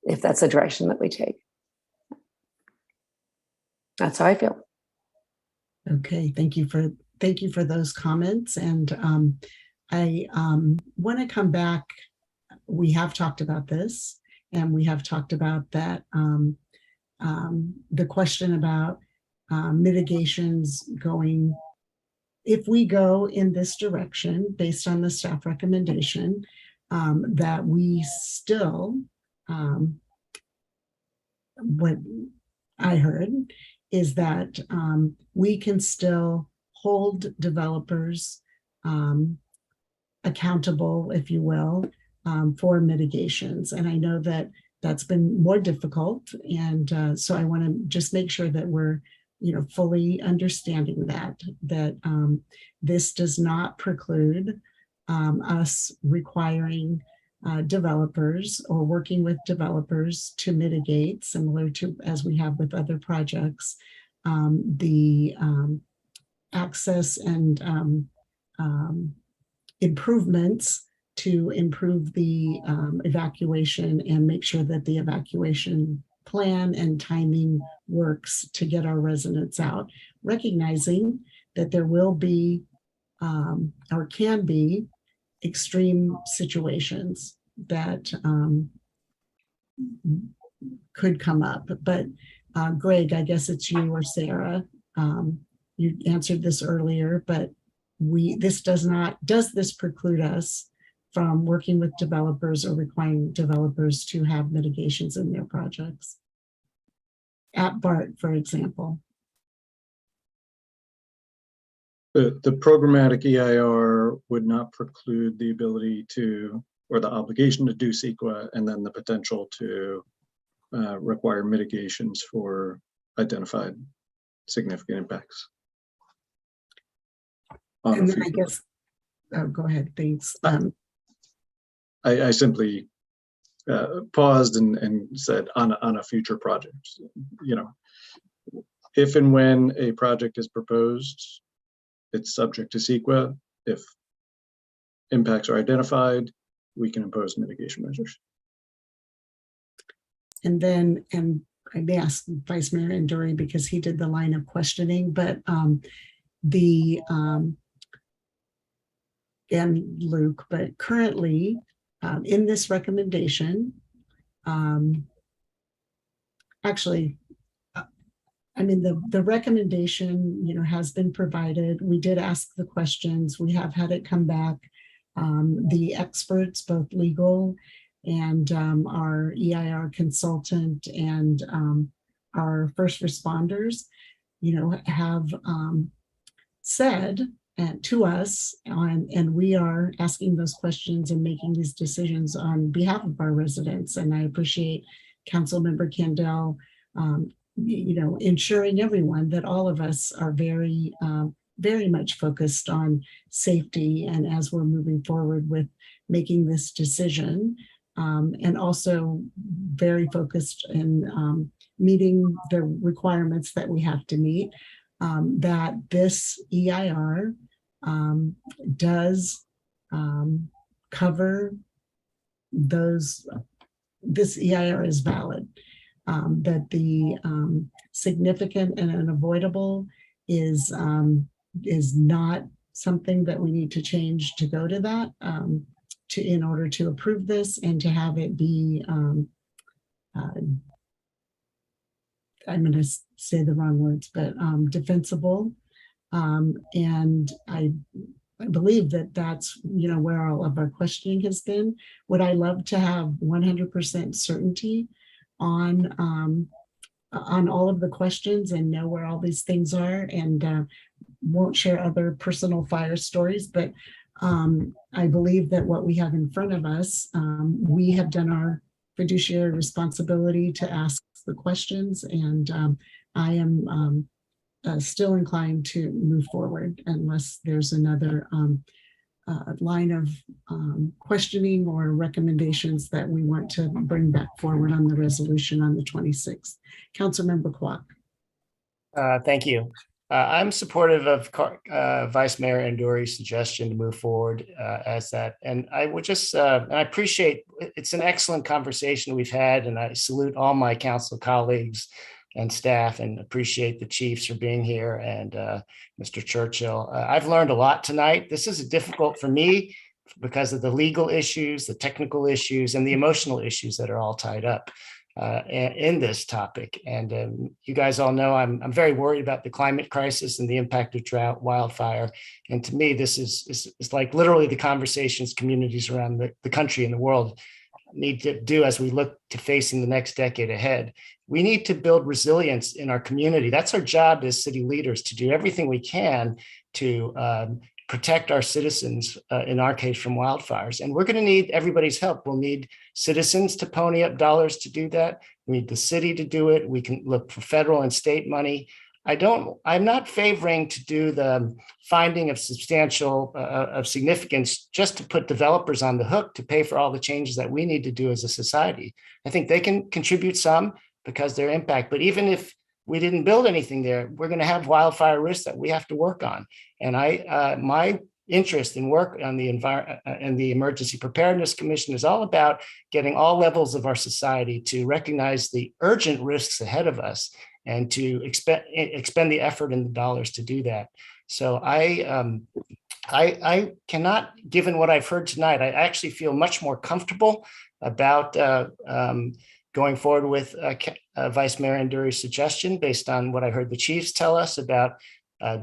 if that's the direction that we take. That's how I feel. Okay, thank you for those comments. And I want to come back. We have talked about this, and we have talked about that the question about mitigations going, if we go in this direction based on the staff recommendation, that we still, what I heard is that we can still hold developers accountable, if you will, for mitigations. And I know that that's been more difficult. And so I want to just make sure that we're, fully understanding that this does not preclude us requiring developers or working with developers to mitigate, similar to as we have with other projects, the access and improvements to improve the evacuation and make sure that the evacuation plan and timing works to get our residents out, recognizing that there will be or can be extreme situations that could come up. But Greg, I guess it's you or Sarah. You answered this earlier, but does this preclude us from working with developers or requiring developers to have mitigations in their projects? At BART, for example. The programmatic EIR would not preclude the ability to, or the obligation to do CEQA, and then the potential to require mitigations for identified significant impacts. And then I guess, oh, go ahead, thanks. I simply paused and said on a future project, you know, if and when a project is proposed, it's subject to CEQA. If impacts are identified, we can impose mitigation measures. And then, and I may ask Vice Mayor Enduri because he did the line of questioning, but and Luke, but currently in this recommendation, actually, I mean, the recommendation, you know, has been provided. We did ask the questions. We have had it come back. The experts, both legal and our EIR consultant and our first responders, you know, have said to us, and we are asking those questions and making these decisions on behalf of our residents. And I appreciate Councilmember Kendall, you know, ensuring everyone that all of us are very much focused on safety, and as we're moving forward with making this decision, and also very focused in meeting the requirements that we have to meet, that this EIR does cover those. This EIR is valid. That the significant and unavoidable is not something that we need to change to go to that, in order to approve this and to have it be, I'm going to say the wrong words, but defensible. And I believe that that's, you know, where all of our questioning has been. Would I love to have 100% certainty on all of the questions and know where all these things are, and won't share other personal fire stories, but I believe that what we have in front of us, we have done our fiduciary responsibility to ask the questions, and I am still inclined to move forward unless there's another line of questioning or recommendations that we want to bring back forward on the resolution on the 26th. Councilmember Kwok. Thank you. I'm supportive of Vice Mayor Enduri's suggestion to move forward as that. And I would just, and I appreciate, it's an excellent conversation we've had, and I salute all my council colleagues and staff, and appreciate the chiefs for being here, and Mr. Churchill. I've learned a lot tonight. This is difficult for me because of the legal issues, the technical issues, and the emotional issues that are all tied up in this topic. And you guys all know I'm very worried about the climate crisis and the impact of drought, wildfire. And to me, this is like literally the conversations communities around the country and the world need to do as we look to facing the next decade ahead. We need to build resilience in our community. That's our job as city leaders, to do everything we can to protect our citizens, in our case, from wildfires. And we're going to need everybody's help. We'll need citizens to pony up dollars to do that. We need the city to do it. We can look for federal and state money. I'm not favoring to do the finding of significance just to put developers on the hook to pay for all the changes that we need to do as a society. I think they can contribute some because their impact, but even if we didn't build anything there, we're going to have wildfire risks that we have to work on. And my interest in work on the environment and the Emergency Preparedness Commission is all about getting all levels of our society to recognize the urgent risks ahead of us and to expend the effort and the dollars to do that. So I cannot, given what I've heard tonight, I actually feel much more comfortable about going forward with Vice Mayor Anduri's suggestion based on what I heard the chiefs tell us about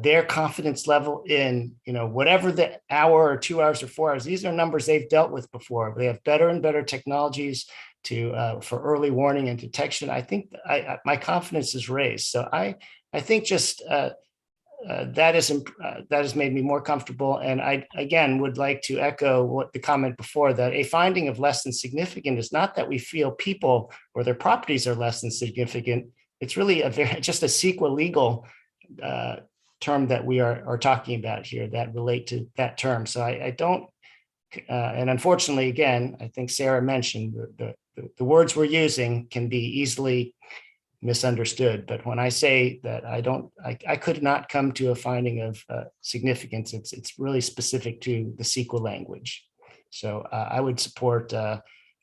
their confidence level in, whatever the hour or 2 hours or 4 hours. These are numbers they've dealt with before. They have better and better technologies for early warning and detection. I think my confidence is raised. So I think just that has made me more comfortable. And I, again, would like to echo what the comment before, that a finding of less than significant is not that we feel people or their properties are less than significant. It's really just a CEQA legal term that we are talking about here that relate to that term. So I don't, and unfortunately, again, I think Sarah mentioned the words we're using can be easily misunderstood. But when I say that I could not come to a finding of significance, it's really specific to the CEQA language. So I would support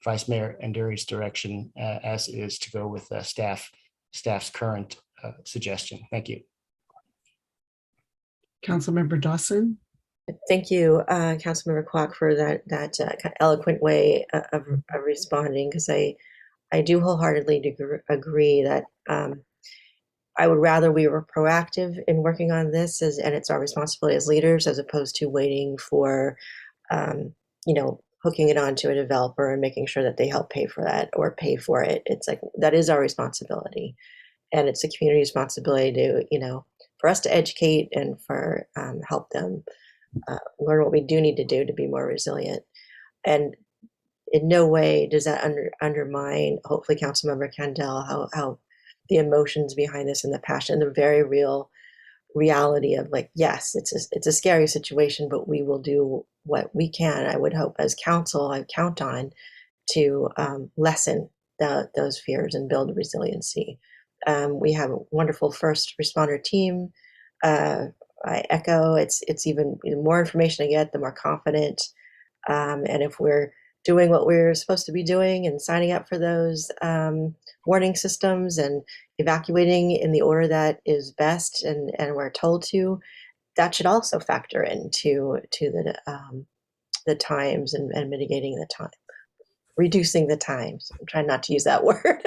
Vice Mayor Anduri's direction as is to go with staff's current suggestion. Thank you. Councilmember Dawson. Thank you, Councilmember Kwok, for that kind of eloquent way of responding, because I do wholeheartedly agree that I would rather we were proactive in working on this, and it's our responsibility as leaders, as opposed to waiting for, hooking it onto a developer and making sure that they help pay for that or pay for it. It's like, that is our responsibility, and it's a community responsibility to, for us to educate and for help them learn what we do need to do to be more resilient. And in no way does that undermine, hopefully, Councilmember Kendall, how the emotions behind this and the passion, the very real reality of, like, yes, it's a scary situation, but we will do what we can. I would hope as council, I count on to lessen those fears and build resiliency. We have a wonderful first responder team. I echo, it's even the more information I get, the more confident. And if we're doing what we're supposed to be doing and signing up for those warning systems and evacuating in the order that is best and we're told to, that should also factor into the times and mitigating the time, reducing the times. I'm trying not to use that word,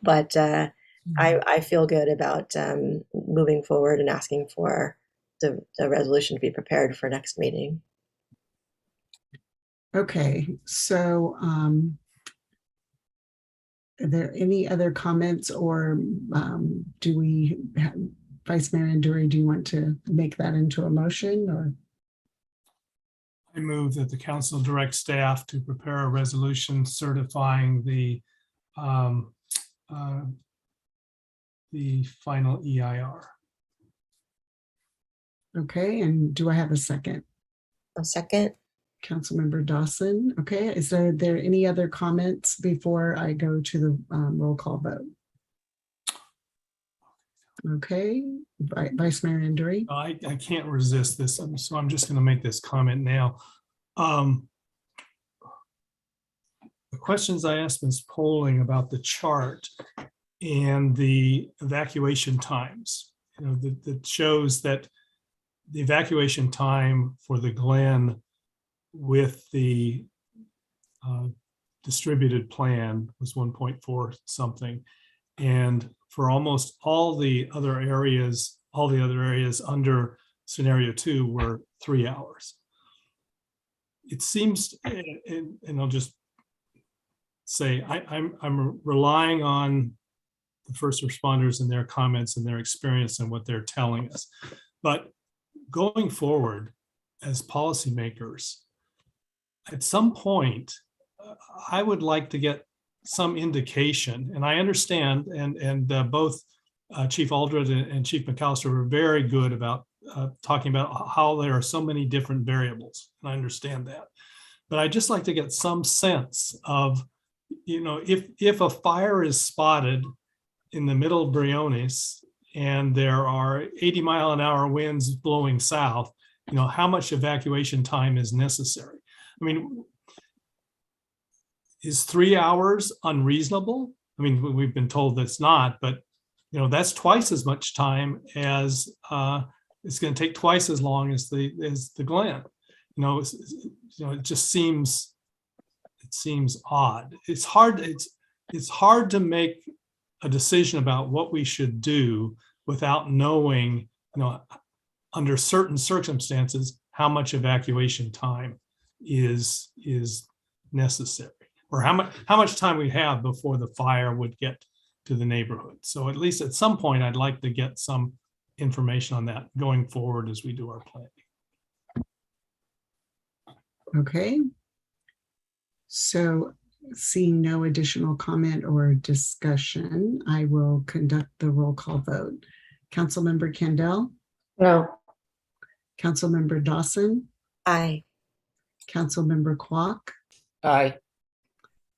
but I feel good about moving forward and asking for the resolution to be prepared for next meeting. Okay, so are there any other comments, or do we have, Vice Mayor Anduri, do you want to make that into a motion, or? I move that the council direct staff to prepare a resolution certifying the final EIR. Okay, and do I have a second? A second. Councilmember Dawson. Okay, is there any other comments before I go to the roll call vote? Okay, Vice Mayor Anduri. I can't resist this, so I'm just going to make this comment now. The questions I asked Ms. Poling about the chart and the evacuation times, that shows that the evacuation time for the Glen with the distributed plan was 1.4 something. And for almost all the other areas under scenario 2 were 3 hours. It seems, and I'll just say, I'm relying on the first responders and their comments and their experience and what they're telling us. But going forward as policymakers, at some point, I would like to get some indication, and I understand, and both Chief Aldred and Chief McAllister were very good about talking about how there are so many different variables, and I understand that. But I'd just like to get some sense of, if a fire is spotted in the middle of Briones and there are 80-mile-an-hour winds blowing south, how much evacuation time is necessary? I mean, is 3 hours unreasonable? I mean, we've been told that's not, but that's twice as much time as it's going to take twice as long as the Glen. It just seems odd. It's hard. it's hard to make a decision about what we should do without knowing, under certain circumstances, how much evacuation time is necessary, or how much time we have before the fire would get to the neighborhood. So at least at some point, I'd like to get some information on that going forward as we do our planning. Okay. So seeing no additional comment or discussion, I will conduct the roll call vote. Councilmember Kendall? No. Councilmember Dawson? Aye. Councilmember Kwok? Aye.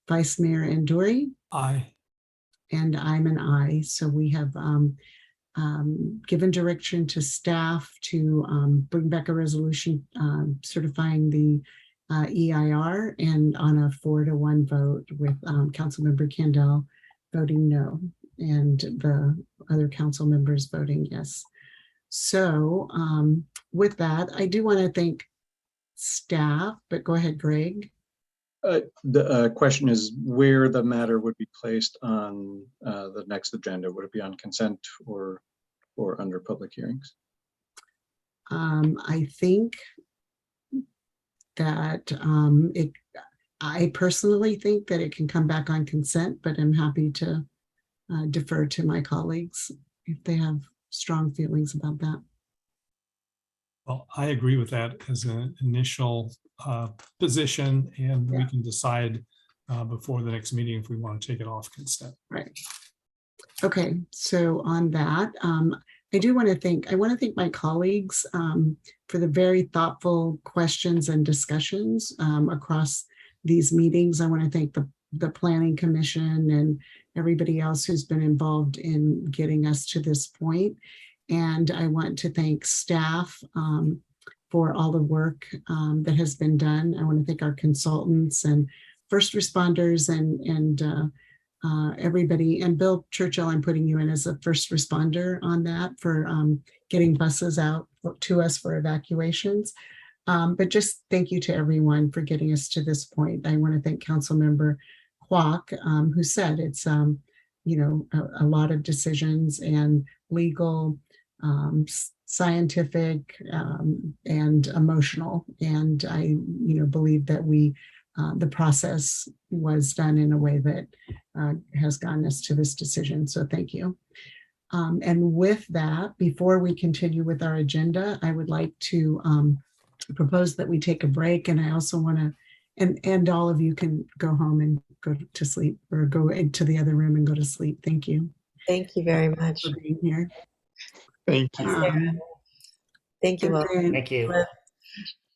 Vice Mayor Anduri? Aye. And I'm an aye. So we have given direction to staff to bring back a resolution certifying the EIR, and on a 4-1 vote with Councilmember Kendall voting no and the other council members voting yes. So with that, I do want to thank staff, but go ahead, Greg. The question is where the matter would be placed on the next agenda. Would it be on consent or under public hearings? I think that I personally think that it can come back on consent, but I'm happy to defer to my colleagues if they have strong feelings about that. Well, I agree with that as an initial position, and we can decide before the next meeting if we want to take it off consent. Right. Okay, so on that, I want to thank my colleagues for the very thoughtful questions and discussions across these meetings. I want to thank the Planning Commission and everybody else who's been involved in getting us to this point. And I want to thank staff for all the work that has been done. I want to thank our consultants and first responders and everybody. And Bill Churchill, I'm putting you in as a first responder on that for getting buses out to us for evacuations. But just thank you to everyone for getting us to this point. I want to thank Councilmember Kwok, who said it's a lot of decisions and legal, scientific, and emotional. And I believe that the process was done in a way that has gotten us to this decision. So thank you. And with that, before we continue with our agenda, I would like to propose that we take a break. And I also want to, and all of you can go home and go to sleep or go into the other room and go to sleep. Thank you. Thank you very much for being here. Thank you. Thank you all. Thank you.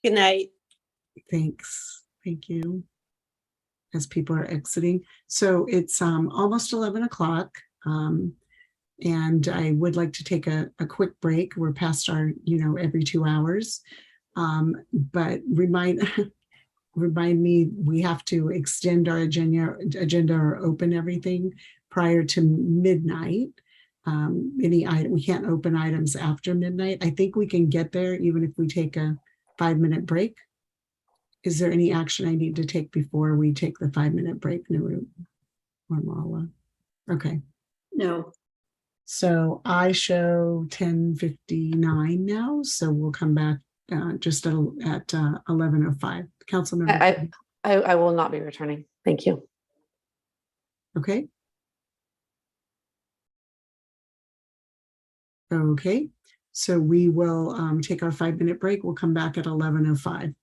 Good night. Thanks. Thank you. As people are exiting. So it's almost 11 o'clock. And I would like to take a quick break. We're past our, every 2 hours. But remind me, we have to extend our agenda or open everything prior to midnight. We can't open items after midnight. I think we can get there even if we take a 5-minute break. Is there any action I need to take before we take the 5-minute break, Naru or Mala? Okay. No. So I show 10:59 now. So we'll come back just at 11:05. Councilmember. I will not be returning. Thank you. Okay. Okay. So we will take our 5-minute break. We'll come back at 11:05.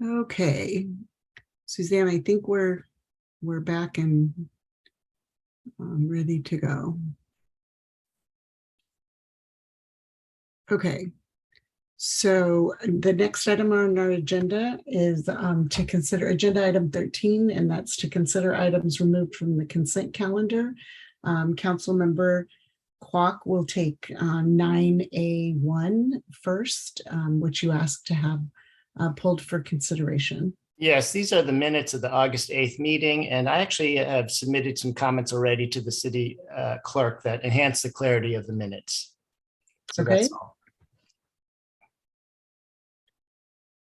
Okay, Suzanne, I think we're back and ready to go. Okay, so the next item on our agenda is to consider agenda item 13, and that's to consider items removed from the consent calendar. Councilmember Kwok will take 9A1 first, which you asked to have pulled for consideration. Yes, these are the minutes of the August 8th meeting, and I actually have submitted some comments already to the city clerk that enhance the clarity of the minutes. So Okay. that's all.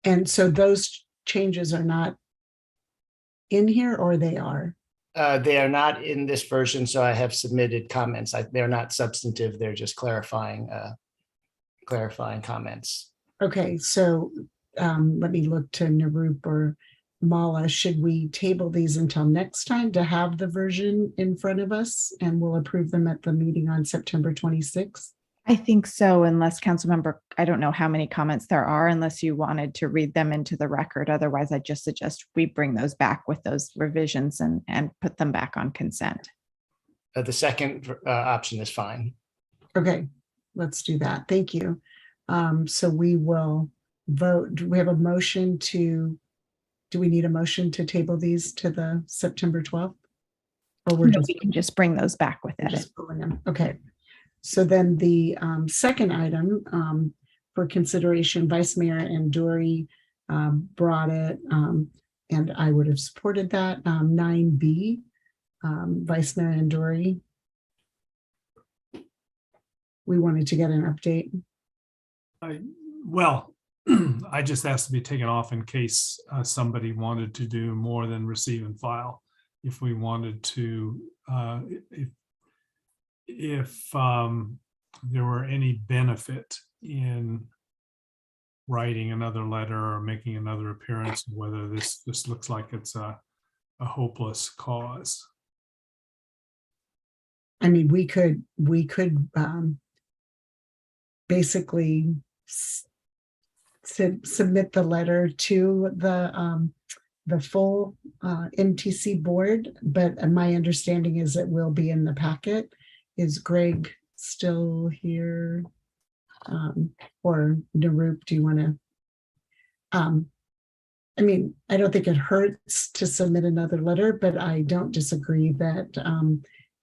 And so those changes are not in here, or they are? They are not in this version, so I have submitted comments. They're not substantive, they're just clarifying comments. Okay, so let me look to Narup or Mala. Should we table these until next time to have the version in front of us, and we'll approve them at the meeting on September 26th? I think so, unless Councilmember, I don't know how many comments there are, unless you wanted to read them into the record. Otherwise, I just suggest we bring those back with those revisions and put them back on consent. The second option is fine. Okay, let's do that. Thank you. So we will vote. Do we have a motion to, do we need a motion to table these to the September 12th? Or No, we can just bring those back with edit. Okay. So then the second item for consideration, Vice Mayor Andori brought it, and I would have supported that. 9B, Vice Mayor Andori. We wanted to get an update. Well, I just asked to be taken off in case somebody wanted to do more than receive and file. If we wanted to, if there were any benefit in writing another letter or making another appearance, whether this looks like it's a hopeless cause. I mean, we could basically submit the letter to the full MTC board, but my understanding is it will be in the packet. Is Greg still here? Or Narup, do you want to? I mean, I don't think it hurts to submit another letter, but I don't disagree that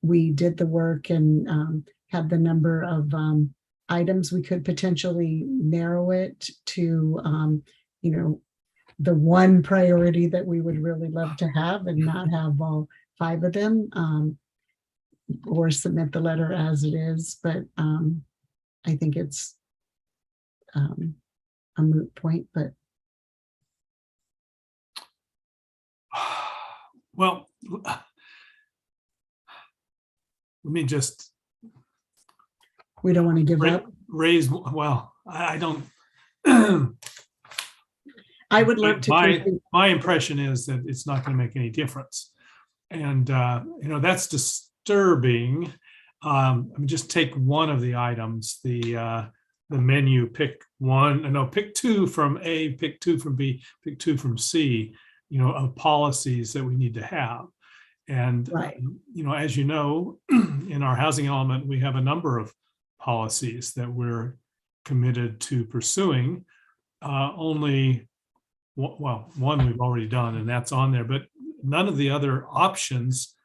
we did the work and had the number of items. We could potentially narrow it to, you know, the one priority that we would really love to have and not have all 5 of them. Or submit the letter as it is, but I think it's a moot point. But well, let me just. We don't want to give up. Raise, well, I don't. I would love to. My impression is that it's not going to make any difference, and you know, that's disturbing. I mean, just take one of the items, the menu, pick one, no, pick 2 from A, pick 2 from B, pick 2 from C, you know, of policies that we need to have. And, right. You know, as you know, in our housing element, we have a number of policies that we're committed to pursuing. Only, well, one we've already done, and that's on there, but none of the other options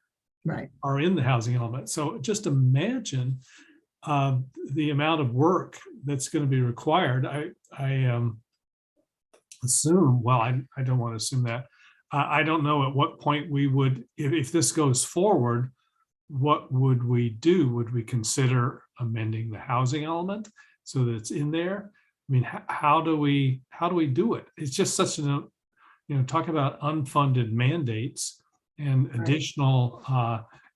are in the housing element. So just imagine the amount of work that's going to be required. I assume, well, I don't want to assume that. I don't know at what point we would, if this goes forward, what would we do? Would we consider amending the housing element so that it's in there? I mean, how do we do it? It's just such an, you know, talk about unfunded mandates and additional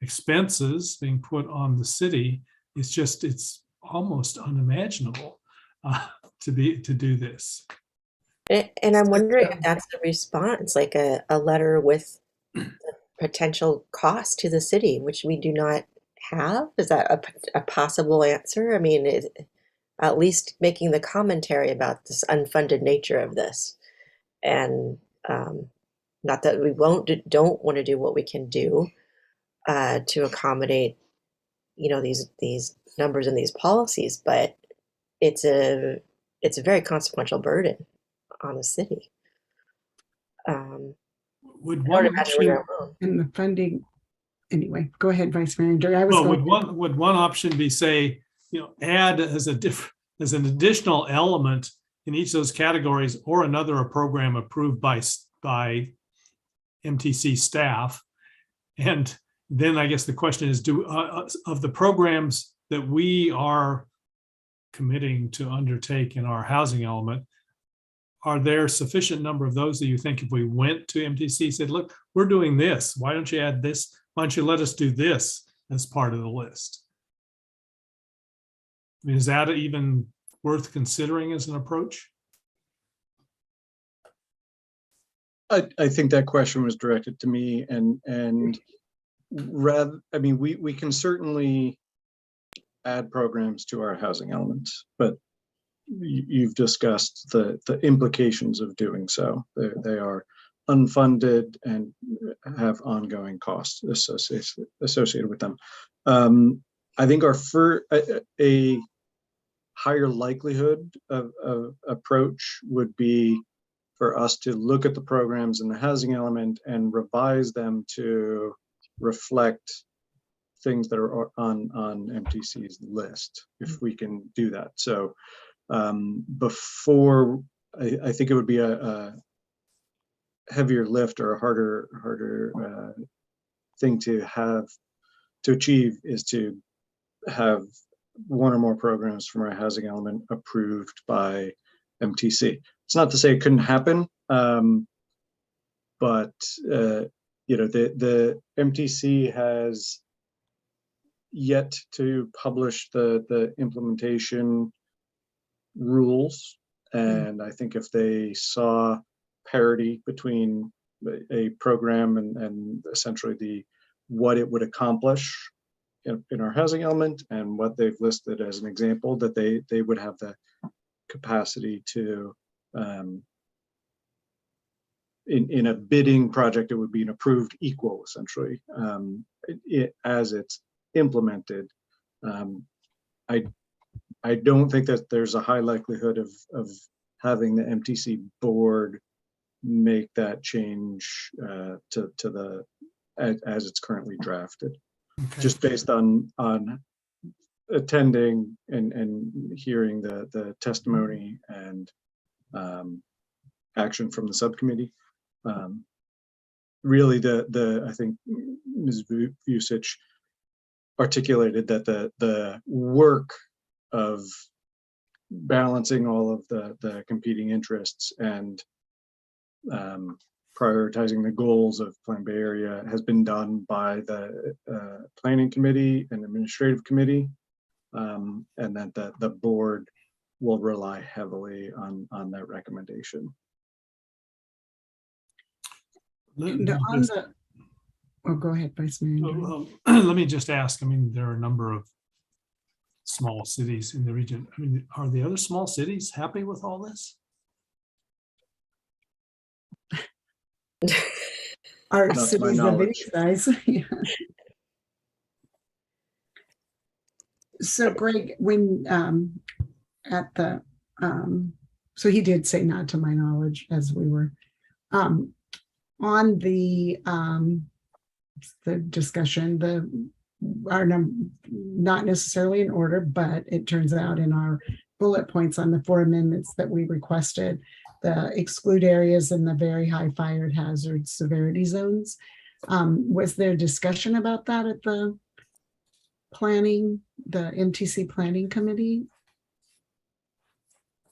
expenses being put on the city. It's almost unimaginable to do this. And I'm wondering if that's a response, like a letter with potential cost to the city, which we do not have. Is that a possible answer? I mean, at least making the commentary about this unfunded nature of this. And not that we don't want to do what we can do to accommodate, these numbers and these policies, but it's a very consequential burden on the city. Would I one don't imagine we're alone. And the funding, anyway, go ahead, Vice Mayor. Dury. I was Well, going would one option be, say, add as an additional element in each of those categories, or another a program approved by MTC staff? And then I guess the question is, do of the programs that we are committing to undertake in our housing element, are there sufficient number of those that you think if we went to MTC, said, look, we're doing this, why don't you add this? Why don't you let us do this as part of the list? I mean, is that even worth considering as an approach? I think that question was directed to me, and rather, I mean, we can certainly add programs to our housing elements, but you've discussed the implications of doing so. They are unfunded and have ongoing costs associated with them. I think a higher likelihood of approach would be for us to look at the programs in the housing element and revise them to reflect things that are on MTC's list, if we can do that. So before, I think it would be a heavier lift or a harder thing to achieve, is to have one or more programs from our housing element approved by MTC. It's not to say it couldn't happen, but the MTC has yet to publish the implementation rules, and I think if they saw parity between a program and essentially what it would accomplish in our housing element and what they've listed as an example, that they would have the capacity to in a bidding project, it would be an approved equal, essentially, as it's implemented. I don't think that there's a high likelihood of having the MTC board make that change to the as it's currently drafted. Okay. Just based on attending and hearing the testimony and action from the subcommittee. Really, I think Ms. Vucic articulated that the work of balancing all of the competing interests and prioritizing the goals of Plan Bay Area has been done by the Planning Committee and Administrative Committee, and that the board will rely heavily on that recommendation. Go ahead, Vice Mayor. Let me just ask, I mean, there are a number of small cities in the region. I mean, are the other small cities happy with all this? Our cities of big size. Yeah. So Greg, when at the so he did say not to my knowledge, as we were on the discussion, not necessarily in order, but it turns out in our bullet points on the 4 amendments that we requested, the exclude areas in the very high fire hazard severity zones. Was there discussion about that at the MTC planning committee?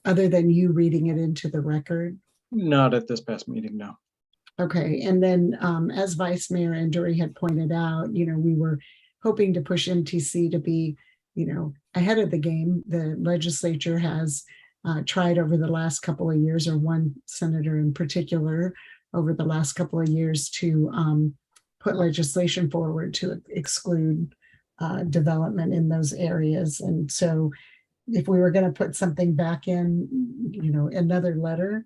Other than you reading it into the record? Not at this past meeting, no. Okay, and then as Vice Mayor Dury had pointed out, we were hoping to push MTC to be, ahead of the game. The legislature has tried over the last couple of years, or one senator in particular, over the last couple of years to put legislation forward to exclude development in those areas. And so if we were going to put something back in, another letter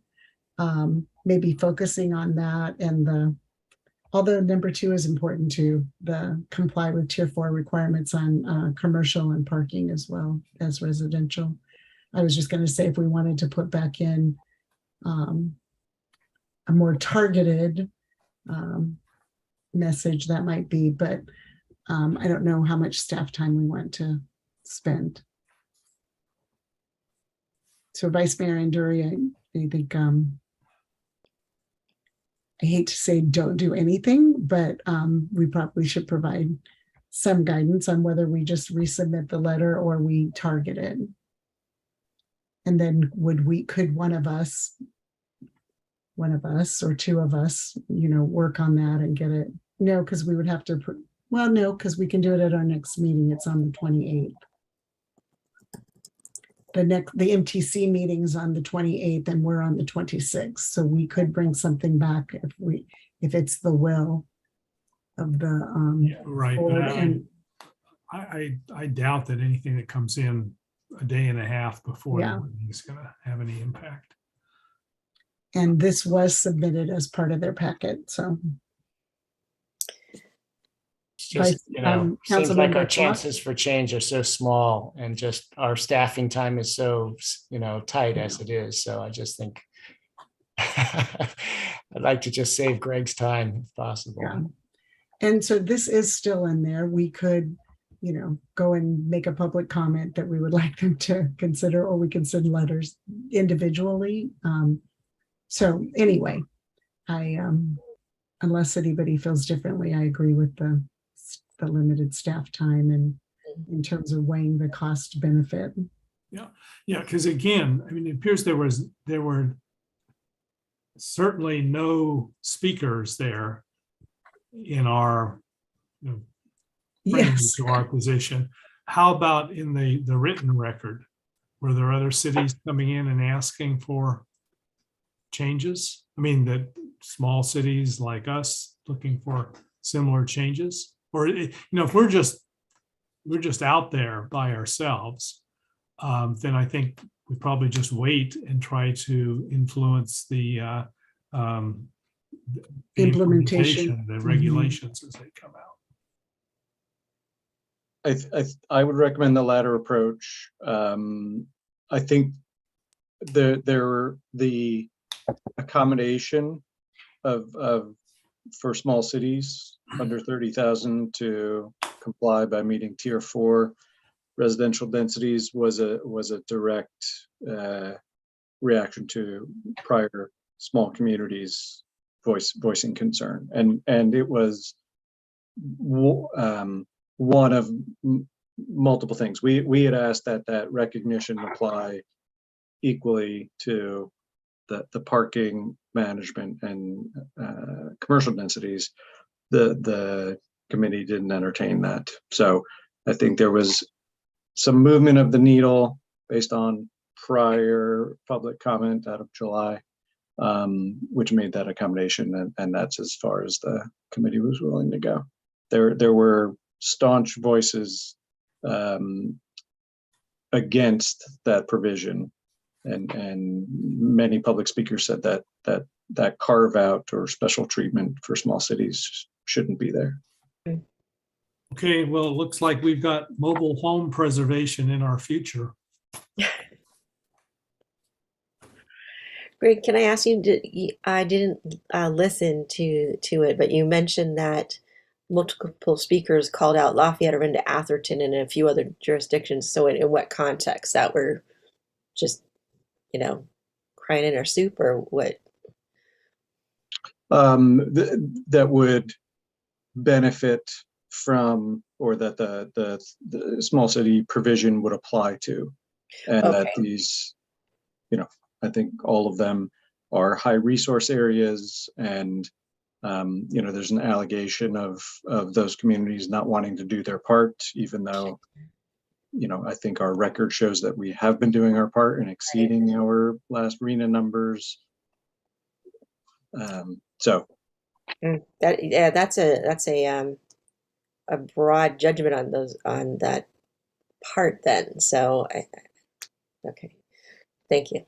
maybe focusing on that and although number 2 is important too, the comply with tier 4 requirements on commercial and parking as well as residential. I was just going to say if we wanted to put back in a more targeted message, that might be, but I don't know how much staff time we want to spend. So Vice Mayor Anduri, I think I hate to say don't do anything, but we probably should provide some guidance on whether we just resubmit the letter or we target it. And then could one of us or 2 of us, work on that and get it? No, because we would have to, no, because we can do it at our next meeting. It's on the 28th. The MTC meeting's on the 28th and we're on the 26th. So we could bring something back if it's the will of the right. board. And I doubt that anything that comes in a day and a half before the meeting is going to have any impact. And this was submitted as part of their packet. So just, seems like our Councilmember chances for change are so small and just our staffing time is so, tight as it is. So I just think I'd like to just save Greg's time if possible. Yeah. And so this is still in there. We could, go and make a public comment that we would like them to consider, or we can send letters individually. So anyway, unless anybody feels differently, I agree with the limited staff time and in terms of weighing the cost benefit. Yeah, because again, I mean, it appears there were certainly no speakers there in our Yes. to our position. How about in the written record? Were there other cities coming in and asking for changes? I mean, that small cities like us looking for similar changes? Or, if we're just out there by ourselves, then I think we probably just wait and try to influence the Implementation. the regulations as they come out. I would recommend the latter approach. I think the accommodation for small cities under 30,000 to comply by meeting tier 4 residential densities was a direct reaction to prior small communities voicing concern, and it was one of multiple things. We had asked that recognition apply equally to the parking management and commercial densities. The committee didn't entertain that. So I think there was some movement of the needle based on prior public comment out of July, which made that accommodation, and that's as far as the committee was willing to go. There were staunch voices against that provision, and many public speakers said that carve out or special treatment for small cities shouldn't be there. Okay, well, it looks like we've got mobile home preservation in our future. Greg, can I ask you, I didn't listen to it, but you mentioned that multiple speakers called out Lafayette, Orinda, Atherton, and a few other jurisdictions. So in what context? That we're just, crying in our soup, or what? That would benefit from, or that the small city provision would apply to, and that these, I think all of them are high resource areas, and there's an allegation of those communities not wanting to do their part, even though I think our record shows that we have been doing our part and exceeding our last RENA numbers. That's a broad judgment on that part then. So okay, thank you.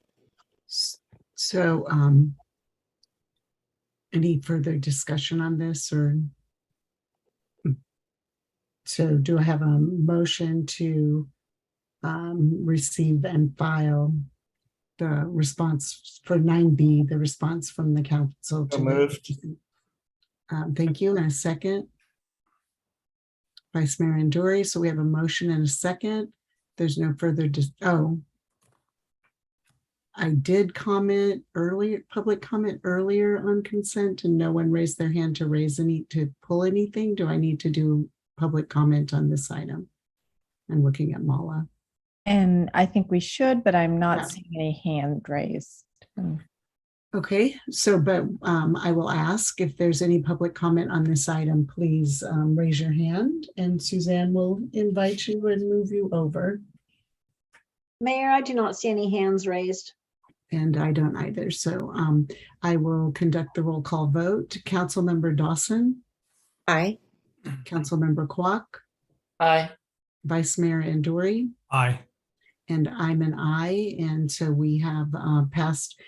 So, any further discussion on this, or? So do I have a motion to receive and file the response for 9B, the response from the council? So to moved. Thank you. And a second. Vice Mayor Anduri. So we have a motion and a second. There's no further, I did comment earlier, public comment earlier on consent, and no one raised their hand to pull anything. Do I need to do public comment on this item? I'm looking at Mala. And I think we should, but I'm not Yeah. seeing any hand raised. Okay, so, but I will ask if there's any public comment on this item, please raise your hand, and Suzanne will invite you and move you over. Mayor, I do not see any hands raised. And I don't either. So I will conduct the roll call vote. Councilmember Dawson. Aye. Councilmember Kwok. Aye. Vice Mayor Anduri. Aye. And I'm an aye. And so we have passed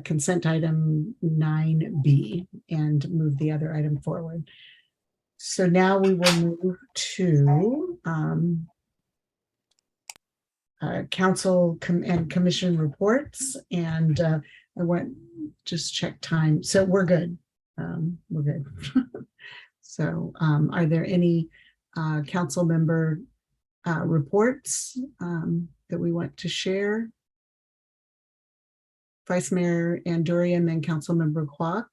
consent item 9B and move the other item forward. So now we will move to council and commission reports, and I want just check time. So we're good. We're good. So are there any council member reports that we want to share? Vice Mayor Anduri and then Council Member Kwok.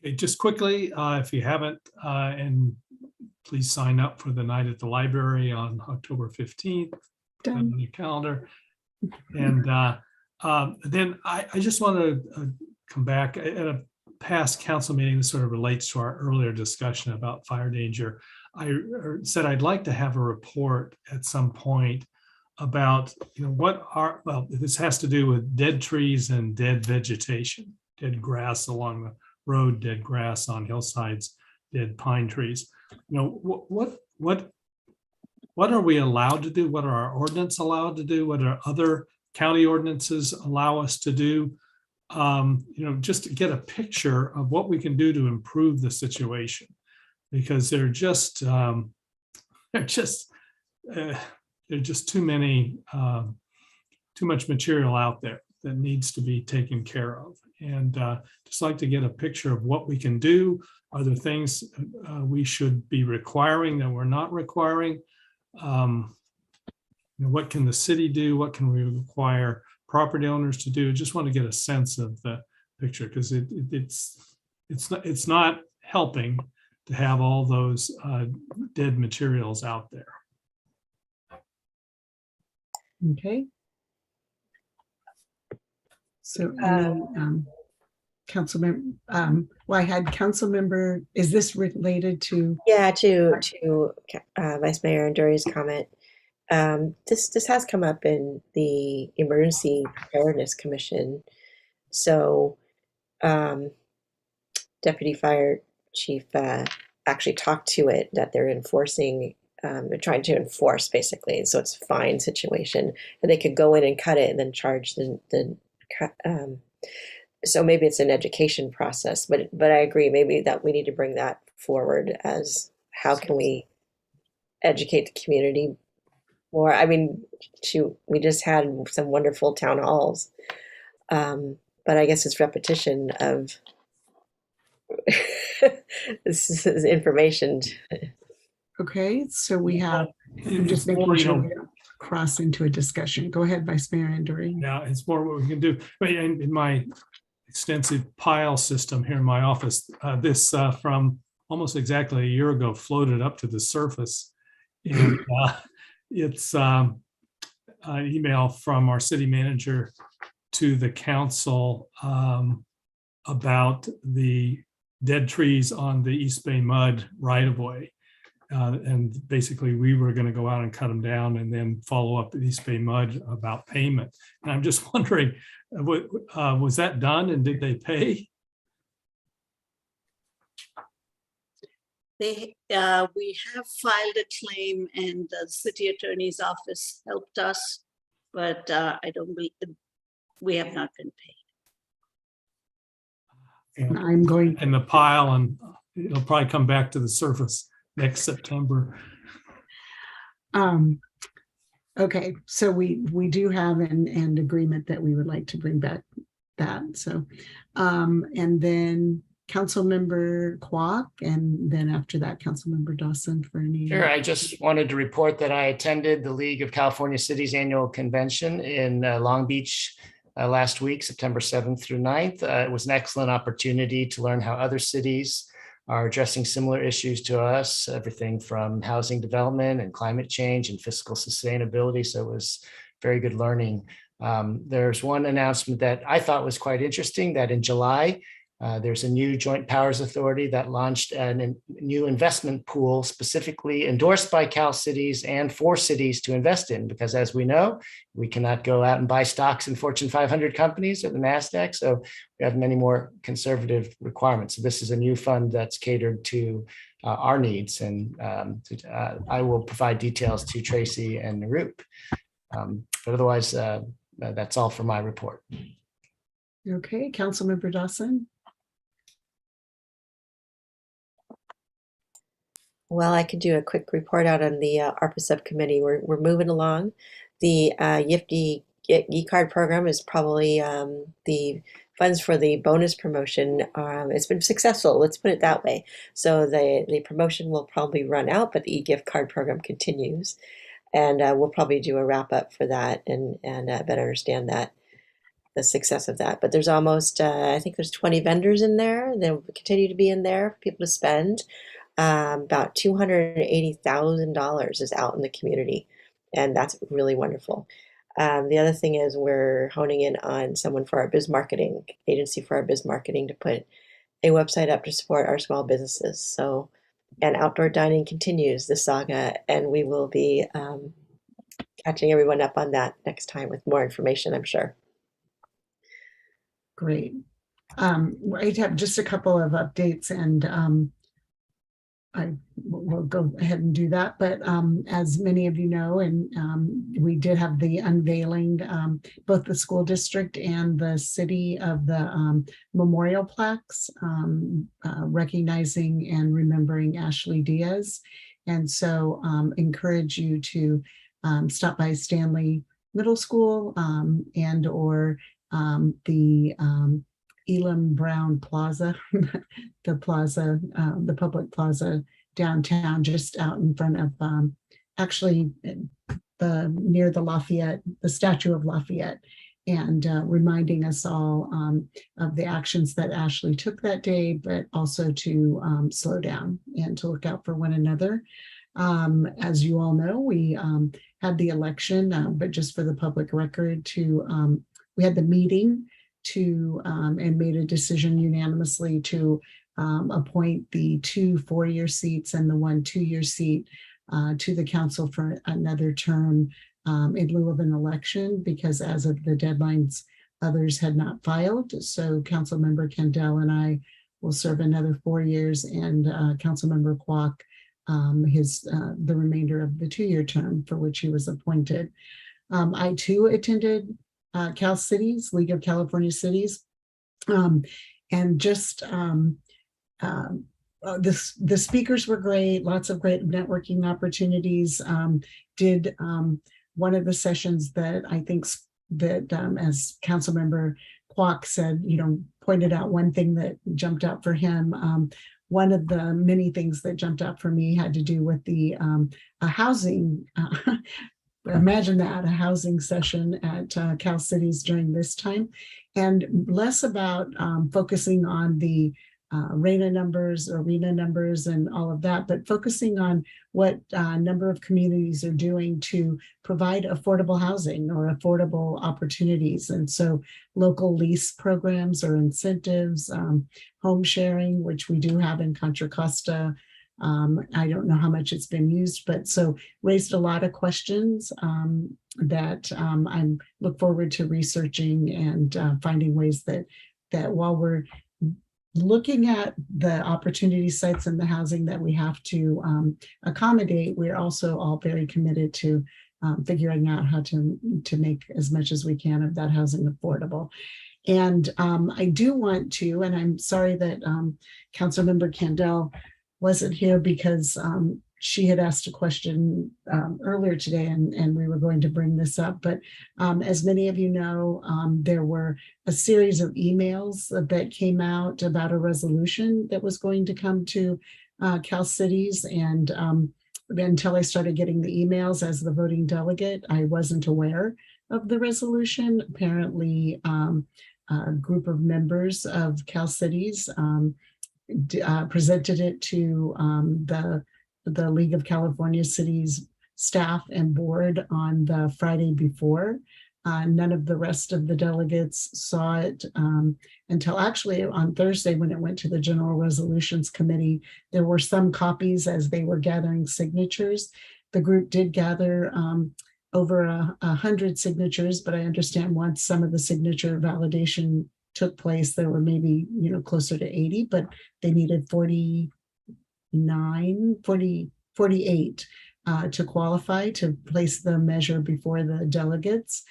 Okay, just quickly, if you haven't, and please sign up for the night at the library on October 15th. On your calendar. And then I just want to come back at a past council meeting that sort of relates to our earlier discussion about fire danger. I said I'd like to have a report at some point about, well, this has to do with dead trees and dead vegetation, dead grass along the road, dead grass on hillsides, dead pine trees. What are we allowed to do? What are our ordinance allowed to do? What are other county ordinances allow us to do? Just to get a picture of what we can do to improve the situation, because they're just too much material out there that needs to be taken care of. And just like to get a picture of what we can do. Are there things we should be requiring that we're not requiring? What can the city do? What can we require property owners to do? Just want to get a sense of the picture, because it's not helping to have all those dead materials out there. Okay. So I know Councilmember, well, I had Councilmember, is this related to? Yeah, to Vice Mayor Anduri's comment. This has come up in the Emergency Preparedness Commission. So Deputy Fire Chief actually talked to it, that they're enforcing, they're trying to enforce basically. So it's a fine situation, and they could go in and cut it and then charge so maybe it's an education process, but I agree, maybe that we need to bring that forward as how can we educate the community more. I mean, we just had some wonderful town halls, but I guess it's repetition of this is information. Okay, so we have, I'm just making sure we don't cross into a discussion. Go ahead, Vice Mayor Anduri. Yeah, it's more what we can do. But in my extensive pile system here in my office, this from almost exactly a year ago floated up to the surface. And it's an email from our city manager to the council about the dead trees on the East Bay Mud right-of-way. And basically we were going to go out and cut them down and then follow up the East Bay Mud about payment. And I'm just wondering, was that done and did they pay? We have filed a claim and the city attorney's office helped us, but I don't believe we have not been paid. and I'm going, in the pile, and it'll probably come back to the surface next September. okay, so we do have an agreement that we would like to bring back that. So, and then Councilmember Kwok, and then after that, Councilmember Dawson for any. Sure. I just wanted to report that I attended the League of California Cities annual convention in Long Beach last week, September 7th through 9th. It was an excellent opportunity to learn how other cities are addressing similar issues to us, everything from housing development and climate change and fiscal sustainability. So it was very good learning. There's one announcement that I thought was quite interesting, that in July, there's a new joint powers authority that launched a new investment pool specifically endorsed by Cal cities and for cities to invest in, because as we know, we cannot go out and buy stocks in Fortune 500 companies at the NASDAQ. So we have many more conservative requirements. So this is a new fund that's catered to our needs. And I will provide details to Tracy and Narup. But otherwise, that's all for my report. Okay, Councilmember Dawson. Well, I could do a quick report out on the ARPA subcommittee. We're moving along. The YIFT e-card program is probably the funds for the bonus promotion. It's been successful, let's put it that way. So the promotion will probably run out, but the e-gift card program continues. And we'll probably do a wrap up for that and better understand that, the success of that. But there's almost, I think there's 20 vendors in there. They'll continue to be in there for people to spend. About $280,000 is out in the community, and that's really wonderful. The other thing is we're honing in on someone for our biz marketing agency, for our biz marketing, to put a website up to support our small businesses. So, and outdoor dining continues the saga, and we will be catching everyone up on that next time with more information, I'm sure. Great. I have just a couple of updates, and I will go ahead and do that. But as many of you know, and we did have the unveiling, both the school district and the city, of the memorial plaques, recognizing and remembering Ashley Diaz. And so encourage you to stop by Stanley Middle School and or the Elam Brown Plaza, the plaza, the public plaza downtown, just out in front of actually near the Lafayette, the statue of Lafayette, and reminding us all of the actions that Ashley took that day, but also to slow down and to look out for one another. As you all know, we had the election, but just for the public record, we had the meeting and made a decision unanimously to appoint the 2 4-year seats and the 1 2-year seat to the council for another term in lieu of an election, because as of the deadlines, others had not filed. So Councilmember Kendall and I will serve another 4 years, and Councilmember Kwok the remainder of the 2-year term for which he was appointed. I too attended Cal Cities, League of California Cities, and just the speakers were great, lots of great networking opportunities. Did one of the sessions that I think that as Councilmember Kwok said, pointed out one thing that jumped out for him. One of the many things that jumped out for me had to do with the housing. Imagine that, a housing session at Cal Cities during this time, and less about focusing on the arena numbers and all of that, but focusing on what a number of communities are doing to provide affordable housing or affordable opportunities. And so local lease programs or incentives, home sharing, which we do have in Contra Costa. I don't know how much it's been used, but so raised a lot of questions that I look forward to researching and finding ways that while we're looking at the opportunity sites and the housing that we have to accommodate, we're also all very committed to figuring out how to make as much as we can of that housing affordable. And I do want to, and I'm sorry that Councilmember Candell wasn't here because she had asked a question earlier today, and we were going to bring this up. But as many of you know, there were a series of emails that came out about a resolution that was going to come to Cal Cities. And until I started getting the emails as the voting delegate, I wasn't aware of the resolution. Apparently, a group of members of Cal Cities presented it to the League of California Cities staff and board on the Friday before. None of the rest of the delegates saw it until actually on Thursday when it went to the General Resolutions Committee. There were some copies as they were gathering signatures. The group did gather over 100 signatures, but I understand once some of the signature validation took place, there were maybe, closer to 80, but they needed 48 to qualify to place the measure before the delegates.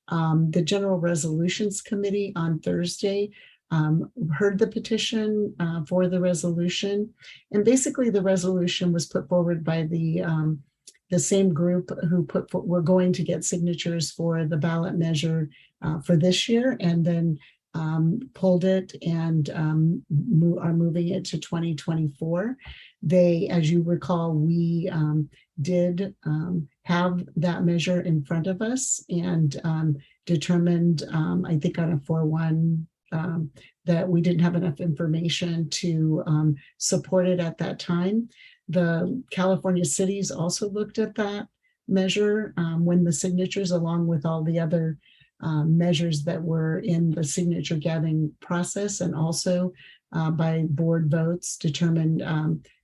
The General Resolutions Committee on Thursday heard the petition for the resolution. And basically the resolution was put forward by the same group who were going to get signatures for the ballot measure for this year, and then pulled it and are moving it to 2024. They, as you recall, we did have that measure in front of us and determined, I think on a 4-1, that we didn't have enough information to support it at that time. The California cities also looked at that measure when the signatures, along with all the other measures that were in the signature gathering process, and also by board votes, determined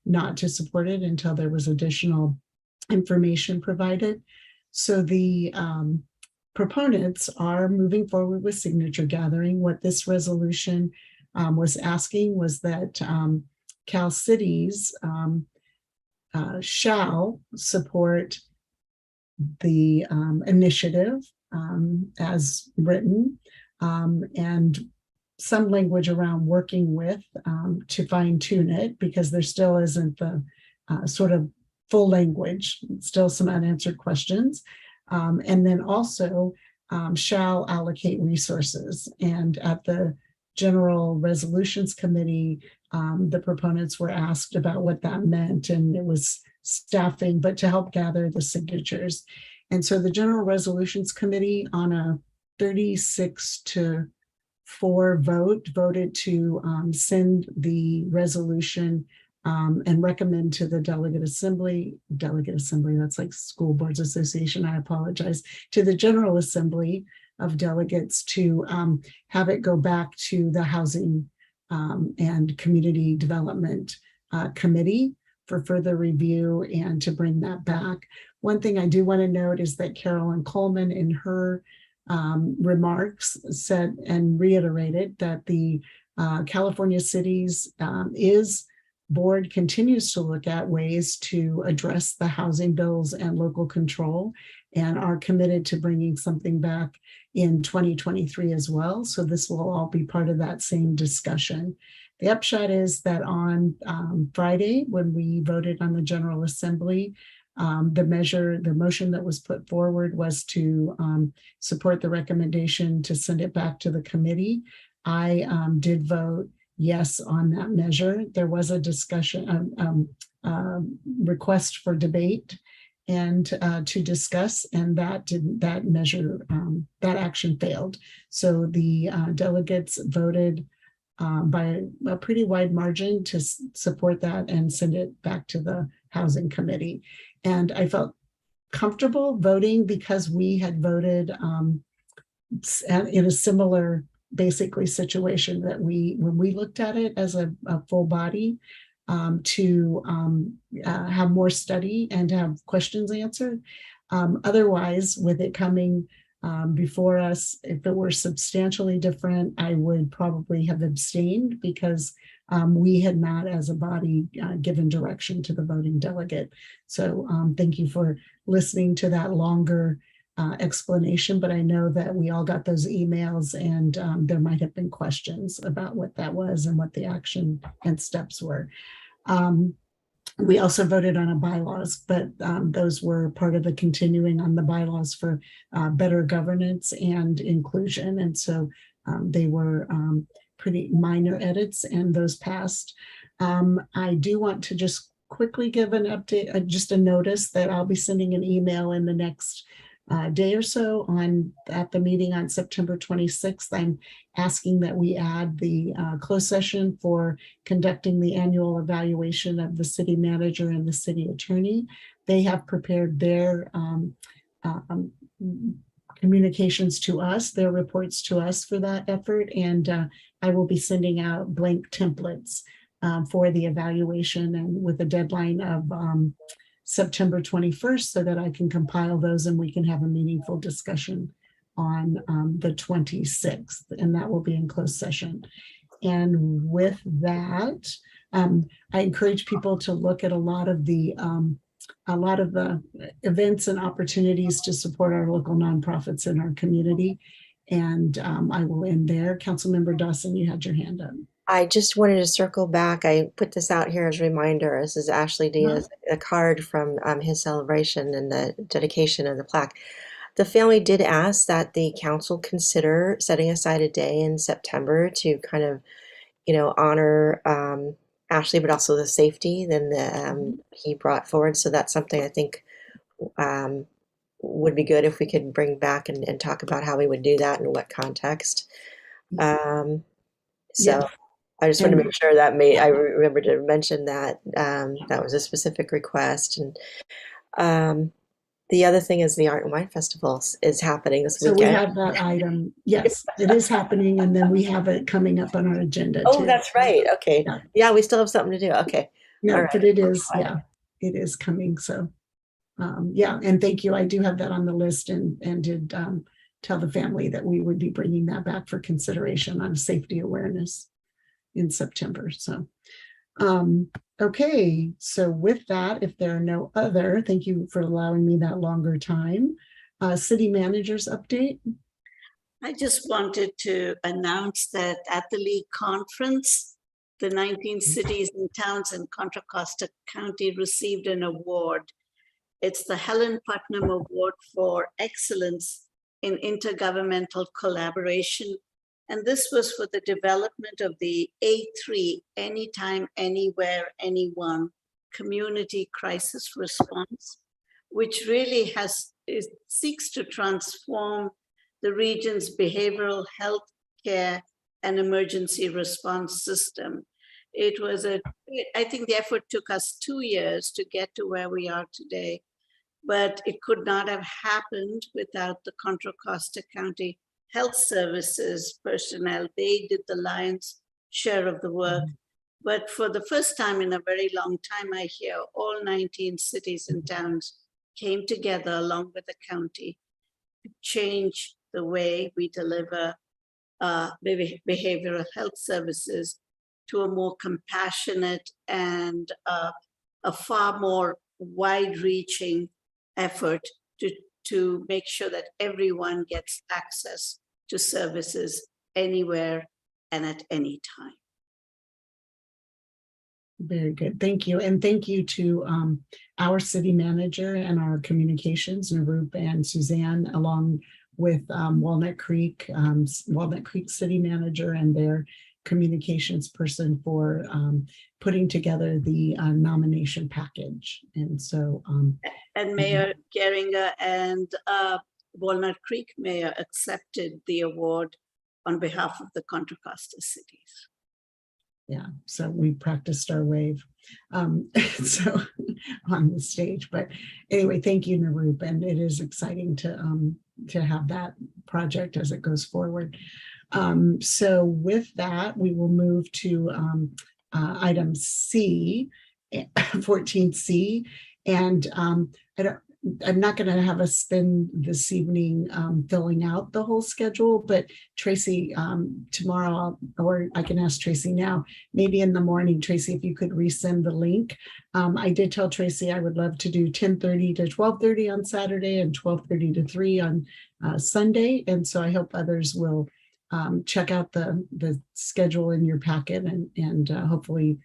not to support it until there was additional information provided. So the proponents are moving forward with signature gathering. What this resolution was asking was that Cal Cities shall support the initiative as written, and some language around working with to fine tune it, because there still isn't the sort of full language, still some unanswered questions. And then also shall allocate resources. And at the General Resolutions Committee, the proponents were asked about what that meant, and it was staffing, but to help gather the signatures. And so the General Resolutions Committee, on a 36-4 vote, voted to send the resolution and recommend to the Delegate Assembly, that's like School Boards Association, I apologize, to the General Assembly of Delegates to have it go back to the Housing and Community Development Committee for further review and to bring that back. One thing I do want to note is that Carolyn Coleman in her remarks said and reiterated that the California Cities board continues to look at ways to address the housing bills and local control, and are committed to bringing something back in 2023 as well. So this will all be part of that same discussion. The upshot is that on Friday, when we voted on the General Assembly, the motion that was put forward was to support the recommendation to send it back to the committee. I did vote yes on that measure. There was a discussion, request for debate and to discuss, and that measure, that action failed. So the delegates voted by a pretty wide margin to support that and send it back to the Housing Committee. And I felt comfortable voting because we had voted in a similar basically situation that when we looked at it as a full body, to have more study and to have questions answered. Otherwise, with it coming before us, if it were substantially different, I would probably have abstained because we had not as a body given direction to the voting delegate. So thank you for listening to that longer explanation, but I know that we all got those emails, and there might have been questions about what that was and what the action and steps were. We also voted on a bylaws, but those were part of the continuing on the bylaws for better governance and inclusion. And so they were pretty minor edits, and those passed. I do want to just quickly give an update, just a notice that I'll be sending an email in the next day or so at the meeting on September 26th. I'm asking that we add the closed session for conducting the annual evaluation of the city manager and the city attorney. They have prepared their communications to us, their reports to us for that effort, and I will be sending out blank templates for the evaluation, and with a deadline of September 21st, so that I can compile those and we can have a meaningful discussion on the 26th, and that will be in closed session. And with that, I encourage people to look at a lot of the events and opportunities to support our local nonprofits in our community. And I will end there. Councilmember Dawson, you had your hand up. I just wanted to circle back. I put this out here as a reminder. This is Ashley Diaz, a card from his celebration and the dedication of the plaque. The family did ask that the council consider setting aside a day in September to kind of, honor Ashley, but also the safety that he brought forward. So that's something I think would be good if we could bring back and talk about how we would do that and what context. So I just want to make sure that I remember to mention that that was a specific request. And the other thing is the Art and Wine Festival is happening this weekend. So we have that item. Yes, it is happening. And then we have it coming up on our agenda. Oh, too. that's right. Okay. Yeah, we still have something to do. Okay. No, right. but it is, it is coming. So, and thank you. I do have that on the list, and did tell the family that we would be bringing that back for consideration on safety awareness in September. So, okay. So with that, if there are no other, thank you for allowing me that longer time. City managers update. I just wanted to announce that at the League Conference, the 19 cities and towns in Contra Costa County received an award. It's the Helen Putnam Award for Excellence in Intergovernmental Collaboration. And this was for the development of the A3, Anytime, Anywhere, Anyone community crisis response, which really seeks to transform the region's behavioral health care and emergency response system. I think the effort took us 2 years to get to where we are today, but it could not have happened without the Contra Costa County Health Services personnel. They did the lion's share of the work. But for the first time in a very long time, I hear all 19 cities and towns came together along with the county to change the way we deliver behavioral health services to a more compassionate and a far more wide-reaching effort to make sure that everyone gets access to services anywhere and at any time. Very good. Thank you. And thank you to our city manager and our communications, Narup and Suzanne, along with Walnut Creek city manager and their communications person for putting together the nomination package. And so and Mayor Geringer and Walnut Creek Mayor accepted the award on behalf of the Contra Costa cities. Yeah, so we practiced our wave so on the stage. But anyway, thank you, Narup, and it is exciting to have that project as it goes forward. So with that, we will move to item C, 14C, and I'm not going to have us spend this evening filling out the whole schedule, but Tracy, tomorrow, or I can ask Tracy now, maybe in the morning, Tracy, if you could resend the link. I did tell Tracy I would love to do 10:30 to 12:30 on Saturday and 12:30 to 3 on Sunday. And so I hope others will check out the schedule in your packet and hopefully,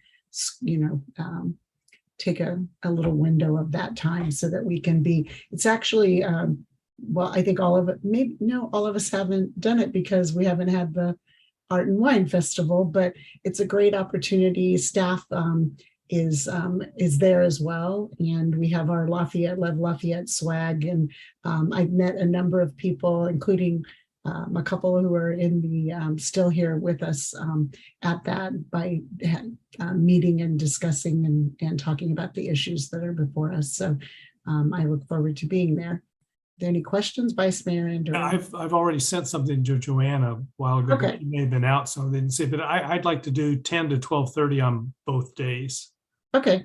take a little window of that time so that we can be, it's actually, well, I think all of it, maybe, no, all of us haven't done it because we haven't had the Art and Wine Festival, but it's a great opportunity. Staff is there as well. And we have our Love Lafayette swag. And I've met a number of people, including a couple who are in the still here with us at that by meeting and discussing and talking about the issues that are before us. So I look forward to being there. Are there any questions, Vice Mayor Andrew? I've already sent something to Joanna a while ago. Okay. She may have been out, so I didn't see. But I'd like to do 10 to 12:30 on both days. Okay.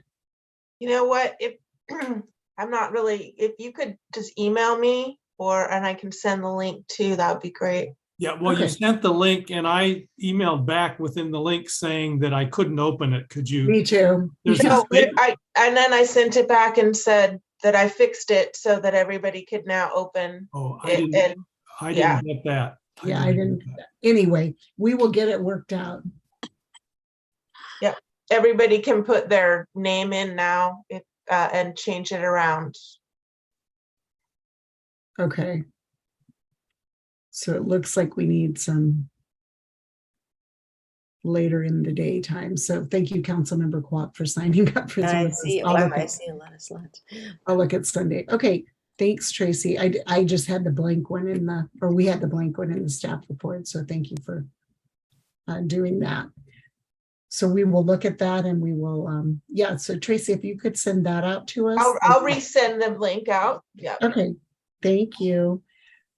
You know what? If I'm not really, if you could just email me and I can send the link too, that would be great. Yeah, well, Okay. you sent the link and I emailed back within the link saying that I couldn't open it. Could you? Me too. There's No, a- and then I sent it back and said that I fixed it so that everybody could now open Oh, it. I didn't get that. Yeah, I didn't. Anyway, we will get it worked out. Yeah, everybody can put their name in now and change it around. Okay. So it looks like we need some later in the daytime. So thank you, Councilmember Kwok, for signing up for I this. see. Wow, I see a lot of slots. I'll look at Sunday. Okay, thanks, Tracy. I just had the blank one we had the blank one in the staff report. So thank you for doing that. So we will look at that and we will, yeah. So Tracy, if you could send that out to us. I'll resend the link out. Yeah. Okay, thank you.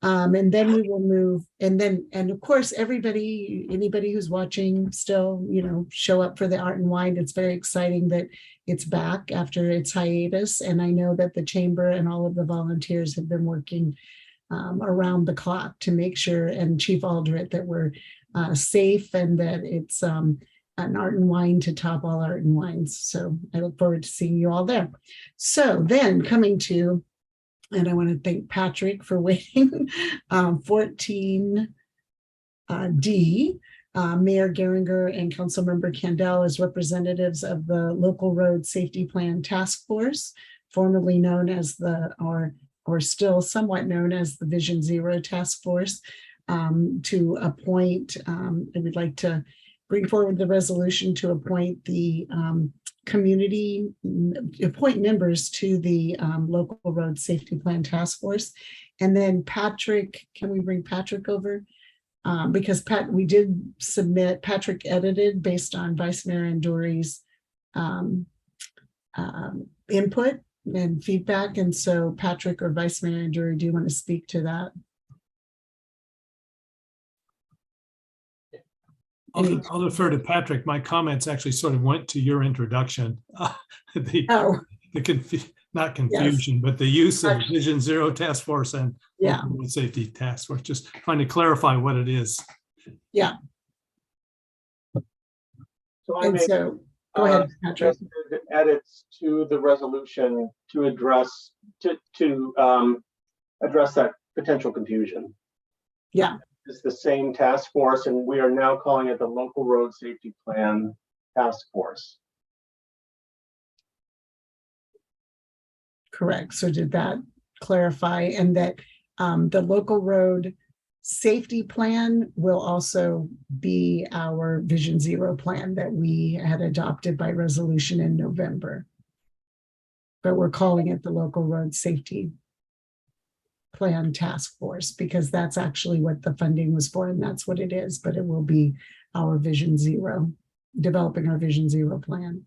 And then we will move, and of course, anybody who's watching still, show up for the Art and Wine. It's very exciting that it's back after its hiatus. And I know that the chamber and all of the volunteers have been working around the clock to make sure, and Chief Aldrich, that we're safe and that it's an Art and Wine to top all Art and Wines. So I look forward to seeing you all there. So then coming to, and I want to thank Patrick for waiting. 14D, Mayor Geringer and Councilmember Candell as representatives of the Local Road Safety Plan Task Force, formerly known as or still somewhat known as the Vision Zero Task Force, to appoint, I would like to bring forward the resolution to appoint the appoint members to the Local Road Safety Plan Task Force. And then Patrick, can we bring Patrick over? Because we did submit, Patrick edited based on Vice Mayor Andori's input and feedback. And so Patrick or Vice Mayor Andori, do you want to speak to that? I'll defer to Patrick. My comments actually sort of went to your introduction. Not confusion, but the use of Vision Zero Task Force and Road Safety Task Force, just trying to clarify what it is. Yeah. So go ahead, Patrick. Edits to the resolution to address address that potential confusion. Yeah. It's the same task force, and we are now calling it the Local Road Safety Plan Task Force. Correct. So did that clarify, and that the Local Road Safety Plan will also be our Vision Zero plan that we had adopted by resolution in November. But we're calling it the Local Road Safety Plan Task Force because that's actually what the funding was for, and that's what it is. But it will be our Vision Zero, developing our Vision Zero plan.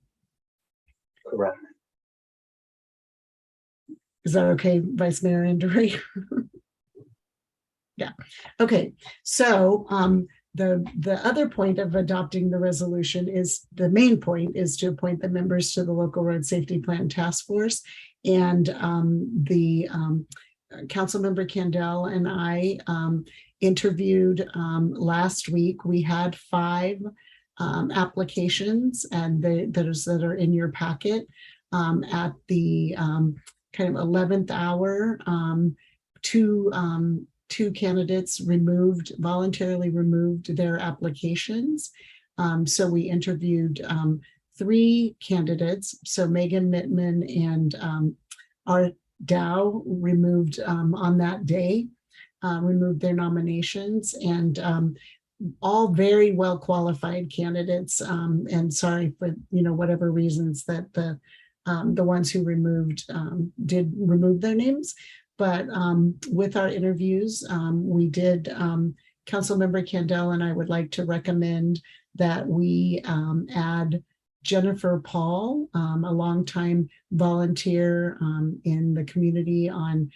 Correct. Is that okay, Vice Mayor Andori? Yeah. Okay. So the other point of adopting the resolution is, the main point is to appoint the members to the Local Road Safety Plan Task Force. And the Councilmember Candell and I interviewed last week. We had 5 applications, and those that are in your packet at the kind of 11th hour. Two candidates voluntarily removed their applications. So we interviewed 3 candidates. So Megan Mittman and Art Dow removed on that day, removed their nominations, and all very well qualified candidates. And sorry for whatever reasons that the ones who removed did remove their names. But with our interviews, we did, Councilmember Candell and I would like to recommend that we add Jennifer Paul, a longtime volunteer in the community on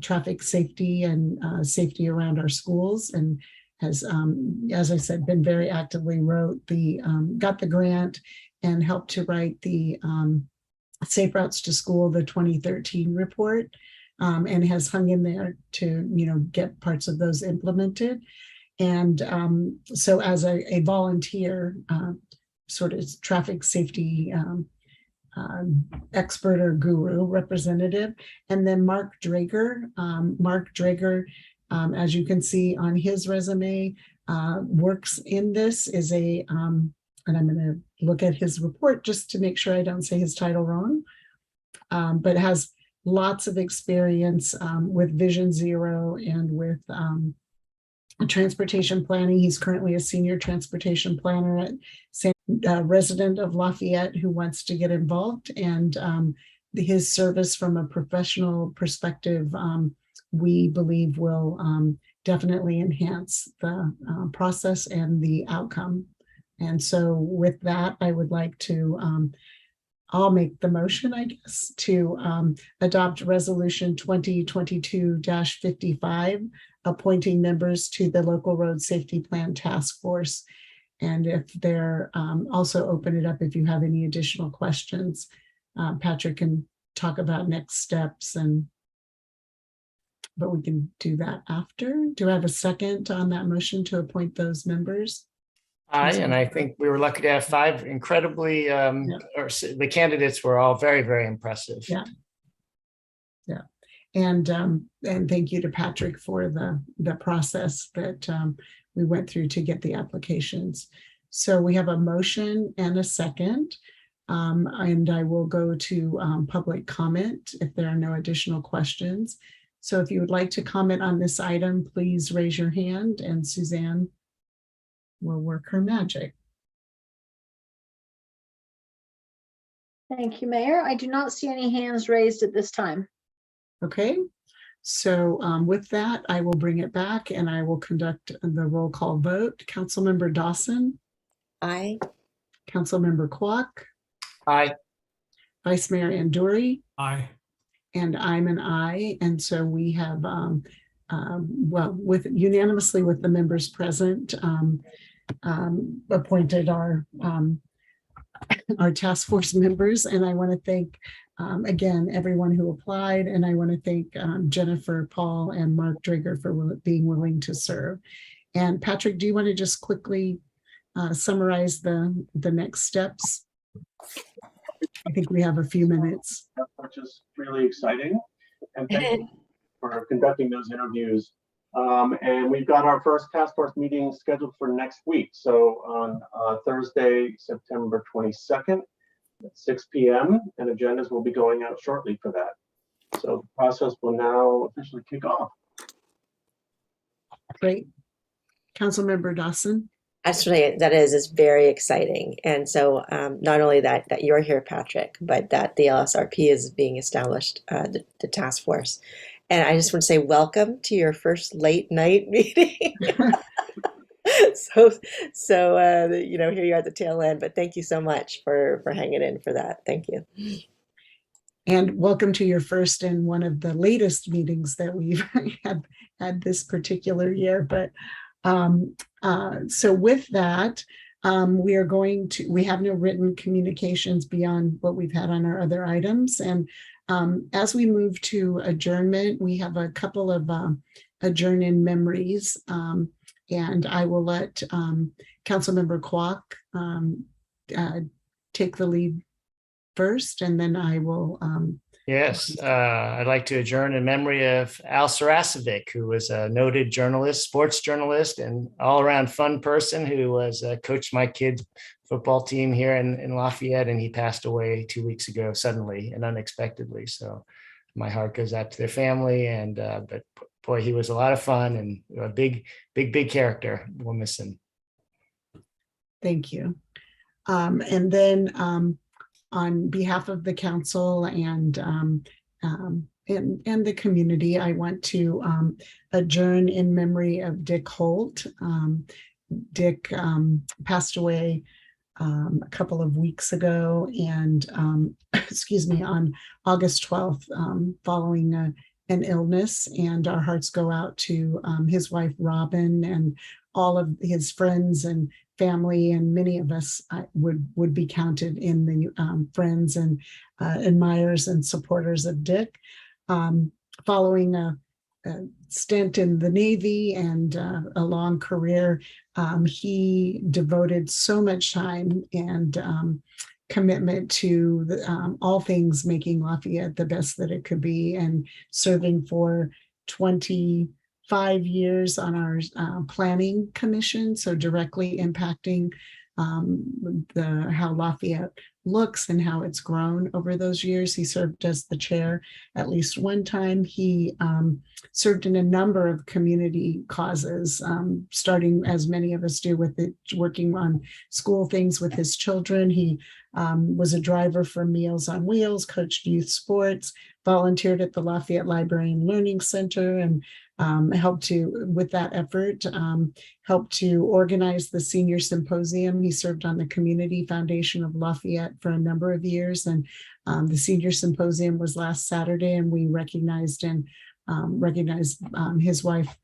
traffic safety and safety around our schools, and has, as I said, been very actively got the grant and helped to write the Safe Routes to School, the 2013 report, and has hung in there to, get parts of those implemented. And so as a volunteer, sort of traffic safety expert or guru representative. And then Mark Drager. Mark Drager, as you can see on his resume, works in this, is and I'm going to look at his report just to make sure I don't say his title wrong, but has lots of experience with Vision Zero and with transportation planning. He's currently a senior transportation planner at resident of Lafayette who wants to get involved, and his service from a professional perspective, we believe will definitely enhance the process and the outcome. And so with that, I would like to, I'll make the motion, I guess, to adopt resolution 2022-55, appointing members to the Local Road Safety Plan Task Force. And if they're also open it up if you have any additional questions. Patrick can talk about next steps, but we can do that after. Do I have a second on that motion to appoint those members? And I think we were lucky to have 5 incredibly, or the candidates were all very, very impressive. Yeah. And thank you to Patrick for the process that we went through to get the applications. So we have a motion and a second, and I will go to public comment if there are no additional questions. So if you would like to comment on this item, please raise your hand and Suzanne will work her magic. Thank you, Mayor. I do not see any hands raised at this time. Okay, so with that, I will bring it back and I will conduct the roll call vote. Councilmember Dawson. Aye. Councilmember Kwok. Aye. Vice Mayor Anduri. Aye. And I'm an aye. And so we have, unanimously with the members present, appointed our task force members. And I want to thank again everyone who applied, and I want to thank Jennifer Paul and Mark Drager for being willing to serve. And Patrick, do you want to just quickly summarize the next steps? I think we have a few minutes. Which is really exciting, and thank you for conducting those interviews. And we've got our first task force meeting scheduled for next week. So on Thursday, September 22nd at 6 p.m. and agendas will be going out shortly for that. So the process will now officially kick off. Great. Councilmember Dawson. Actually, it's very exciting. And so not only that you're here, Patrick, but that the LSRP is being established, the task force. And I just want to say welcome to your first late night meeting. So here you are at the tail end, but thank you so much for hanging in for that. Thank you. And welcome to your first and one of the latest meetings that we've had this particular year. But so with that, we have no written communications beyond what we've had on our other items. And As we move to adjournment, we have a couple of adjourn in memories. And I will let Councilmember Kwok take the lead first, and then I will. Yes, I'd like to adjourn in memory of Al Sarasovic, who was a noted journalist, sports journalist, and all-around fun person who was coached my kids' football team here in Lafayette, and he passed away 2 weeks ago suddenly and unexpectedly. So my heart goes out to their family, and but boy, he was a lot of fun and a big character. We'll miss him. Thank you. And then on behalf of the council and the community, I want to adjourn in memory of Dick Holt. Dick passed away a couple of weeks ago, and excuse me, on August 12th, following an illness. And our hearts go out to his wife, Robin, and all of his friends and family, and many of us would be counted in the friends and admirers and supporters of Dick. Following a stint in the Navy and a long career, he devoted so much time and commitment to all things making Lafayette the best that it could be, and serving for 25 years on our planning commission, so directly impacting how Lafayette looks and how it's grown over those years. He served as the chair at least one time. He served in a number of community causes, starting, as many of us do, with it, working on school things with his children. He was a driver for Meals on Wheels, coached youth sports, volunteered at the Lafayette Library and Learning Center, and helped to, with that effort, helped to organize the Senior Symposium. He served on the Community Foundation of Lafayette for a number of years, and the Senior Symposium was last Saturday, and we recognized his wife,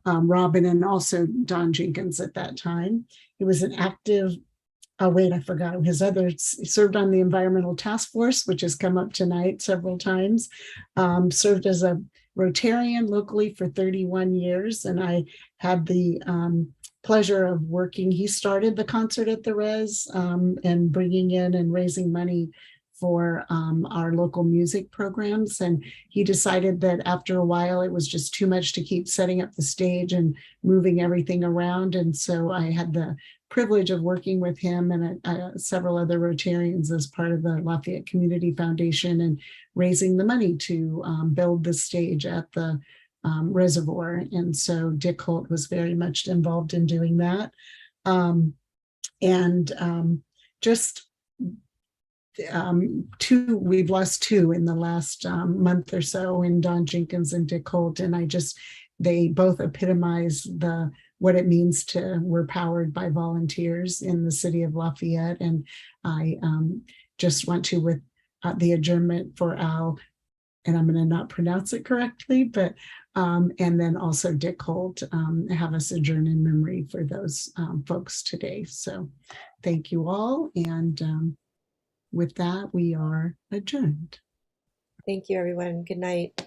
Robin, and also Don Jenkins at that time. He was an active, I forgot his other, served on the Environmental Task Force, which has come up tonight several times, served as a Rotarian locally for 31 years. And I had the pleasure of working. He started the concert at the Res and bringing in and raising money for our local music programs. And he decided that after a while, it was just too much to keep setting up the stage and moving everything around. And so I had the privilege of working with him and several other Rotarians as part of the Lafayette Community Foundation and raising the money to build the stage at the reservoir. And so Dick Holt was very much involved in doing that. We've lost two in the last month or so, in Don Jenkins and Dick Holt. And they both epitomize what it means we're powered by volunteers in the city of Lafayette. And I just want to, with the adjournment for Al, and I'm going to not pronounce it correctly, but and then also Dick Holt, have us adjourn in memory for those folks today. So thank you all. And with that, we are adjourned. Thank you, everyone. Good night.